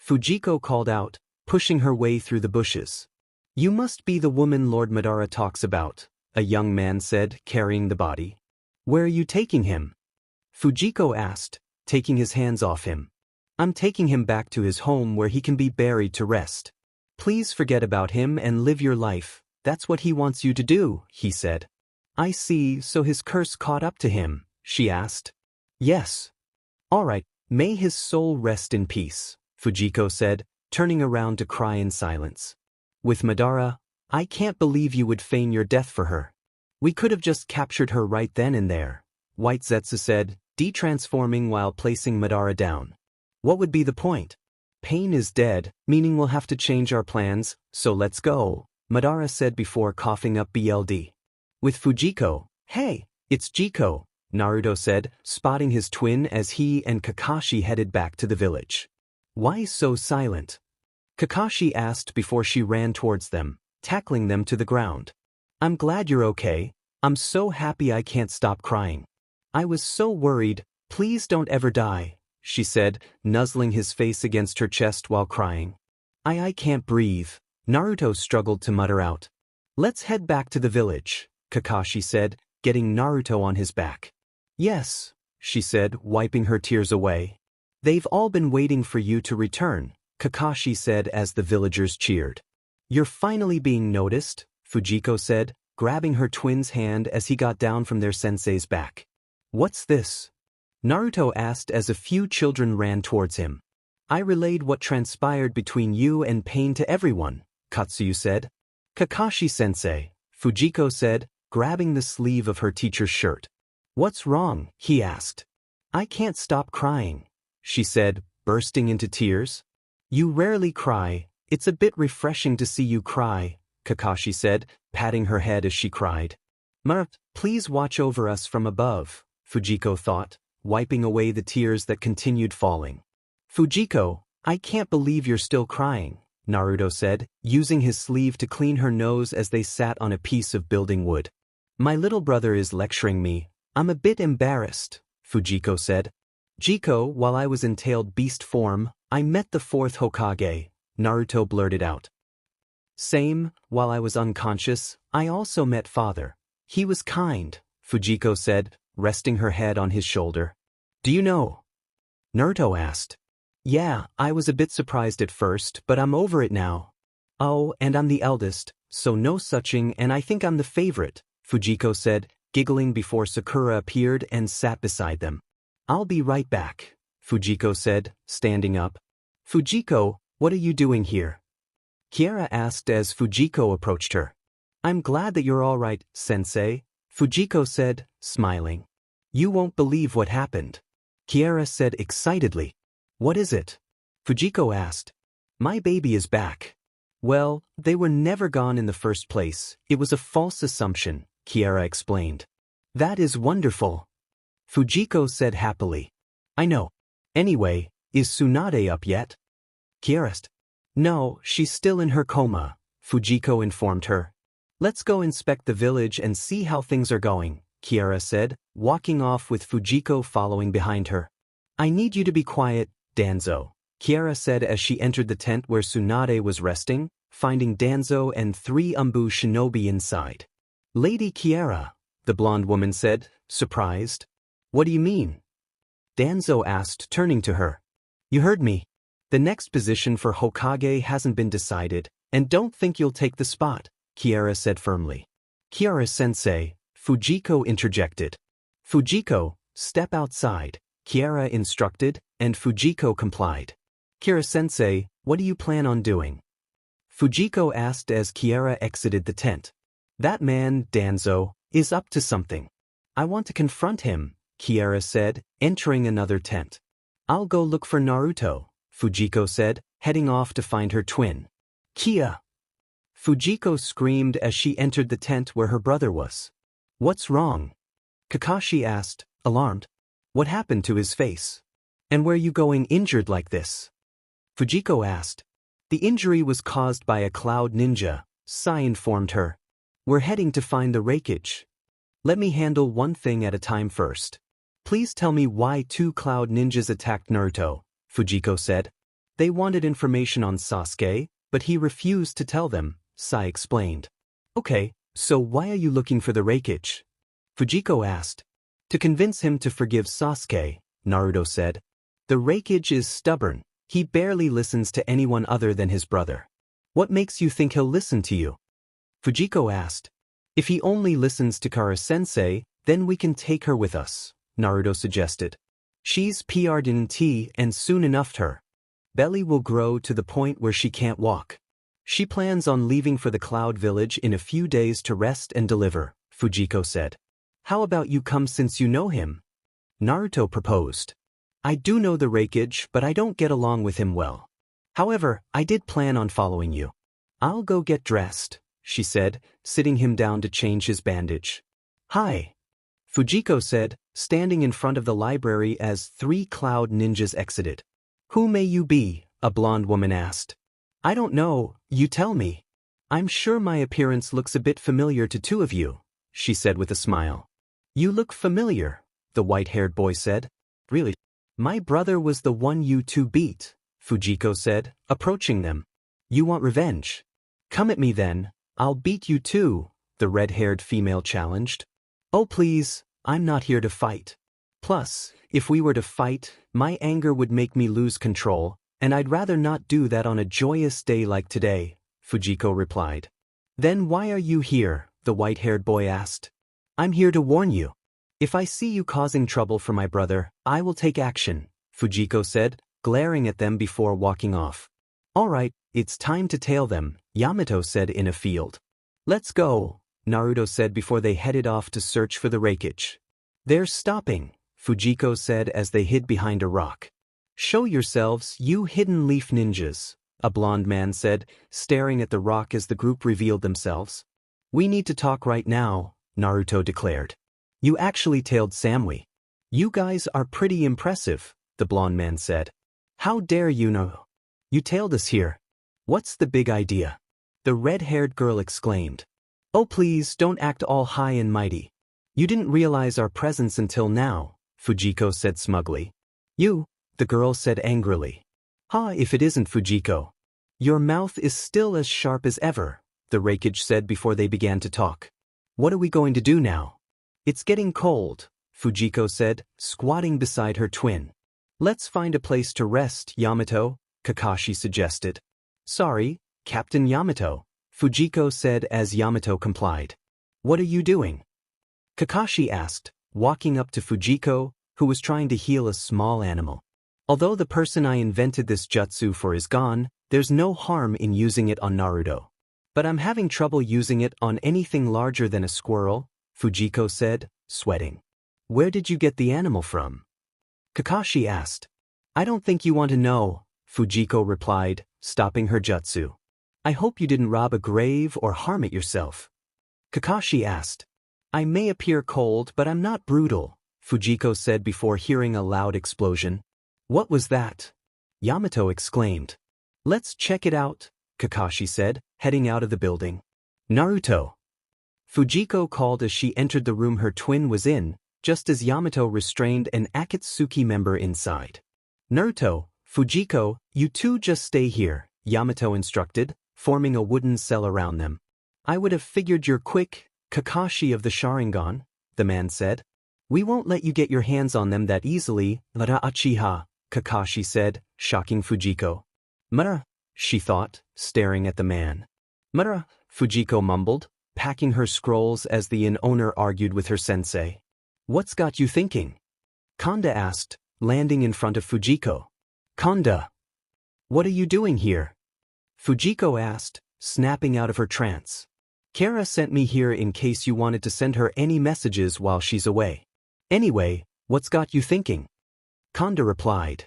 Fujiko called out, pushing her way through the bushes. You must be the woman Lord Madara talks about, a young man said, carrying the body. Where are you taking him? Fujiko asked, taking his hands off him. I'm taking him back to his home where he can be buried to rest. Please forget about him and live your life, that's what he wants you to do, he said. I see, so his curse caught up to him, she asked. Yes. All right, may his soul rest in peace, Fujiko said, turning around to cry in silence. With Madara, I can't believe you would feign your death for her. We could have just captured her right then and there, White Zetsu said, de-transforming while placing Madara down. What would be the point? Pain is dead, meaning we'll have to change our plans, so let's go, Madara said before coughing up BLD. With Fujiko, hey, it's Jiko, Naruto said, spotting his twin as he and Kakashi headed back to the village. Why so silent? Kakashi asked before she ran towards them, tackling them to the ground. I'm glad you're okay, I'm so happy I can't stop crying. I was so worried, please don't ever die, she said, nuzzling his face against her chest while crying. I can't breathe, Naruto struggled to mutter out. Let's head back to the village, Kakashi said, getting Naruto on his back. Yes, she said, wiping her tears away. They've all been waiting for you to return, Kakashi said as the villagers cheered. You're finally being noticed, Fujiko said, grabbing her twin's hand as he got down from their sensei's back. What's this? Naruto asked as a few children ran towards him. I relayed what transpired between you and Pain to everyone, Katsuyu said. Kakashi-sensei, Fujiko said, grabbing the sleeve of her teacher's shirt. What's wrong? He asked. I can't stop crying, she said, bursting into tears. You rarely cry, it's a bit refreshing to see you cry, Kakashi said, patting her head as she cried. Please watch over us from above, Fujiko thought, wiping away the tears that continued falling. Fujiko, I can't believe you're still crying, Naruto said, using his sleeve to clean her nose as they sat on a piece of building wood. My little brother is lecturing me, I'm a bit embarrassed, Fujiko said. Jiko, while I was in tailed beast form, I met the 4th Hokage, Naruto blurted out. Same, while I was unconscious, I also met father. He was kind, Fujiko said, resting her head on his shoulder. Do you know? Naruto asked. Yeah, I was a bit surprised at first, but I'm over it now. Oh, and I'm the eldest, so no suching, and I think I'm the favorite, Fujiko said, giggling before Sakura appeared and sat beside them. I'll be right back, Fujiko said, standing up. Fujiko, What are you doing here? Kiara asked as Fujiko approached her. I'm glad that you're all right, sensei, Fujiko said, smiling. You won't believe what happened. Kiara said excitedly. What is it? Fujiko asked. My baby is back. Well, they were never gone in the first place. It was a false assumption, Kiara explained. That is wonderful. Fujiko said happily. I know. Anyway, is Tsunade up yet? Kiara asked. No, she's still in her coma, Fujiko informed her. Let's go inspect the village and see how things are going, Kiara said, walking off with Fujiko following behind her. I need you to be quiet, Danzo, Kiara said as she entered the tent where Tsunade was resting, finding Danzo and 3 Umbu shinobi inside. Lady Kiara, the blonde woman said, surprised. What do you mean? Danzo asked, turning to her. You heard me. The next position for Hokage hasn't been decided, and don't think you'll take the spot, Kiara said firmly. Kiara-sensei, Fujiko interjected. Fujiko, step outside, Kiara instructed, and Fujiko complied. Kiara-sensei, what do you plan on doing? Fujiko asked as Kiara exited the tent. That man, Danzo, is up to something. I want to confront him, Kiara said, entering another tent. I'll go look for Naruto, Fujiko said, heading off to find her twin. Kia! Fujiko screamed as she entered the tent where her brother was. What's wrong? Kakashi asked, alarmed. What happened to his face? And where are you going injured like this? Fujiko asked. The injury was caused by a cloud ninja, Sai informed her. We're heading to find the wreckage. Let me handle one thing at a time first. Please tell me why 2 cloud ninjas attacked Naruto, Fujiko said. They wanted information on Sasuke, but he refused to tell them, Sai explained. Okay, so why are you looking for the wreckage? Fujiko asked. To convince him to forgive Sasuke, Naruto said. The wreckage is stubborn. He barely listens to anyone other than his brother. What makes you think he'll listen to you? Fujiko asked. If he only listens to Kara-sensei, then we can take her with us, Naruto suggested. She's PR'd and soon enough her belly will grow to the point where she can't walk. She plans on leaving for the Cloud Village in a few days to rest and deliver, Fujiko said. How about you come since you know him? Naruto proposed. I do know the wreckage, but I don't get along with him well. However, I did plan on following you. I'll go get dressed, she said, sitting him down to change his bandage. Hi, Fujiko said, standing in front of the library as 3 cloud ninjas exited. Who may you be? A blonde woman asked. I don't know, you tell me. I'm sure my appearance looks a bit familiar to 2 of you, she said with a smile. You look familiar, the white-haired boy said. Really? My brother was the one you 2 beat, Fujiko said, approaching them. You want revenge? Come at me then, I'll beat you too, the red-haired female challenged. Oh please, I'm not here to fight. Plus, if we were to fight, my anger would make me lose control, and I'd rather not do that on a joyous day like today, Fujiko replied. Then why are you here? The white-haired boy asked. I'm here to warn you. If I see you causing trouble for my brother, I will take action, Fujiko said, glaring at them before walking off. All right, it's time to tail them, Yamato said in a field. Let's go, Naruto said before they headed off to search for the wreckage. They're stopping, Fujiko said as they hid behind a rock. Show yourselves, you hidden leaf ninjas, a blonde man said, staring at the rock as the group revealed themselves. We need to talk right now, Naruto declared. You actually tailed Samui. You guys are pretty impressive, the blonde man said. How dare you know? You tailed us here. What's the big idea? The red-haired girl exclaimed. Oh please don't act all high and mighty. You didn't realize our presence until now, Fujiko said smugly. You, the girl said angrily. If it isn't Fujiko. Your mouth is still as sharp as ever, the wreckage said before they began to talk. What are we going to do now? It's getting cold, Fujiko said, squatting beside her twin. Let's find a place to rest, Yamato, Kakashi suggested. Sorry, Captain Yamato, Fujiko said as Yamato complied. What are you doing? Kakashi asked, walking up to Fujiko, who was trying to heal a small animal. Although the person I invented this jutsu for is gone, There's no harm in using it on Naruto. But I'm having trouble using it on anything larger than a squirrel, Fujiko said, sweating. Where did you get the animal from? Kakashi asked. I don't think you want to know, Fujiko replied, stopping her jutsu. I hope you didn't rob a grave or harm it yourself. Kakashi asked. I may appear cold, but I'm not brutal, Fujiko said before hearing a loud explosion. What was that? Yamato exclaimed. Let's check it out, Kakashi said, heading out of the building. Naruto. Fujiko called as she entered the room her twin was in, just as Yamato restrained an Akatsuki member inside. Naruto, Fujiko, you two just stay here, Yamato instructed, forming a wooden cell around them. I would have figured you're quick, Kakashi of the Sharingan, the man said. We won't let you get your hands on them that easily, Lara Uchiha, Kakashi said, shocking Fujiko. Mara, she thought, staring at the man. Mara, Fujiko mumbled, packing her scrolls as the inn owner argued with her sensei. What's got you thinking? Kanda asked, landing in front of Fujiko. Kanda. What are you doing here? Fujiko asked, snapping out of her trance. Kara sent me here in case you wanted to send her any messages while she's away. Anyway, what's got you thinking? Kanda replied.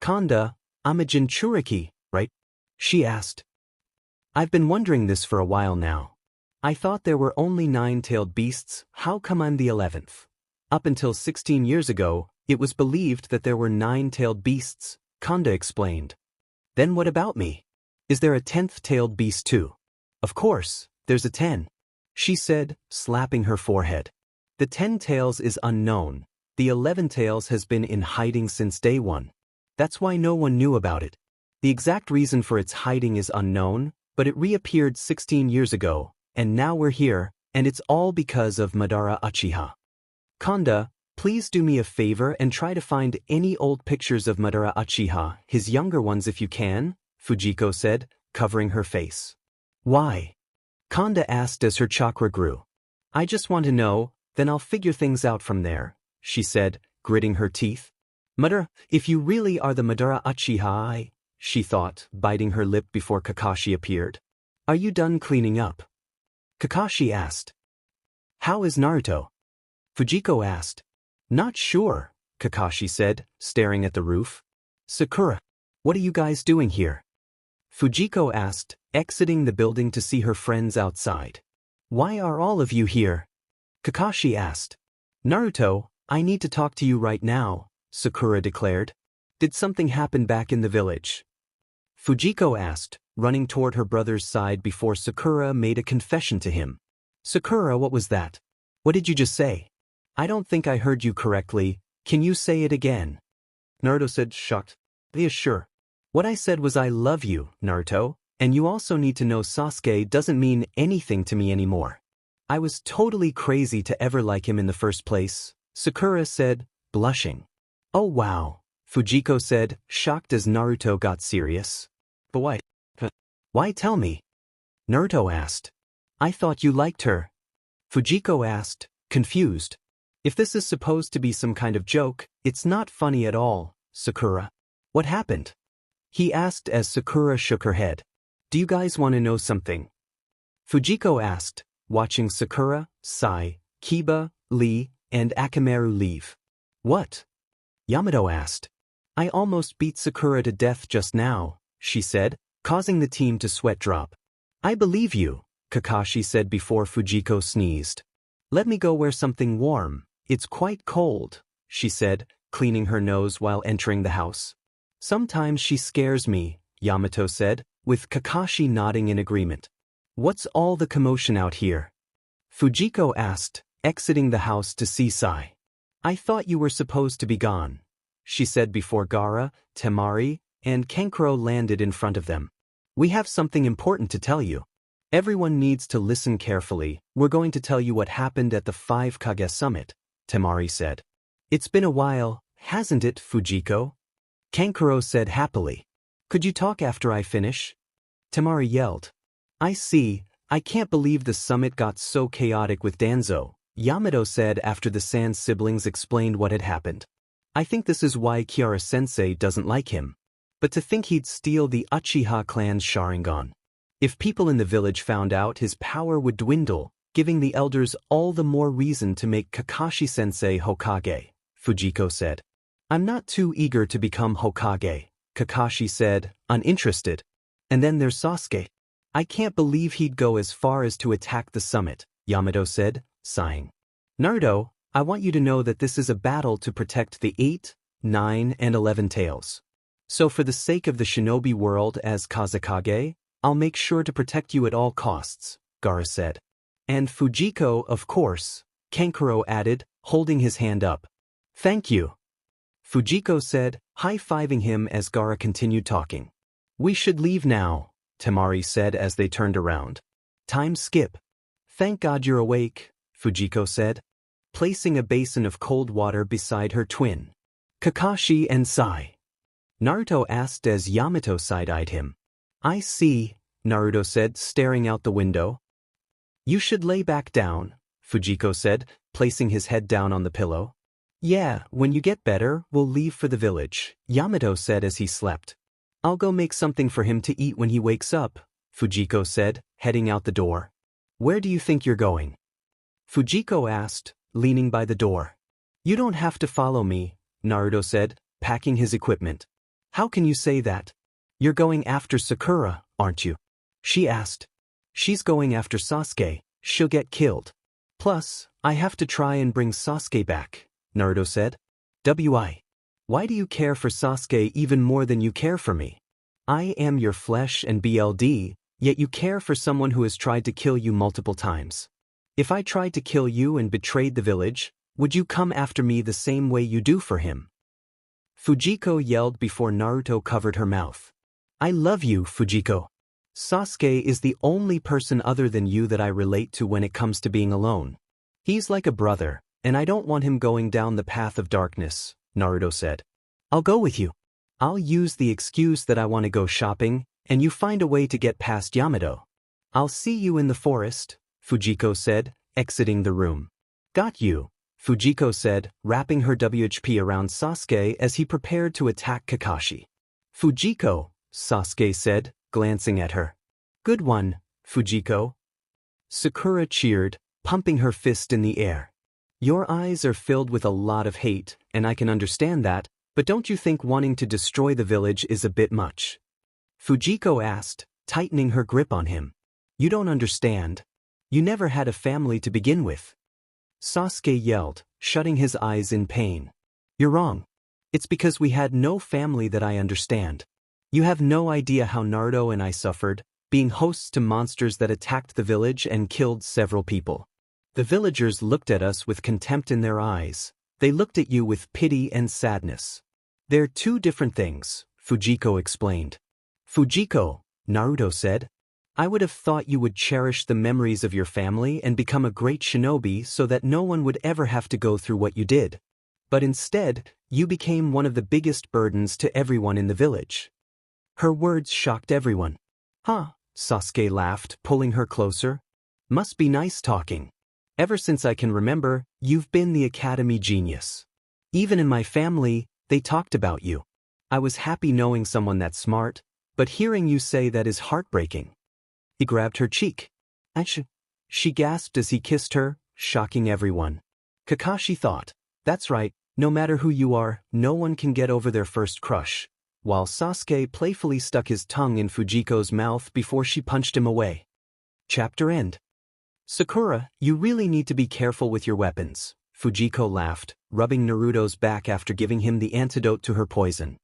Kanda, I'm a Jinchuriki, right? She asked. I've been wondering this for a while now. I thought there were only 9-tailed beasts, how come I'm the 11th? Up until 16 years ago, it was believed that there were 9-tailed beasts, Kanda explained. Then what about me? Is there a 10th-tailed beast too? Of course, there's a 10. She said, slapping her forehead. The 10 tails is unknown. The 11 tails has been in hiding since day one. That's why no one knew about it. The exact reason for its hiding is unknown, but it reappeared 16 years ago, and now we're here, and it's all because of Madara Uchiha. Kanda, please do me a favor and try to find any old pictures of Madara Uchiha, his younger ones if you can, Fujiko said, covering her face. Why? Kanda asked as her chakra grew. I just want to know, then I'll figure things out from there, she said, gritting her teeth. Madara, if you really are the Madara Uchiha, she thought, biting her lip before Kakashi appeared. Are you done cleaning up? Kakashi asked. How is Naruto? Fujiko asked. Not sure, Kakashi said, staring at the roof. Sakura, what are you guys doing here? Fujiko asked, exiting the building to see her friends outside. Why are all of you here? Kakashi asked. Naruto, I need to talk to you right now, Sakura declared. Did something happen back in the village? Fujiko asked, running toward her brother's side before Sakura made a confession to him. Sakura, what was that? What did you just say? I don't think I heard you correctly. Can you say it again? Naruto said, shocked. Yeah, sure. What I said was I love you, Naruto, and you also need to know Sasuke doesn't mean anything to me anymore. I was totally crazy to ever like him in the first place, Sakura said, blushing. Oh wow, Fujiko said, shocked as Naruto got serious. But why? Why tell me? Naruto asked. I thought you liked her. Fujiko asked, confused. If this is supposed to be some kind of joke, it's not funny at all, Sakura. What happened? He asked as Sakura shook her head. Do you guys want to know something? Fujiko asked, watching Sakura, Sai, Kiba, Lee, and Akamaru leave. What? Yamato asked. I almost beat Sakura to death just now, she said, causing the team to sweat drop. I believe you, Kakashi said before Fujiko sneezed. Let me go wear something warm. It's quite cold, she said, cleaning her nose while entering the house. Sometimes she scares me, Yamato said, with Kakashi nodding in agreement. What's all the commotion out here? Fujiko asked, exiting the house to see Sai. I thought you were supposed to be gone, she said before Gaara, Temari, and Kankuro landed in front of them. We have something important to tell you. Everyone needs to listen carefully. We're going to tell you what happened at the 5 Kage Summit, Temari said. It's been a while, hasn't it, Fujiko? Kankuro said happily. Could you talk after I finish? Temari yelled. I see. I can't believe the summit got so chaotic with Danzo, Yamato said after the Sand siblings explained what had happened. I think this is why Kiara-sensei doesn't like him. But to think he'd steal the Uchiha clan's Sharingan. If people in the village found out, his power would dwindle, giving the elders all the more reason to make Kakashi-sensei Hokage, Fujiko said. I'm not too eager to become Hokage, Kakashi said, uninterested. And then there's Sasuke. I can't believe he'd go as far as to attack the summit, Yamato said, sighing. Naruto, I want you to know that this is a battle to protect the 8, 9, and 11 tails. So for the sake of the shinobi world as Kazekage, I'll make sure to protect you at all costs, Gaara said. And Fujiko, of course, Kankuro added, holding his hand up. Thank you. Fujiko said, high-fiving him as Gaara continued talking. We should leave now, Temari said as they turned around. Time skip. Thank God you're awake, Fujiko said, placing a basin of cold water beside her twin. Kakashi and Sai. Naruto asked as Yamato side-eyed him. I see, Naruto said, staring out the window. You should lay back down, Fujiko said, placing his head down on the pillow. Yeah, when you get better, we'll leave for the village, Yamato said as he slept. I'll go make something for him to eat when he wakes up, Fujiko said, heading out the door. Where do you think you're going? Fujiko asked, leaning by the door. You don't have to follow me, Naruto said, packing his equipment. How can you say that? You're going after Sakura, aren't you? She asked. She's going after Sasuke, she'll get killed. Plus, I have to try and bring Sasuke back, Naruto said. Why do you care for Sasuke even more than you care for me? I am your flesh and blood, yet you care for someone who has tried to kill you multiple times. If I tried to kill you and betrayed the village, would you come after me the same way you do for him? Fujiko yelled before Naruto covered her mouth. I love you, Fujiko. Sasuke is the only person other than you that I relate to when it comes to being alone. He's like a brother, and I don't want him going down the path of darkness, Naruto said. I'll go with you. I'll use the excuse that I want to go shopping, and you find a way to get past Yamato. I'll see you in the forest, Fujiko said, exiting the room. Got you, Fujiko said, wrapping her WHP around Sasuke as he prepared to attack Kakashi. Fujiko, Sasuke said, glancing at her. Good one, Fujiko. Sakura cheered, pumping her fist in the air. Your eyes are filled with a lot of hate, and I can understand that, but don't you think wanting to destroy the village is a bit much? Fujiko asked, tightening her grip on him. You don't understand. You never had a family to begin with. Sasuke yelled, shutting his eyes in pain. You're wrong. It's because we had no family that I understand. You have no idea how Naruto and I suffered, being hosts to monsters that attacked the village and killed several people. The villagers looked at us with contempt in their eyes. They looked at you with pity and sadness. They're two different things, Fujiko explained. Fujiko, Naruto said. I would have thought you would cherish the memories of your family and become a great shinobi so that no one would ever have to go through what you did. But instead, you became one of the biggest burdens to everyone in the village. Her words shocked everyone. Huh, Sasuke laughed, pulling her closer. Must be nice talking. Ever since I can remember, you've been the academy genius. Even in my family, they talked about you. I was happy knowing someone that smart, but hearing you say that is heartbreaking. He grabbed her cheek. She gasped as he kissed her, shocking everyone. Kakashi thought, that's right, no matter who you are, no one can get over their first crush, while Sasuke playfully stuck his tongue in Fujiko's mouth before she punched him away. Chapter end. Sakura, you really need to be careful with your weapons, Fujiko laughed, rubbing Naruto's back after giving him the antidote to her poison.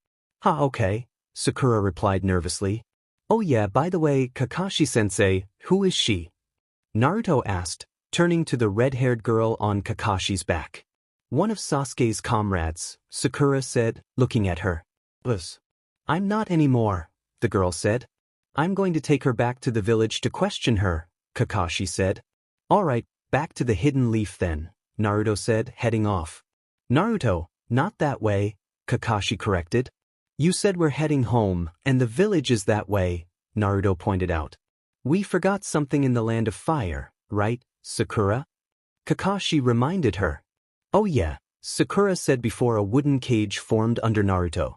Okay, Sakura replied nervously. Oh yeah, by the way, Kakashi-sensei, who is she? Naruto asked, turning to the red-haired girl on Kakashi's back. One of Sasuke's comrades, Sakura said, looking at her. I'm not anymore, the girl said. I'm going to take her back to the village to question her, Kakashi said. Alright, back to the hidden leaf then, Naruto said, heading off. Naruto, not that way, Kakashi corrected. You said we're heading home, and the village is that way, Naruto pointed out. We forgot something in the land of fire, right, Sakura? Kakashi reminded her. Oh yeah, Sakura said before a wooden cage formed under Naruto.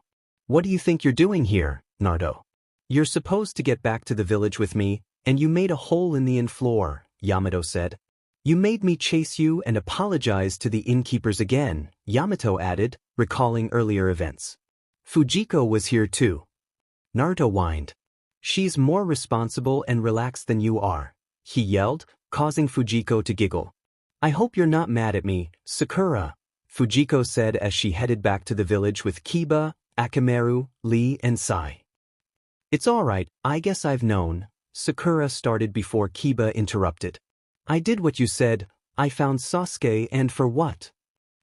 What do you think you're doing here, Naruto? You're supposed to get back to the village with me, and you made a hole in the inn floor, Yamato said. You made me chase you and apologize to the innkeepers again, Yamato added, recalling earlier events. Fujiko was here too. Naruto whined. She's more responsible and relaxed than you are, he yelled, causing Fujiko to giggle. I hope you're not mad at me, Sakura, Fujiko said as she headed back to the village with Kiba, Akamaru, Lee and Sai. It's alright, I guess I've known, Sakura started before Kiba interrupted. I did what you said, I found Sasuke and for what?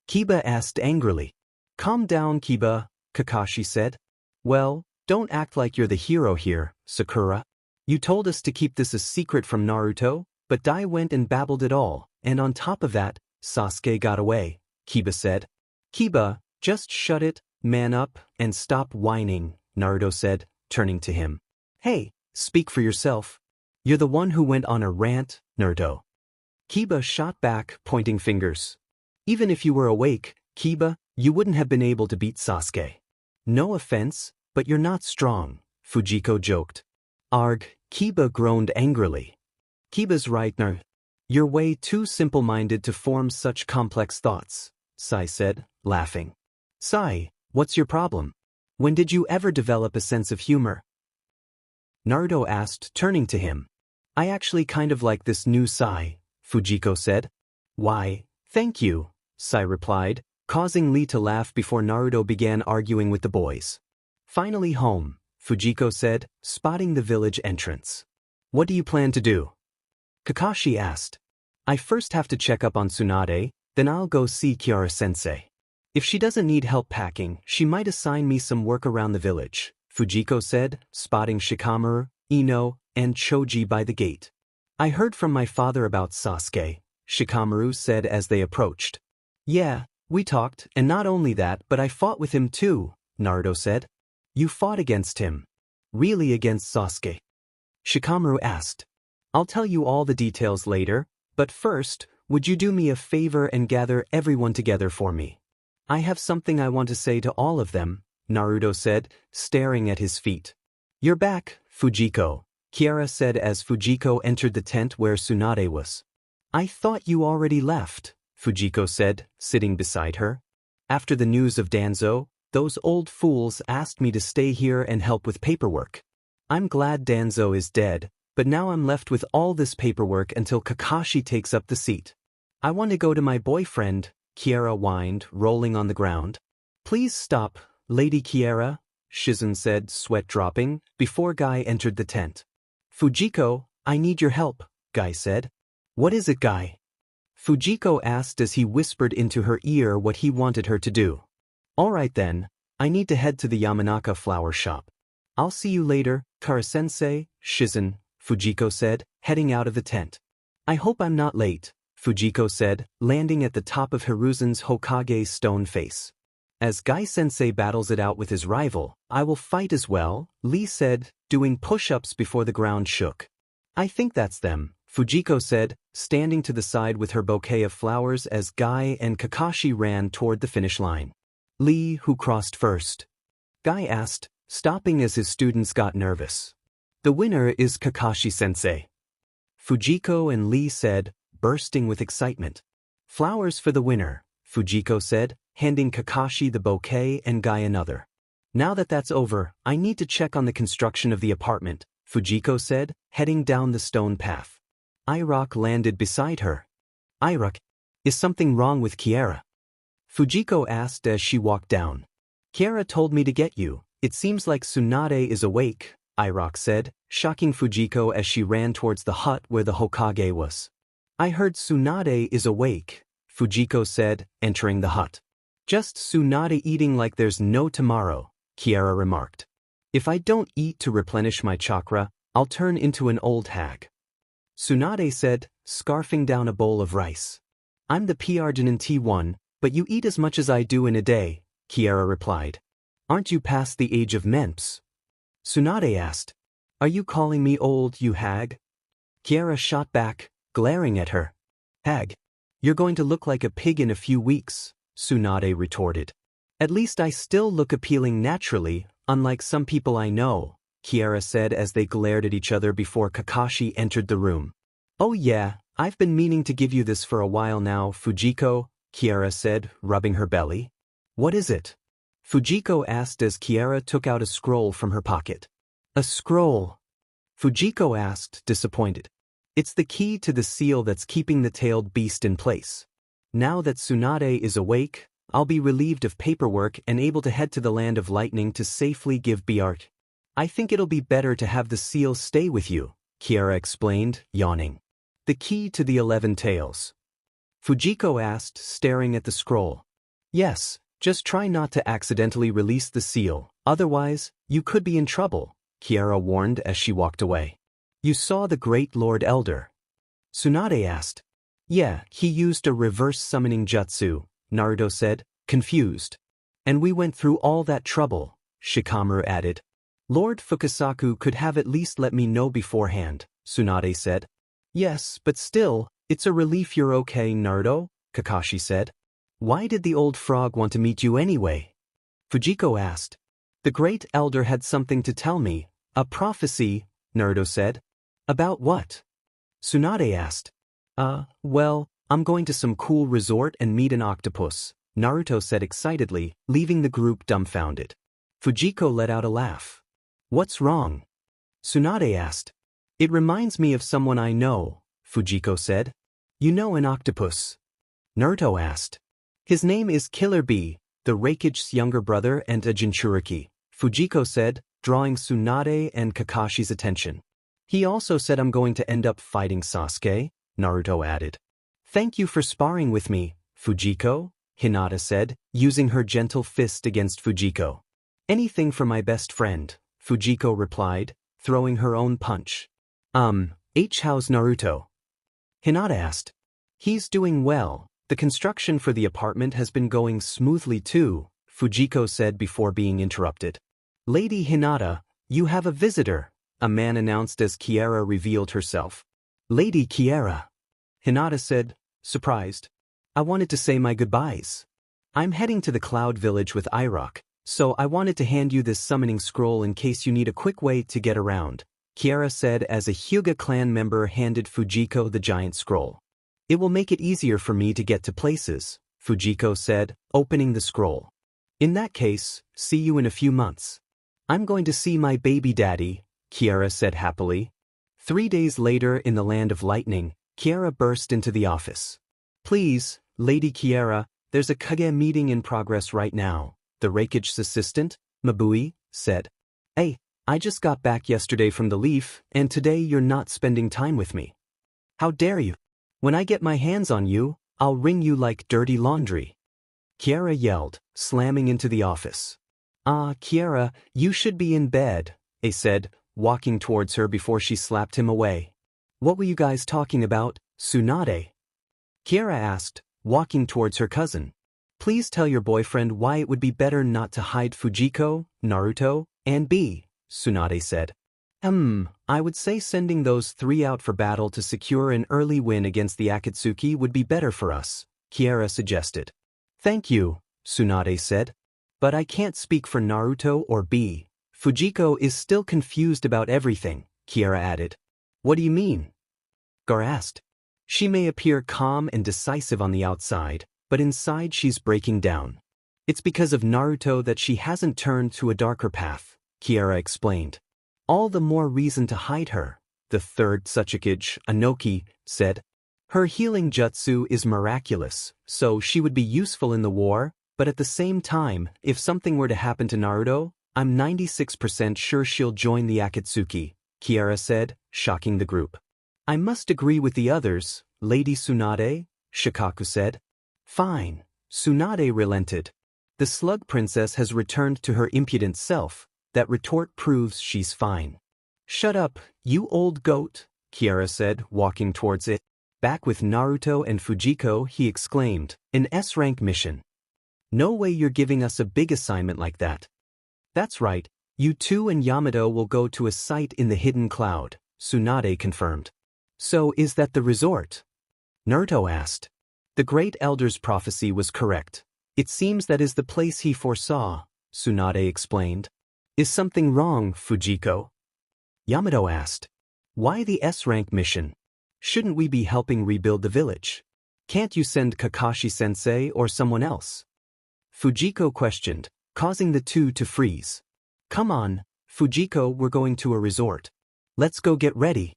Kiba asked angrily. Calm down, Kiba, Kakashi said. Well, don't act like you're the hero here, Sakura. You told us to keep this a secret from Naruto, but Dai went and babbled it all, and on top of that, Sasuke got away, Kiba said. Kiba, just shut it, man up, and stop whining, Naruto said, turning to him. Hey, speak for yourself. You're the one who went on a rant, Naruto. Kiba shot back, pointing fingers. Even if you were awake, Kiba, you wouldn't have been able to beat Sasuke. No offense, but you're not strong, Fujiko joked. Arg, Kiba groaned angrily. Kiba's right, Nar. You're way too simple-minded to form such complex thoughts, Sai said, laughing. Sai, what's your problem? When did you ever develop a sense of humor? Naruto asked, turning to him. I actually kind of like this new Sai, Fujiko said. Why, thank you, Sai replied, causing Lee to laugh before Naruto began arguing with the boys. Finally home, Fujiko said, spotting the village entrance. What do you plan to do? Kakashi asked. I first have to check up on Tsunade, then I'll go see Kiara-sensei. If she doesn't need help packing, she might assign me some work around the village, Fujiko said, spotting Shikamaru, Ino, and Choji by the gate. I heard from my father about Sasuke, Shikamaru said as they approached. Yeah, we talked, and not only that but I fought with him too, Naruto said. You fought against him? Really against Sasuke? Shikamaru asked. I'll tell you all the details later, but first, would you do me a favor and gather everyone together for me? I have something I want to say to all of them, Naruto said, staring at his feet. You're back, Fujiko, Kiara said as Fujiko entered the tent where Tsunade was. I thought you already left, Fujiko said, sitting beside her. After the news of Danzo, those old fools asked me to stay here and help with paperwork. I'm glad Danzo is dead, but now I'm left with all this paperwork until Kakashi takes up the seat. I want to go to my boyfriend, Kiara whined, rolling on the ground. Please stop, Lady Kiara, Shizen said, sweat dropping, before Guy entered the tent. Fujiko, I need your help, Guy said. What is it, Guy? Fujiko asked as he whispered into her ear what he wanted her to do. All right then, I need to head to the Yamanaka flower shop. I'll see you later, Kara-sensei, Shizen, Fujiko said, heading out of the tent. I hope I'm not late, Fujiko said, landing at the top of Hiruzen's Hokage stone face. As Guy-sensei battles it out with his rival, I will fight as well, Lee said, doing push-ups before the ground shook. I think that's them, Fujiko said, standing to the side with her bouquet of flowers as Guy and Kakashi ran toward the finish line. Lee, who crossed first? Guy asked, stopping as his students got nervous. The winner is Kakashi-sensei. Fujiko and Lee said, bursting with excitement. Flowers for the winner, Fujiko said, handing Kakashi the bouquet and Guy another. Now that that's over, I need to check on the construction of the apartment, Fujiko said, heading down the stone path. Irok landed beside her. Irok, is something wrong with Kiara? Fujiko asked as she walked down. Kiara told me to get you. It seems like Tsunade is awake, Irok said, shocking Fujiko as she ran towards the hut where the Hokage was. I heard Tsunade is awake, Fujiko said, entering the hut. Just Tsunade eating like there's no tomorrow, Kiara remarked. If I don't eat to replenish my chakra, I'll turn into an old hag. Tsunade said, scarfing down a bowl of rice. I'm the P-Arginin T1, but you eat as much as I do in a day, Kiara replied. Aren't you past the age of Memps? Tsunade asked. Are you calling me old, you hag? Kiara shot back, glaring at her. Hag, you're going to look like a pig in a few weeks, Tsunade retorted. At least I still look appealing naturally, unlike some people I know, Kiara said as they glared at each other before Kakashi entered the room. Oh yeah, I've been meaning to give you this for a while now, Fujiko, Kiara said, rubbing her belly. What is it? Fujiko asked as Kiara took out a scroll from her pocket. A scroll? Fujiko asked, disappointed. It's the key to the seal that's keeping the tailed beast in place. Now that Tsunade is awake, I'll be relieved of paperwork and able to head to the Land of Lightning to safely give Bart. I think it'll be better to have the seal stay with you, Kiara explained, yawning. The key to the 11 tails. Fujiko asked, staring at the scroll. Yes, just try not to accidentally release the seal, otherwise, you could be in trouble, Kiara warned as she walked away. You saw the Great Lord Elder? Tsunade asked. Yeah, he used a reverse summoning jutsu, Naruto said, confused. And we went through all that trouble, Shikamaru added. Lord Fukasaku could have at least let me know beforehand, Tsunade said. Yes, but still, it's a relief you're okay, Naruto, Kakashi said. Why did the old frog want to meet you anyway? Fujiko asked. The Great Elder had something to tell me, a prophecy, Naruto said. About what? Tsunade asked. Well, I'm going to some cool resort and meet an octopus, Naruto said excitedly, leaving the group dumbfounded. Fujiko let out a laugh. What's wrong? Tsunade asked. It reminds me of someone I know, Fujiko said. You know an octopus? Naruto asked. His name is Killer Bee, the Raikage's younger brother and a Jinchuriki, Fujiko said, drawing Tsunade and Kakashi's attention. He also said I'm going to end up fighting Sasuke, Naruto added. Thank you for sparring with me, Fujiko, Hinata said, using her gentle fist against Fujiko. Anything for my best friend, Fujiko replied, throwing her own punch. How's Naruto? Hinata asked. He's doing well. The construction for the apartment has been going smoothly too, Fujiko said before being interrupted. Lady Hinata, you have a visitor, a man announced as Kiara revealed herself. Lady Kiara, Hinata said, surprised. I wanted to say my goodbyes. I'm heading to the Cloud Village with Iroh, so I wanted to hand you this summoning scroll in case you need a quick way to get around, Kiara said as a Hyuga clan member handed Fujiko the giant scroll. It will make it easier for me to get to places, Fujiko said, opening the scroll. In that case, see you in a few months. I'm going to see my baby daddy, Kiara said happily. 3 days later in the Land of Lightning, Kiara burst into the office. Please, Lady Kiara, there's a Kage meeting in progress right now, the Raikage's assistant, Mabui, said. Hey, I just got back yesterday from the Leaf, and today you're not spending time with me. How dare you? When I get my hands on you, I'll wring you like dirty laundry. Kiara yelled, slamming into the office. Kiara, you should be in bed, A said, walking towards her before she slapped him away. What were you guys talking about, Tsunade? Kiara asked, walking towards her cousin. Please tell your boyfriend why it would be better not to hide Fujiko, Naruto, and B, Tsunade said. I would say sending those 3 out for battle to secure an early win against the Akatsuki would be better for us, Kiara suggested. Thank you, Tsunade said. But I can't speak for Naruto or B. Fujiko is still confused about everything, Kiara added. What do you mean? Gar asked. She may appear calm and decisive on the outside, but inside she's breaking down. It's because of Naruto that she hasn't turned to a darker path, Kiara explained. All the more reason to hide her, the third Tsuchikage, Anoki, said. Her healing jutsu is miraculous, so she would be useful in the war, but at the same time, if something were to happen to Naruto, I'm 96% sure she'll join the Akatsuki, Kiara said, shocking the group. I must agree with the others, Lady Tsunade, Shikaku said. Fine, Tsunade relented. The Slug Princess has returned to her impudent self. That retort proves she's fine. Shut up, you old goat, Kiara said, walking towards it. Back with Naruto and Fujiko, he exclaimed, an S-rank mission. No way you're giving us a big assignment like that. That's right, you two and Yamato will go to a site in the hidden cloud, Tsunade confirmed. So is that the resort? Naruto asked. The Great Elder's prophecy was correct. It seems that is the place he foresaw, Tsunade explained. Is something wrong, Fujiko? Yamato asked. Why the S-rank mission? Shouldn't we be helping rebuild the village? Can't you send Kakashi-sensei or someone else? Fujiko questioned, causing the two to freeze. Come on, Fujiko, we're going to a resort. Let's go get ready.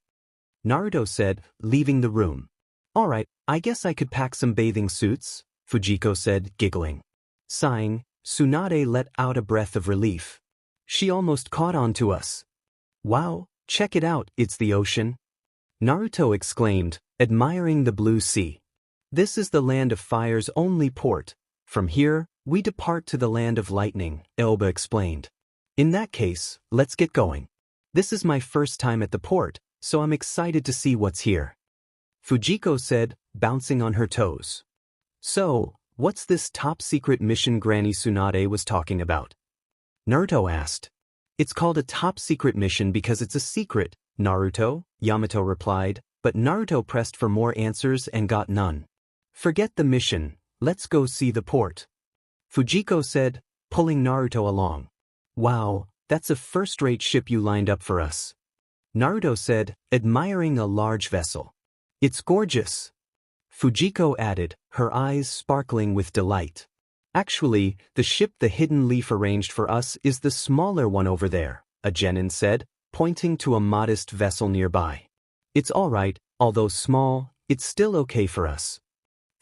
Naruto said, leaving the room. Alright, I guess I could pack some bathing suits, Fujiko said, giggling. Sighing, Tsunade let out a breath of relief. She almost caught on to us. Wow, check it out, it's the ocean. Naruto exclaimed, admiring the blue sea. This is the land of fire's only port. From here, we depart to the land of lightning, Aoba explained. In that case, let's get going. This is my first time at the port, so I'm excited to see what's here. Fujiko said, bouncing on her toes. So, what's this top-secret mission Granny Tsunade was talking about? Naruto asked. It's called a top-secret mission because it's a secret, Naruto, Yamato replied, but Naruto pressed for more answers and got none. Forget the mission, let's go see the port. Fujiko said, pulling Naruto along. Wow, that's a first-rate ship you lined up for us. Naruto said, admiring a large vessel. It's gorgeous. Fujiko added, her eyes sparkling with delight. Actually, the ship the Hidden Leaf arranged for us is the smaller one over there, a genin said, pointing to a modest vessel nearby. It's all right, although small, it's still okay for us.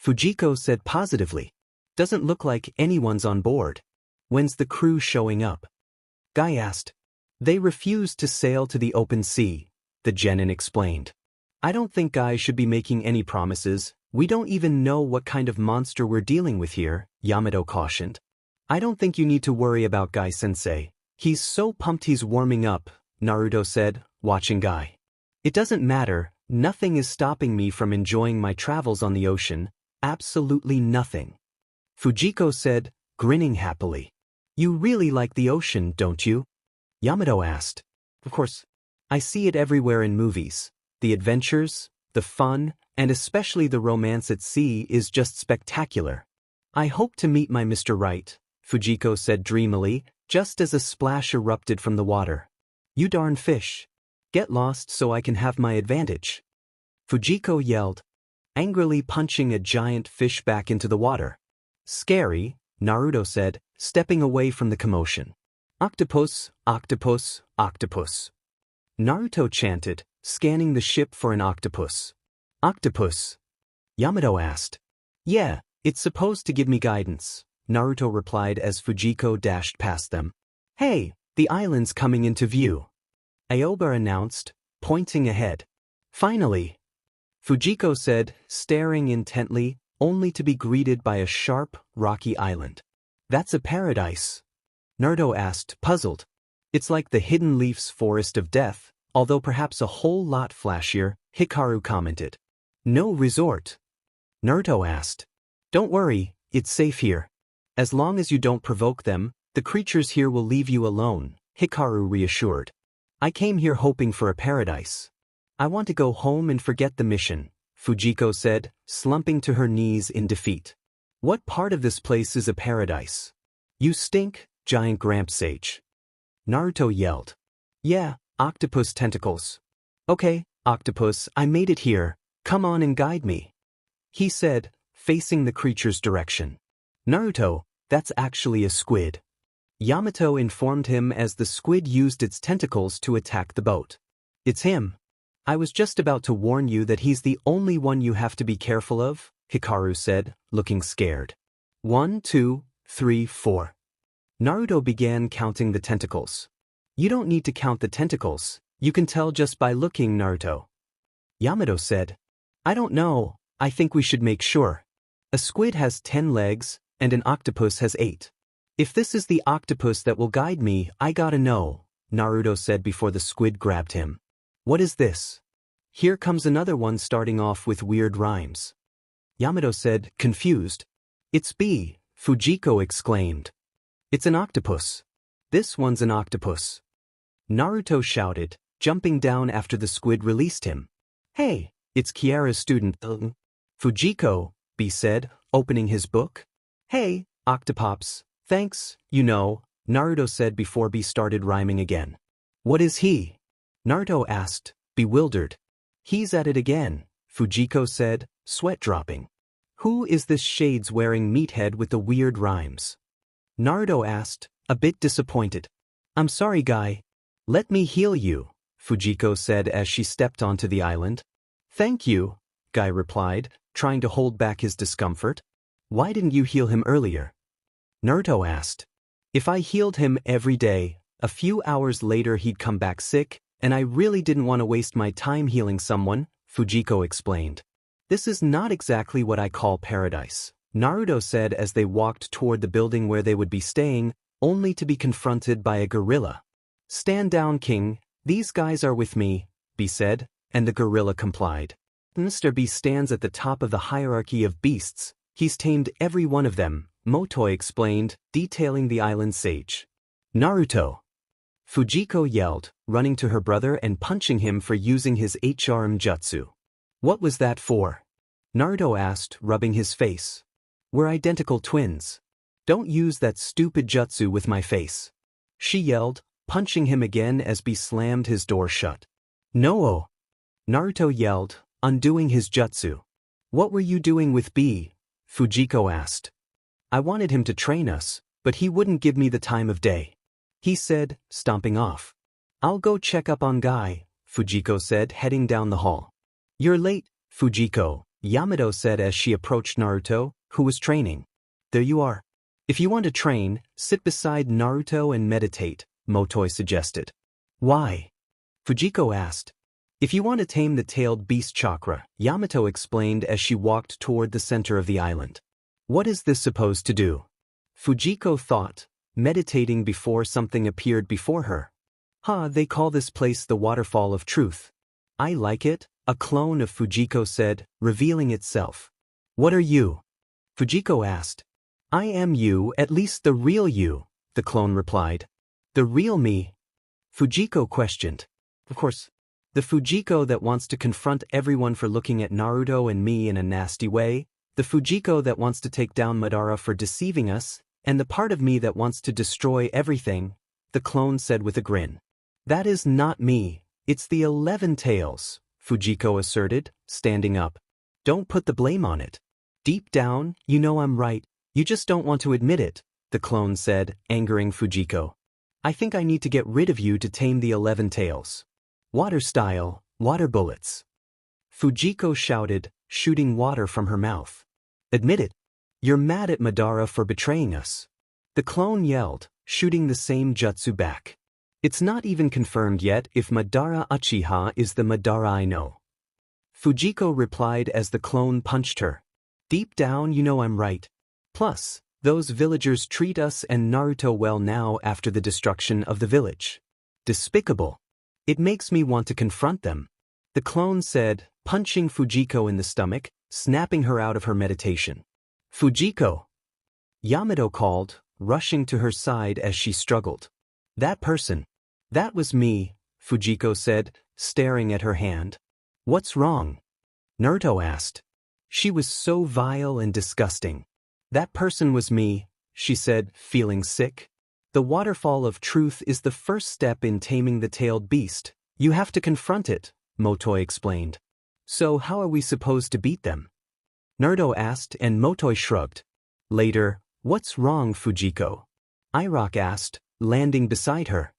Fujiko said positively. Doesn't look like anyone's on board. When's the crew showing up? Guy asked. They refused to sail to the open sea, the genin explained. I don't think Guy should be making any promises. We don't even know what kind of monster we're dealing with here, Yamato cautioned. I don't think you need to worry about Guy-sensei. He's so pumped he's warming up, Naruto said, watching Guy. It doesn't matter, nothing is stopping me from enjoying my travels on the ocean, absolutely nothing. Fujiko said, grinning happily. You really like the ocean, don't you? Yamato asked. Of course. I see it everywhere in movies. The adventures, the fun, and especially the romance at sea is just spectacular. I hope to meet my Mr. Right, Fujiko said dreamily, just as a splash erupted from the water. You darn fish. Get lost so I can have my advantage. Fujiko yelled, angrily punching a giant fish back into the water. Scary, Naruto said, stepping away from the commotion. Octopus, octopus, octopus. Naruto chanted, scanning the ship for an octopus. Octopus? Yamato asked. Yeah, it's supposed to give me guidance, Naruto replied as Fujiko dashed past them. Hey, the island's coming into view. Aoba announced, pointing ahead. Finally. Fujiko said, staring intently, only to be greeted by a sharp, rocky island. That's a paradise. Naruto asked, puzzled. It's like the Hidden Leaf's Forest of Death, although perhaps a whole lot flashier, Hikaru commented. No resort. Naruto asked. Don't worry, it's safe here. As long as you don't provoke them, the creatures here will leave you alone, Hikaru reassured. I came here hoping for a paradise. I want to go home and forget the mission, Fujiko said, slumping to her knees in defeat. What part of this place is a paradise? You stink, giant Gramp Sage. Naruto yelled. Yeah, octopus tentacles. Okay, octopus, I made it here. Come on and guide me. He said, facing the creature's direction. Naruto, that's actually a squid. Yamato informed him as the squid used its tentacles to attack the boat. It's him. I was just about to warn you that he's the only one you have to be careful of, Hikaru said, looking scared. 1, 2, 3, 4. Naruto began counting the tentacles. You don't need to count the tentacles, you can tell just by looking, Naruto. Yamato said. I don't know, I think we should make sure. A squid has 10 legs, and an octopus has 8. If this is the octopus that will guide me, I gotta know, Naruto said before the squid grabbed him. What is this? Here comes another one starting off with weird rhymes. Yamato said, confused. It's B, Fujiko exclaimed. It's an octopus. This one's an octopus. Naruto shouted, jumping down after the squid released him. Hey, it's Kiara's student. Fujiko, B said, opening his book. Hey, Octopops, thanks, Naruto said before B started rhyming again. What is he? Naruto asked, bewildered. He's at it again, Fujiko said, sweat dropping. Who is this shades-wearing meathead with the weird rhymes? Naruto asked, a bit disappointed. I'm sorry, guy. Let me heal you, Fujiko said as she stepped onto the island. Thank you, Guy replied, trying to hold back his discomfort. Why didn't you heal him earlier? Naruto asked. If I healed him every day, a few hours later he'd come back sick, and I really didn't want to waste my time healing someone, Fujiko explained. This is not exactly what I call paradise, Naruto said as they walked toward the building where they would be staying, only to be confronted by a gorilla. Stand down, King, these guys are with me, B said, and the gorilla complied. Mr. B stands at the top of the hierarchy of beasts. He's tamed every one of them, Motoi explained, detailing the island sage. Naruto! Fujiko yelled, running to her brother and punching him for using his HRM jutsu. What was that for? Naruto asked, rubbing his face. We're identical twins. Don't use that stupid jutsu with my face. She yelled, punching him again as B slammed his door shut. No! Naruto yelled, undoing his jutsu. What were you doing with B? Fujiko asked. I wanted him to train us, but he wouldn't give me the time of day. He said, stomping off. I'll go check up on Guy, Fujiko said, heading down the hall. You're late, Fujiko, Yamato said as she approached Naruto, who was training. There you are. If you want to train, sit beside Naruto and meditate, Motoi suggested. Why? Fujiko asked. If you want to tame the tailed beast chakra, Yamato explained as she walked toward the center of the island. What is this supposed to do? Fujiko thought, meditating before something appeared before her. They call this place the Waterfall of Truth. I like it, a clone of Fujiko said, revealing itself. What are you? Fujiko asked. I am you, at least the real you, the clone replied. The real me? Fujiko questioned. Of course. The Fujiko that wants to confront everyone for looking at Naruto and me in a nasty way, the Fujiko that wants to take down Madara for deceiving us, and the part of me that wants to destroy everything, the clone said with a grin. That is not me, it's the 11 tails, Fujiko asserted, standing up. Don't put the blame on it. Deep down, you know I'm right, you just don't want to admit it, the clone said, angering Fujiko. I think I need to get rid of you to tame the 11 tails. Water style, water bullets. Fujiko shouted, shooting water from her mouth. Admit it. You're mad at Madara for betraying us. The clone yelled, shooting the same jutsu back. It's not even confirmed yet if Madara Uchiha is the Madara I know. Fujiko replied as the clone punched her. Deep down you know I'm right. Plus, those villagers treat us and Naruto well now after the destruction of the village. Despicable. It makes me want to confront them. The clone said, punching Fujiko in the stomach, snapping her out of her meditation. Fujiko! Yamato called, rushing to her side as she struggled. That person. That was me, Fujiko said, staring at her hand. What's wrong? Naruto asked. She was so vile and disgusting. That person was me, she said, feeling sick. The Waterfall of Truth is the first step in taming the tailed beast. You have to confront it, Motoi explained. So how are we supposed to beat them? Naruto asked and Motoi shrugged. Later, what's wrong, Fujiko? Iroh asked, landing beside her.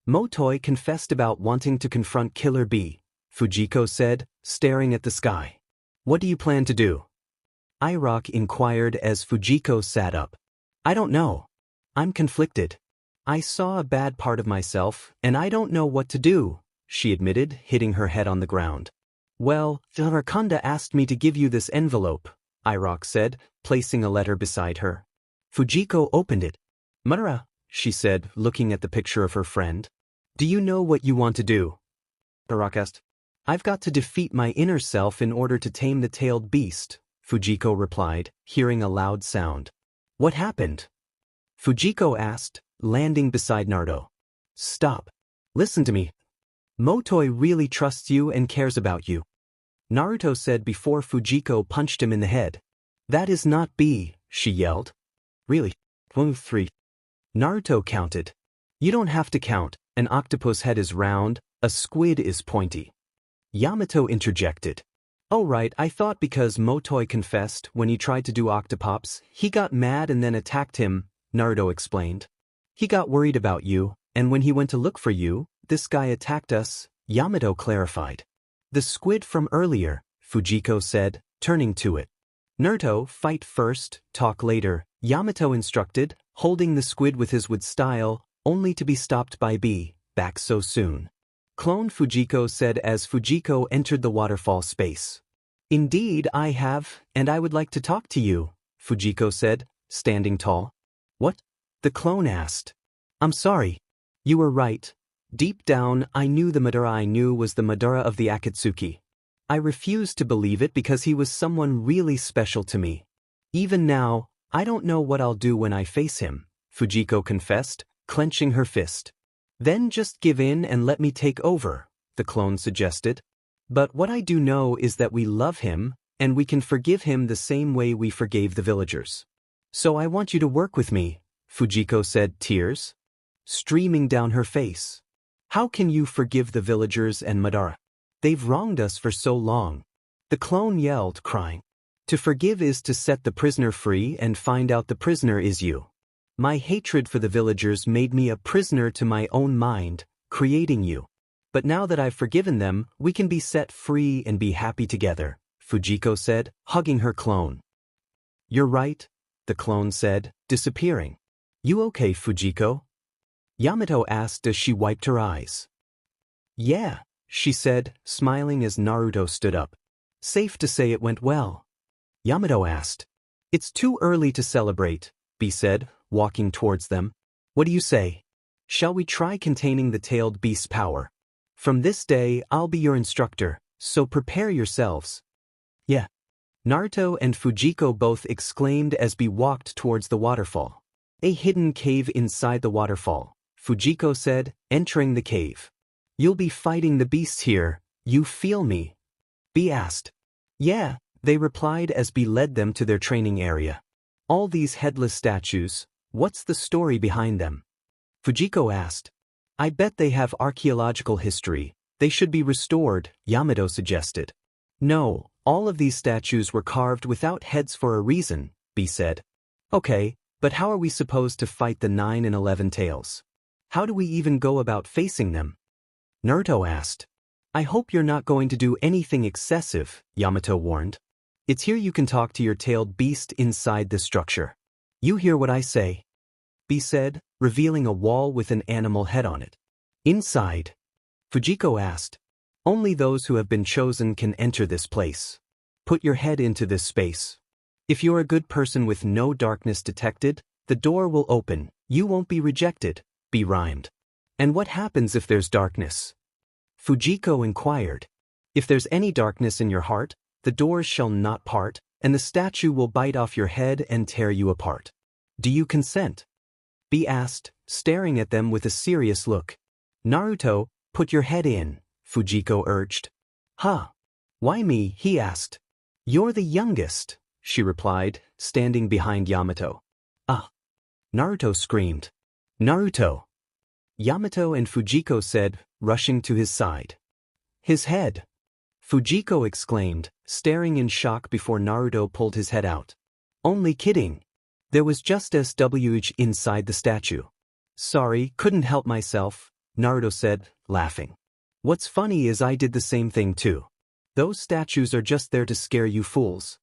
Motoi confessed about wanting to confront Killer Bee, Fujiko said, staring at the sky. What do you plan to do? Iroh inquired as Fujiko sat up. I don't know. I'm conflicted. I saw a bad part of myself, and I don't know what to do, she admitted, hitting her head on the ground. Well, Harakanda asked me to give you this envelope, Iroh said, placing a letter beside her. Fujiko opened it. Madara, she said, looking at the picture of her friend. Do you know what you want to do? Iroh asked. I've got to defeat my inner self in order to tame the tailed beast, Fujiko replied, hearing a loud sound. What happened? Fujiko asked, landing beside Naruto. Stop. Listen to me. Motoi really trusts you and cares about you. Naruto said before Fujiko punched him in the head. That is not B, she yelled. Really? 1, 3. Naruto counted. You don't have to count, an octopus head is round, a squid is pointy. Yamato interjected. Oh right, I thought because Motoi confessed when he tried to do octopops, he got mad and then attacked him, Naruto explained. He got worried about you, and when he went to look for you, this guy attacked us, Yamato clarified. The squid from earlier, Fujiko said, turning to it. Naruto, fight first, talk later, Yamato instructed, holding the squid with his wood style, only to be stopped by B, back so soon. Clone Fujiko said as Fujiko entered the waterfall space. Indeed, I have, and I would like to talk to you, Fujiko said, standing tall. What? The clone asked. I'm sorry. You were right. Deep down, I knew the Madara I knew was the Madara of the Akatsuki. I refused to believe it because he was someone really special to me. Even now, I don't know what I'll do when I face him, Fujiko confessed, clenching her fist. Then just give in and let me take over, the clone suggested. But what I do know is that we love him, and we can forgive him the same way we forgave the villagers. So I want you to work with me, Fujiko said, tears streaming down her face. How can you forgive the villagers and Madara? They've wronged us for so long. The clone yelled, crying. To forgive is to set the prisoner free and find out the prisoner is you. My hatred for the villagers made me a prisoner to my own mind, creating you. But now that I've forgiven them, we can be set free and be happy together, Fujiko said, hugging her clone. You're right, the clone said, disappearing. You okay, Fujiko? Yamato asked as she wiped her eyes. Yeah, she said, smiling as Naruto stood up. Safe to say it went well. Yamato asked. It's too early to celebrate, B said, walking towards them. What do you say? Shall we try containing the tailed beast's power? From this day, I'll be your instructor, so prepare yourselves. Yeah. Naruto and Fujiko both exclaimed as B walked towards the waterfall. A hidden cave inside the waterfall, Fujiko said, entering the cave. You'll be fighting the beasts here, you feel me? B asked. Yeah, they replied as B led them to their training area. All these headless statues, what's the story behind them? Fujiko asked. I bet they have archaeological history. They should be restored, Yamato suggested. No, all of these statues were carved without heads for a reason, B said. Okay, but how are we supposed to fight the 9 and 11 tails? How do we even go about facing them? Naruto asked. I hope you're not going to do anything excessive, Yamato warned. It's here you can talk to your tailed beast inside this structure. You hear what I say? B said, revealing a wall with an animal head on it. Inside? Fujiko asked. Only those who have been chosen can enter this place. Put your head into this space. If you're a good person with no darkness detected, the door will open, you won't be rejected, B rhymed. And what happens if there's darkness? Fujiko inquired. If there's any darkness in your heart, the doors shall not part, and the statue will bite off your head and tear you apart. Do you consent? B asked, staring at them with a serious look. Naruto, put your head in, Fujiko urged. Huh? Why me? He asked. You're the youngest, she replied, standing behind Yamato. Ah! Naruto screamed. Naruto! Yamato and Fujiko said, rushing to his side. His head! Fujiko exclaimed, staring in shock before Naruto pulled his head out. Only kidding. There was just SWH inside the statue. Sorry, couldn't help myself, Naruto said, laughing. What's funny is I did the same thing too. Those statues are just there to scare you fools.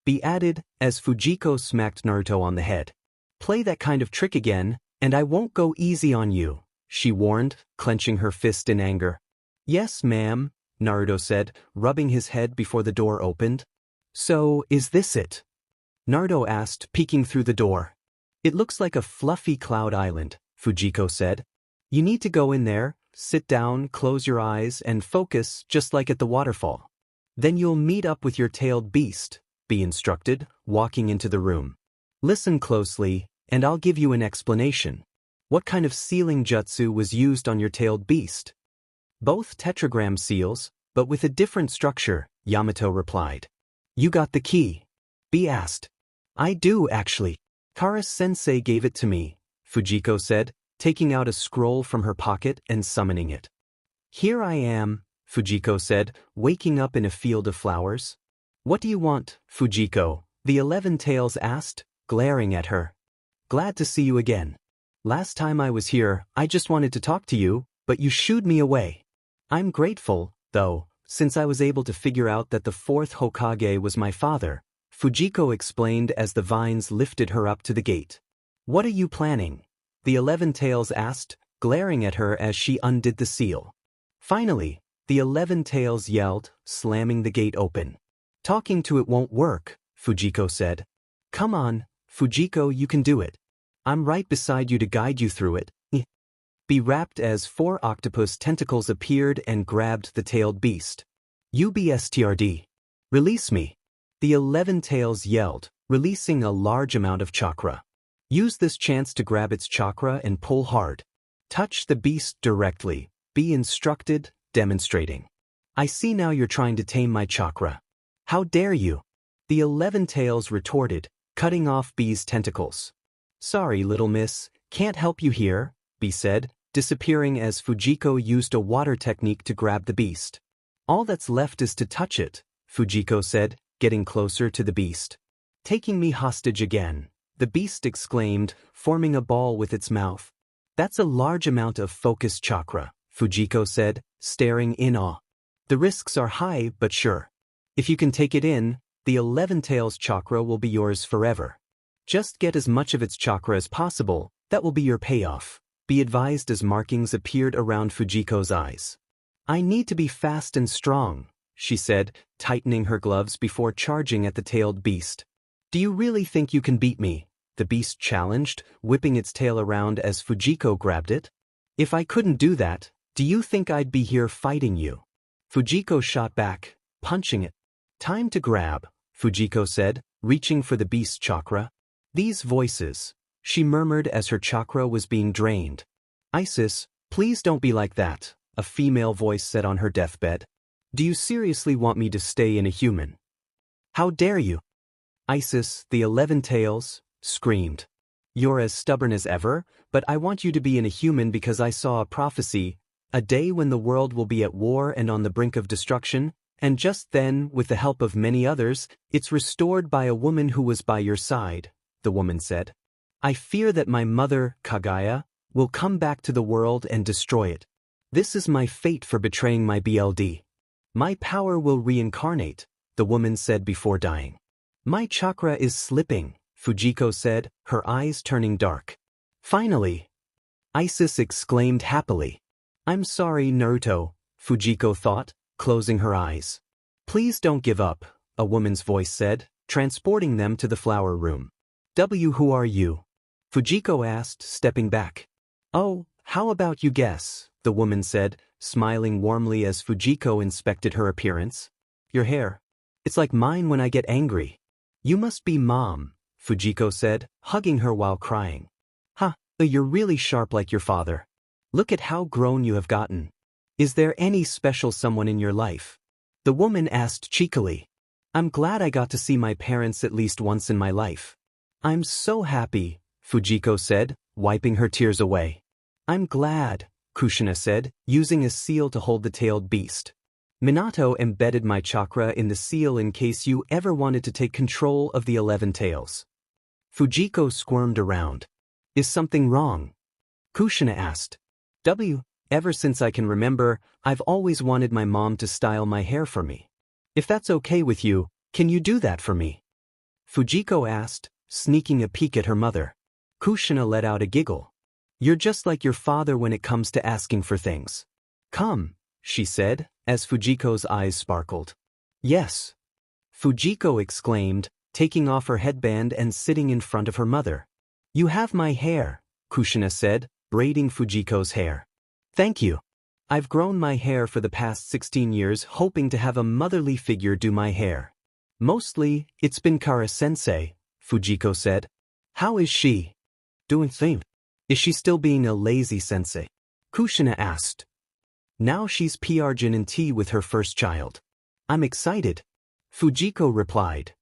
B added, as Fujiko smacked Naruto on the head. Play that kind of trick again, and I won't go easy on you, she warned, clenching her fist in anger. Yes, ma'am, Naruto said, rubbing his head before the door opened. So, is this it? Naruto asked, peeking through the door. It looks like a fluffy cloud island, Fujiko said. You need to go in there, sit down, close your eyes, and focus just like at the waterfall. Then you'll meet up with your tailed beast, B instructed, walking into the room. Listen closely, and I'll give you an explanation. What kind of sealing jutsu was used on your tailed beast? Both tetragram seals, but with a different structure, Yamato replied. You got the key? B asked. I do, actually. Kara-sensei gave it to me, Fujiko said, taking out a scroll from her pocket and summoning it. Here I am, Fujiko said, waking up in a field of flowers. What do you want, Fujiko? The 11 Tails asked, glaring at her. Glad to see you again. Last time I was here, I just wanted to talk to you, but you shooed me away. I'm grateful, though, since I was able to figure out that the 4th Hokage was my father, Fujiko explained as the vines lifted her up to the gate. What are you planning? The 11 Tails asked, glaring at her as she undid the seal. Finally, the 11 Tails yelled, slamming the gate open. Talking to it won't work, Fujiko said. Come on, Fujiko, you can do it. I'm right beside you to guide you through it. Be wrapped as 4 octopus tentacles appeared and grabbed the tailed beast. UBSTRD. Release me. The 11 Tails yelled, releasing a large amount of chakra. Use this chance to grab its chakra and pull hard. Touch the beast directly. Be instructed, demonstrating. I see now you're trying to tame my chakra. How dare you? The 11 Tails retorted, cutting off Bee's tentacles. Sorry, little miss, can't help you here, Bee said, disappearing as Fujiko used a water technique to grab the beast. All that's left is to touch it, Fujiko said, getting closer to the beast. Taking me hostage again, the beast exclaimed, forming a ball with its mouth. That's a large amount of focused chakra, Fujiko said, staring in awe. The risks are high, but sure. If you can take it in, the 11 Tails chakra will be yours forever. Just get as much of its chakra as possible, that will be your payoff. Be advised as markings appeared around Fujiko's eyes. I need to be fast and strong, she said, tightening her gloves before charging at the tailed beast. Do you really think you can beat me? The beast challenged, whipping its tail around as Fujiko grabbed it. If I couldn't do that, do you think I'd be here fighting you? Fujiko shot back, punching it. Time to grab, Fujiko said, reaching for the beast's chakra. These voices, she murmured as her chakra was being drained. Isis, please don't be like that, a female voice said on her deathbed. Do you seriously want me to stay in a human? How dare you? Isis, the 11 Tails, screamed. You're as stubborn as ever, but I want you to be in a human because I saw a prophecy, a day when the world will be at war and on the brink of destruction, and just then, with the help of many others, it's restored by a woman who was by your side, the woman said. I fear that my mother, Kaguya, will come back to the world and destroy it. This is my fate for betraying my BLD. My power will reincarnate, the woman said before dying. My chakra is slipping, Fujiko said, her eyes turning dark. Finally, Isis exclaimed happily. I'm sorry, Naruto, Fujiko thought, closing her eyes. Please don't give up, a woman's voice said, transporting them to the flower room. Who are you? Fujiko asked, stepping back. Oh, how about you guess, the woman said, smiling warmly as Fujiko inspected her appearance. Your hair. It's like mine when I get angry. You must be Mom, Fujiko said, hugging her while crying. Huh, you're really sharp like your father. Look at how grown you have gotten. Is there any special someone in your life? The woman asked cheekily. I'm glad I got to see my parents at least once in my life. I'm so happy, Fujiko said, wiping her tears away. I'm glad, Kushina said, using a seal to hold the tailed beast. Minato embedded my chakra in the seal in case you ever wanted to take control of the 11 Tails. Fujiko squirmed around. Is something wrong? Kushina asked. Ever since I can remember, I've always wanted my mom to style my hair for me. If that's okay with you, can you do that for me? Fujiko asked, sneaking a peek at her mother. Kushina let out a giggle. You're just like your father when it comes to asking for things. Come, she said, as Fujiko's eyes sparkled. Yes. Fujiko exclaimed, taking off her headband and sitting in front of her mother. You have my hair, Kushina said, braiding Fujiko's hair. Thank you. I've grown my hair for the past 16 years hoping to have a motherly figure do my hair. Mostly, it's been Kara-sensei, Fujiko said. How is she? Doing thing. Is she still being a lazy sensei? Kushina asked. Now she's PR'd in tea with her first child. I'm excited. Fujiko replied.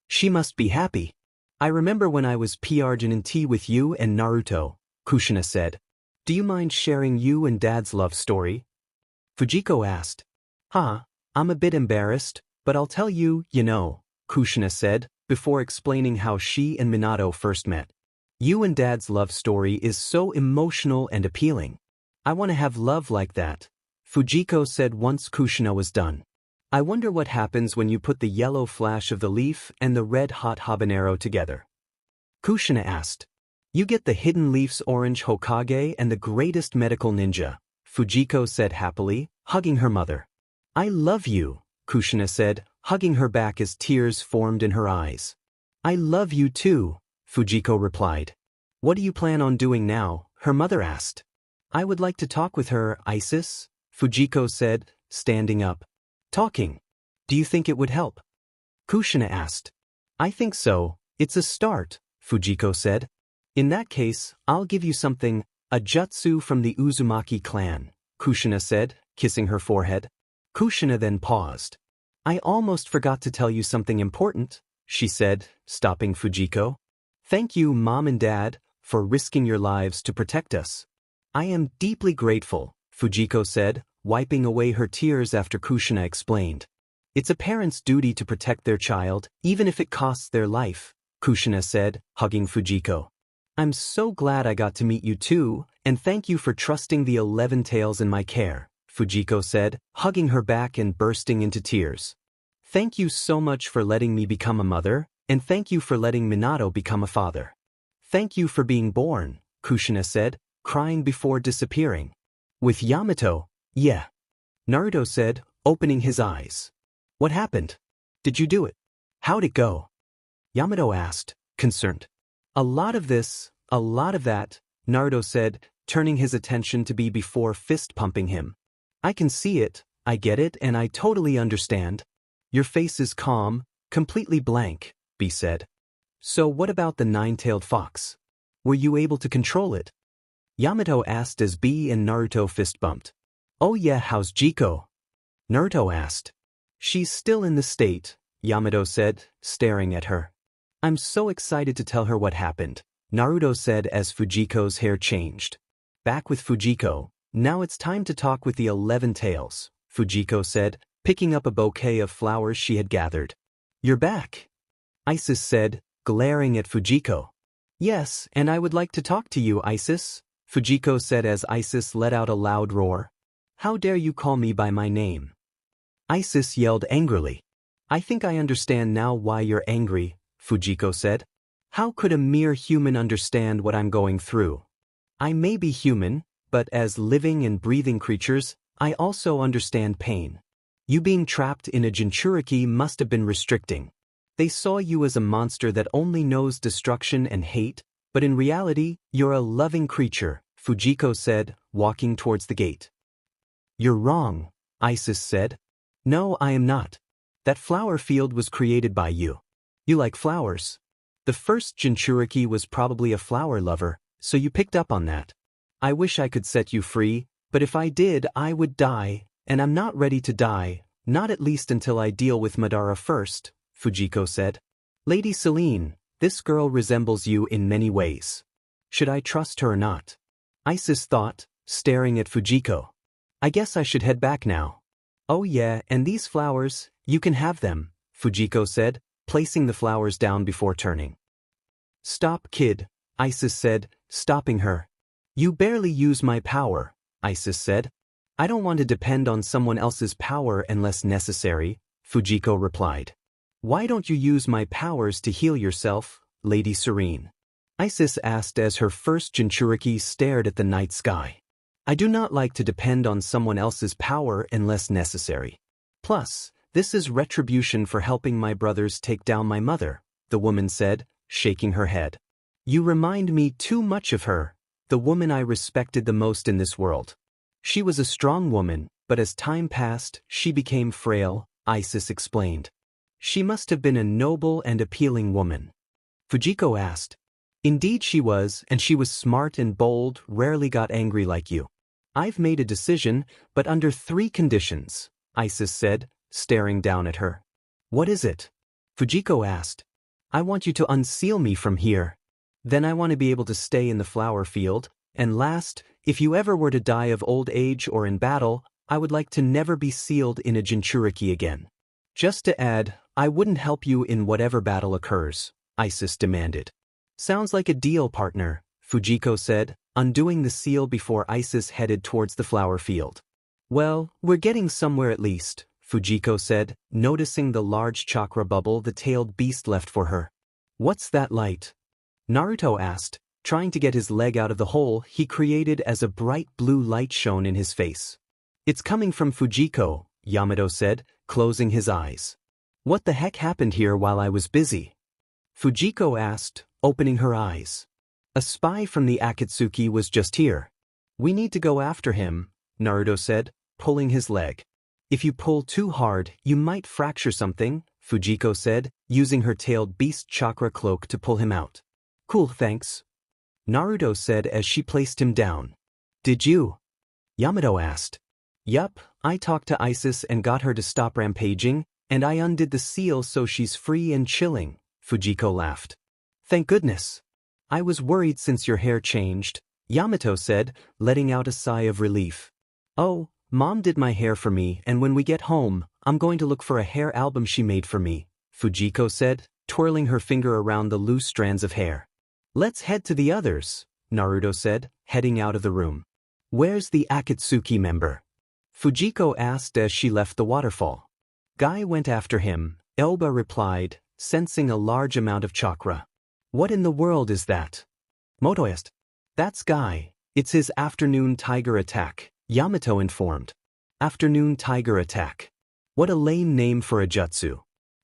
She must be happy. I remember when I was PR'd in tea with you and Naruto, Kushina said. Do you mind sharing you and Dad's love story? Fujiko asked. I'm a bit embarrassed, but I'll tell you, Kushina said, before explaining how she and Minato first met. You and Dad's love story is so emotional and appealing. I want to have love like that, Fujiko said once Kushina was done. I wonder what happens when you put the yellow flash of the leaf and the red-hot habanero together. Kushina asked. You get the hidden leaf's orange Hokage and the greatest medical ninja, Fujiko said happily, hugging her mother. I love you, Kushina said, hugging her back as tears formed in her eyes. I love you too, Fujiko replied. What do you plan on doing now? Her mother asked. I would like to talk with her, Isis, Fujiko said, standing up. Talking. Do you think it would help? Kushina asked. I think so, it's a start, Fujiko said. In that case, I'll give you something, a jutsu from the Uzumaki clan, Kushina said, kissing her forehead. Kushina then paused. I almost forgot to tell you something important, she said, stopping Fujiko. Thank you, Mom and Dad, for risking your lives to protect us. I am deeply grateful, Fujiko said, wiping away her tears after Kushina explained. It's a parent's duty to protect their child, even if it costs their life, Kushina said, hugging Fujiko. I'm so glad I got to meet you too, and thank you for trusting the 11 tails in my care, Fujiko said, hugging her back and bursting into tears. Thank you so much for letting me become a mother, and thank you for letting Minato become a father. Thank you for being born, Kushina said, crying before disappearing. With Yamato, yeah. Naruto said, opening his eyes. What happened? Did you do it? How'd it go? Yamato asked, concerned. A lot of this, a lot of that, Naruto said, turning his attention to B before fist-pumping him. I can see it, I get it, and I totally understand. Your face is calm, completely blank, B said. So what about the nine-tailed fox? Were you able to control it? Yamato asked as B and Naruto fist-bumped. Oh yeah, how's Jiko? Naruto asked. She's still in the state, Yamato said, staring at her. I'm so excited to tell her what happened, Naruto said as Fujiko's hair changed. Back with Fujiko, now it's time to talk with the 11 tails, Fujiko said, picking up a bouquet of flowers she had gathered. You're back, Isis said, glaring at Fujiko. Yes, and I would like to talk to you, Isis, Fujiko said as Isis let out a loud roar. How dare you call me by my name? Isis yelled angrily. I think I understand now why you're angry, Fujiko said. How could a mere human understand what I'm going through? I may be human, but as living and breathing creatures, I also understand pain. You being trapped in a Jinchuriki must have been restricting. They saw you as a monster that only knows destruction and hate, but in reality, you're a loving creature, Fujiko said, walking towards the gate. You're wrong, Isis said. No, I am not. That flower field was created by you. You like flowers. The first Jinchuriki was probably a flower lover, so you picked up on that. I wish I could set you free, but if I did, I would die, and I'm not ready to die, not at least until I deal with Madara first, Fujiko said. Lady Selene, this girl resembles you in many ways. Should I trust her or not? Isis thought, staring at Fujiko. I guess I should head back now. Oh yeah, and these flowers, you can have them, Fujiko said, placing the flowers down before turning. Stop, kid, Isis said, stopping her. You barely use my power, Isis said. I don't want to depend on someone else's power unless necessary, Fujiko replied. Why don't you use my powers to heal yourself, Lady Serene? Isis asked as her first Jinchuriki stared at the night sky. I do not like to depend on someone else's power unless necessary. Plus, this is retribution for helping my brothers take down my mother, the woman said, shaking her head. You remind me too much of her, the woman I respected the most in this world. She was a strong woman, but as time passed, she became frail, Isis explained. She must have been a noble and appealing woman. Fujiko asked. Indeed she was, and she was smart and bold, rarely got angry like you. I've made a decision, but under 3 conditions, Isis said, staring down at her. What is it? Fujiko asked. I want you to unseal me from here. Then I want to be able to stay in the flower field, And last, if you ever were to die of old age or in battle, I would like to never be sealed in a Jinchuriki again. Just to add, I wouldn't help you in whatever battle occurs, Isis demanded. Sounds like a deal, partner, Fujiko said, undoing the seal before Isis headed towards the flower field. Well, we're getting somewhere at least, Fujiko said, noticing the large chakra bubble the tailed beast left for her. What's that light? Naruto asked, trying to get his leg out of the hole he created as a bright blue light shone in his face. It's coming from Fujiko, Yamato said, closing his eyes. What the heck happened here while I was busy? Fujiko asked, opening her eyes. A spy from the Akatsuki was just here. We need to go after him, Naruto said, pulling his leg. If you pull too hard, you might fracture something, Fujiko said, using her tailed beast chakra cloak to pull him out. Cool, thanks, Naruto said as she placed him down. Did you? Yamato asked. Yup, I talked to Isis and got her to stop rampaging, and I undid the seal so she's free and chilling, Fujiko laughed. Thank goodness. I was worried since your hair changed, Yamato said, letting out a sigh of relief. Oh, Mom did my hair for me, and when we get home, I'm going to look for a hair album she made for me, Fujiko said, twirling her finger around the loose strands of hair. Let's head to the others, Naruto said, heading out of the room. Where's the Akatsuki member? Fujiko asked as she left the waterfall. Guy went after him, Elba replied, sensing a large amount of chakra. What in the world is that? Motoist. That's Guy. It's his afternoon tiger attack, Yamato informed. Afternoon tiger attack. What a lame name for a jutsu.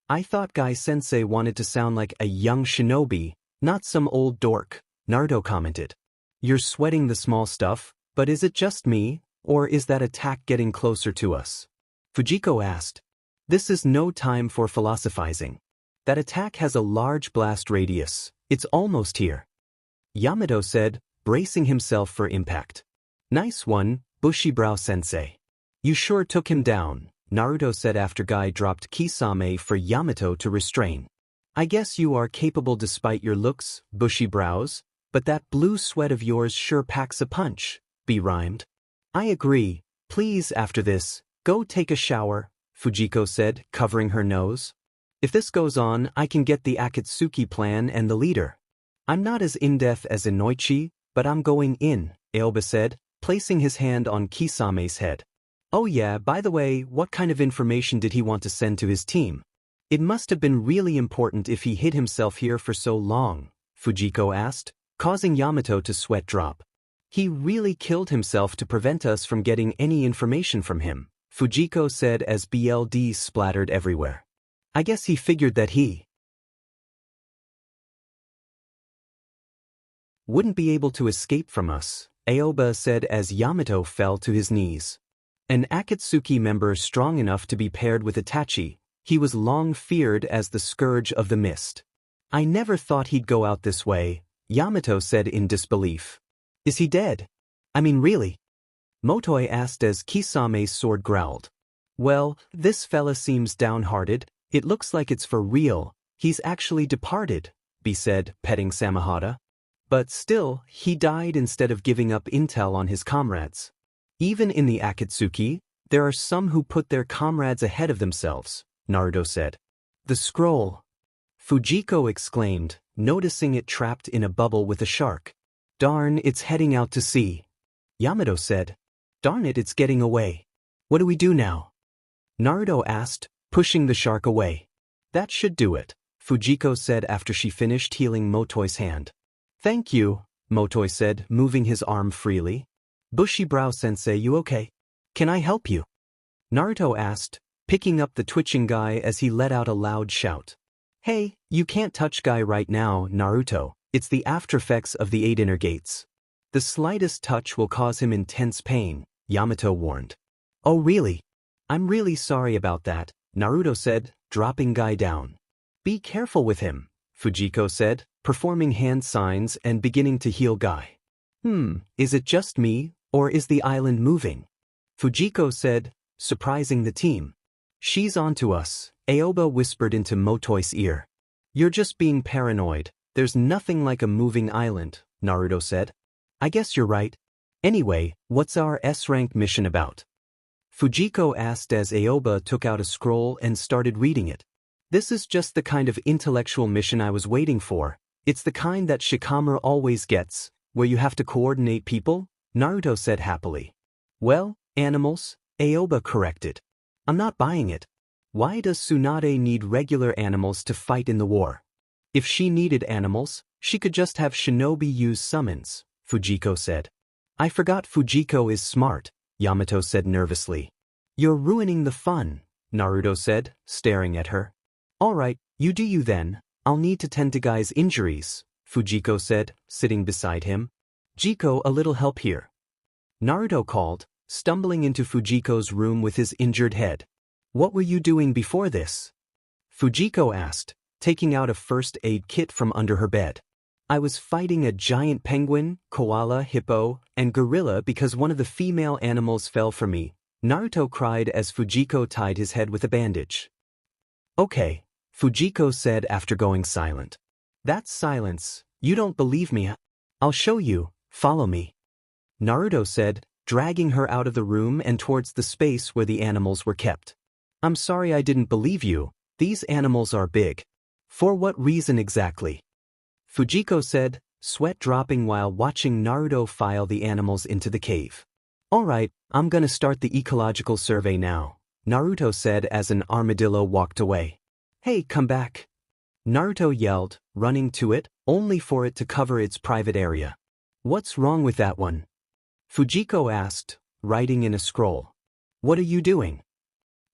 I thought Guy-sensei wanted to sound like a young shinobi, not some old dork, Naruto commented. You're sweating the small stuff, but is it just me, or is that attack getting closer to us? Fujiko asked. This is no time for philosophizing. That attack has a large blast radius. It's almost here. Yamato said, bracing himself for impact. Nice one, Bushibrow-sensei. You sure took him down, Naruto said after Guy dropped Kisame for Yamato to restrain. I guess you are capable despite your looks, bushy brows, but that blue sweat of yours sure packs a punch, B rhymed. I agree. Please, after this, go take a shower, Fujiko said, covering her nose. If this goes on, I can get the Akatsuki plan and the leader. I'm not as in-depth as Inoichi, but I'm going in, Aoba said, placing his hand on Kisame's head. Oh yeah, by the way, what kind of information did he want to send to his team? It must have been really important if he hid himself here for so long, Fujiko asked, causing Yamato to sweat drop. He really killed himself to prevent us from getting any information from him, Fujiko said as BLDs splattered everywhere. I guess he figured that he wouldn't be able to escape from us, Aoba said as Yamato fell to his knees. An Akatsuki member strong enough to be paired with Itachi, he was long feared as the scourge of the mist. I never thought he'd go out this way, Yamato said in disbelief. Is he dead? I mean really? Motoi asked as Kisame's sword growled. Well, this fella seems downhearted. It looks like it's for real. He's actually departed, B said, petting Samahata. But still, he died instead of giving up intel on his comrades. Even in the Akatsuki, there are some who put their comrades ahead of themselves, Naruto said. The scroll. Fujiko exclaimed, noticing it trapped in a bubble with a shark. Darn, it's heading out to sea. Yamato said. Darn it, it's getting away. What do we do now? Naruto asked, pushing the shark away. That should do it, Fujiko said after she finished healing Motoi's hand. Thank you, Motoi said, moving his arm freely. Bushibrow-sensei, you okay? Can I help you? Naruto asked, picking up the twitching Guy as he let out a loud shout. Hey, you can't touch Guy right now, Naruto. It's the aftereffects of the 8 inner gates. The slightest touch will cause him intense pain, Yamato warned. Oh really? I'm really sorry about that, Naruto said, dropping Guy down. Be careful with him, Fujiko said, performing hand signs and beginning to heal Guy. Is it just me, or is the island moving? Fujiko said, surprising the team. She's onto us, Aoba whispered into Motoi's ear. You're just being paranoid. There's nothing like a moving island, Naruto said. I guess you're right. Anyway, what's our S-rank mission about? Fujiko asked as Aoba took out a scroll and started reading it. This is just the kind of intellectual mission I was waiting for. It's the kind that Shikamaru always gets, where you have to coordinate people, Naruto said happily. Well, animals, Aoba corrected. I'm not buying it. Why does Tsunade need regular animals to fight in the war? If she needed animals, she could just have shinobi use summons, Fujiko said. I forgot Fujiko is smart, Yamato said nervously. You're ruining the fun, Naruto said, staring at her. Alright, you do you then, I'll need to tend to Guy's injuries, Fujiko said, sitting beside him. Jiko, a little help here. Naruto called, stumbling into Fujiko's room with his injured head. What were you doing before this? Fujiko asked, taking out a first aid kit from under her bed. I was fighting a giant penguin, koala, hippo, and gorilla because one of the female animals fell for me, Naruto cried as Fujiko tied his head with a bandage. Okay, Fujiko said after going silent. That's silence, you don't believe me. I'll show you, follow me. Naruto said, dragging her out of the room and towards the space where the animals were kept. I'm sorry I didn't believe you, these animals are big. For what reason exactly? Fujiko said, sweat dropping while watching Naruto file the animals into the cave. Alright, I'm gonna start the ecological survey now, Naruto said as an armadillo walked away. Hey, come back. Naruto yelled, running to it, only for it to cover its private area. What's wrong with that one? Fujiko asked, writing in a scroll. What are you doing?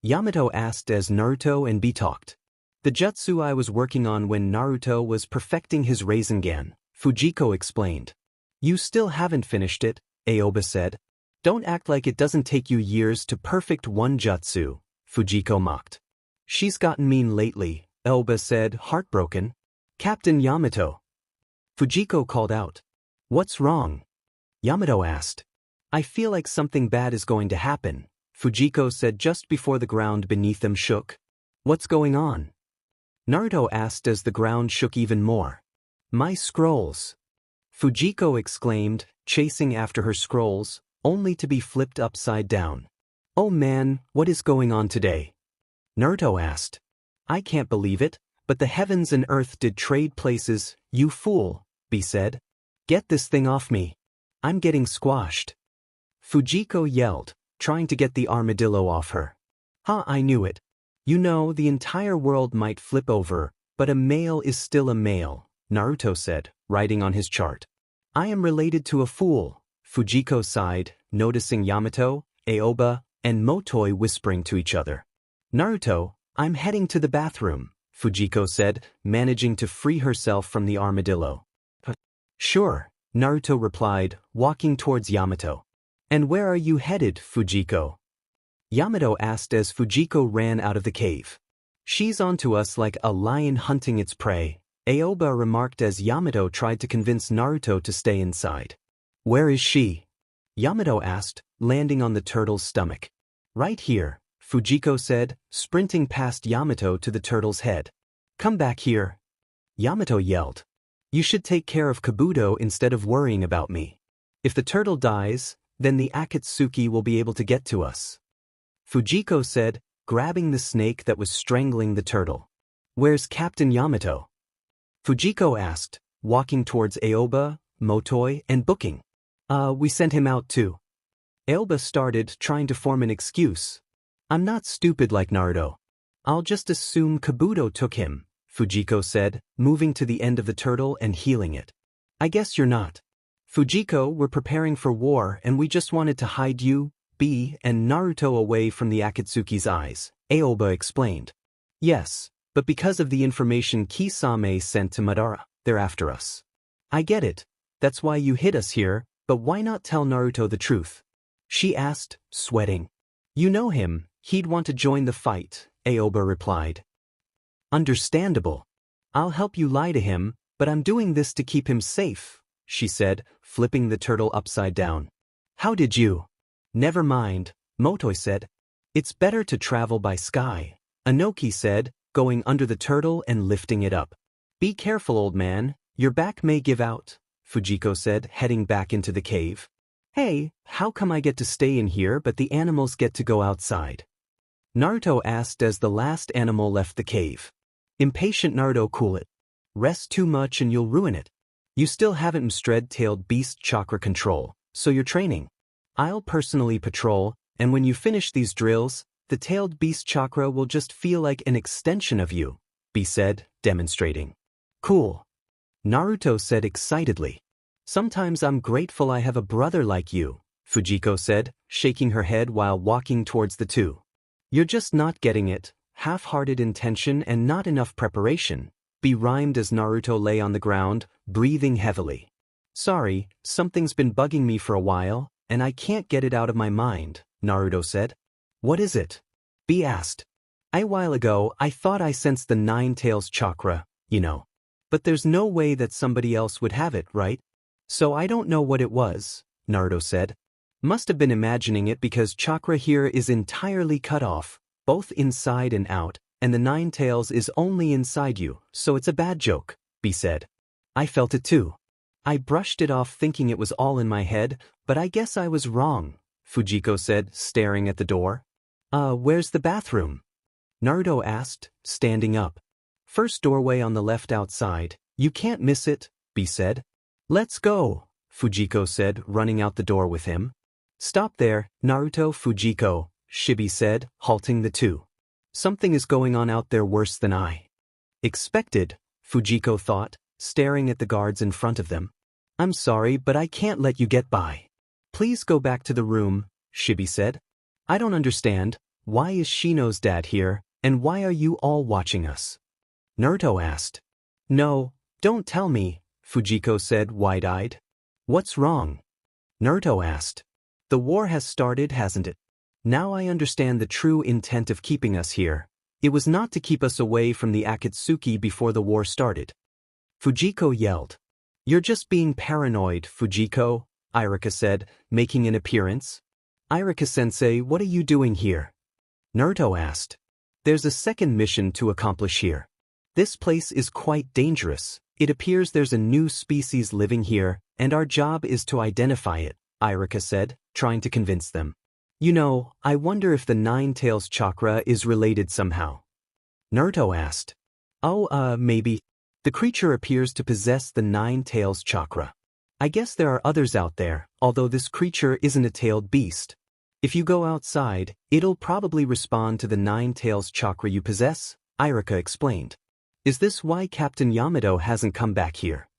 Yamato asked as Naruto and B talked. The jutsu I was working on when Naruto was perfecting his Rasengan, Fujiko explained. You still haven't finished it, Aoba said. Don't act like it doesn't take you years to perfect one jutsu, Fujiko mocked. She's gotten mean lately, Aoba said, heartbroken. Captain Yamato. Fujiko called out. What's wrong? Yamato asked. I feel like something bad is going to happen, Fujiko said just before the ground beneath them shook. What's going on? Naruto asked as the ground shook even more. My scrolls. Fujiko exclaimed, chasing after her scrolls, only to be flipped upside down. Oh man, what is going on today? Naruto asked. I can't believe it, but the heavens and earth did trade places, you fool, B said. Get this thing off me. I'm getting squashed. Fujiko yelled, trying to get the armadillo off her. Ha, I knew it. You know, the entire world might flip over, but a male is still a male, Naruto said, writing on his chart. I am related to a fool, Fujiko sighed, noticing Yamato, Aoba, and Motoi whispering to each other. Naruto, I'm heading to the bathroom, Fujiko said, managing to free herself from the armadillo. Sure, Naruto replied, walking towards Yamato. And where are you headed, Fujiko? Yamato asked as Fujiko ran out of the cave. She's onto us like a lion hunting its prey, Aoba remarked as Yamato tried to convince Naruto to stay inside. Where is she? Yamato asked, landing on the turtle's stomach. Right here, Fujiko said, sprinting past Yamato to the turtle's head. Come back here. Yamato yelled. You should take care of Kabuto instead of worrying about me. If the turtle dies, then the Akatsuki will be able to get to us. Fujiko said, grabbing the snake that was strangling the turtle. Where's Captain Yamato? Fujiko asked, walking towards Aoba, Motoi, and Booking. We sent him out too. Aoba started, trying to form an excuse. I'm not stupid like Naruto. I'll just assume Kabuto took him, Fujiko said, moving to the end of the turtle and healing it. I guess you're not. Fujiko, we're preparing for war and we just wanted to hide you, B, and Naruto away from the Akatsuki's eyes, Aoba explained. Yes, but because of the information Kisame sent to Madara, they're after us. I get it. That's why you hid us here, but why not tell Naruto the truth? She asked, sweating. You know him, he'd want to join the fight, Aoba replied. Understandable. I'll help you lie to him, but I'm doing this to keep him safe, she said, flipping the turtle upside down. How did you? Never mind, Motoi said. It's better to travel by sky, Anoki said, going under the turtle and lifting it up. Be careful, old man, your back may give out, Fujiko said, heading back into the cave. Hey, how come I get to stay in here but the animals get to go outside? Naruto asked as the last animal left the cave. Impatient Naruto, cool it. Rest too much and you'll ruin it. You still haven't mastered-tailed beast chakra control, so you're training. I'll personally patrol, and when you finish these drills, the tailed beast chakra will just feel like an extension of you, B said, demonstrating. Cool. Naruto said excitedly. Sometimes I'm grateful I have a brother like you, Fujiko said, shaking her head while walking towards the two. You're just not getting it, half-hearted intention and not enough preparation, B rhymed as Naruto lay on the ground, breathing heavily. Sorry, something's been bugging me for a while, and I can't get it out of my mind, Naruto said. What is it? B asked. A while ago I thought I sensed the nine tails chakra, you know. But there's no way that somebody else would have it, right? So I don't know what it was, Naruto said. Must have been imagining it because chakra here is entirely cut off, both inside and out, and the nine tails is only inside you, so it's a bad joke, B said. I felt it too. I brushed it off thinking it was all in my head, but I guess I was wrong, Fujiko said, staring at the door. Where's the bathroom? Naruto asked, standing up. First doorway on the left outside, you can't miss it, B said. Let's go, Fujiko said, running out the door with him. Stop there, Naruto. Fujiko, Shibi said, halting the two. Something is going on out there worse than I expected, Fujiko thought, staring at the guards in front of them. I'm sorry, but I can't let you get by. Please go back to the room, Shibi said. I don't understand, why is Shino's dad here, and why are you all watching us? Naruto asked. No, don't tell me, Fujiko said, wide-eyed. What's wrong? Naruto asked. The war has started, hasn't it? Now I understand the true intent of keeping us here. It was not to keep us away from the Akatsuki before the war started. Fujiko yelled. You're just being paranoid, Fujiko, Irika said, making an appearance. Irika-sensei, what are you doing here? Naruto asked. There's a second mission to accomplish here. This place is quite dangerous. It appears there's a new species living here, and our job is to identify it, Irika said, trying to convince them. You know, I wonder if the nine tails chakra is related somehow. Naruto asked. Oh, maybe. The creature appears to possess the nine tails chakra. I guess there are others out there, although this creature isn't a tailed beast. If you go outside, it'll probably respond to the nine tails chakra you possess, Irika explained. Is this why Captain Yamato hasn't come back here?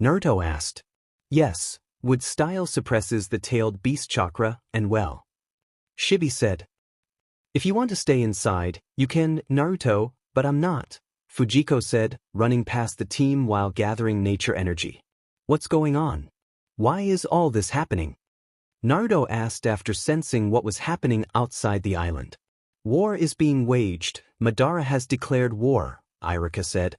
Naruto asked. Yes, wood style suppresses the tailed beast chakra, and well. Shibi said. If you want to stay inside, you can, Naruto, but I'm not, Fujiko said, running past the team while gathering nature energy. What's going on? Why is all this happening? Naruto asked after sensing what was happening outside the island. War is being waged. Madara has declared war, Irika said.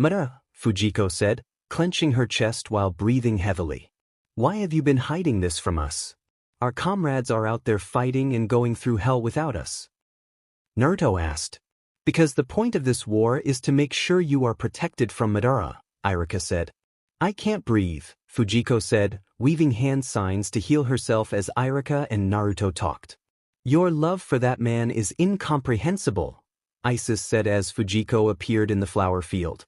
Madara, Fujiko said, clenching her chest while breathing heavily. Why have you been hiding this from us? Our comrades are out there fighting and going through hell without us. Naruto asked. Because the point of this war is to make sure you are protected from Madara, Irika said. I can't breathe, Fujiko said, weaving hand signs to heal herself as Irika and Naruto talked. Your love for that man is incomprehensible, Isis said as Fujiko appeared in the flower field.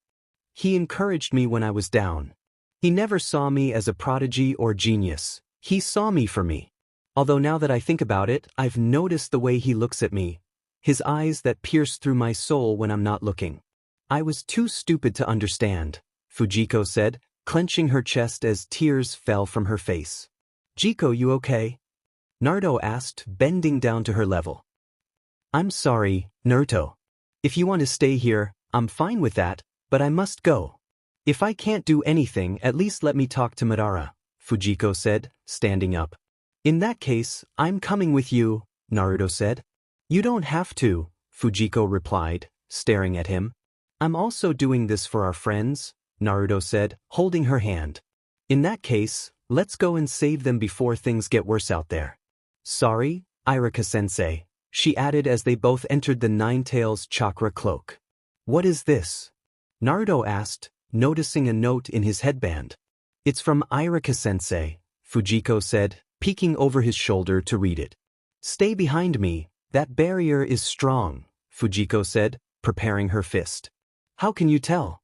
He encouraged me when I was down. He never saw me as a prodigy or genius. He saw me for me. Although now that I think about it, I've noticed the way he looks at me. His eyes that pierce through my soul when I'm not looking. I was too stupid to understand, Fujiko said, clenching her chest as tears fell from her face. Jiko, you okay? Naruto asked, bending down to her level. I'm sorry, Naruto. If you want to stay here, I'm fine with that, but I must go. If I can't do anything, at least let me talk to Madara, Fujiko said, standing up. In that case, I'm coming with you, Naruto said. You don't have to, Fujiko replied, staring at him. I'm also doing this for our friends, Naruto said, holding her hand. In that case, let's go and save them before things get worse out there. Sorry, Irika-sensei, she added as they both entered the Nine Tails chakra cloak. What is this? Naruto asked, noticing a note in his headband. It's from Irika-sensei, Fujiko said, peeking over his shoulder to read it. Stay behind me, that barrier is strong, Fujiko said, preparing her fist. How can you tell?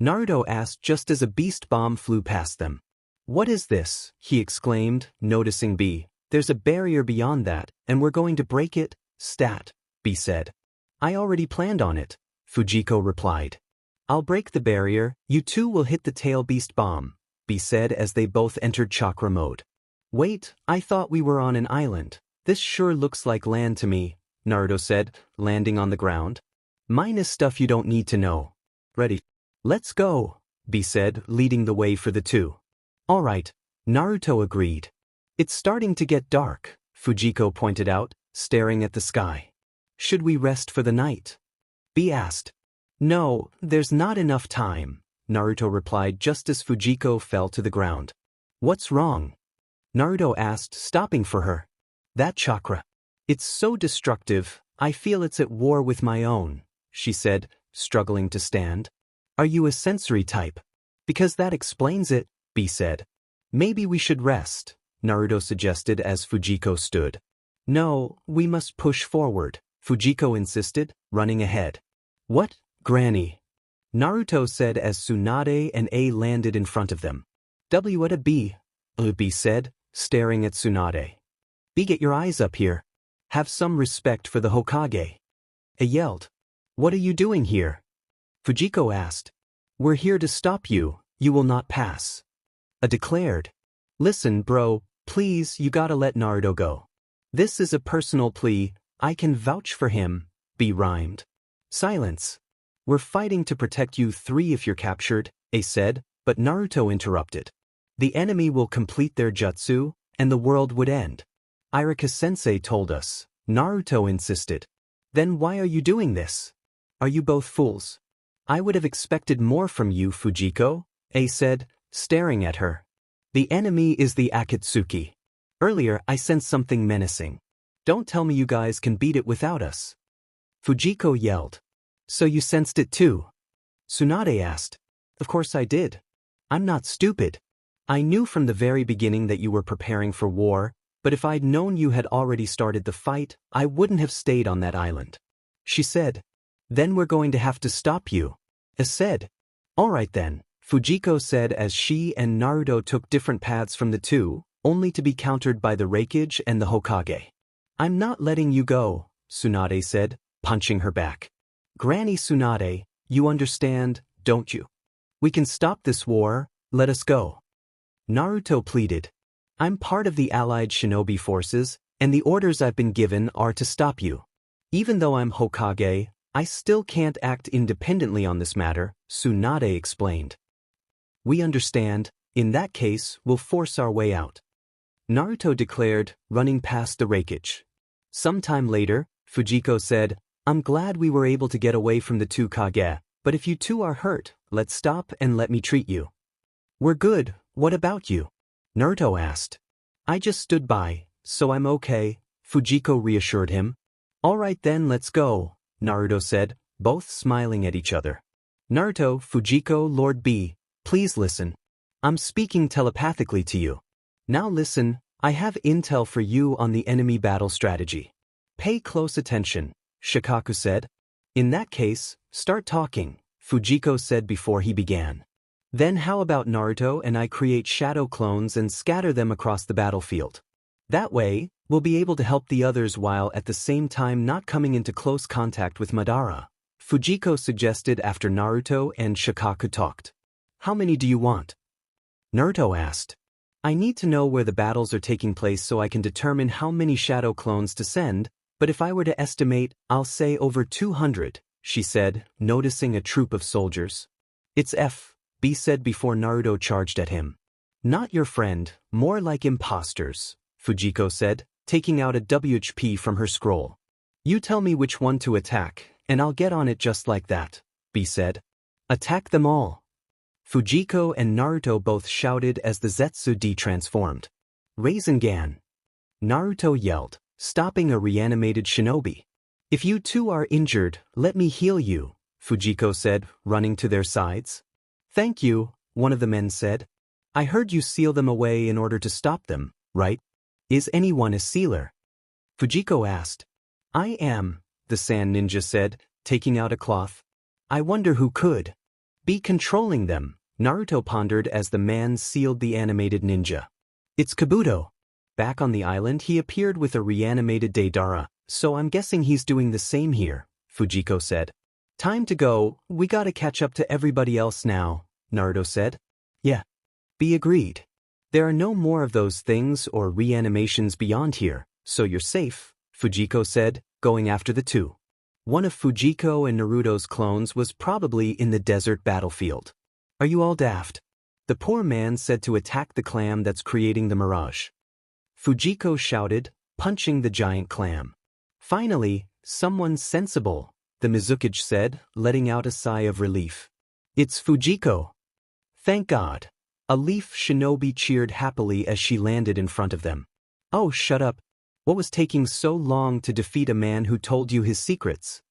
Naruto asked just as a beast bomb flew past them. What is this? He exclaimed, noticing B. There's a barrier beyond that, and we're going to break it, stat, B said. I already planned on it, Fujiko replied. I'll break the barrier, you two will hit the tail beast bomb, B said as they both entered chakra mode. Wait, I thought we were on an island. This sure looks like land to me, Naruto said, landing on the ground. Mine is stuff you don't need to know. Ready? Let's go, B said, leading the way for the two. All right, Naruto agreed. It's starting to get dark, Fujiko pointed out, staring at the sky. Should we rest for the night? B asked. No, there's not enough time, Naruto replied just as Fujiko fell to the ground. What's wrong? Naruto asked, stopping for her. That chakra. It's so destructive, I feel it's at war with my own, she said, struggling to stand. Are you a sensory type? Because that explains it, B said. Maybe we should rest, Naruto suggested as Fujiko stood. No, we must push forward, Fujiko insisted, running ahead. What, Granny? Naruto said as Tsunade and A landed in front of them. W at a B, B said, staring at Tsunade. B, get your eyes up here. Have some respect for the Hokage. A yelled. What are you doing here? Fujiko asked. We're here to stop you, you will not pass. A declared. Listen, bro, please, you gotta let Naruto go. This is a personal plea, I can vouch for him, B rhymed. Silence. We're fighting to protect you three if you're captured, A said, but Naruto interrupted. The enemy will complete their jutsu, and the world would end. Irika-sensei told us, Naruto insisted. Then why are you doing this? Are you both fools? I would have expected more from you, Fujiko, A said, staring at her. The enemy is the Akatsuki. Earlier I sensed something menacing. Don't tell me you guys can beat it without us. Fujiko yelled. So you sensed it too? Tsunade asked. Of course I did. I'm not stupid. I knew from the very beginning that you were preparing for war, but if I'd known you had already started the fight, I wouldn't have stayed on that island. She said. Then we're going to have to stop you. A said. All right then, Fujiko said as she and Naruto took different paths from the two, only to be countered by the Hokage and the Hokage. I'm not letting you go, Tsunade said, punching her back. Granny Tsunade, you understand, don't you? We can stop this war, let us go. Naruto pleaded. I'm part of the allied shinobi forces, and the orders I've been given are to stop you. Even though I'm Hokage, I still can't act independently on this matter, Tsunade explained. We understand, in that case, we'll force our way out. Naruto declared, running past the Hokage. Sometime later, Fujiko said, I'm glad we were able to get away from the two Kage, but if you two are hurt, let's stop and let me treat you. We're good, what about you? Naruto asked. I just stood by, so I'm okay, Fujiko reassured him. All right then, let's go, Naruto said, both smiling at each other. Naruto, Fujiko, Lord B, please listen. I'm speaking telepathically to you. Now listen, I have intel for you on the enemy battle strategy. Pay close attention, Shikaku said. In that case, start talking, Fujiko said before he began. Then how about Naruto and I create shadow clones and scatter them across the battlefield? That way, we'll be able to help the others while at the same time not coming into close contact with Madara, Fujiko suggested after Naruto and Shikaku talked. How many do you want? Naruto asked. I need to know where the battles are taking place so I can determine how many shadow clones to send, but if I were to estimate, I'll say over 200, she said, noticing a troop of soldiers. It's B said before Naruto charged at him. Not your friend, more like imposters, Fujiko said, taking out a WHP from her scroll. You tell me which one to attack, and I'll get on it just like that, B said. Attack them all. Fujiko and Naruto both shouted as the Zetsu de-transformed. Rasengan. Naruto yelled, stopping a reanimated shinobi. If you two are injured, let me heal you, Fujiko said, running to their sides. Thank you, one of the men said. I heard you seal them away in order to stop them, right? Is anyone a sealer? Fujiko asked. I am, the sand ninja said, taking out a cloth. I wonder who could be controlling them, Naruto pondered as the man sealed the animated ninja. It's Kabuto. Back on the island he appeared with a reanimated Deidara, so I'm guessing he's doing the same here, Fujiko said. Time to go, we gotta catch up to everybody else now, Naruto said. Yeah. Be agreed. There are no more of those things or reanimations beyond here, so you're safe, Fujiko said, going after the two. One of Fujiko and Naruto's clones was probably in the desert battlefield. Are you all daft? The poor man said to attack the clam that's creating the mirage. Fujiko shouted, punching the giant clam. Finally, someone sensible, the Mizukage said, letting out a sigh of relief. It's Fujiko. Thank God. A leaf shinobi cheered happily as she landed in front of them. Oh, shut up. What was taking so long to defeat a man who told you his secrets?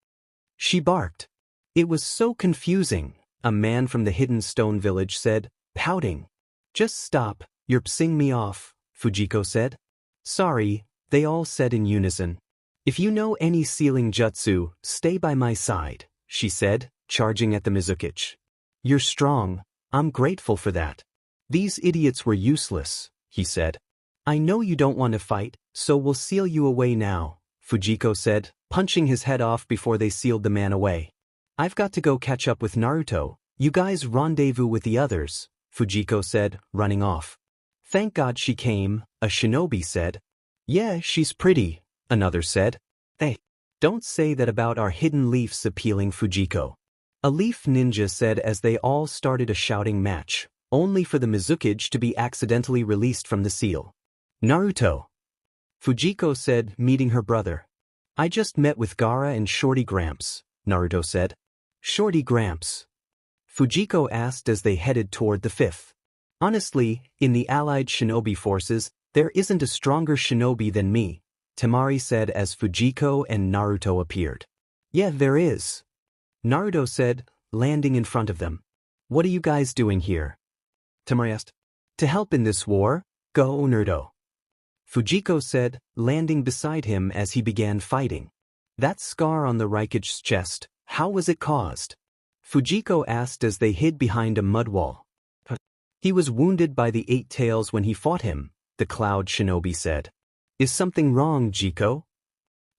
She barked. It was so confusing, a man from the hidden stone village said, pouting. Just stop, you're pissing me off, Fujiko said. Sorry, they all said in unison. If you know any sealing jutsu, stay by my side, she said, charging at the Mizukage. You're strong, I'm grateful for that. These idiots were useless, he said. I know you don't want to fight, so we'll seal you away now, Fujiko said, punching his head off before they sealed the man away. I've got to go catch up with Naruto, you guys rendezvous with the others, Fujiko said, running off. Thank God she came, a shinobi said. Yeah, she's pretty, another said. Hey, don't say that about our hidden leafs, appealing Fujiko. A leaf ninja said as they all started a shouting match, only for the Mizukage to be accidentally released from the seal. Naruto. Fujiko said, meeting her brother. I just met with Gaara and Shorty Gramps, Naruto said. Shorty Gramps? Fujiko asked as they headed toward the fifth. Honestly, in the allied shinobi forces, there isn't a stronger shinobi than me, Temari said as Fujiko and Naruto appeared. Yeah, there is. Naruto said, landing in front of them. What are you guys doing here? Temari asked. To help in this war, go Naruto. Fujiko said, landing beside him as he began fighting. That scar on the Raikage's chest, how was it caused? Fujiko asked as they hid behind a mud wall. He was wounded by the Eight Tails when he fought him, the Cloud Shinobi said. Is something wrong, Jiko?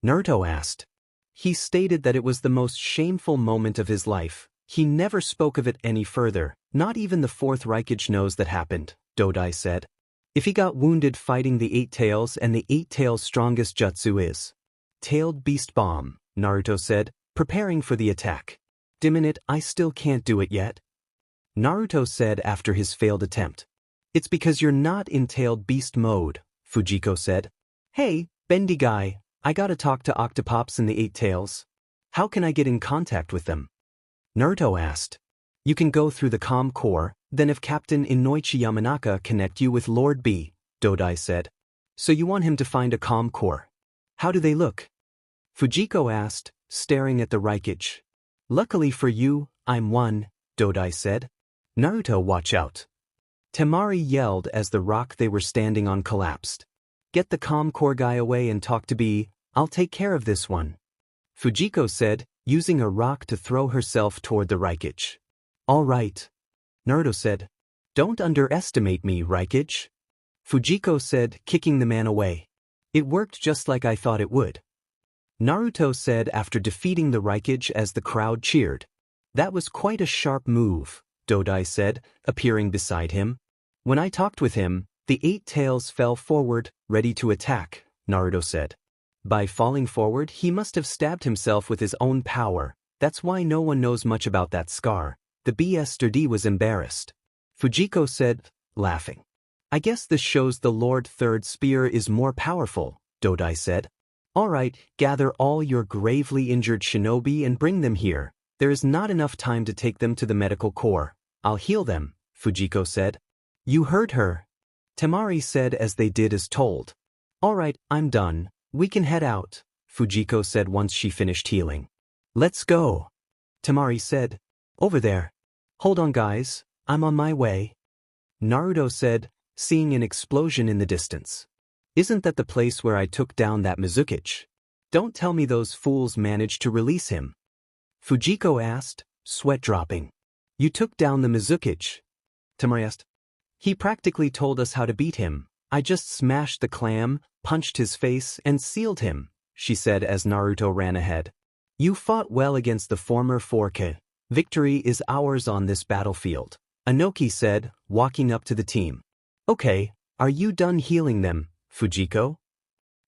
Naruto asked. He stated that it was the most shameful moment of his life. He never spoke of it any further, not even the fourth Raikage knows that happened, Dodai said. If he got wounded fighting the Eight Tails and the Eight Tails' strongest jutsu is Tailed Beast Bomb, Naruto said, preparing for the attack. Dimmin' it, I still can't do it yet. Naruto said after his failed attempt. It's because you're not in Tailed Beast mode, Fujiko said. Hey, bendy guy, I gotta talk to Octopops and the Eight Tails. How can I get in contact with them? Naruto asked. You can go through the comm core, then if Captain Inoichi Yamanaka connect you with Lord B, Dodai said. So you want him to find a comm core. How do they look? Fujiko asked, staring at the Raikage. Luckily for you, I'm one, Dodai said. Naruto, watch out. Temari yelled as the rock they were standing on collapsed. Get the comm core guy away and talk to B, I'll take care of this one. Fujiko said, using a rock to throw herself toward the Raikage. All right. Naruto said. Don't underestimate me, Raikage. Fujiko said, kicking the man away. It worked just like I thought it would. Naruto said after defeating the Raikage as the crowd cheered. That was quite a sharp move, Dodai said, appearing beside him. When I talked with him, the Eight Tails fell forward, ready to attack, Naruto said. By falling forward, he must have stabbed himself with his own power. That's why no one knows much about that scar. The BSD was embarrassed. Fujiko said, laughing. I guess this shows the Lord Third Spear is more powerful, Dodai said. All right, gather all your gravely injured shinobi and bring them here. There is not enough time to take them to the medical corps. I'll heal them, Fujiko said. You heard her. Temari said as they did as told. All right, I'm done. We can head out, Fujiko said once she finished healing. Let's go. Temari said. Over there. Hold on guys, I'm on my way. Naruto said, seeing an explosion in the distance. Isn't that the place where I took down that Mizukage? Don't tell me those fools managed to release him. Fujiko asked, sweat dropping. You took down the Mizukage? Temari asked. He practically told us how to beat him. I just smashed the clam, punched his face, and sealed him, she said as Naruto ran ahead. You fought well against the former Hokage. Victory is ours on this battlefield, Inoki said, walking up to the team. Okay, are you done healing them, Fujiko?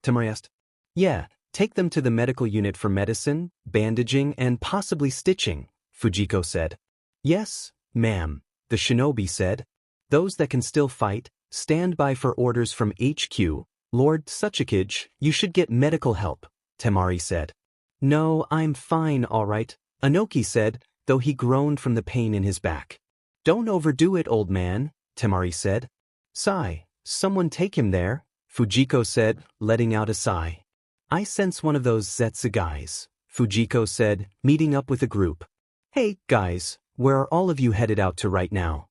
Temari asked. Yeah, take them to the medical unit for medicine, bandaging, and possibly stitching, Fujiko said. Yes, ma'am, the shinobi said. Those that can still fight, stand by for orders from HQ. Lord Tsuchikage, you should get medical help, Temari said. No, I'm fine, all right, Inoki said, though he groaned from the pain in his back. Don't overdo it, old man, Temari said. Sigh, someone take him there, Fujiko said, letting out a sigh. I sense one of those Zetsu guys, Fujiko said, meeting up with a group. Hey, guys, where are all of you headed out to right now?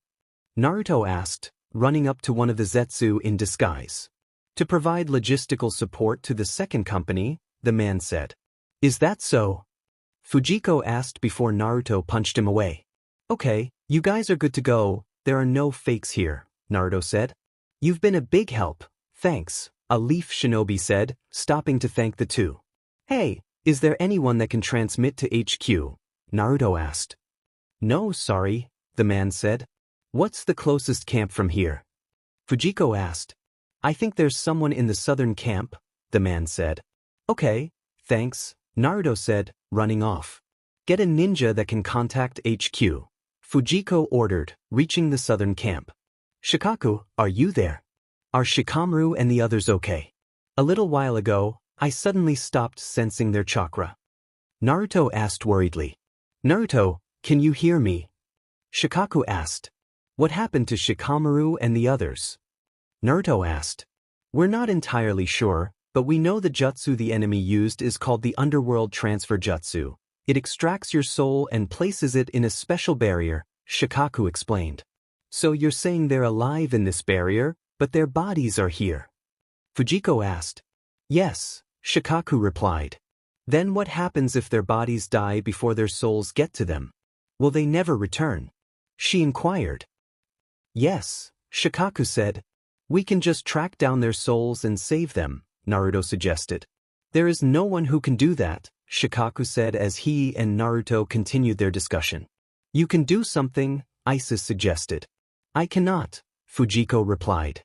Naruto asked, running up to one of the Zetsu in disguise. To provide logistical support to the second company, the man said. Is that so? Fujiko asked before Naruto punched him away. Okay, you guys are good to go, there are no fakes here, Naruto said. You've been a big help, thanks, a leaf shinobi said, stopping to thank the two. Hey, is there anyone that can transmit to HQ? Naruto asked. No, sorry, the man said. What's the closest camp from here? Fujiko asked. I think there's someone in the southern camp, the man said. Okay, thanks, Naruto said, running off. Get a ninja that can contact HQ. Fujiko ordered, reaching the southern camp. Shikaku, are you there? Are Shikamaru and the others okay? A little while ago, I suddenly stopped sensing their chakra. Naruto asked worriedly. Naruto, can you hear me? Shikaku asked. What happened to Shikamaru and the others? Naruto asked. We're not entirely sure, but we know the jutsu the enemy used is called the Underworld Transfer Jutsu. It extracts your soul and places it in a special barrier, Shikaku explained. So you're saying they're alive in this barrier, but their bodies are here? Fujiko asked. Yes, Shikaku replied. Then what happens if their bodies die before their souls get to them? Will they never return? She inquired. Yes, Shikaku said. We can just track down their souls and save them, Naruto suggested. There is no one who can do that, Shikaku said as he and Naruto continued their discussion. You can do something, Isis suggested. I cannot, Fujiko replied.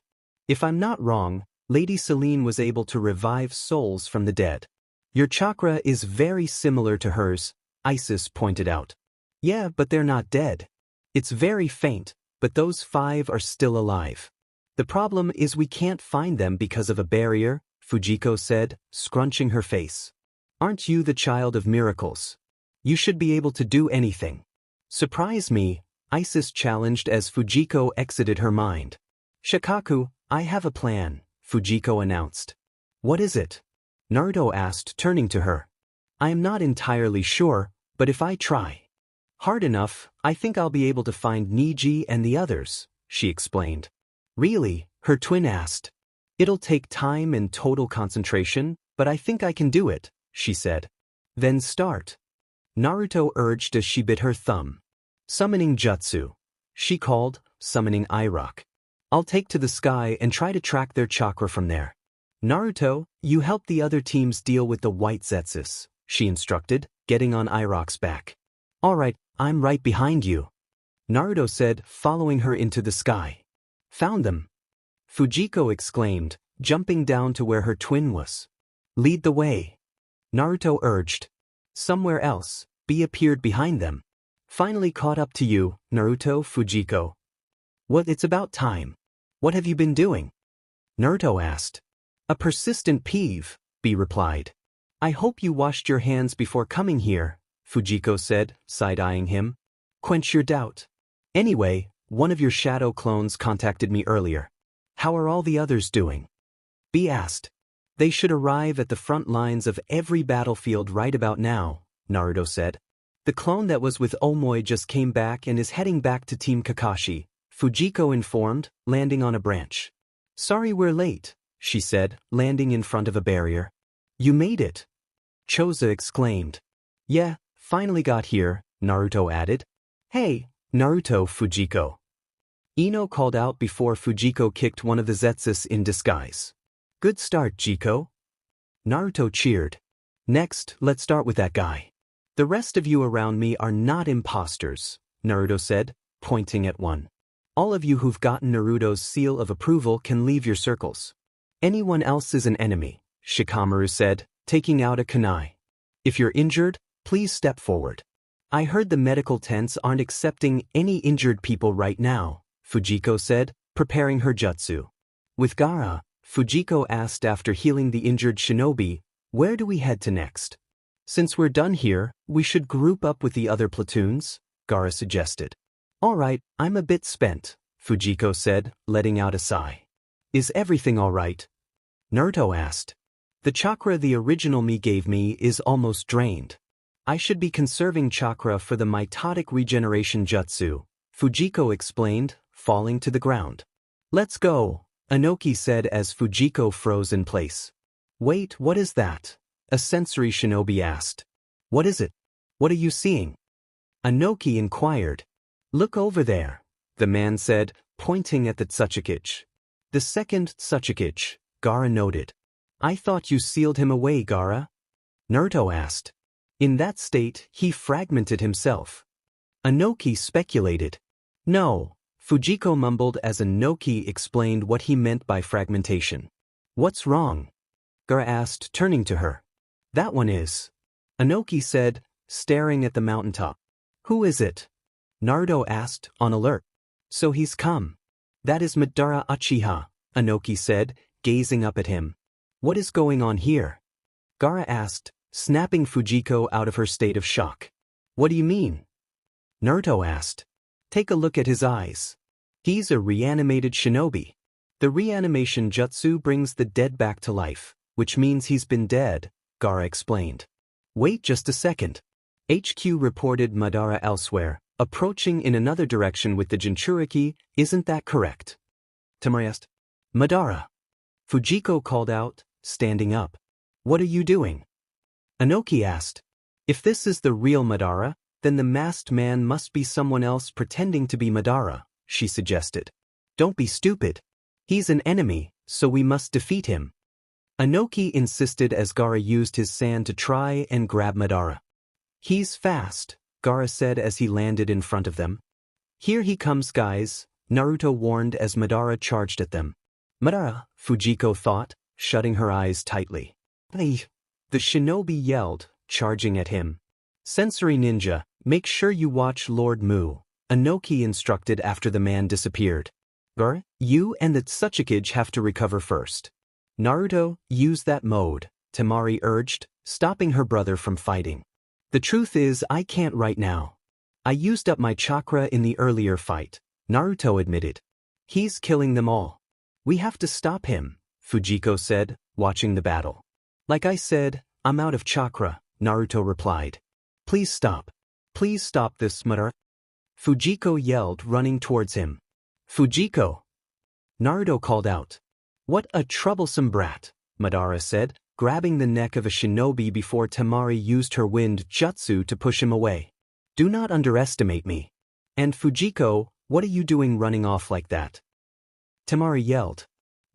If I'm not wrong, Lady Selene was able to revive souls from the dead. Your chakra is very similar to hers, Isis pointed out. Yeah, but they're not dead. It's very faint, but those 5 are still alive. The problem is we can't find them because of a barrier, Fujiko said, scrunching her face. Aren't you the child of miracles? You should be able to do anything. Surprise me, Isis challenged as Fujiko exited her mind. Shikaku, I have a plan, Fujiko announced. What is it? Naruto asked, turning to her. I am not entirely sure, but if I try hard enough, I think I'll be able to find Niji and the others, she explained. Really? Her twin asked. It'll take time and total concentration, but I think I can do it, she said. Then start. Naruto urged as she bit her thumb. Summoning jutsu. She called, summoning Irock. I'll take to the sky and try to track their chakra from there. Naruto, you help the other teams deal with the white Zetsus, she instructed, getting on Irock's back. All right, I'm right behind you, Naruto said, following her into the sky. Found them. Fujiko exclaimed, jumping down to where her twin was. Lead the way. Naruto urged. Somewhere else, B appeared behind them. Finally caught up to you, Naruto. Fujiko. What? It's about time. What have you been doing? Naruto asked. A persistent peeve, B replied. I hope you washed your hands before coming here, Fujiko said, side-eyeing him. Quench your doubt. Anyway, one of your shadow clones contacted me earlier. How are all the others doing? B asked. They should arrive at the front lines of every battlefield right about now, Naruto said. The clone that was with Omoi just came back and is heading back to Team Kakashi, Fujiko informed, landing on a branch. Sorry we're late, she said, landing in front of a barrier. You made it. Choza exclaimed. Yeah, finally got here, Naruto added. Hey, Naruto, Fujiko. Ino called out before Fujiko kicked one of the Zetsus in disguise. Good start, Jiko. Naruto cheered. Next, let's start with that guy. The rest of you around me are not imposters, Naruto said, pointing at one. All of you who've gotten Naruto's seal of approval can leave your circles. Anyone else is an enemy, Shikamaru said, taking out a kunai. If you're injured, please step forward. I heard the medical tents aren't accepting any injured people right now, Fujiko said, preparing her jutsu. With Gaara, Fujiko asked after healing the injured shinobi, where do we head to next? Since we're done here, we should group up with the other platoons, Gaara suggested. Alright, I'm a bit spent, Fujiko said, letting out a sigh. Is everything alright? Naruto asked. The chakra the original me gave me is almost drained. I should be conserving chakra for the mitotic regeneration jutsu, Fujiko explained, falling to the ground. Let's go, Inoki said as Fujiko froze in place. Wait, what is that? A sensory shinobi asked. What is it? What are you seeing? Inoki inquired. Look over there, the man said, pointing at the Tsuchikage. The second Tsuchikage, Gaara noted. I thought you sealed him away, Gaara? Naruto asked. In that state, he fragmented himself. Inoki speculated. No, Fujiko mumbled as Inoki explained what he meant by fragmentation. What's wrong? Gaara asked, turning to her. That one is. Inoki said, staring at the mountaintop. Who is it? Naruto asked, on alert. So he's come. That is Madara Uchiha, Inoki said, gazing up at him. What is going on here? Gaara asked, snapping Fujiko out of her state of shock. What do you mean? Naruto asked. Take a look at his eyes. He's a reanimated shinobi. The reanimation jutsu brings the dead back to life, which means he's been dead, Gaara explained. Wait just a second. HQ reported Madara elsewhere, approaching in another direction with the Jinchuriki, isn't that correct? Temari asked. Madara. Fujiko called out, standing up. What are you doing? Inoki asked. If this is the real Madara, then the masked man must be someone else pretending to be Madara, she suggested. Don't be stupid. He's an enemy, so we must defeat him. Inoki insisted as Gaara used his sand to try and grab Madara. He's fast, Gaara said as he landed in front of them. Here he comes, guys, Naruto warned as Madara charged at them. Madara, Fujiko thought, shutting her eyes tightly. Hey! The shinobi yelled, charging at him. Sensory ninja, make sure you watch Lord Mu, Inoki instructed after the man disappeared. Gaara, you and the Tsuchikage have to recover first. Naruto, use that mode, Temari urged, stopping her brother from fighting. The truth is I can't right now. I used up my chakra in the earlier fight, Naruto admitted. He's killing them all. We have to stop him, Fujiko said, watching the battle. Like I said, I'm out of chakra, Naruto replied. Please stop. Please stop this, Madara. Fujiko yelled, running towards him. Fujiko! Naruto called out. What a troublesome brat, Madara said, grabbing the neck of a shinobi before Temari used her wind jutsu to push him away. Do not underestimate me. And Fujiko, what are you doing running off like that? Temari yelled.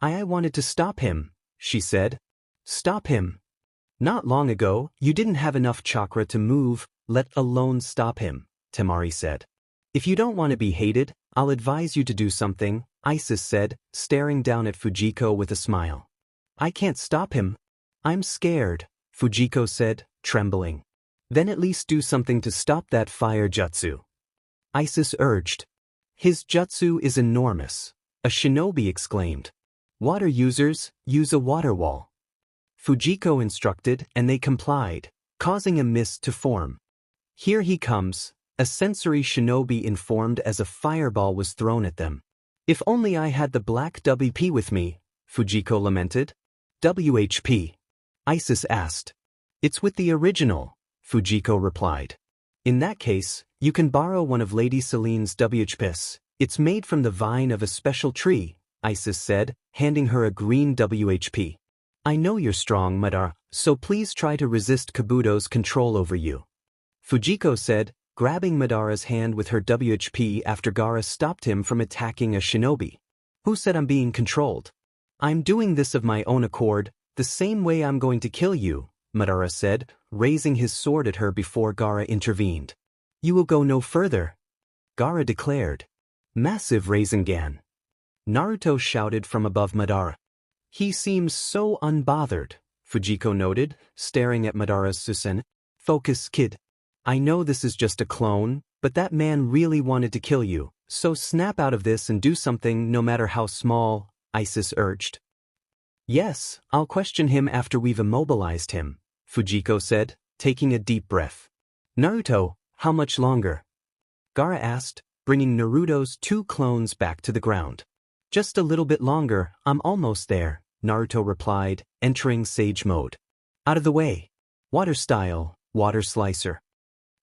I wanted to stop him, she said. Stop him. Not long ago, you didn't have enough chakra to move, let alone stop him, Temari said. If you don't want to be hated, I'll advise you to do something, Isis said, staring down at Fujiko with a smile. I can't stop him. I'm scared, Fujiko said, trembling. Then at least do something to stop that fire jutsu. Isis urged. His jutsu is enormous, a shinobi exclaimed. Water users, use a water wall. Fujiko instructed and they complied, causing a mist to form. Here he comes, a sensory shinobi informed as a fireball was thrown at them. If only I had the black WP with me, Fujiko lamented. WHP? Isis asked. It's with the original, Fujiko replied. In that case, you can borrow one of Lady Celine's WHPs, It's made from the vine of a special tree, Isis said, handing her a green WHP. I know you're strong, Madara, so please try to resist Kabuto's control over you. Fujiko said, grabbing Madara's hand with her WHP after Gaara stopped him from attacking a shinobi. Who said I'm being controlled? I'm doing this of my own accord, the same way I'm going to kill you, Madara said, raising his sword at her before Gaara intervened. You will go no further, Gaara declared. Massive Rasengan. Naruto shouted from above Madara. He seems so unbothered, Fujiko noted, staring at Madara's Susen. Focus, kid. I know this is just a clone, but that man really wanted to kill you, so snap out of this and do something no matter how small, Isis urged. Yes, I'll question him after we've immobilized him, Fujiko said, taking a deep breath. Naruto, how much longer? Gaara asked, bringing Naruto's 2 clones back to the ground. Just a little bit longer, I'm almost there, Naruto replied, entering Sage mode. Out of the way. Water style, water slicer.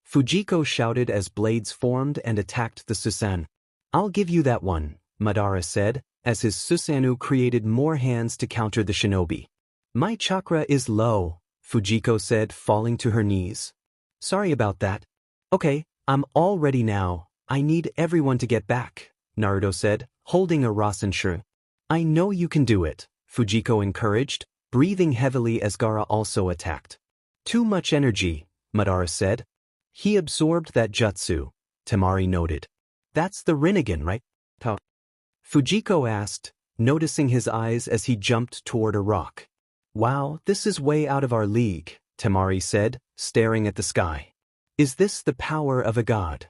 Fujiko shouted as blades formed and attacked the Susanoo. I'll give you that one, Madara said, as his Susanoo created more hands to counter the shinobi. My chakra is low, Fujiko said, falling to her knees. Sorry about that. Okay, I'm all ready now. I need everyone to get back, Naruto said, holding a Rasenshuru. I know you can do it, Fujiko encouraged, breathing heavily as Gaara also attacked. Too much energy, Madara said. He absorbed that jutsu, Temari noted. That's the Rinnegan, right? Fujiko asked, noticing his eyes as he jumped toward a rock. Wow, this is way out of our league, Temari said, staring at the sky. Is this the power of a god?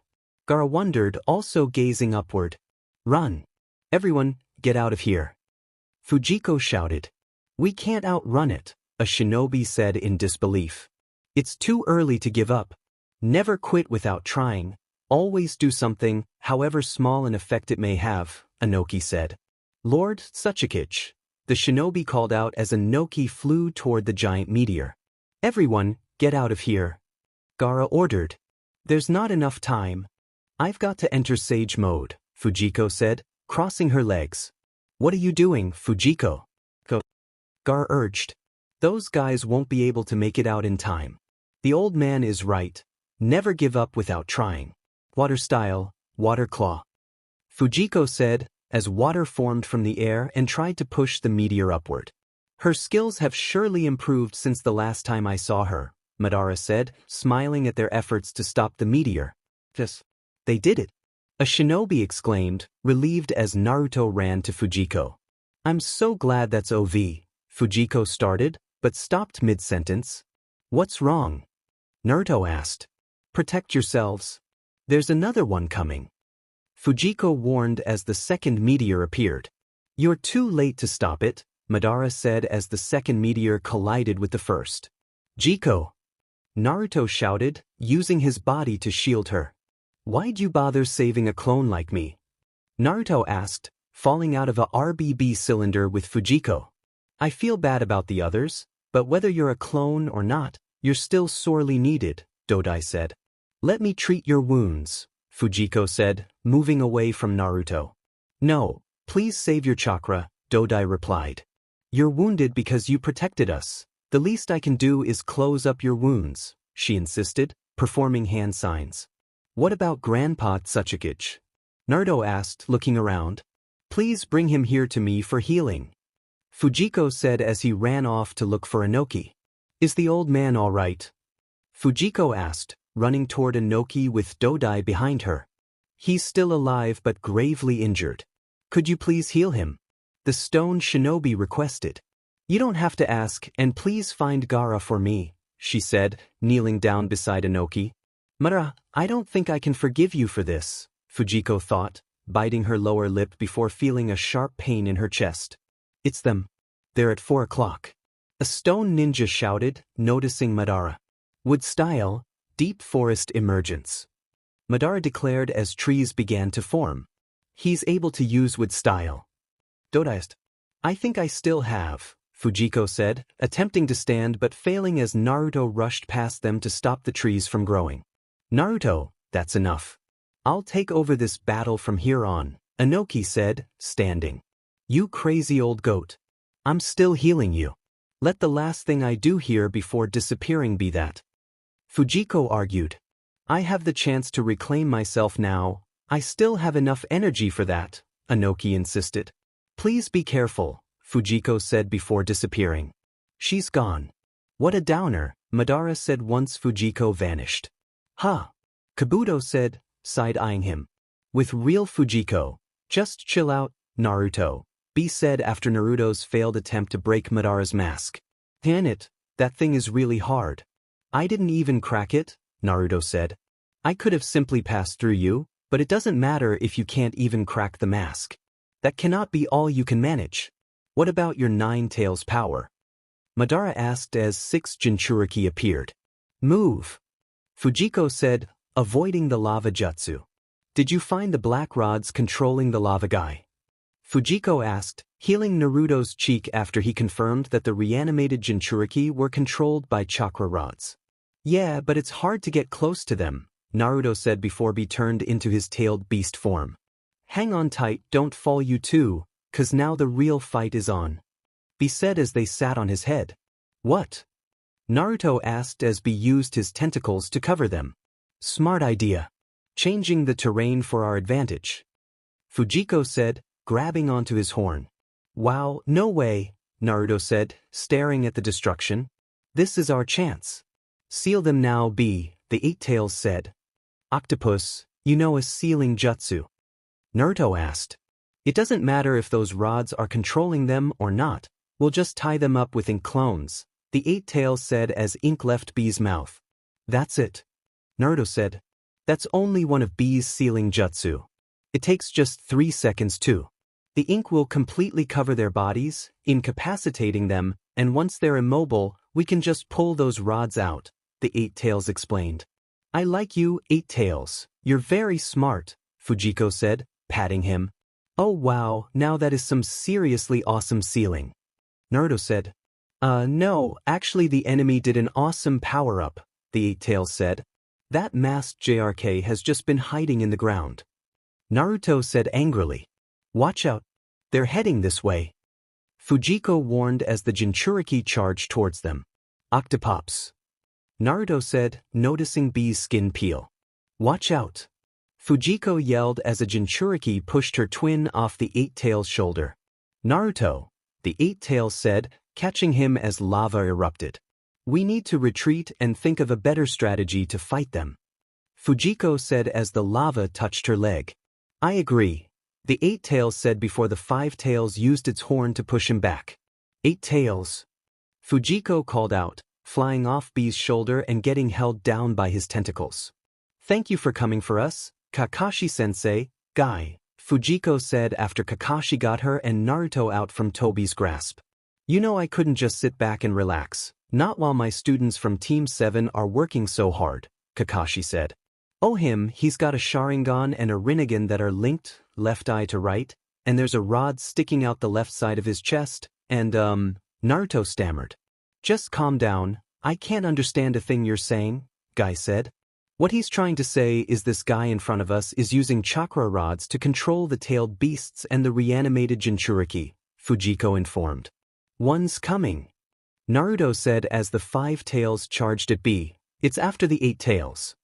Gaara wondered, also gazing upward. Run. Everyone, get out of here. Fujiko shouted. We can't outrun it, a shinobi said in disbelief. It's too early to give up. Never quit without trying. Always do something, however small an effect it may have, Inoki said. Lord Tsuchikage. The shinobi called out as Inoki flew toward the giant meteor. Everyone, get out of here. Gaara ordered. There's not enough time. I've got to enter Sage mode, Fujiko said, crossing her legs. What are you doing, Fujiko? Gaara urged. Those guys won't be able to make it out in time. The old man is right. Never give up without trying. Water style, water claw. Fujiko said, as water formed from the air and tried to push the meteor upward. Her skills have surely improved since the last time I saw her, Madara said, smiling at their efforts to stop the meteor. They did it. A shinobi exclaimed, relieved as Naruto ran to Fujiko. I'm so glad that's OV, Fujiko started, but stopped mid-sentence. What's wrong? Naruto asked. Protect yourselves. There's another one coming. Fujiko warned as the second meteor appeared. You're too late to stop it, Madara said as the second meteor collided with the first. Jiko. Naruto shouted, using his body to shield her. Why'd you bother saving a clone like me? Naruto asked, falling out of a RBB cylinder with Fujiko. I feel bad about the others, but whether you're a clone or not, you're still sorely needed, Dodai said. Let me treat your wounds, Fujiko said, moving away from Naruto. No, please save your chakra, Dodai replied. You're wounded because you protected us. The least I can do is close up your wounds, she insisted, performing hand signs. What about Grandpa Tsuchikage? Naruto asked, looking around. Please bring him here to me for healing. Fujiko said as he ran off to look for Inoki. Is the old man all right? Fujiko asked, running toward Inoki with Dodai behind her. He's still alive but gravely injured. Could you please heal him? The stone shinobi requested. You don't have to ask, and please find Gaara for me, she said, kneeling down beside Inoki. Madara, I don't think I can forgive you for this, Fujiko thought, biting her lower lip before feeling a sharp pain in her chest. It's them. They're at 4 o'clock. A stone ninja shouted, noticing Madara. Wood style, deep forest emergence. Madara declared as trees began to form. He's able to use wood style. Dodaist. I think I still have, Fujiko said, attempting to stand but failing as Naruto rushed past them to stop the trees from growing. Naruto, that's enough. I'll take over this battle from here on, Inoki said, standing. You crazy old goat. I'm still healing you. Let the last thing I do here before disappearing be that. Fujiko argued. I have the chance to reclaim myself now. I still have enough energy for that, Inoki insisted. Please be careful, Fujiko said before disappearing. She's gone. What a downer, Madara said once Fujiko vanished. Huh. Kabuto said, side-eyeing him. With real Fujiko. Just chill out, Naruto, B said after Naruto's failed attempt to break Madara's mask. Damn it, that thing is really hard. I didn't even crack it, Naruto said. I could have simply passed through you, but it doesn't matter if you can't even crack the mask. That cannot be all you can manage. What about your nine tails power? Madara asked as 6 Jinchuriki appeared. Move. Fujiko said, avoiding the lava jutsu. Did you find the black rods controlling the lava guy? Fujiko asked, healing Naruto's cheek after he confirmed that the reanimated Jinchuriki were controlled by chakra rods. Yeah, but it's hard to get close to them, Naruto said before he turned into his tailed beast form. Hang on tight, don't fall you too, 'cause now the real fight is on. B said as they sat on his head. What? Naruto asked as B used his tentacles to cover them. Smart idea. Changing the terrain for our advantage. Fujiko said, grabbing onto his horn. Wow, no way, Naruto said, staring at the destruction. This is our chance. Seal them now, B, the 8 tails said. Octopus, you know a sealing jutsu. Naruto asked. It doesn't matter if those rods are controlling them or not, we'll just tie them up with ink clones, the 8 tails said as ink left B's mouth. That's it. Naruto said. That's only one of B's sealing jutsu. It takes just 3 seconds too. The ink will completely cover their bodies, incapacitating them, and once they're immobile, we can just pull those rods out, the 8 tails explained. I like you, 8 tails. You're very smart, Fujiko said, patting him. Oh wow, now that is some seriously awesome sealing. Naruto said. No, actually the enemy did an awesome power-up, the 8 tails said. That masked JRK has just been hiding in the ground. Naruto said angrily. Watch out. They're heading this way. Fujiko warned as the Jinchuriki charged towards them. Octopops. Naruto said, noticing B's skin peel. Watch out. Fujiko yelled as a Jinchuriki pushed her twin off the 8 tails shoulder. Naruto, the 8 tails said, catching him as lava erupted. We need to retreat and think of a better strategy to fight them. Fujiko said as the lava touched her leg. I agree, the 8 tails said before the 5 tails used its horn to push him back. 8 tails. Fujiko called out, flying off B's shoulder and getting held down by his tentacles. Thank you for coming for us, Kakashi-sensei, Guy, Fujiko said after Kakashi got her and Naruto out from Tobi's grasp. You know I couldn't just sit back and relax, not while my students from Team 7 are working so hard, Kakashi said. Oh he's got a Sharingan and a Rinnegan that are linked, left eye to right, and there's a rod sticking out the left side of his chest, and Naruto stammered. Just calm down, I can't understand a thing you're saying, Guy said. What he's trying to say is this guy in front of us is using chakra rods to control the tailed beasts and the reanimated Jinchuriki, Fujiko informed. One's coming. Naruto said as the 5 tails charged at B. It's after the 8 tails.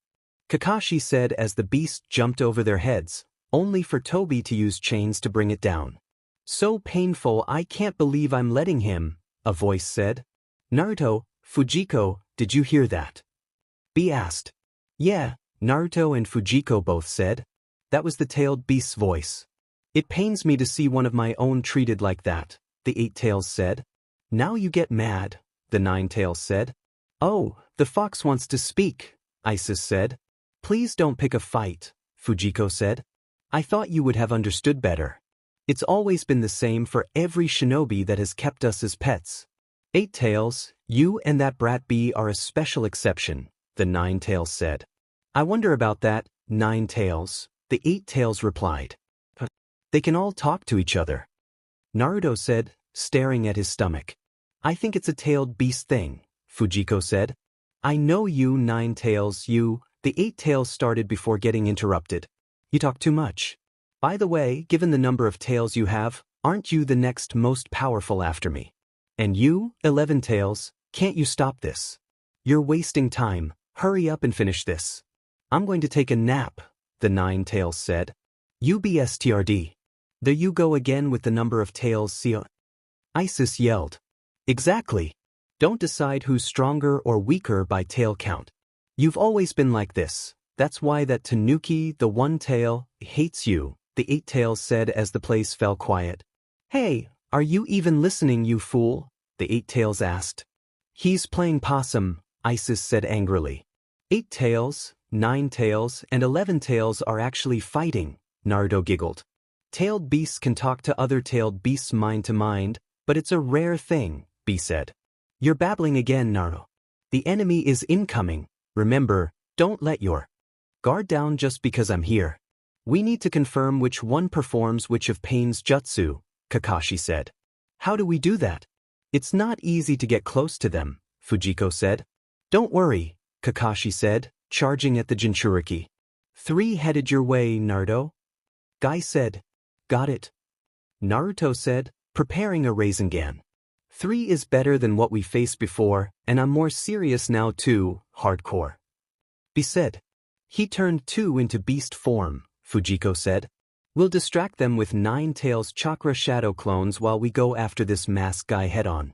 Kakashi said as the beast jumped over their heads, only for Tobi to use chains to bring it down. So painful I can't believe I'm letting him, a voice said. Naruto, Fujiko, did you hear that? B asked. Yeah, Naruto and Fujiko both said. That was the tailed beast's voice. It pains me to see one of my own treated like that, the 8 tails said. Now you get mad, the 9 tails said. Oh, the fox wants to speak, Isis said. Please don't pick a fight, Fujiko said. I thought you would have understood better. It's always been the same for every shinobi that has kept us as pets. 8 tails, you and that brat B are a special exception, the 9 tails said. I wonder about that, 9 tails, the 8 tails replied. They can all talk to each other. Naruto said, staring at his stomach. I think it's a tailed beast thing, Fujiko said. I know you 9 tails, you, the 8 tails started before getting interrupted. You talk too much. By the way, given the number of tails you have, aren't you the next most powerful after me? And you, 11 tails, can't you stop this? You're wasting time, hurry up and finish this. I'm going to take a nap, the 9 tails said. UBSTRD. There you go again with the number of tails, Seo. Isis yelled. Exactly. Don't decide who's stronger or weaker by tail count. You've always been like this. That's why that Tanuki, the 1 tail, hates you, the 8 tails said as the place fell quiet. Hey, are you even listening, you fool? The 8 tails asked. He's playing possum, Isis said angrily. 8 tails, 9 tails, and 11 tails are actually fighting, Naruto giggled. Tailed beasts can talk to other tailed beasts mind to mind, but it's a rare thing, B said. You're babbling again, Naruto. The enemy is incoming. Remember, don't let your guard down just because I'm here. We need to confirm which one performs which of Pain's jutsu, Kakashi said. How do we do that? It's not easy to get close to them, Fujiko said. Don't worry, Kakashi said, charging at the Jinchuriki. 3 headed your way, Naruto. Guy said. Got it. Naruto said, preparing a Rasengan. 3 is better than what we faced before, and I'm more serious now too, hardcore. B said. He turned 2 into beast form, Fujiko said. We'll distract them with 9 tails chakra shadow clones while we go after this masked guy head-on.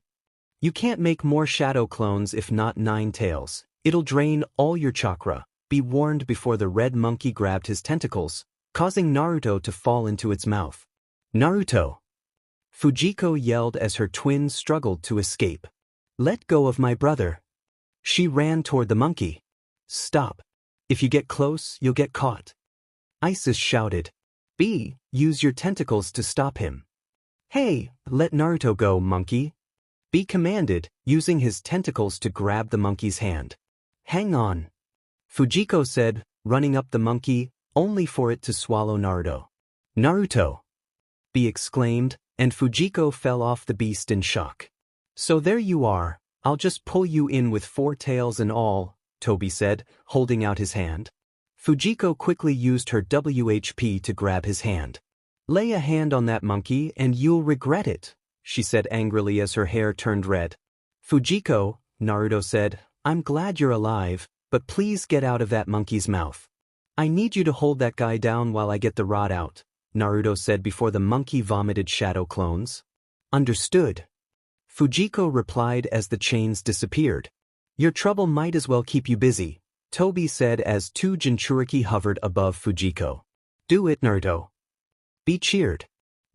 You can't make more shadow clones if not 9 tails. It'll drain all your chakra. Be warned before the red monkey grabbed his tentacles, causing Naruto to fall into its mouth. Naruto! Fujiko yelled as her twin struggled to escape. Let go of my brother. She ran toward the monkey. Stop. If you get close, you'll get caught. Isis shouted. B, use your tentacles to stop him. Hey, let Naruto go, monkey. B commanded, using his tentacles to grab the monkey's hand. Hang on. Fujiko said, running up the monkey, only for it to swallow Naruto. Naruto! B exclaimed, and Fujiko fell off the beast in shock. So there you are, I'll just pull you in with 4 tails and all, Toby said, holding out his hand. Fujiko quickly used her WHP to grab his hand. Lay a hand on that monkey and you'll regret it, she said angrily as her hair turned red. Fujiko, Naruto said, I'm glad you're alive, but please get out of that monkey's mouth. I need you to hold that guy down while I get the rod out, Naruto said before the monkey vomited shadow clones. Understood. Fujiko replied as the chains disappeared. Your trouble might as well keep you busy, Toby said as 2 Jinchuriki hovered above Fujiko. Do it, Naruto. B cheered.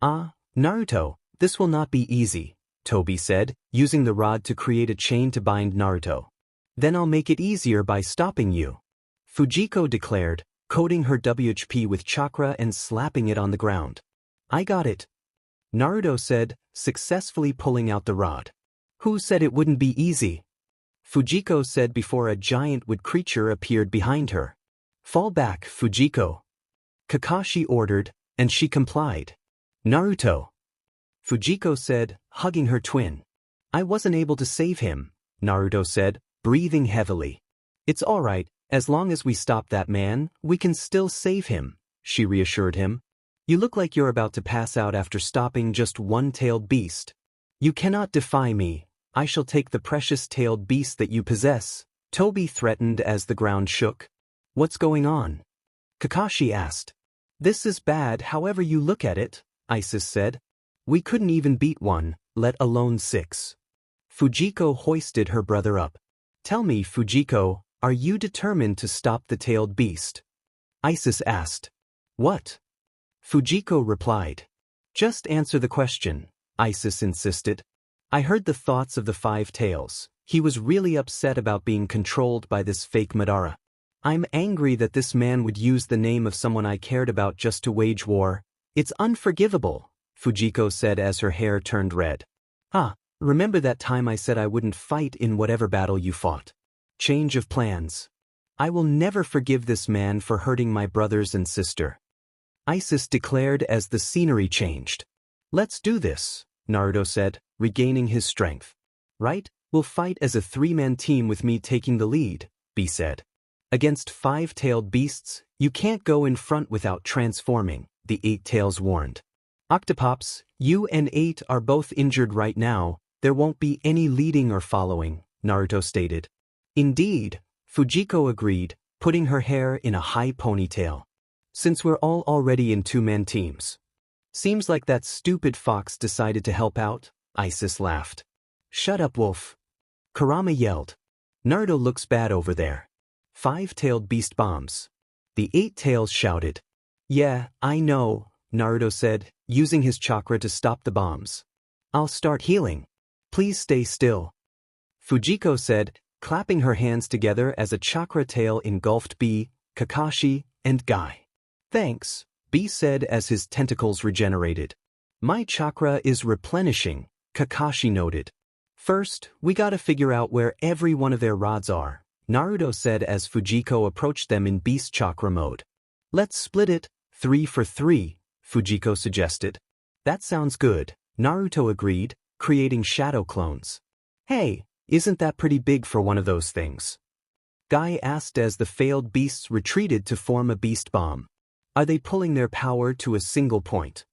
Naruto, this will not be easy, Toby said, using the rod to create a chain to bind Naruto. Then I'll make it easier by stopping you. Fujiko declared, coating her WHP with chakra and slapping it on the ground. I got it. Naruto said, successfully pulling out the rod. Who said it wouldn't be easy? Fujiko said before a giant wood creature appeared behind her. Fall back, Fujiko. Kakashi ordered, and she complied. Naruto. Fujiko said, hugging her twin. I wasn't able to save him, Naruto said, breathing heavily. It's all right, as long as we stop that man, we can still save him, she reassured him. You look like you're about to pass out after stopping just 1-tailed beast. You cannot defy me. I shall take the precious tailed beast that you possess, Toby threatened as the ground shook. What's going on? Kakashi asked. This is bad however you look at it, Isis said. We couldn't even beat 1, let alone 6. Fujiko hoisted her brother up. Tell me, Fujiko, are you determined to stop the tailed beast? Isis asked. What? Fujiko replied. Just answer the question, Isis insisted. I heard the thoughts of the 5 tails. He was really upset about being controlled by this fake Madara. I'm angry that this man would use the name of someone I cared about just to wage war. It's unforgivable, Fujiko said as her hair turned red. Remember that time I said I wouldn't fight in whatever battle you fought? Change of plans. I will never forgive this man for hurting my brothers and sister. Isis declared as the scenery changed. Let's do this, Naruto said, regaining his strength. Right? We'll fight as a 3-man team with me taking the lead, B said. Against 5-tailed beasts, you can't go in front without transforming, the 8 tails warned. Octopops, you and 8 are both injured right now, there won't be any leading or following, Naruto stated. Indeed, Fujiko agreed, putting her hair in a high ponytail. Since we're all already in 2-man teams. Seems like that stupid fox decided to help out, Isis laughed. Shut up, wolf. Kurama yelled. Naruto looks bad over there. 5-tailed beast bombs. The 8 tails shouted. Yeah, I know, Naruto said, using his chakra to stop the bombs. I'll start healing. Please stay still. Fujiko said, clapping her hands together as a chakra tail engulfed B, Kakashi, and Guy. Thanks, B said as his tentacles regenerated. My chakra is replenishing, Kakashi noted. First, we gotta figure out where every one of their rods are, Naruto said as Fujiko approached them in beast chakra mode. Let's split it, 3 for 3, Fujiko suggested. That sounds good, Naruto agreed, creating shadow clones. Hey, isn't that pretty big for one of those things? Guy asked as the failed beasts retreated to form a beast bomb. Are they pulling their power to a single point?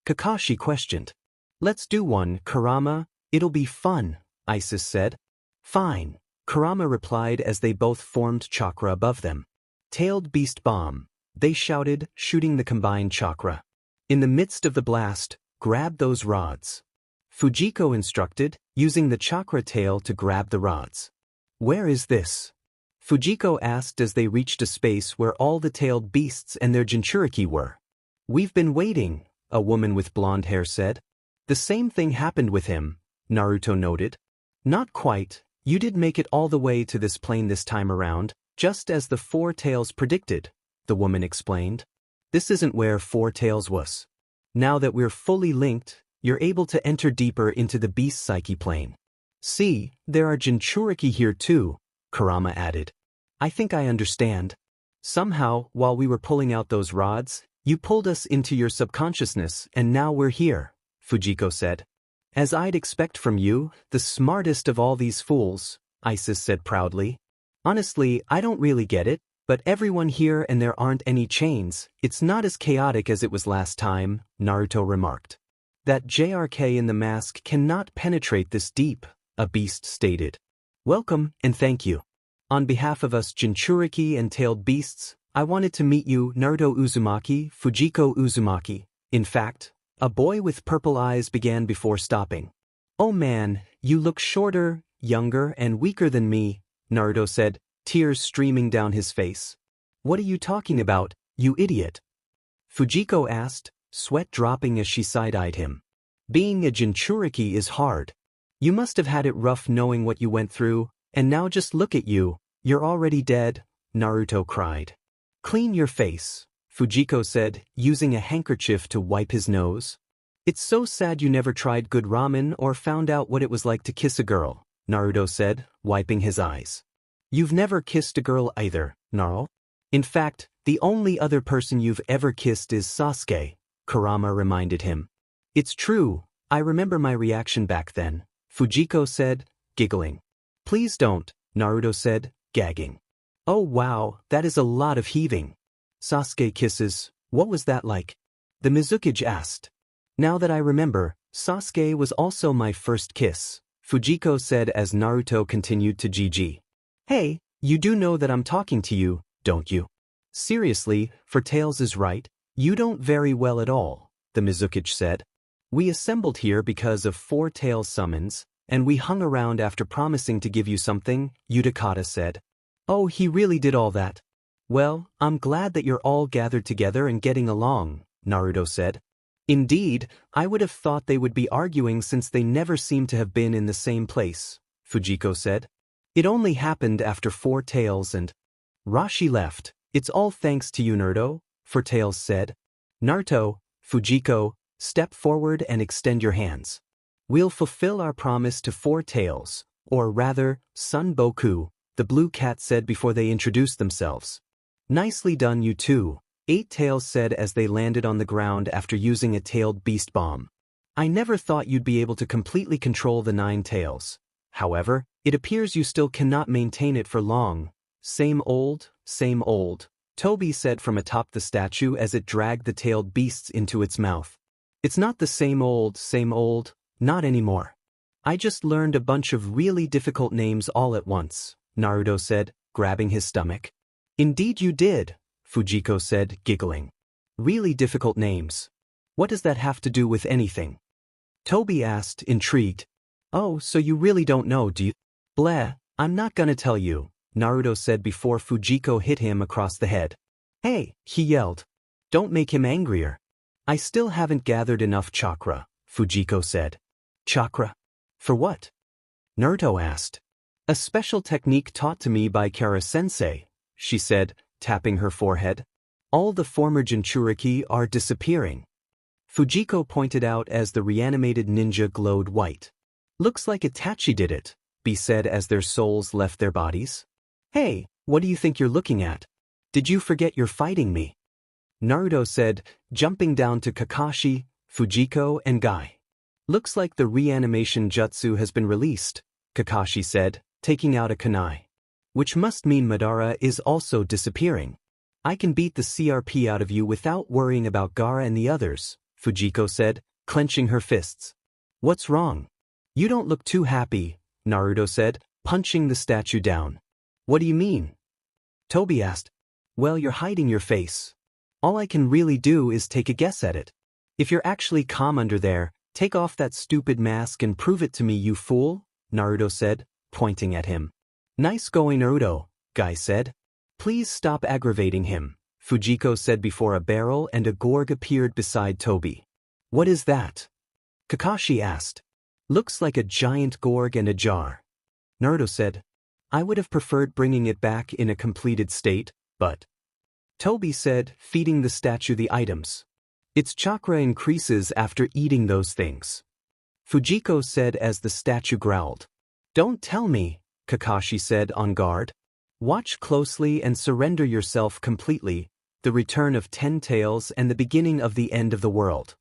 Kakashi questioned. Let's do one, Kurama, it'll be fun, Isis said. Fine, Kurama replied as they both formed chakra above them. Tailed beast bomb, they shouted, shooting the combined chakra. In the midst of the blast, grab those rods. Fujiko instructed, using the chakra tail to grab the rods. Where is this? Fujiko asked as they reached a space where all the tailed beasts and their Jinchuriki were. We've been waiting, a woman with blonde hair said. The same thing happened with him, Naruto noted. Not quite, you did make it all the way to this plane this time around, just as the 4 tails predicted, the woman explained. This isn't where 4 tails was. Now that we're fully linked, you're able to enter deeper into the beast psyche plane. See, there are Jinchuriki here too, Kurama added. I think I understand. Somehow, while we were pulling out those rods, you pulled us into your subconsciousness and now we're here, Fujiko said. As I'd expect from you, the smartest of all these fools, Isis said proudly. Honestly, I don't really get it, but everyone here and there aren't any chains, it's not as chaotic as it was last time, Naruto remarked. That JRK in the mask cannot penetrate this deep, a beast stated. Welcome and thank you. On behalf of us Jinchuriki and tailed beasts, I wanted to meet you, Naruto Uzumaki, Fujiko Uzumaki. In fact, a boy with purple eyes began before stopping. Oh man, you look shorter, younger and weaker than me, Naruto said, tears streaming down his face. What are you talking about, you idiot? Fujiko asked, sweat dropping as she side-eyed him. Being a Jinchuriki is hard. You must have had it rough knowing what you went through, and now just look at you, you're already dead, Naruto cried. Clean your face, Fujiko said, using a handkerchief to wipe his nose. It's so sad you never tried good ramen or found out what it was like to kiss a girl, Naruto said, wiping his eyes. You've never kissed a girl either, Naruto. In fact, the only other person you've ever kissed is Sasuke, Kurama reminded him. It's true, I remember my reaction back then, Fujiko said, giggling. Please don't, Naruto said, gagging. Oh wow, that is a lot of heaving. Sasuke kisses, what was that like? The Mizukage asked. Now that I remember, Sasuke was also my first kiss, Fujiko said as Naruto continued to GG. Hey, you do know that I'm talking to you, don't you? Seriously, for Tails is right, you don't very well at all, the Mizukage said. We assembled here because of 4 Tails summons, and we hung around after promising to give you something, Utakata said. Oh, he really did all that. Well, I'm glad that you're all gathered together and getting along, Naruto said. Indeed, I would have thought they would be arguing since they never seem to have been in the same place, Fujiko said. It only happened after 4 Tails and Rashi left. It's all thanks to you, Naruto, 4 Tails said. Naruto, Fujiko, step forward and extend your hands. We'll fulfill our promise to 4 Tails, or rather, Son Boku, the blue cat said before they introduced themselves. Nicely done you two, 8 Tails said as they landed on the ground after using a tailed beast bomb. I never thought you'd be able to completely control the 9 tails. However, it appears you still cannot maintain it for long, same old, Toby said from atop the statue as it dragged the tailed beasts into its mouth. It's not the same old, not anymore. I just learned a bunch of really difficult names all at once, Naruto said, grabbing his stomach. Indeed you did, Fujiko said, giggling. Really difficult names. What does that have to do with anything? Toby asked, intrigued. Oh, so you really don't know, do you? Bleh, I'm not gonna tell you, Naruto said before Fujiko hit him across the head. Hey, he yelled. Don't make him angrier. I still haven't gathered enough chakra, Fujiko said. Chakra? For what? Naruto asked. A special technique taught to me by Kara-sensei, she said, tapping her forehead. All the former Jinchuriki are disappearing. Fujiko pointed out as the reanimated ninja glowed white. Looks like Itachi did it, B said as their souls left their bodies. Hey, what do you think you're looking at? Did you forget you're fighting me? Naruto said, jumping down to Kakashi, Fujiko, and Guy. Looks like the reanimation jutsu has been released, Kakashi said, taking out a kunai. Which must mean Madara is also disappearing. I can beat the CRP out of you without worrying about Gaara and the others, Fujiko said, clenching her fists. What's wrong? You don't look too happy, Naruto said, punching the statue down. What do you mean? Toby asked. Well, you're hiding your face. All I can really do is take a guess at it. If you're actually calm under there, take off that stupid mask and prove it to me, you fool, Naruto said, pointing at him. Nice going, Naruto, Guy said. Please stop aggravating him, Fujiko said before a barrel and a gorg appeared beside Toby. What is that? Kakashi asked. Looks like a giant gorg and a jar. Naruto said. I would have preferred bringing it back in a completed state, but... Toby said, feeding the statue the items. Its chakra increases after eating those things. Fujiko said as the statue growled. Don't tell me, Kakashi said on guard. Watch closely and surrender yourself completely, the return of 10 tails and the beginning of the end of the world.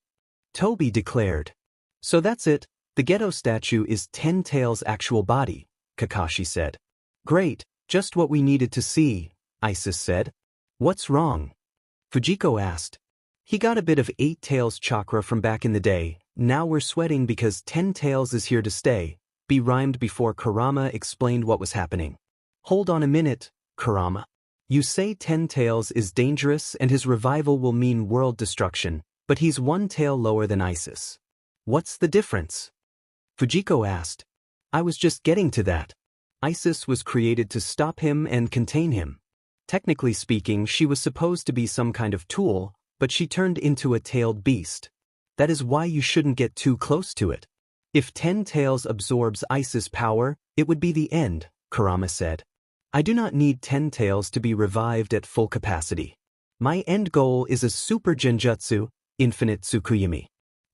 Toby declared. So that's it, the ghetto statue is 10 tails' actual body, Kakashi said. Great, just what we needed to see, Isis said. What's wrong? Fujiko asked. He got a bit of 8 tails chakra from back in the day, now we're sweating because 10 tails is here to stay, B rhymed before Kurama explained what was happening. Hold on a minute, Kurama. You say 10 tails is dangerous and his revival will mean world destruction, but he's 1 tail lower than Isis. What's the difference? Fujiko asked. I was just getting to that. Isis was created to stop him and contain him. Technically speaking, she was supposed to be some kind of tool, but she turned into a tailed beast. That is why you shouldn't get too close to it. If 10 tails absorbs Isis' power, it would be the end, Kurama said. I do not need 10 tails to be revived at full capacity. My end goal is a super genjutsu, infinite Tsukuyomi.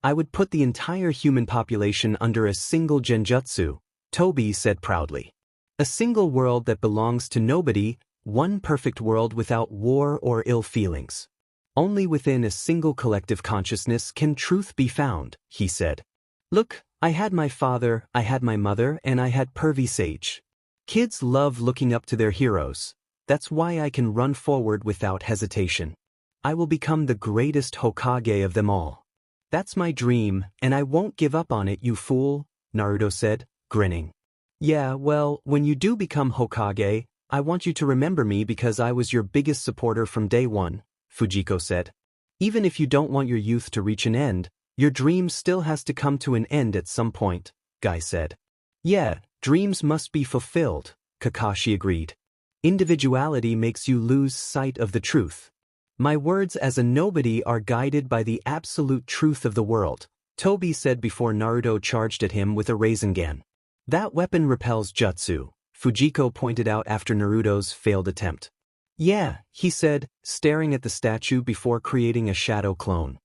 I would put the entire human population under a single genjutsu, Toby said proudly. A single world that belongs to nobody, one perfect world without war or ill feelings. Only within a single collective consciousness can truth be found, he said. Look, I had my father, I had my mother, and I had pervy Sage. Kids love looking up to their heroes. That's why I can run forward without hesitation. I will become the greatest Hokage of them all. That's my dream, and I won't give up on it, you fool, Naruto said, grinning. Yeah, well, when you do become Hokage, I want you to remember me because I was your biggest supporter from day one, Fujiko said. Even if you don't want your youth to reach an end, your dream still has to come to an end at some point, Guy said. Yeah, dreams must be fulfilled, Kakashi agreed. Individuality makes you lose sight of the truth. My words as a nobody are guided by the absolute truth of the world, Toby said before Naruto charged at him with a Rasengan. That weapon repels jutsu, Fujiko pointed out after Naruto's failed attempt. Yeah, he said, staring at the statue before creating a shadow clone.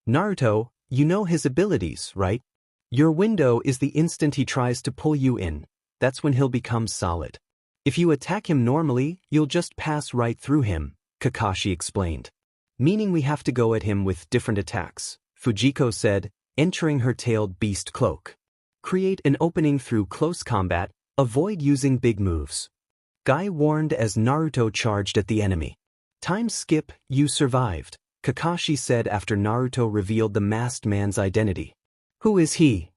Naruto, you know his abilities, right? Your window is the instant he tries to pull you in. That's when he'll become solid. If you attack him normally, you'll just pass right through him, Kakashi explained. Meaning we have to go at him with different attacks, Fujiko said, entering her tailed beast cloak. Create an opening through close combat, avoid using big moves. Guy warned as Naruto charged at the enemy. Time skip, you survived, Kakashi said after Naruto revealed the masked man's identity. Who is he?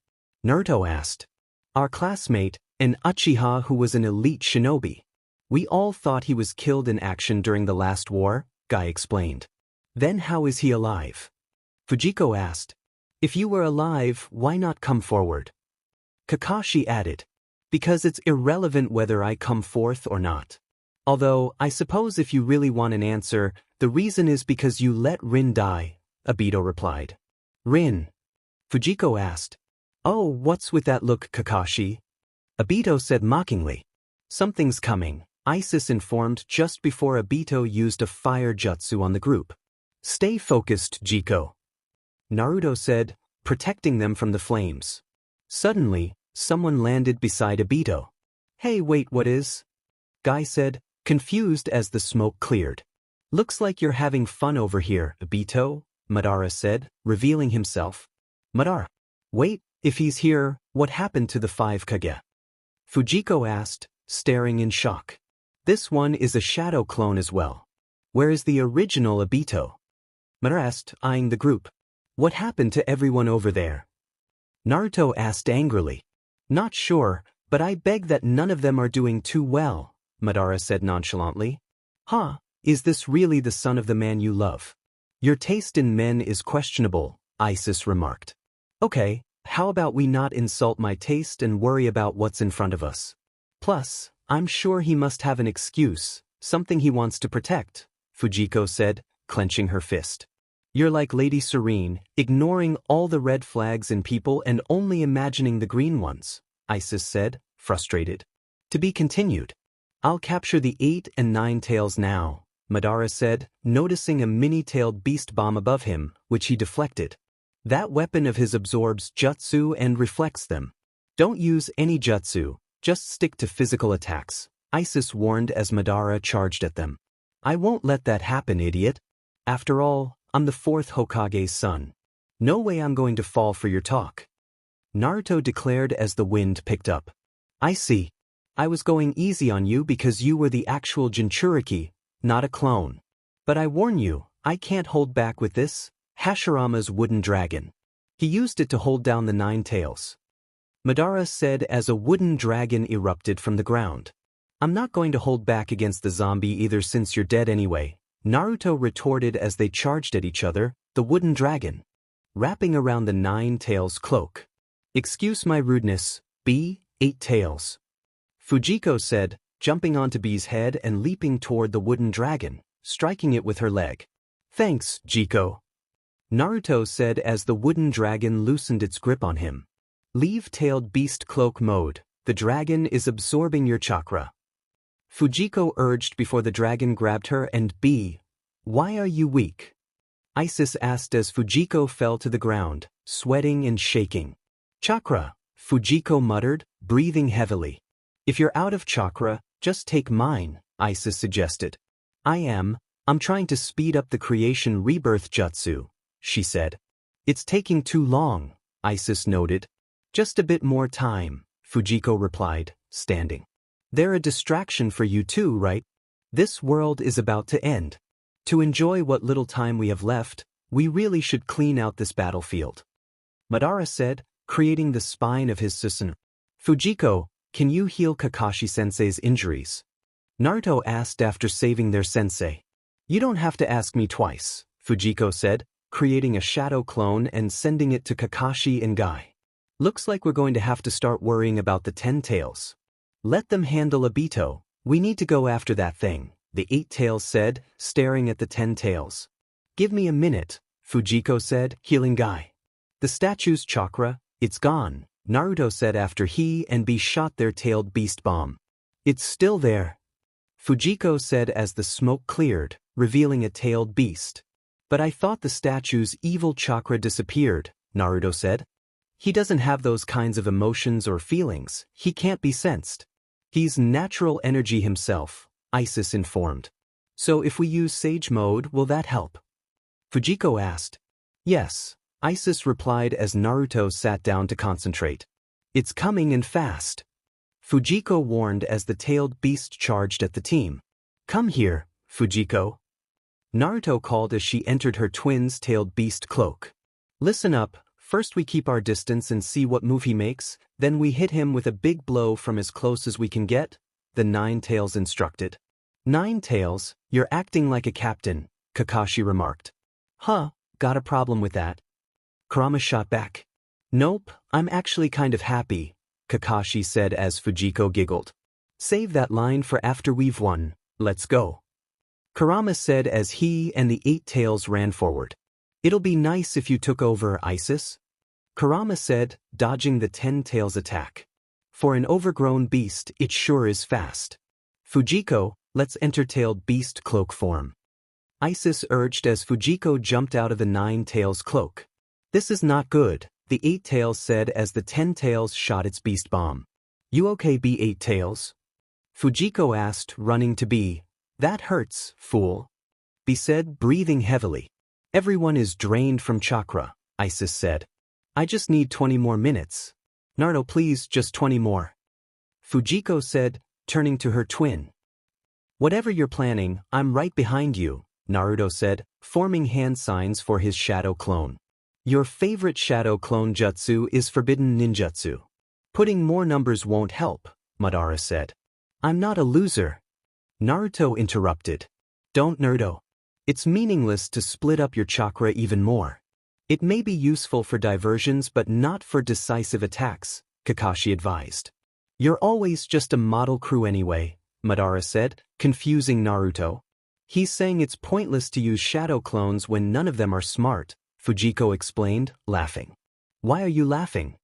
Naruto asked. Our classmate, an Uchiha who was an elite shinobi. We all thought he was killed in action during the last war, Guy explained. Then how is he alive? Fujiko asked. If you were alive, why not come forward? Kakashi added. Because it's irrelevant whether I come forth or not. Although, I suppose if you really want an answer, the reason is because you let Rin die, Obito replied. Rin? Fujiko asked. Oh, what's with that look, Kakashi? Obito said mockingly. Something's coming, Isis informed just before Obito used a fire jutsu on the group. Stay focused, Jiko. Naruto said, protecting them from the flames. Suddenly, someone landed beside Obito. Hey, wait, what is? Guy said, confused as the smoke cleared. Looks like you're having fun over here, Obito, Madara said, revealing himself. Madara. Wait, if he's here, what happened to the 5 Kage? Fujiko asked, staring in shock. This one is a shadow clone as well. Where is the original Obito? Madara asked, eyeing the group. What happened to everyone over there? Naruto asked angrily. Not sure, but I beg that none of them are doing too well, Madara said nonchalantly. Huh, is this really the son of the man you love? Your taste in men is questionable, Isis remarked. Okay, how about we not insult my taste and worry about what's in front of us? Plus, I'm sure he must have an excuse, something he wants to protect, Fujiko said, clenching her fist. You're like Lady Serene, ignoring all the red flags in people and only imagining the green ones, Isis said, frustrated. To be continued. I'll capture the 8 and 9 tails now, Madara said, noticing a mini-tailed beast bomb above him, which he deflected. That weapon of his absorbs jutsu and reflects them. Don't use any jutsu, just stick to physical attacks, Isis warned as Madara charged at them. I won't let that happen, idiot. After all, I'm the 4th Hokage's son. No way I'm going to fall for your talk. Naruto declared as the wind picked up. I see. I was going easy on you because you were the actual Jinchuriki, not a clone. But I warn you, I can't hold back with this, Hashirama's wooden dragon. He used it to hold down the 9 tails. Madara said as a wooden dragon erupted from the ground. I'm not going to hold back against the zombie either since you're dead anyway, Naruto retorted as they charged at each other, the wooden dragon. Wrapping around the 9 tails cloak. Excuse my rudeness, B, 8 tails. Fujiko said, jumping onto B's head and leaping toward the wooden dragon, striking it with her leg. Thanks, Jiko. Naruto said as the wooden dragon loosened its grip on him. Leave tailed beast cloak mode, the dragon is absorbing your chakra. Fujiko urged before the dragon grabbed her and B. Why are you weak? Isis asked as Fujiko fell to the ground, sweating and shaking. Chakra, Fujiko muttered, breathing heavily. If you're out of chakra, just take mine, Isis suggested. I'm trying to speed up the creation rebirth jutsu, she said. It's taking too long, Isis noted. Just a bit more time, Fujiko replied, standing. They're a distraction for you too, right? This world is about to end. To enjoy what little time we have left, we really should clean out this battlefield. Madara said, creating the spine of his Susanoo. Fujiko, can you heal Kakashi-sensei's injuries? Naruto asked after saving their sensei. You don't have to ask me twice, Fujiko said, creating a shadow clone and sending it to Kakashi and Guy. Looks like we're going to have to start worrying about the 10 tails. Let them handle Obito, we need to go after that thing, the 8 tails said, staring at the 10 tails. Give me a minute, Fujiko said, healing Guy. The statue's chakra, it's gone, Naruto said after he and B shot their tailed beast bomb. It's still there, Fujiko said as the smoke cleared, revealing a tailed beast. But I thought the statue's evil chakra disappeared, Naruto said. He doesn't have those kinds of emotions or feelings, he can't be sensed. He's natural energy himself, Isis informed. So if we use Sage Mode, will that help? Fujiko asked. Yes, Isis replied as Naruto sat down to concentrate. It's coming and fast. Fujiko warned as the tailed beast charged at the team. Come here, Fujiko. Naruto called as she entered her twin's tailed beast cloak. Listen up, first we keep our distance and see what move he makes, then we hit him with a big blow from as close as we can get, the Nine Tails instructed. Nine Tails, you're acting like a captain, Kakashi remarked. Huh, got a problem with that? Kurama shot back. Nope, I'm actually kind of happy, Kakashi said as Fujiko giggled. Save that line for after we've won, let's go. Kurama said as he and the 8 Tails ran forward. It'll be nice if you took over, Isis. Kurama said, dodging the 10 Tails attack. For an overgrown beast, it sure is fast. Fujiko, let's enter tailed beast cloak form. Isis urged as Fujiko jumped out of the 9 Tails cloak. This is not good, the 8 Tails said as the 10 Tails shot its beast bomb. You okay, B8 Tails? Fujiko asked, running to B. That hurts, fool. B said, breathing heavily. Everyone is drained from chakra, Isis said. I just need 20 more minutes. Naruto, please, just 20 more. Fujiko said, turning to her twin. Whatever you're planning, I'm right behind you, Naruto said, forming hand signs for his shadow clone. Your favorite shadow clone jutsu is forbidden ninjutsu. Putting more numbers won't help, Madara said. I'm not a loser. Naruto interrupted. Don't, Naruto. It's meaningless to split up your chakra even more. It may be useful for diversions but not for decisive attacks, Kakashi advised. You're always just a model crew anyway, Madara said, confusing Naruto. He's saying it's pointless to use shadow clones when none of them are smart, Fujiko explained, laughing. Why are you laughing?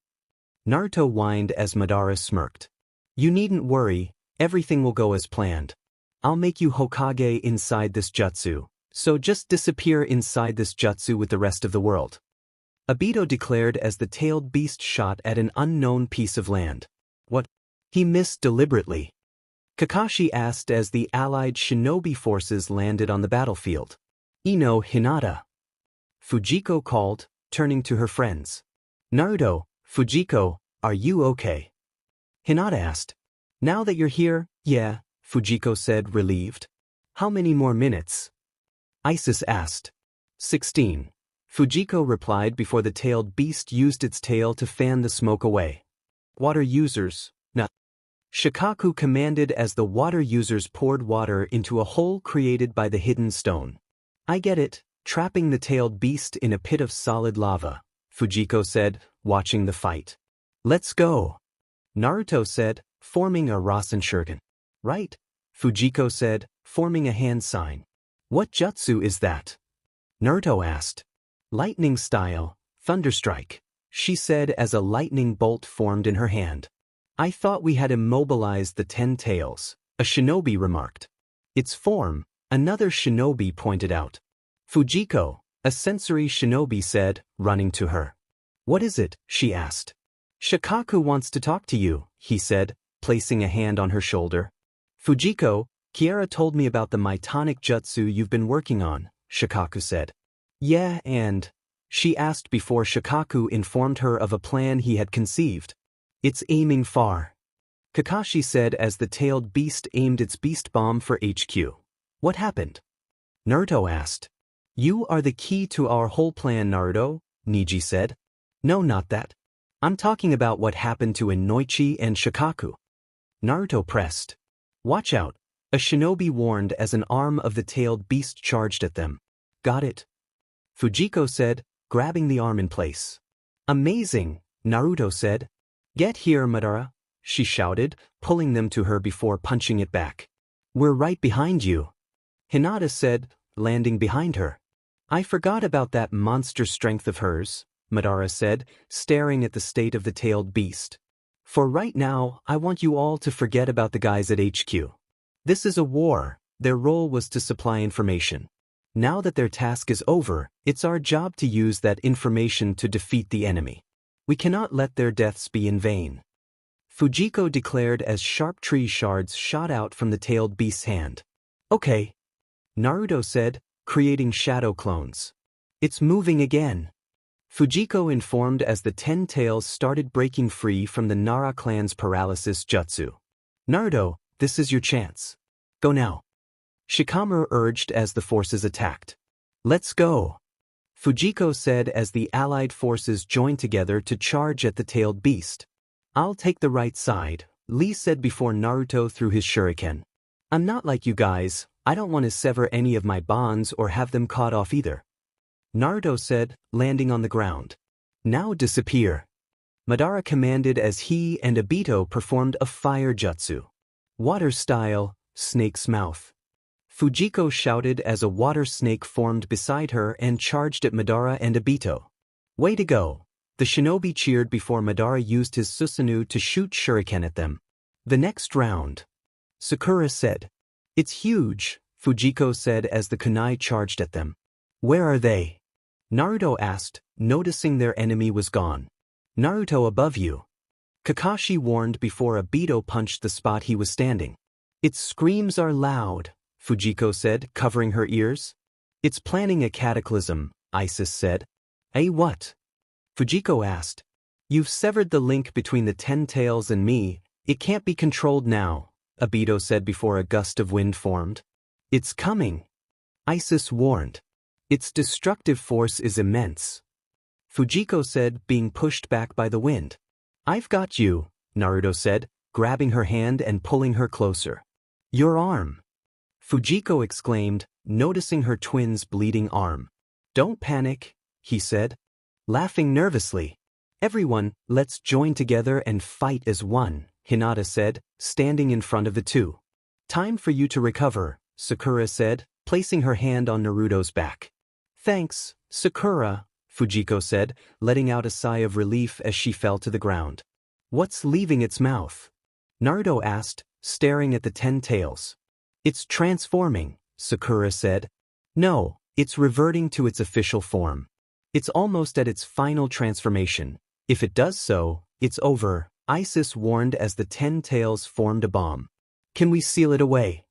Naruto whined as Madara smirked. You needn't worry, everything will go as planned. I'll make you Hokage inside this jutsu, so just disappear inside this jutsu with the rest of the world. Obito declared as the tailed beast shot at an unknown piece of land. What? He missed deliberately. Kakashi asked as the allied shinobi forces landed on the battlefield. Ino Hinata. Fujiko called, turning to her friends. Naruto, Fujiko, are you okay? Hinata asked. Now that you're here, yeah, Fujiko said, relieved. How many more minutes? Isis asked. 16. Fujiko replied before the tailed beast used its tail to fan the smoke away. Water users, no. Shikaku commanded as the water users poured water into a hole created by the hidden stone. I get it, trapping the tailed beast in a pit of solid lava, Fujiko said, watching the fight. Let's go. Naruto said, forming a Rasenshuriken. Right, Fujiko said, forming a hand sign. What jutsu is that? Naruto asked. Lightning style, Thunderstrike, she said as a lightning bolt formed in her hand. I thought we had immobilized the 10 Tails, a shinobi remarked. Its form, another shinobi pointed out. Fujiko, a sensory shinobi said, running to her. What is it? She asked. Shikaku wants to talk to you, he said, placing a hand on her shoulder. Fujiko, Kiara told me about the Mitonic jutsu you've been working on, Shikaku said. Yeah, and? She asked before Shikaku informed her of a plan he had conceived. It's aiming far. Kakashi said as the tailed beast aimed its beast bomb for HQ. What happened? Naruto asked. You are the key to our whole plan, Naruto, Neji said. No, not that. I'm talking about what happened to Inoichi and Shikaku. Naruto pressed. Watch out, a shinobi warned as an arm of the tailed beast charged at them. Got it. Fujiko said, grabbing the arm in place. Amazing, Naruto said. Get here, Madara, she shouted, pulling them to her before punching it back. We're right behind you. Hinata said, landing behind her. I forgot about that monster strength of hers, Madara said, staring at the state of the tailed beast. For right now, I want you all to forget about the guys at HQ. This is a war, their role was to supply information. Now that their task is over, it's our job to use that information to defeat the enemy. We cannot let their deaths be in vain. Fujiko declared as sharp tree shards shot out from the tailed beast's hand. Okay. Naruto said, creating shadow clones. It's moving again. Fujiko informed as the 10 tails started breaking free from the Nara clan's paralysis jutsu. Naruto, this is your chance. Go now. Shikamaru urged as the forces attacked. Let's go. Fujiko said as the allied forces joined together to charge at the tailed beast. I'll take the right side, Lee said before Naruto threw his shuriken. I'm not like you guys, I don't want to sever any of my bonds or have them cut off either. Naruto said, landing on the ground. Now disappear. Madara commanded as he and Obito performed a fire jutsu. Water style, snake's mouth. Fujiko shouted as a water snake formed beside her and charged at Madara and Obito. Way to go. The shinobi cheered before Madara used his Susanoo to shoot shuriken at them. The next round. Sakura said. It's huge, Fujiko said as the kunai charged at them. Where are they? Naruto asked, noticing their enemy was gone. Naruto above you. Kakashi warned before Obito punched the spot he was standing. Its screams are loud, Fujiko said, covering her ears. It's planning a cataclysm, Isis said. What? Fujiko asked. You've severed the link between the 10 tails and me, it can't be controlled now, Obito said before a gust of wind formed. It's coming. Isis warned. Its destructive force is immense. Fujiko said, being pushed back by the wind. I've got you, Naruto said, grabbing her hand and pulling her closer. Your arm. Fujiko exclaimed, noticing her twin's bleeding arm. Don't panic, he said, laughing nervously. Everyone, let's join together and fight as one, Hinata said, standing in front of the two. Time for you to recover, Sakura said, placing her hand on Naruto's back. Thanks, Sakura, Fujiko said, letting out a sigh of relief as she fell to the ground. What's leaving its mouth? Naruto asked, staring at the 10 tails. It's transforming, Sakura said. No, it's reverting to its official form. It's almost at its final transformation. If it does so, it's over, Isis warned as the 10 tails formed a bomb. Can we seal it away?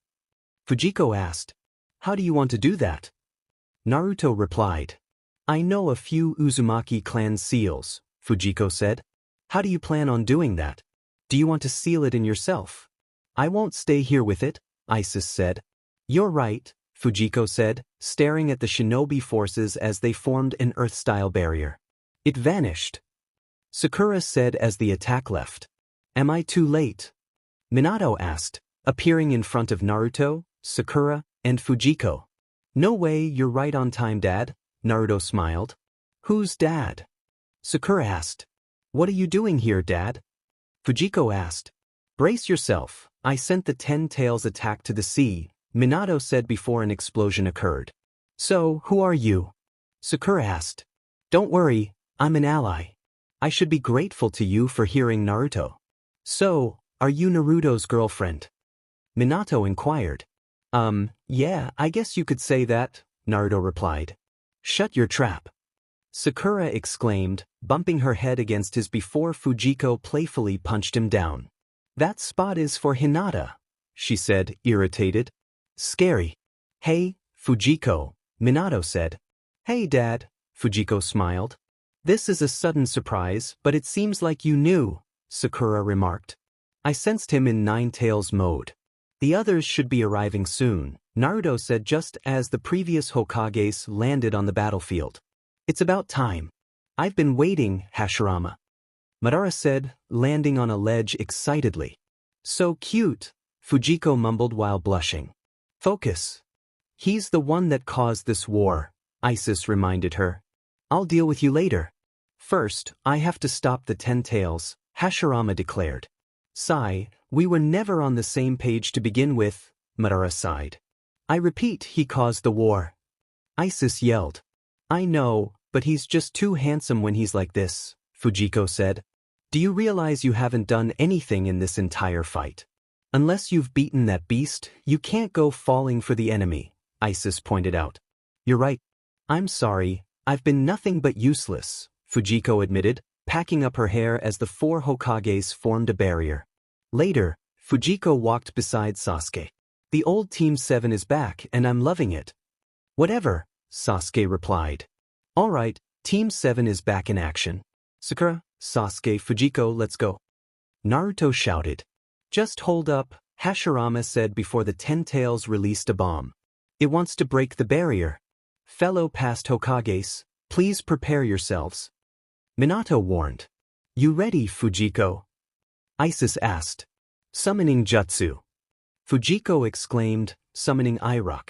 Fujiko asked. How do you want to do that? Naruto replied. I know a few Uzumaki clan seals, Fujiko said. How do you plan on doing that? Do you want to seal it in yourself? I won't stay here with it, Isis said. You're right, Fujiko said, staring at the shinobi forces as they formed an earth-style barrier. It vanished. Sakura said as the attack left. Am I too late? Minato asked, appearing in front of Naruto, Sakura, and Fujiko. No way, you're right on time, Dad, Naruto smiled. Who's Dad? Sakura asked. What are you doing here, Dad? Fujiko asked. Brace yourself, I sent the 10 tails attack to the sea, Minato said before an explosion occurred. So, who are you? Sakura asked. Don't worry, I'm an ally. I should be grateful to you for hearing Naruto. So, are you Naruto's girlfriend? Minato inquired. Yeah, I guess you could say that, Naruto replied. Shut your trap. Sakura exclaimed, bumping her head against his before Fujiko playfully punched him down. That spot is for Hinata, she said, irritated. Scary. Hey, Fujiko, Minato said. Hey, Dad, Fujiko smiled. This is a sudden surprise, but it seems like you knew, Sakura remarked. I sensed him in Nine Tails mode. The others should be arriving soon, Naruto said just as the previous Hokages landed on the battlefield. It's about time. I've been waiting, Hashirama. Madara said, landing on a ledge excitedly. So cute, Fujiko mumbled while blushing. Focus. He's the one that caused this war, Isis reminded her. I'll deal with you later. First, I have to stop the 10 tails, Hashirama declared. Sigh, we were never on the same page to begin with, Madara sighed. I repeat, he caused the war. Isis yelled. I know, but he's just too handsome when he's like this, Fujiko said. Do you realize you haven't done anything in this entire fight? Unless you've beaten that beast, you can't go falling for the enemy, Isis pointed out. You're right. I'm sorry, I've been nothing but useless, Fujiko admitted, packing up her hair as the 4 Hokages formed a barrier. Later, Fujiko walked beside Sasuke. The old Team 7 is back and I'm loving it. Whatever, Sasuke replied. All right, Team 7 is back in action. Sakura, Sasuke, Fujiko, let's go. Naruto shouted. Just hold up, Hashirama said before the 10 Tails released a bomb. It wants to break the barrier. Fellow past Hokages, please prepare yourselves. Minato warned. You ready, Fujiko? Isis asked. Summoning jutsu. Fujiko exclaimed, summoning Iroh.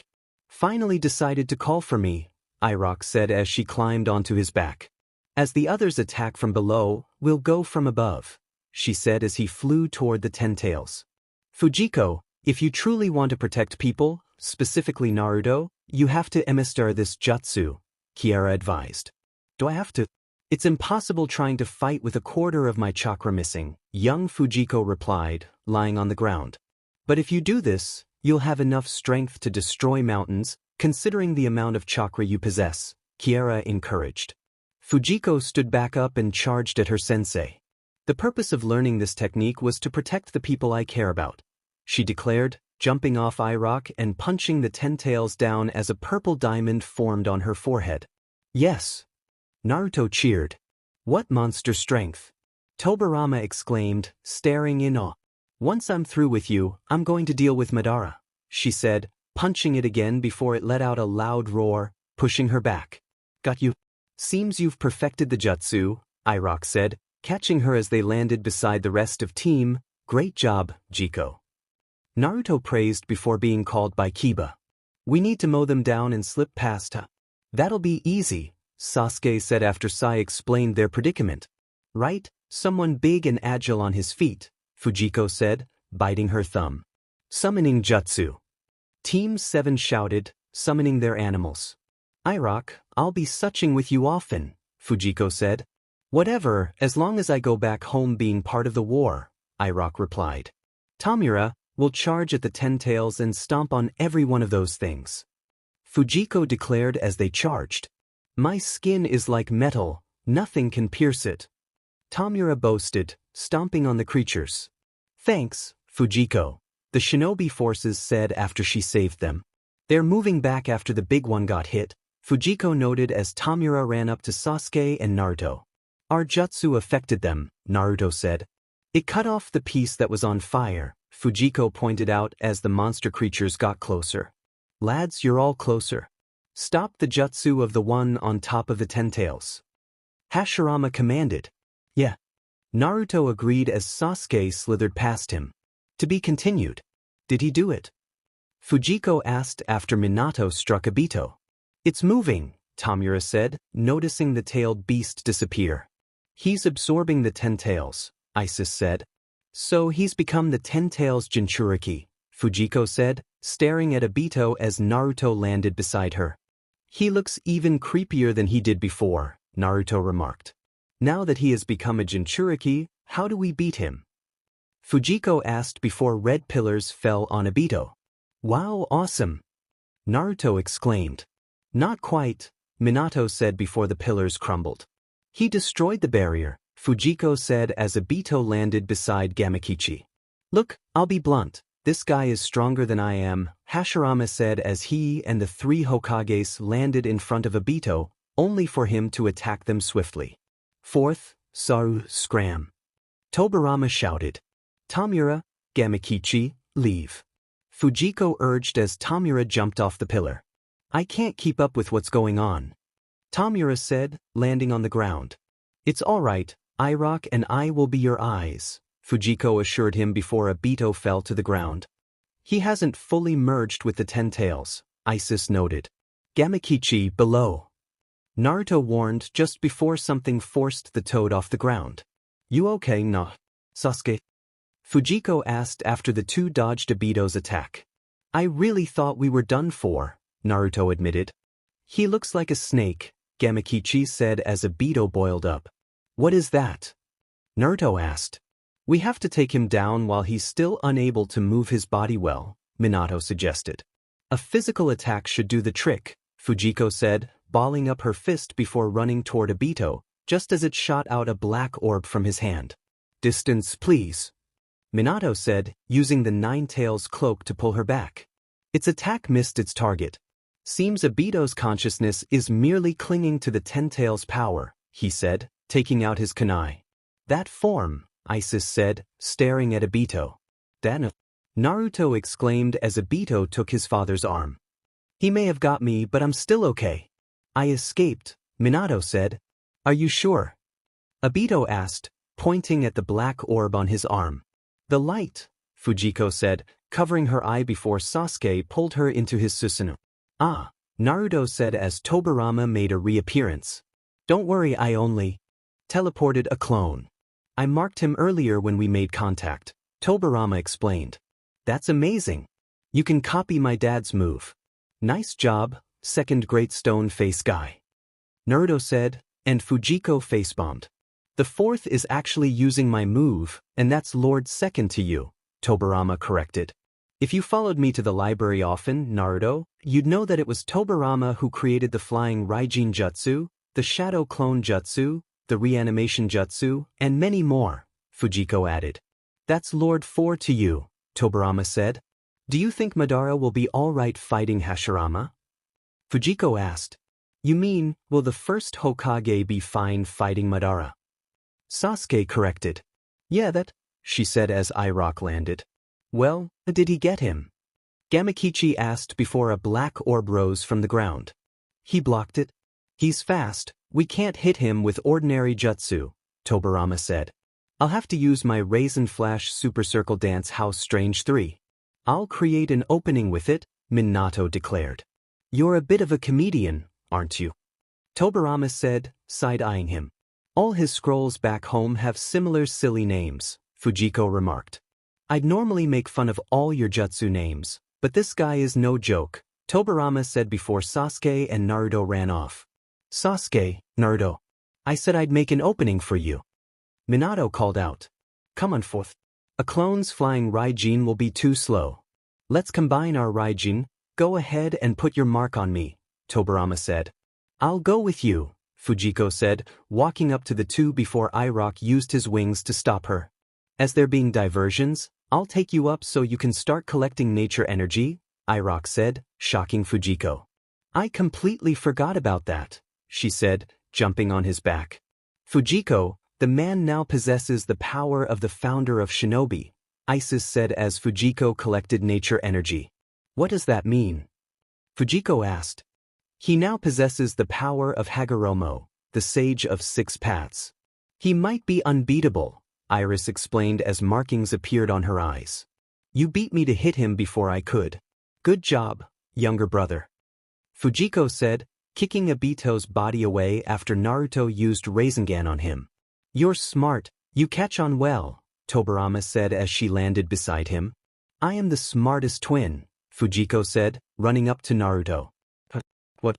Finally decided to call for me, Iroh said as she climbed onto his back. As the others attack from below, we'll go from above, she said as he flew toward the 10 Tails. Fujiko, if you truly want to protect people, specifically Naruto, you have to master this jutsu, Kiara advised. Do I have to? It's impossible trying to fight with a quarter of my chakra missing, young Fujiko replied, lying on the ground. But if you do this, you'll have enough strength to destroy mountains, considering the amount of chakra you possess, Kiara encouraged. Fujiko stood back up and charged at her sensei. The purpose of learning this technique was to protect the people I care about, she declared, jumping off Iroh and punching the 10 Tails down as a purple diamond formed on her forehead. Yes. Naruto cheered. What monster strength! Tobirama exclaimed, staring in awe. Once I'm through with you, I'm going to deal with Madara, she said, punching it again before it let out a loud roar, pushing her back. Got you. Seems you've perfected the jutsu, Iroh said, catching her as they landed beside the rest of team. Great job, Jiko. Naruto praised before being called by Kiba. We need to mow them down and slip past her. That'll be easy, Sasuke said after Sai explained their predicament. Right, someone big and agile on his feet, Fujiko said, biting her thumb. Summoning jutsu. Team 7 shouted, summoning their animals. Iroh, I'll be suching with you often, Fujiko said. Whatever, as long as I go back home being part of the war, Iroh replied. Tamura, will charge at the 10 Tails and stomp on every one of those things, Fujiko declared as they charged. My skin is like metal, nothing can pierce it, Tamura boasted, stomping on the creatures. Thanks, Fujiko, the shinobi forces said after she saved them. They're moving back after the big one got hit, Fujiko noted as Tamura ran up to Sasuke and Naruto. Our jutsu affected them, Naruto said. It cut off the piece that was on fire, Fujiko pointed out as the monster creatures got closer. Lads, you're all closer. Stop the jutsu of the one on top of the 10 Tails. Hashirama commanded. Yeah. Naruto agreed as Sasuke slithered past him. To be continued. Did he do it? Fujiko asked after Minato struck Obito. It's moving, Tamura said, noticing the tailed beast disappear. He's absorbing the 10 Tails, Isis said. So he's become the 10 Tails Jinchuriki, Fujiko said, staring at Obito as Naruto landed beside her. He looks even creepier than he did before, Naruto remarked. Now that he has become a Jinchuriki, how do we beat him? Fujiko asked before red pillars fell on Obito. Wow, awesome! Naruto exclaimed. Not quite, Minato said before the pillars crumbled. He destroyed the barrier, Fujiko said as Obito landed beside Gamakichi. Look, I'll be blunt, this guy is stronger than I am, Hashirama said as he and the 3 Hokages landed in front of Obito, only for him to attack them swiftly. Fourth, Saru, scram. Tobirama shouted. Tamura, Gamakichi, leave. Fujiko urged as Tamura jumped off the pillar. I can't keep up with what's going on, Tamura said, landing on the ground. It's all right, Iroh and I will be your eyes, Fujiko assured him before Obito fell to the ground. He hasn't fully merged with the 10 Tails, Isis noted. Gamakichi below. Naruto warned just before something forced the toad off the ground. You okay, nah, Sasuke? Fujiko asked after the two dodged Obito's attack. I really thought we were done for, Naruto admitted. He looks like a snake, Gamakichi said as Obito boiled up. What is that? Naruto asked. We have to take him down while he's still unable to move his body well, Minato suggested. A physical attack should do the trick, Fujiko said, balling up her fist before running toward Obito, just as it shot out a black orb from his hand. Distance, please, Minato said, using the 9 Tails cloak to pull her back. Its attack missed its target. Seems Obito's consciousness is merely clinging to the Ten Tails' power, he said, taking out his kunai. That form, Isis said, staring at Obito. Then, Naruto exclaimed as Obito took his father's arm. He may have got me, but I'm still okay. I escaped, Minato said. Are you sure? Obito asked, pointing at the black orb on his arm. The light, Fujiko said, covering her eye before Sasuke pulled her into his Susanoo. Ah, Naruto said as Tobirama made a reappearance. Don't worry, I only teleported a clone. I marked him earlier when we made contact, Tobirama explained. That's amazing. You can copy my dad's move. Nice job, second great stone face guy. Naruto said, and Fujiko facebombed. The fourth is actually using my move, and that's Lord second to you, Tobirama corrected. If you followed me to the library often, Naruto, you'd know that it was Tobirama who created the flying Raijin Jutsu, the shadow clone Jutsu, the reanimation Jutsu, and many more, Fujiko added. That's Lord 4 to you, Tobirama said. Do you think Madara will be alright fighting Hashirama? Fujiko asked. You mean, will the first Hokage be fine fighting Madara? Sasuke corrected. Yeah, that, she said as I-Rock landed. Well, did he get him? Gamakichi asked before a black orb rose from the ground. He blocked it. He's fast, we can't hit him with ordinary jutsu, Tobirama said. I'll have to use my Raisin Flash Super Circle Dance House Strange 3. I'll create an opening with it, Minato declared. You're a bit of a comedian, aren't you? Tobirama said, side-eyeing him. All his scrolls back home have similar silly names, Fujiko remarked. I'd normally make fun of all your jutsu names, but this guy is no joke, Tobirama said before Sasuke and Naruto ran off. Sasuke, Naruto. I said I'd make an opening for you. Minato called out. Come on forth. A clone's flying Raijin will be too slow. Let's combine our Raijin, go ahead and put your mark on me, Tobirama said. I'll go with you, Fujiko said, walking up to the two before I-Rock used his wings to stop her. As there being diversions, I'll take you up so you can start collecting nature energy, I-Rock said, shocking Fujiko. I completely forgot about that, she said, jumping on his back. Fujiko, the man now possesses the power of the founder of Shinobi, Isis said as Fujiko collected nature energy. What does that mean? Fujiko asked. He now possesses the power of Hagoromo, the sage of 6 paths. He might be unbeatable, Iris explained as markings appeared on her eyes. You beat me to hit him before I could. Good job, younger brother. Fujiko said, kicking Obito's body away after Naruto used Rasengan on him. You're smart, you catch on well, Tobirama said as she landed beside him. I am the smartest twin, Fujiko said, running up to Naruto. What?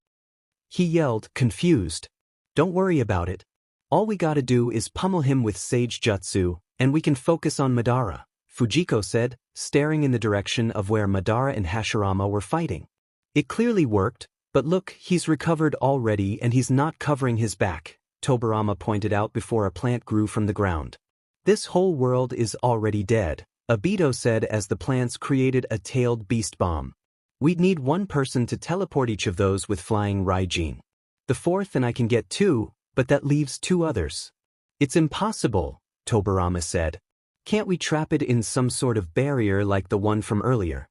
He yelled, confused. Don't worry about it. All we gotta do is pummel him with Sage Jutsu, and we can focus on Madara, Fujiko said, staring in the direction of where Madara and Hashirama were fighting. It clearly worked, but look, he's recovered already and he's not covering his back, Tobirama pointed out before a plant grew from the ground. This whole world is already dead, Obito said as the plants created a tailed beast bomb. We'd need one person to teleport each of those with flying Raijin. The fourth and I can get 2, but that leaves 2 others. It's impossible, Tobirama said. Can't we trap it in some sort of barrier like the one from earlier?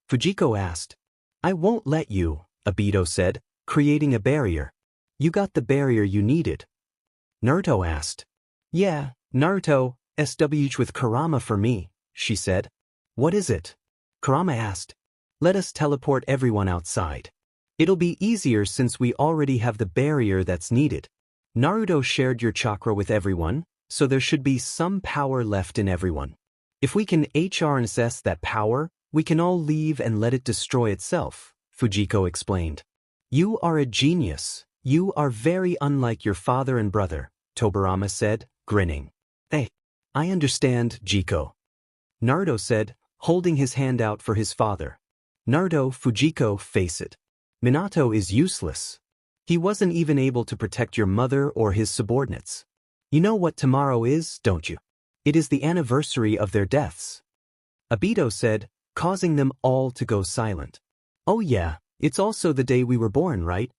Fujiko asked. I won't let you, Obito said, creating a barrier. You got the barrier you needed. Naruto asked. Yeah, Naruto, SWH with Kurama for me, she said. What is it? Kurama asked. Let us teleport everyone outside. It'll be easier since we already have the barrier that's needed. Naruto shared your chakra with everyone, so there should be some power left in everyone. If we can HRSS that power, we can all leave and let it destroy itself, Fujiko explained. You are a genius. You are very unlike your father and brother, Tobirama said, grinning. Hey, I understand, Jiko. Naruto said, holding his hand out for his father. Naruto, Fujiko, face it. Minato is useless. He wasn't even able to protect your mother or his subordinates. You know what tomorrow is, don't you? It is the anniversary of their deaths. Obito said, causing them all to go silent. Oh yeah, It's also the day we were born, right?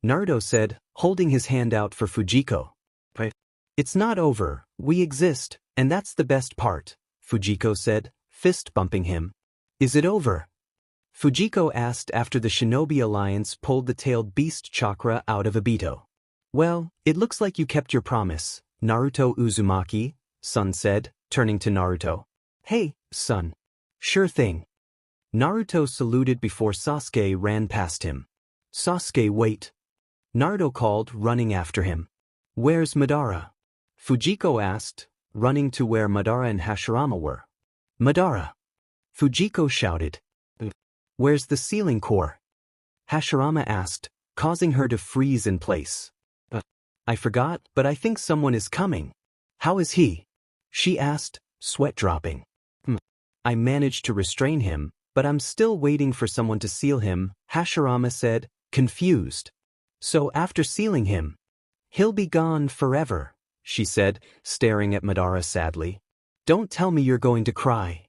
Naruto said, holding his hand out for Fujiko. Right. It's not over, we exist, and that's the best part, Fujiko said, fist bumping him. Is it over? Fujiko asked after the Shinobi Alliance pulled the tailed beast chakra out of Obito. Well, it looks like you kept your promise, Naruto Uzumaki, son said, turning to Naruto. Hey, son. Sure thing. Naruto saluted before Sasuke ran past him. Sasuke, wait. Naruto called, running after him. Where's Madara? Fujiko asked, running to where Madara and Hashirama were. Madara. Fujiko shouted. Where's the ceiling core? Hashirama asked, causing her to freeze in place. I forgot, but I think someone is coming. How is he? She asked, sweat dropping. I managed to restrain him, but I'm still waiting for someone to seal him, Hashirama said, confused. So after sealing him, he'll be gone forever, she said, staring at Madara sadly. Don't tell me you're going to cry.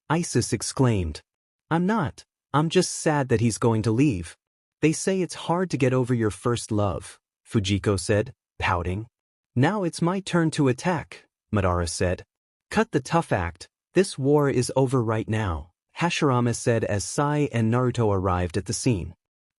Isis exclaimed. I'm not, I'm just sad that he's going to leave. They say it's hard to get over your first love, Fujiko said, pouting. Now it's my turn to attack, Madara said. Cut the tough act, this war is over right now, Hashirama said as Sai and Naruto arrived at the scene.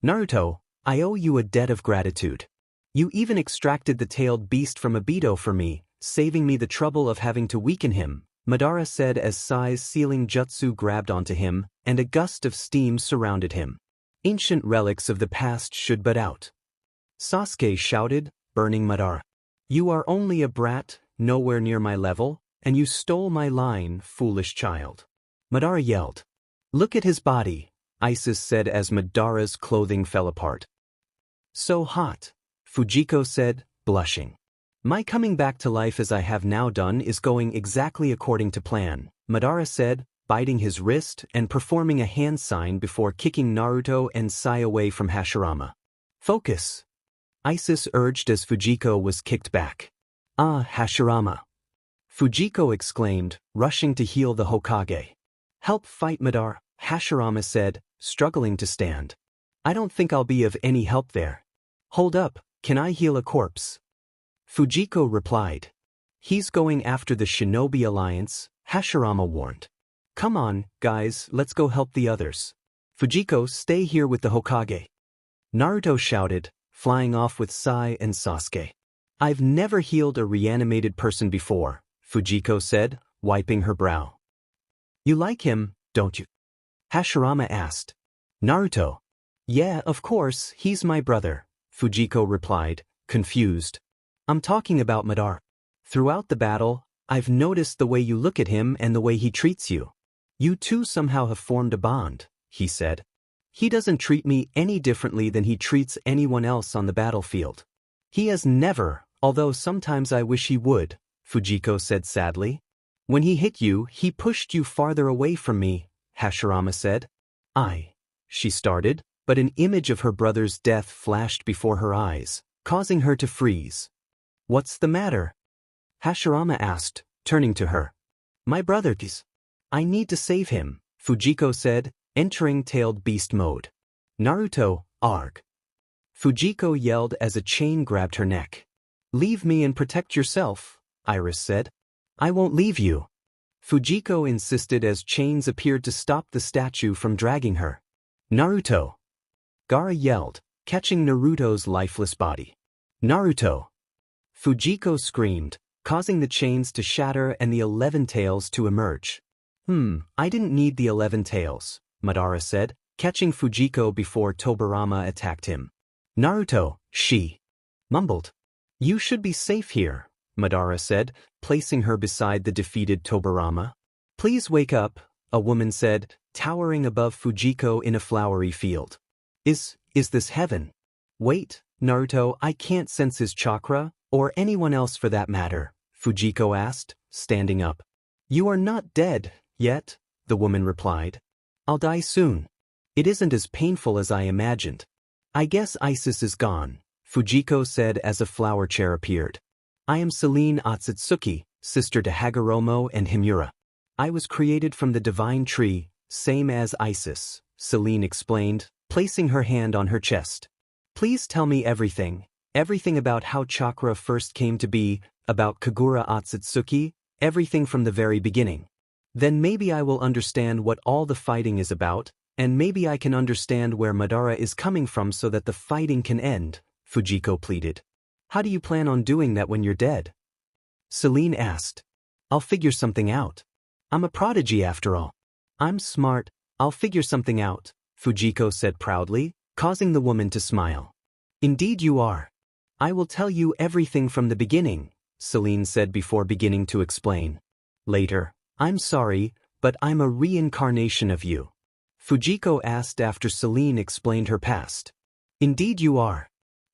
Naruto, I owe you a debt of gratitude. You even extracted the tailed beast from Obito for me, saving me the trouble of having to weaken him, Madara said as Sai's sealing jutsu grabbed onto him, and a gust of steam surrounded him. Ancient relics of the past should bud out. Sasuke shouted, burning Madara. You are only a brat, nowhere near my level, and you stole my line, foolish child. Madara yelled. Look at his body, Isis said as Madara's clothing fell apart. So hot, Fujiko said, blushing. My coming back to life as I have now done is going exactly according to plan, Madara said, biting his wrist and performing a hand sign before kicking Naruto and Sai away from Hashirama. Focus, Isis urged as Fujiko was kicked back. Ah, Hashirama. Fujiko exclaimed, rushing to heal the Hokage. Help fight Madara, Hashirama said, struggling to stand. I don't think I'll be of any help there. Hold up, can I heal a corpse? Fujiko replied. He's going after the Shinobi Alliance, Hashirama warned. Come on, guys, let's go help the others. Fujiko, stay here with the Hokage. Naruto shouted, flying off with Sai and Sasuke. I've never healed a reanimated person before, Fujiko said, wiping her brow. You like him, don't you? Hashirama asked. Naruto. Yeah, of course, he's my brother, Fujiko replied, confused. I'm talking about Madara. Throughout the battle, I've noticed the way you look at him and the way he treats you. You two somehow have formed a bond, he said. He doesn't treat me any differently than he treats anyone else on the battlefield. He has never, although sometimes I wish he would, Fujiko said sadly. When he hit you, he pushed you farther away from me, Hashirama said. She started, but an image of her brother's death flashed before her eyes, causing her to freeze. What's the matter? Hashirama asked, turning to her. My brother, I need to save him, Fujiko said, entering tailed beast mode. Naruto, arg. Fujiko yelled as a chain grabbed her neck. Leave me and protect yourself, Iris said. I won't leave you. Fujiko insisted as chains appeared to stop the statue from dragging her. Naruto. Gaara yelled, catching Naruto's lifeless body. Naruto. Fujiko screamed, causing the chains to shatter and the 11 tails to emerge. I didn't need the 11 tails, Madara said, catching Fujiko before Tobirama attacked him. Naruto, she mumbled. You should be safe here, Madara said, placing her beside the defeated Tobirama. Please wake up, a woman said, towering above Fujiko in a flowery field. Is this heaven? Wait, Naruto, I can't sense his chakra, or anyone else for that matter, Fujiko asked, standing up. You are not dead, yet, the woman replied. I'll die soon. It isn't as painful as I imagined. I guess Isis is gone, Fujiko said as a flower chair appeared. I am Selene Otsutsuki, sister to Hagoromo and Himura. I was created from the divine tree, same as Isis, Selene explained, placing her hand on her chest. Please tell me everything. Everything about how chakra first came to be, about Kagura Otsutsuki, everything from the very beginning. Then maybe I will understand what all the fighting is about, and maybe I can understand where Madara is coming from so that the fighting can end, Fujiko pleaded. How do you plan on doing that when you're dead? Celine asked. I'll figure something out. I'm a prodigy after all. I'm smart, I'll figure something out, Fujiko said proudly, causing the woman to smile. Indeed you are. I will tell you everything from the beginning, Celine said before beginning to explain. Later, I'm sorry, but I'm a reincarnation of you. Fujiko asked after Celine explained her past. Indeed you are.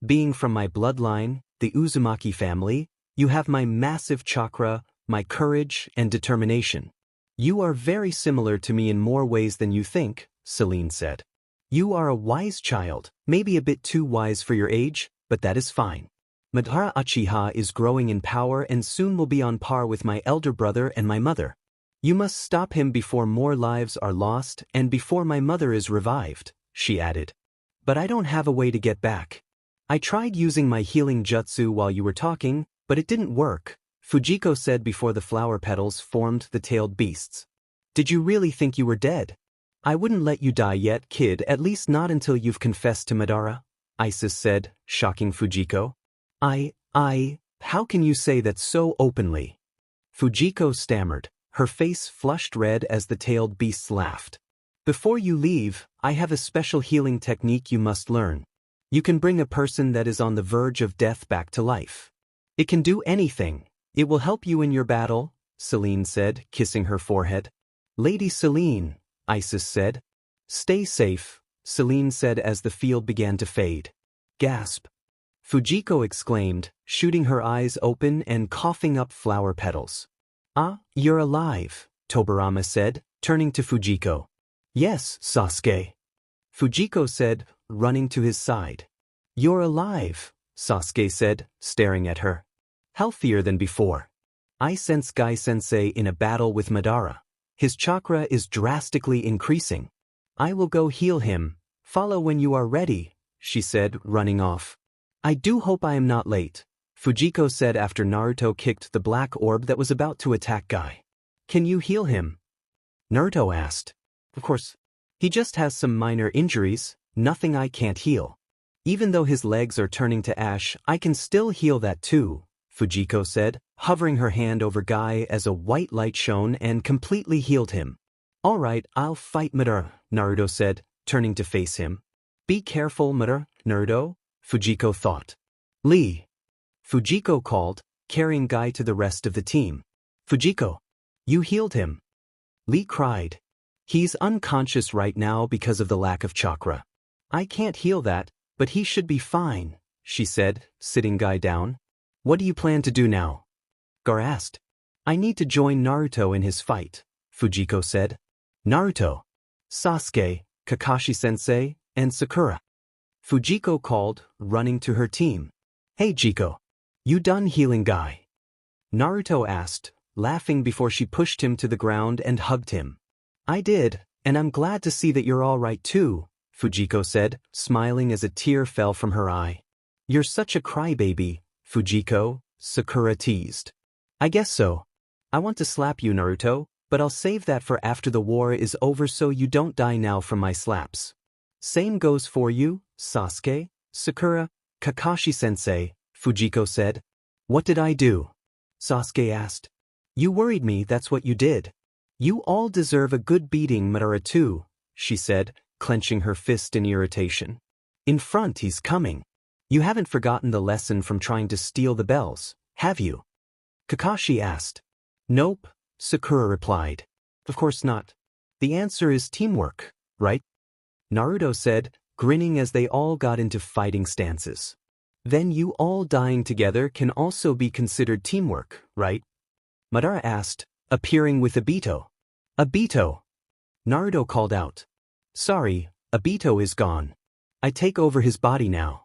Being from my bloodline, the Uzumaki family, you have my massive chakra, my courage and determination. You are very similar to me in more ways than you think, Celine said. You are a wise child, maybe a bit too wise for your age, but that is fine. Madara Uchiha is growing in power and soon will be on par with my elder brother and my mother. You must stop him before more lives are lost and before my mother is revived, she added. But I don't have a way to get back. I tried using my healing jutsu while you were talking, but it didn't work, Fujiko said before the flower petals formed the tailed beasts. Did you really think you were dead? I wouldn't let you die yet, kid, at least not until you've confessed to Madara, Isis said, shocking Fujiko. How can you say that so openly? Fujiko stammered, her face flushed red as the tailed beasts laughed. Before you leave, I have a special healing technique you must learn. You can bring a person that is on the verge of death back to life. It can do anything. It will help you in your battle, Celine said, kissing her forehead. Lady Celine, Isis said. Stay safe, Celine said as the field began to fade. Gasp. Fujiko exclaimed, shooting her eyes open and coughing up flower petals. Ah, you're alive, Tobirama said, turning to Fujiko. Yes, Sasuke. Fujiko said, running to his side. You're alive, Sasuke said, staring at her. Healthier than before. I sense Gai-sensei in a battle with Madara. His chakra is drastically increasing. I will go heal him. Follow when you are ready, she said, running off. I do hope I am not late, Fujiko said after Naruto kicked the black orb that was about to attack Gai. Can you heal him? Naruto asked. Of course. He just has some minor injuries, nothing I can't heal. Even though his legs are turning to ash, I can still heal that too, Fujiko said, hovering her hand over Gai as a white light shone and completely healed him. All right, I'll fight Madara, Naruto said, turning to face him. Be careful, Madara, Naruto, Fujiko thought. Lee. Fujiko called, carrying Gai to the rest of the team. Fujiko. You healed him. Lee cried. He's unconscious right now because of the lack of chakra. I can't heal that, but he should be fine, she said, sitting Gai down. What do you plan to do now? Gar asked. I need to join Naruto in his fight, Fujiko said. Naruto, Sasuke, Kakashi-sensei, and Sakura. Fujiko called, running to her team. Hey Jiko. You done healing Gai? Naruto asked, laughing before she pushed him to the ground and hugged him. I did, and I'm glad to see that you're all right too, Fujiko said, smiling as a tear fell from her eye. You're such a crybaby, Fujiko, Sakura teased. I guess so. I want to slap you, Naruto, but I'll save that for after the war is over so you don't die now from my slaps. Same goes for you, Sasuke, Sakura, Kakashi-sensei, Fujiko said. What did I do? Sasuke asked. You worried me, that's what you did. You all deserve a good beating, Madara too, she said, clenching her fist in irritation. In front, he's coming. You haven't forgotten the lesson from trying to steal the bells, have you? Kakashi asked. Nope, Sakura replied. Of course not. The answer is teamwork, right? Naruto said, grinning as they all got into fighting stances. Then you all dying together can also be considered teamwork, right? Madara asked, appearing with Obito. Obito! Naruto called out. Sorry, Obito is gone. I take over his body now.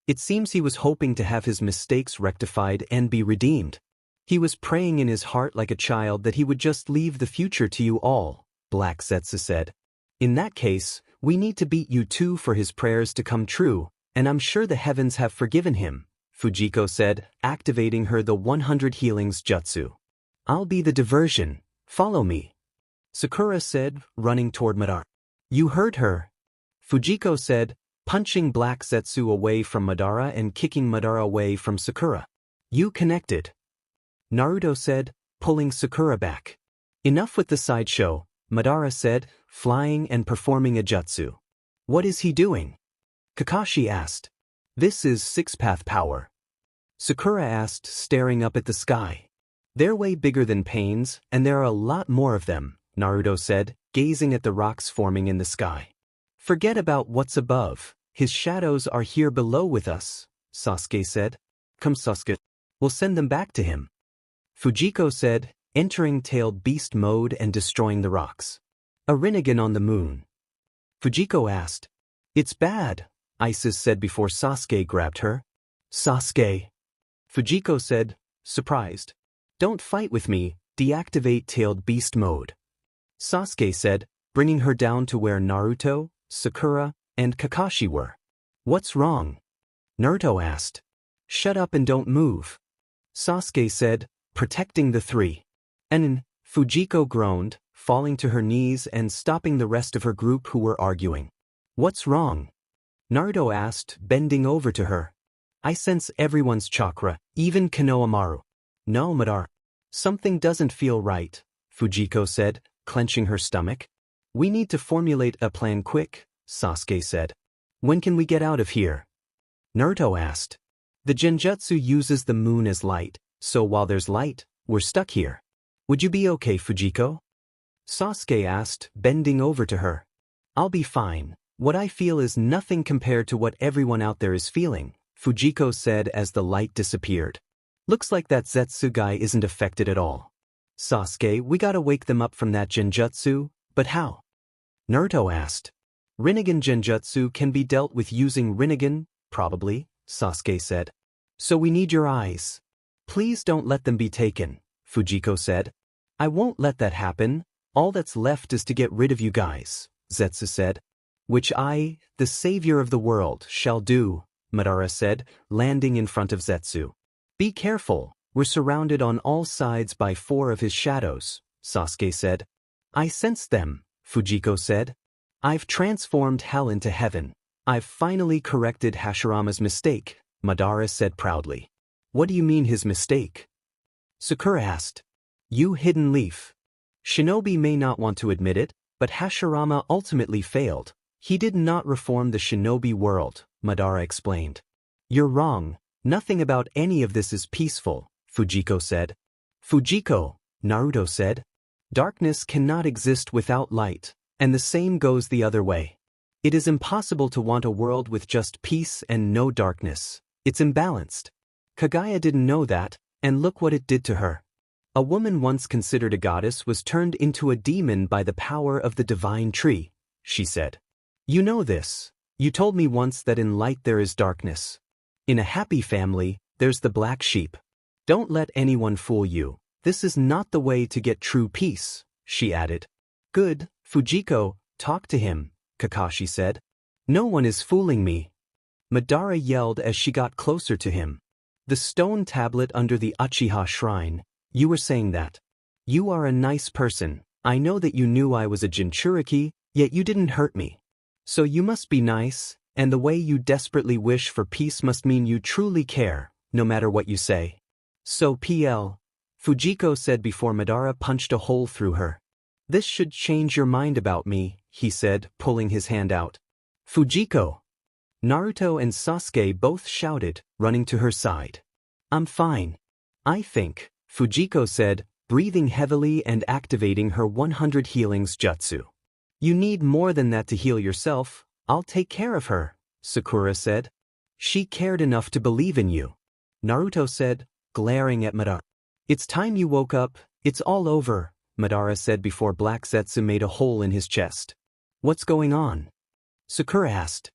It seems he was hoping to have his mistakes rectified and be redeemed. He was praying in his heart like a child that he would just leave the future to you all, Black Zetsu said. In that case, We need to beat you too for his prayers to come true, and I'm sure the heavens have forgiven him, Fujiko said, activating her the 100 healings jutsu. I'll be the diversion. Follow me. Sakura said, running toward Madara. You heard her. Fujiko said, punching Black Zetsu away from Madara and kicking Madara away from Sakura. You connected. Naruto said, pulling Sakura back. Enough with the sideshow, Madara said, flying and performing a jutsu. What is he doing? Kakashi asked. This is six-path power. Sakura asked, staring up at the sky. They're way bigger than pains, and there are a lot more of them, Naruto said, gazing at the rocks forming in the sky. Forget about what's above. His shadows are here below with us, Sasuke said. Come Sasuke. We'll send them back to him. Fujiko said, entering tailed beast mode and destroying the rocks. A Rinnegan on the moon. Fujiko asked. It's bad, Isis said before Sasuke grabbed her. Sasuke. Fujiko said, surprised. Don't fight with me, deactivate tailed beast mode. Sasuke said, bringing her down to where Naruto, Sakura, and Kakashi were. What's wrong? Naruto asked. Shut up and don't move. Sasuke said, protecting the three. And Fujiko groaned, falling to her knees and stopping the rest of her group who were arguing. What's wrong? Naruto asked, bending over to her. I sense everyone's chakra, even Konohamaru. No, Madara. Something doesn't feel right, Fujiko said, clenching her stomach. We need to formulate a plan quick, Sasuke said. When can we get out of here? Naruto asked. The genjutsu uses the moon as light, so while there's light, we're stuck here. Would you be okay, Fujiko? Sasuke asked, bending over to her. I'll be fine. What I feel is nothing compared to what everyone out there is feeling, Fujiko said as the light disappeared. Looks like that Zetsu guy isn't affected at all. Sasuke, we gotta wake them up from that genjutsu, but how? Naruto asked. Rinnegan genjutsu can be dealt with using Rinnegan, probably, Sasuke said. So we need your eyes. Please don't let them be taken, Fujiko said. I won't let that happen. All that's left is to get rid of you guys, Zetsu said. Which I, the savior of the world, shall do, Madara said, landing in front of Zetsu. Be careful, we're surrounded on all sides by 4 of his shadows, Sasuke said. I sense them, Fujiko said. I've transformed hell into heaven. I've finally corrected Hashirama's mistake, Madara said proudly. What do you mean his mistake? Sakura asked. You hidden leaf. Shinobi may not want to admit it, but Hashirama ultimately failed. He did not reform the shinobi world, Madara explained. You're wrong. Nothing about any of this is peaceful, Fujiko said. Fujiko, Naruto said. Darkness cannot exist without light, and the same goes the other way. It is impossible to want a world with just peace and no darkness. It's imbalanced. Kaguya didn't know that, and look what it did to her. A woman once considered a goddess was turned into a demon by the power of the divine tree, she said. You know this. You told me once that in light there is darkness. In a happy family, there's the black sheep. Don't let anyone fool you. This is not the way to get true peace, she added. Good, Fujiko, talk to him, Kakashi said. No one is fooling me. Madara yelled as she got closer to him. The stone tablet under the Uchiha shrine. You were saying that. You are a nice person. I know that you knew I was a Jinchuriki, yet you didn't hurt me. So you must be nice, and the way you desperately wish for peace must mean you truly care, no matter what you say. So PL, Fujiko said before Madara punched a hole through her. This should change your mind about me, he said, pulling his hand out. Fujiko. Naruto and Sasuke both shouted, running to her side. I'm fine. I think, Fujiko said, breathing heavily and activating her 100 healings jutsu. You need more than that to heal yourself. I'll take care of her, Sakura said. She cared enough to believe in you. Naruto said, glaring at Madara. It's time you woke up. It's all over, Madara said before Black Zetsu made a hole in his chest. What's going on? Sakura asked.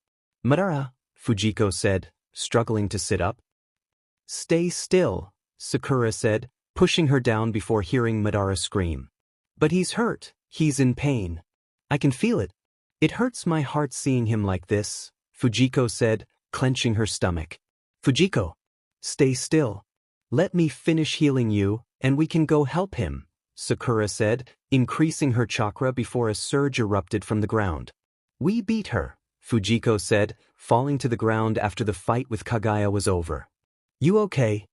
Madara, Fujiko said, struggling to sit up. Stay still, Sakura said, pushing her down before hearing Madara scream. But he's hurt. He's in pain. I can feel it. It hurts my heart seeing him like this, Fujiko said, clenching her stomach. Fujiko, stay still. Let me finish healing you, and we can go help him, Sakura said, increasing her chakra before a surge erupted from the ground. We beat her, Fujiko said, falling to the ground after the fight with Kaguya was over. You okay?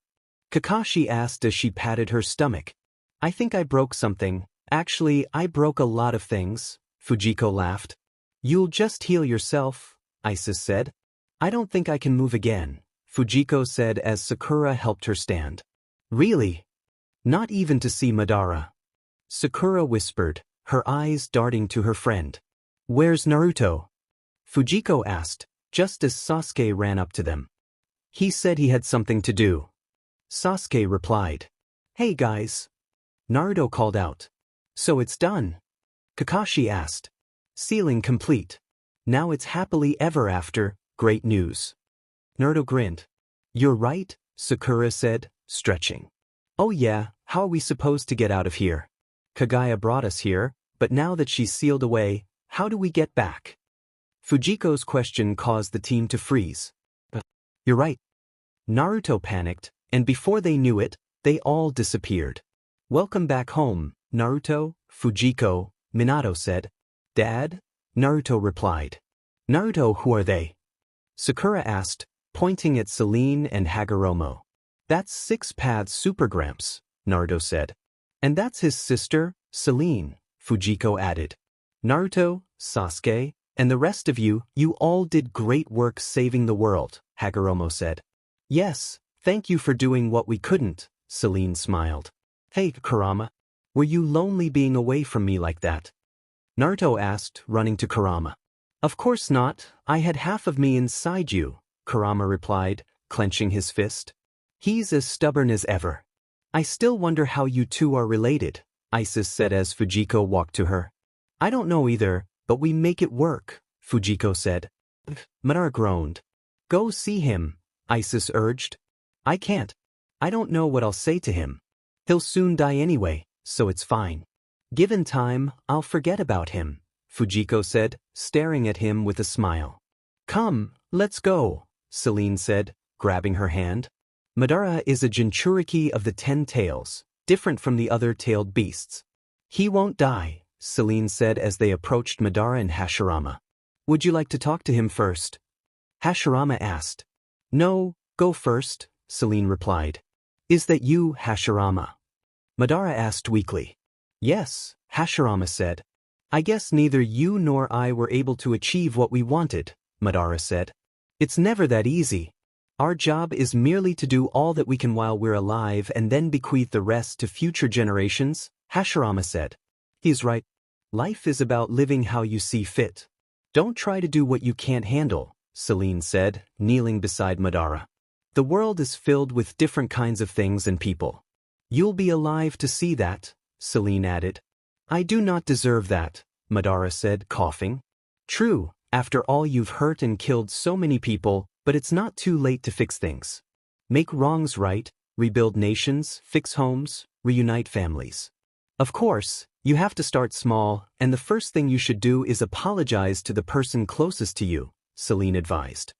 Kakashi asked as she patted her stomach. I think I broke something. Actually, I broke a lot of things, Fujiko laughed. You'll just heal yourself, Isis said. I don't think I can move again, Fujiko said as Sakura helped her stand. Really? Not even to see Madara? Sakura whispered, her eyes darting to her friend. Where's Naruto? Fujiko asked, just as Sasuke ran up to them. He said he had something to do. Sasuke replied. Hey guys. Naruto called out. So it's done? Kakashi asked. Sealing complete. Now it's happily ever after, great news. Naruto grinned. You're right, Sakura said, stretching. Oh yeah, how are we supposed to get out of here? Kaguya brought us here, but now that she's sealed away, how do we get back? Fujiko's question caused the team to freeze. You're right. Naruto panicked, and before they knew it, they all disappeared. Welcome back home, Naruto, Fujiko, Minato said. Dad? Naruto replied. Naruto, who are they? Sakura asked, pointing at Celine and Hagoromo. That's Six Paths Super Gramps, Naruto said. And that's his sister, Celine, Fujiko added. Naruto, Sasuke, and the rest of you, you all did great work saving the world, Hagoromo said. Yes, thank you for doing what we couldn't, Celine smiled. Hey, Kurama. Were you lonely being away from me like that? Naruto asked, running to Kurama. Of course not, I had half of me inside you, Kurama replied, clenching his fist. He's as stubborn as ever. I still wonder how you two are related, Isis said as Fujiko walked to her. I don't know either, but we make it work, Fujiko said. Madara groaned. Go see him, Isis urged. I can't. I don't know what I'll say to him. He'll soon die anyway, so it's fine. Given time, I'll forget about him, Fujiko said, staring at him with a smile. Come, let's go, Celine said, grabbing her hand. Madara is a Jinchuriki of the 10 tails, different from the other tailed beasts. He won't die, Celine said as they approached Madara and Hashirama. Would you like to talk to him first? Hashirama asked. No, go first, Celine replied. Is that you, Hashirama? Madara asked weakly. Yes, Hashirama said. I guess neither you nor I were able to achieve what we wanted, Madara said. It's never that easy. Our job is merely to do all that we can while we're alive and then bequeath the rest to future generations, Hashirama said. He's right. Life is about living how you see fit. Don't try to do what you can't handle, Celine said, kneeling beside Madara. The world is filled with different kinds of things and people. You'll be alive to see that, Celine added. I do not deserve that, Madara said, coughing. True, after all you've hurt and killed so many people, but it's not too late to fix things. Make wrongs right, rebuild nations, fix homes, reunite families. Of course, you have to start small, and the first thing you should do is apologize to the person closest to you, Celine advised.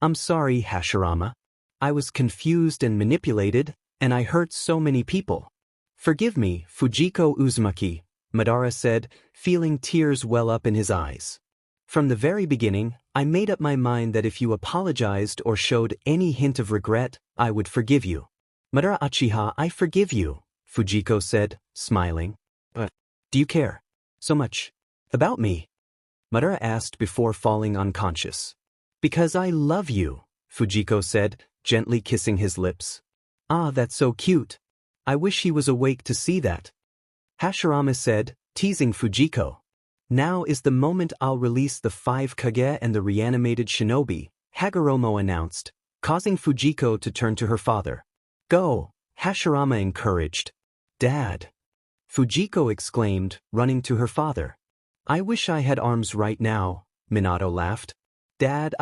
I'm sorry, Hashirama. I was confused and manipulated, and I hurt so many people. Forgive me, Fujiko Uzumaki, Madara said, feeling tears well up in his eyes. From the very beginning, I made up my mind that if you apologized or showed any hint of regret, I would forgive you. Madara Uchiha, I forgive you, Fujiko said, smiling. Do you care so much about me? Madara asked before falling unconscious. Because I love you, Fujiko said, gently kissing his lips. Ah, that's so cute. I wish he was awake to see that. Hashirama said, teasing Fujiko. Now is the moment I'll release the 5 Kage and the reanimated shinobi, Hagoromo announced, causing Fujiko to turn to her father. Go, Hashirama encouraged. Dad. Fujiko exclaimed, running to her father. I wish I had arms right now, Minato laughed. Dad,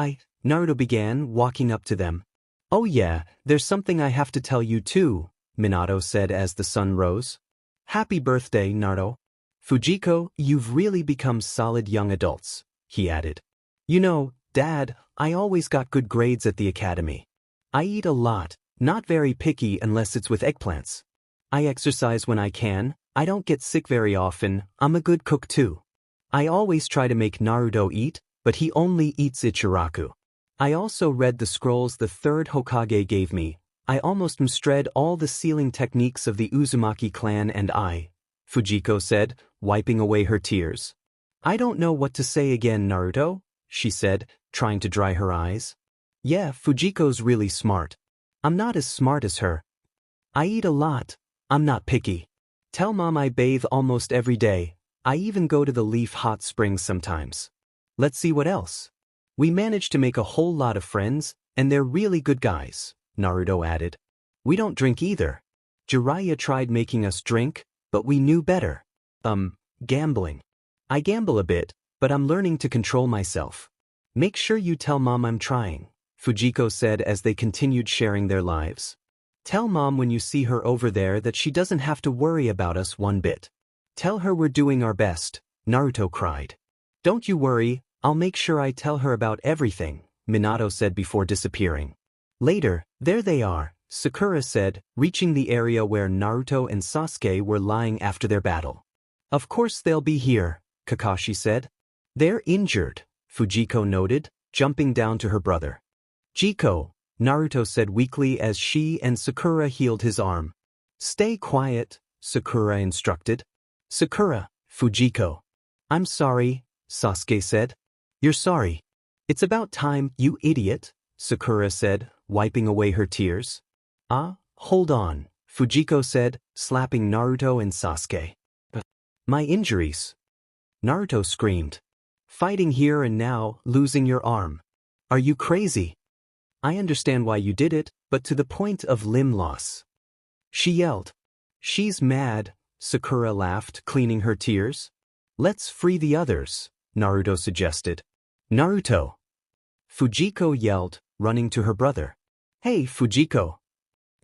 Naruto began, walking up to them. Oh yeah, there's something I have to tell you too, Minato said as the sun rose. Happy birthday, Naruto. Fujiko, you've really become solid young adults, he added. You know, Dad, I always got good grades at the academy. I eat a lot, not very picky unless it's with eggplants. I exercise when I can, I don't get sick very often, I'm a good cook too. I always try to make Naruto eat, but he only eats Ichiraku. I also read the scrolls the third Hokage gave me. I almost mastered all the sealing techniques of the Uzumaki clan and Fujiko said, wiping away her tears. I don't know what to say again, Naruto, she said, trying to dry her eyes. Yeah, Fujiko's really smart. I'm not as smart as her. I eat a lot. I'm not picky. Tell Mom I bathe almost every day. I even go to the Leaf Hot Springs sometimes. Let's see what else. We managed to make a whole lot of friends, and they're really good guys, Naruto added. We don't drink either. Jiraiya tried making us drink, but we knew better. Gambling. I gamble a bit, but I'm learning to control myself. Make sure you tell Mom I'm trying, Fujiko said as they continued sharing their lives. Tell Mom when you see her over there that she doesn't have to worry about us one bit. Tell her we're doing our best, Naruto cried. Don't you worry, I'll make sure I tell her about everything, Minato said before disappearing. Later, there they are, Sakura said, reaching the area where Naruto and Sasuke were lying after their battle. Of course they'll be here, Kakashi said. They're injured, Fujiko noted, jumping down to her brother. Jiko, Naruto said weakly as she and Sakura healed his arm. Stay quiet, Sakura instructed. Sakura, Fujiko. I'm sorry, Sasuke said. You're sorry. It's about time, you idiot, Sakura said, wiping away her tears. Hold on, Fujiko said, slapping Naruto and Sasuke. My injuries. Naruto screamed. Fighting here and now, losing your arm. Are you crazy? I understand why you did it, but to the point of limb loss. She yelled. She's mad, Sakura laughed, cleaning her tears. Let's free the others, Naruto suggested. Naruto. Fujiko yelled, running to her brother. Hey, Fujiko.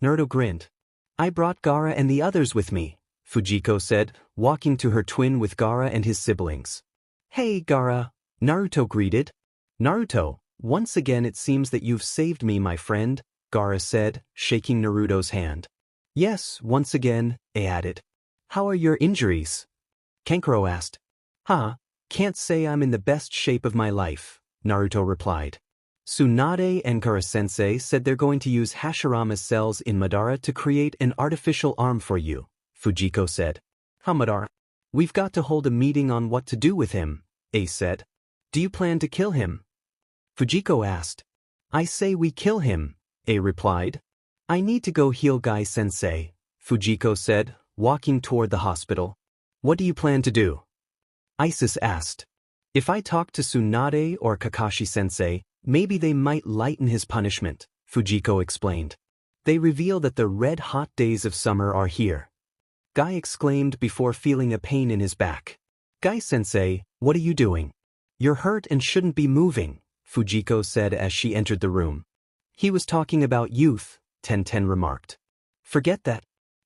Naruto grinned. I brought Gaara and the others with me, Fujiko said, walking to her twin with Gaara and his siblings. Hey, Gaara, Naruto greeted. Naruto, once again it seems that you've saved me, my friend, Gaara said, shaking Naruto's hand. Yes, once again, he added. How are your injuries? Kankuro asked. Can't say I'm in the best shape of my life, Naruto replied. Tsunade and Gaara-sensei said they're going to use Hashirama's cells in Madara to create an artificial arm for you, Fujiko said. Madara? We've got to hold a meeting on what to do with him, Ace said. Do you plan to kill him? Fujiko asked. I say we kill him, A replied. I need to go heal Guy-sensei, Fujiko said, walking toward the hospital. What do you plan to do? Isis asked. If I talk to Tsunade or Kakashi-sensei, maybe they might lighten his punishment, Fujiko explained. They reveal that the red-hot days of summer are here. Guy exclaimed before feeling a pain in his back. Guy-sensei, what are you doing? You're hurt and shouldn't be moving, Fujiko said as she entered the room. He was talking about youth, Tenten remarked. Forget that.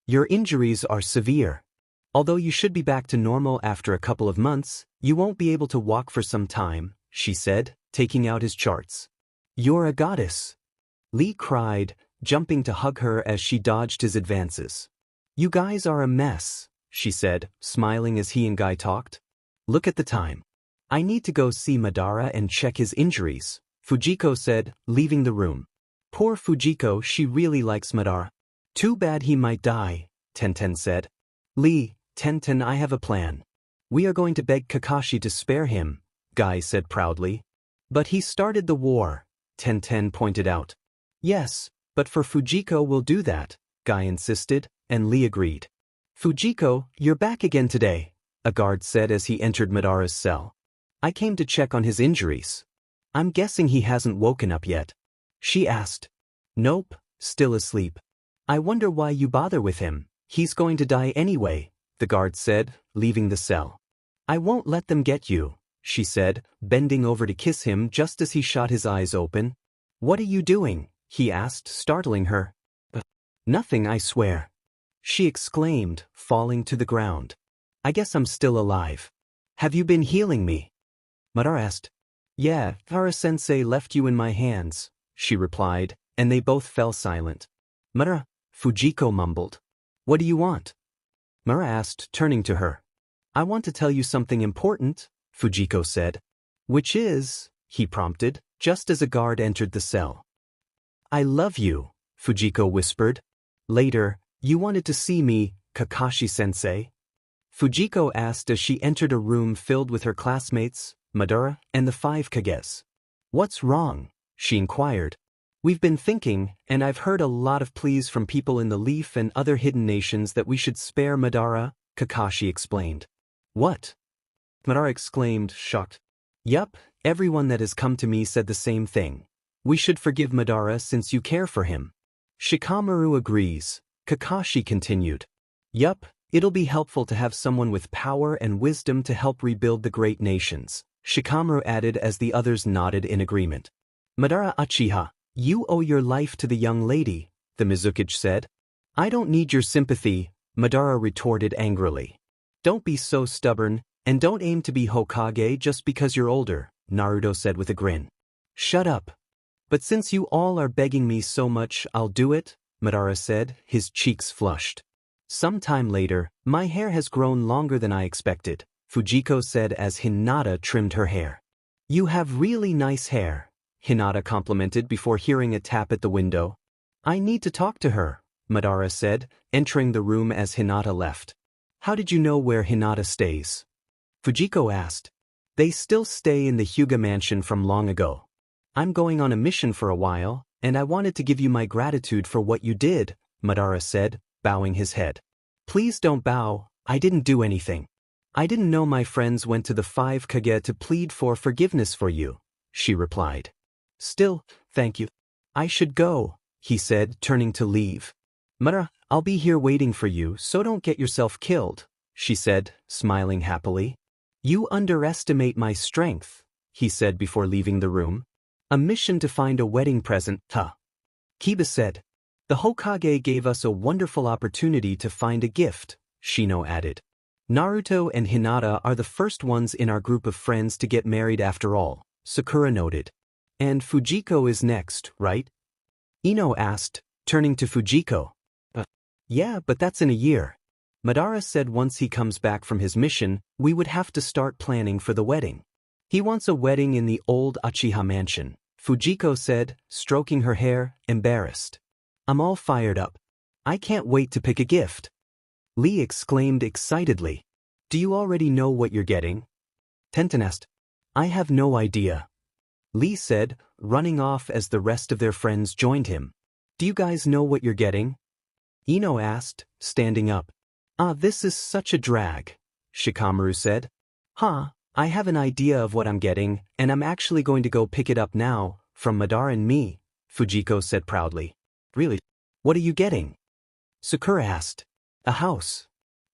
Your injuries are severe. Although you should be back to normal after a couple of months, you won't be able to walk for some time, she said, taking out his charts. You're a goddess. Lee cried, jumping to hug her as she dodged his advances. You guys are a mess, she said, smiling as he and Guy talked. Look at the time. I need to go see Madara and check his injuries, Fujiko said, leaving the room. Poor Fujiko, she really likes Madara. Too bad he might die, Tenten said. Lee, Tenten, I have a plan. We are going to beg Kakashi to spare him, Guy said proudly. But he started the war, Tenten pointed out. Yes, but for Fujiko we'll do that, Guy insisted, and Lee agreed. Fujiko, you're back again today, a guard said as he entered Madara's cell. I came to check on his injuries. I'm guessing he hasn't woken up yet. She asked. Nope, still asleep. I wonder why you bother with him. He's going to die anyway, the guard said, leaving the cell. I won't let them get you, she said, bending over to kiss him just as he shot his eyes open. What are you doing? He asked, startling her. Nothing, I swear. She exclaimed, falling to the ground. I guess I'm still alive. Have you been healing me? Madara asked. Yeah, Tara-sensei left you in my hands, she replied, and they both fell silent. Madara, Fujiko mumbled. What do you want? Madara asked, turning to her. I want to tell you something important, Fujiko said. Which is, he prompted, just as a guard entered the cell. I love you, Fujiko whispered. Later, you wanted to see me, Kakashi-sensei? Fujiko asked as she entered a room filled with her classmates, Madara, and the 5 Kages. What's wrong? She inquired. We've been thinking, and I've heard a lot of pleas from people in the Leaf and other hidden nations that we should spare Madara, Kakashi explained. What? Madara exclaimed, shocked. Yup, everyone that has come to me said the same thing. We should forgive Madara since you care for him. Shikamaru agrees, Kakashi continued. Yup, it'll be helpful to have someone with power and wisdom to help rebuild the great nations, Shikamaru added as the others nodded in agreement. Madara Uchiha, you owe your life to the young lady, the Mizukage said. I don't need your sympathy, Madara retorted angrily. Don't be so stubborn, and don't aim to be Hokage just because you're older, Naruto said with a grin. Shut up. But since you all are begging me so much, I'll do it, Madara said, his cheeks flushed. Some time later, my hair has grown longer than I expected, Fujiko said as Hinata trimmed her hair. You have really nice hair, Hinata complimented before hearing a tap at the window. I need to talk to her, Madara said, entering the room as Hinata left. How did you know where Hinata stays? Fujiko asked. They still stay in the Hyuga mansion from long ago. I'm going on a mission for a while, and I wanted to give you my gratitude for what you did, Madara said, bowing his head. Please don't bow, I didn't do anything. I didn't know my friends went to the 5 Kage to plead for forgiveness for you, she replied. Still, thank you. I should go, he said, turning to leave. Madara, I'll be here waiting for you, so don't get yourself killed, she said, smiling happily. You underestimate my strength, he said before leaving the room. A mission to find a wedding present, huh? Kiba said. The Hokage gave us a wonderful opportunity to find a gift, Shino added. Naruto and Hinata are the first ones in our group of friends to get married after all, Sakura noted. And Fujiko is next, right? Ino asked, turning to Fujiko. Yeah, but that's in a year. Madara said once he comes back from his mission, we would have to start planning for the wedding. He wants a wedding in the old Uchiha mansion, Fujiko said, stroking her hair, embarrassed. I'm all fired up. I can't wait to pick a gift. Lee exclaimed excitedly. Do you already know what you're getting? Tenten asked. I have no idea. Lee said, running off as the rest of their friends joined him. Do you guys know what you're getting? Ino asked, standing up. This is such a drag, Shikamaru said. I have an idea of what I'm getting, and I'm actually going to go pick it up now, from Madara and me, Fujiko said proudly. Really? What are you getting? Sakura asked. A house.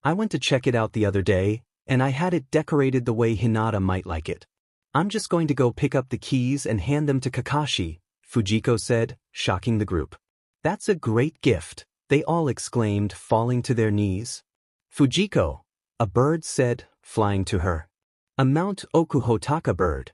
I went to check it out the other day, and I had it decorated the way Hinata might like it. I'm just going to go pick up the keys and hand them to Kakashi, Fujiko said, shocking the group. That's a great gift, they all exclaimed, falling to their knees. Fujiko, a bird said, flying to her. A Mount Okuhotaka bird.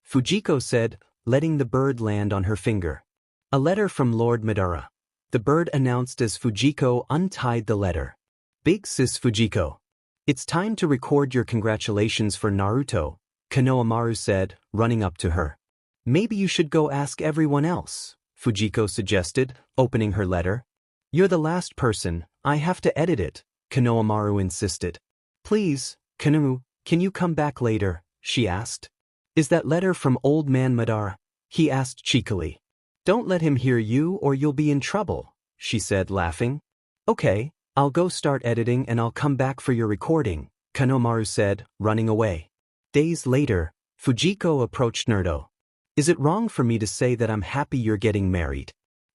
Fujiko said, letting the bird land on her finger. A letter from Lord Madara. The bird announced as Fujiko untied the letter. Big sis Fujiko. It's time to record your congratulations for Naruto, Konohamaru said, running up to her. Maybe you should go ask everyone else, Fujiko suggested, opening her letter. You're the last person, I have to edit it, Konohamaru insisted. Please, Konohamaru, can you come back later, she asked. Is that letter from old man Madara? He asked cheekily. Don't let him hear you or you'll be in trouble, she said, laughing. Okay, I'll go start editing and I'll come back for your recording, Konohamaru said, running away. Days later, Fujiko approached Naruto. Is it wrong for me to say that I'm happy you're getting married?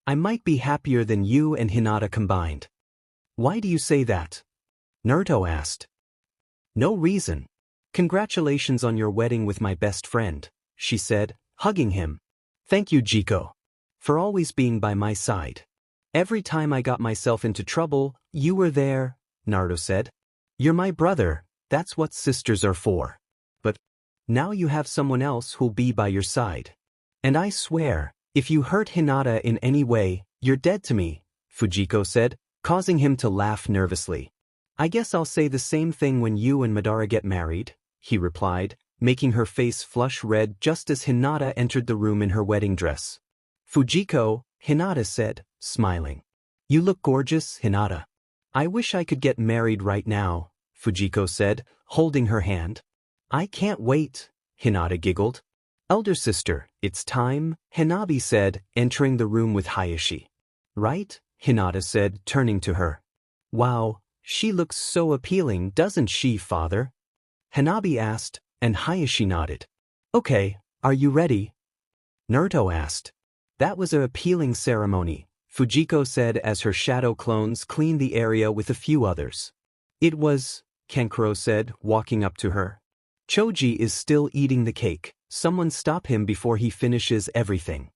I might be happier than you and Hinata combined. Why do you say that? Naruto asked. No reason. Congratulations on your wedding with my best friend, she said, hugging him. Thank you, Jiko, for always being by my side. Every time I got myself into trouble, you were there, Naruto said. You're my brother, that's what sisters are for. But Now you have someone else who'll be by your side. And I swear, if you hurt Hinata in any way, you're dead to me, Fujiko said, causing him to laugh nervously. I guess I'll say the same thing when you and Madara get married, he replied, making her face flush red just as Hinata entered the room in her wedding dress. Fujiko, Hinata said, smiling. You look gorgeous, Hinata. I wish I could get married right now, Fujiko said, holding her hand. I can't wait, Hinata giggled. Elder sister, it's time, Hanabi said, entering the room with Hayashi. Right? Hinata said, turning to her. Wow, she looks so appealing, doesn't she, father? Hanabi asked, and Hayashi nodded. Okay, are you ready? Naruto asked. That was an appealing ceremony, Fujiko said as her shadow clones cleaned the area with a few others. It was, Kankuro said, walking up to her. Choji is still eating the cake. Someone stop him before he finishes everything.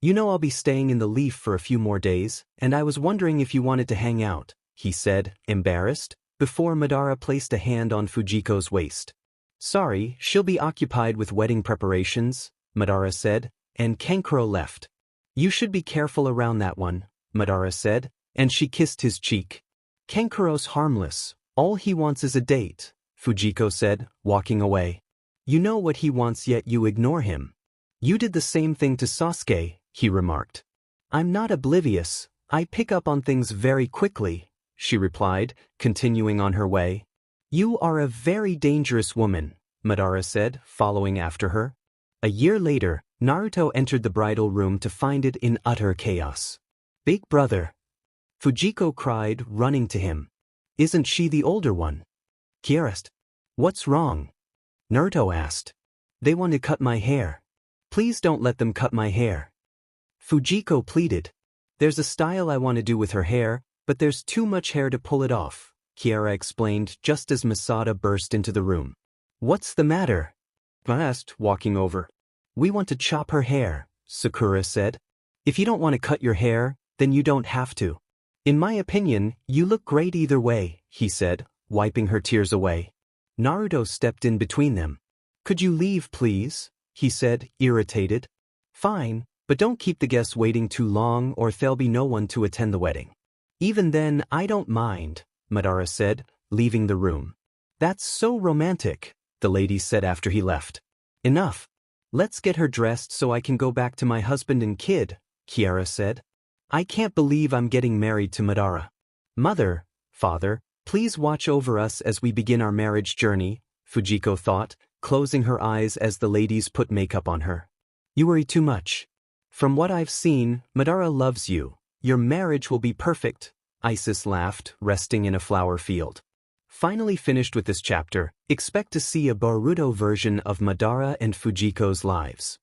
You know I'll be staying in the leaf for a few more days, and I was wondering if you wanted to hang out, he said, embarrassed, before Madara placed a hand on Fujiko's waist. Sorry, she'll be occupied with wedding preparations, Madara said, and Kankuro left. You should be careful around that one, Madara said, and she kissed his cheek. Kankuro's harmless, all he wants is a date, Fujiko said, walking away. You know what he wants yet you ignore him. You did the same thing to Sasuke, he remarked. I'm not oblivious, I pick up on things very quickly, she replied, continuing on her way. You are a very dangerous woman, Madara said, following after her. A year later, Naruto entered the bridal room to find it in utter chaos. Big brother. Fujiko cried, running to him. Isn't she the older one? Kierast. What's wrong? Naruto asked. They want to cut my hair. Please don't let them cut my hair. Fujiko pleaded. There's a style I want to do with her hair, but there's too much hair to pull it off, Kiara explained just as Masada burst into the room. What's the matter? I asked, walking over. We want to chop her hair, Sakura said. If you don't want to cut your hair, then you don't have to. In my opinion, you look great either way, he said, wiping her tears away. Naruto stepped in between them. Could you leave, please? He said, irritated. Fine, but don't keep the guests waiting too long or there'll be no one to attend the wedding. Even then, I don't mind, Madara said, leaving the room. That's so romantic, the lady said after he left. Enough. Let's get her dressed so I can go back to my husband and kid, Kiara said. I can't believe I'm getting married to Madara. Mother, father, please watch over us as we begin our marriage journey, Fujiko thought, closing her eyes as the ladies put makeup on her. You worry too much. From what I've seen, Madara loves you. Your marriage will be perfect, Isis laughed, resting in a flower field. Finally finished with this chapter, expect to see a Boruto version of Madara and Fujiko's lives.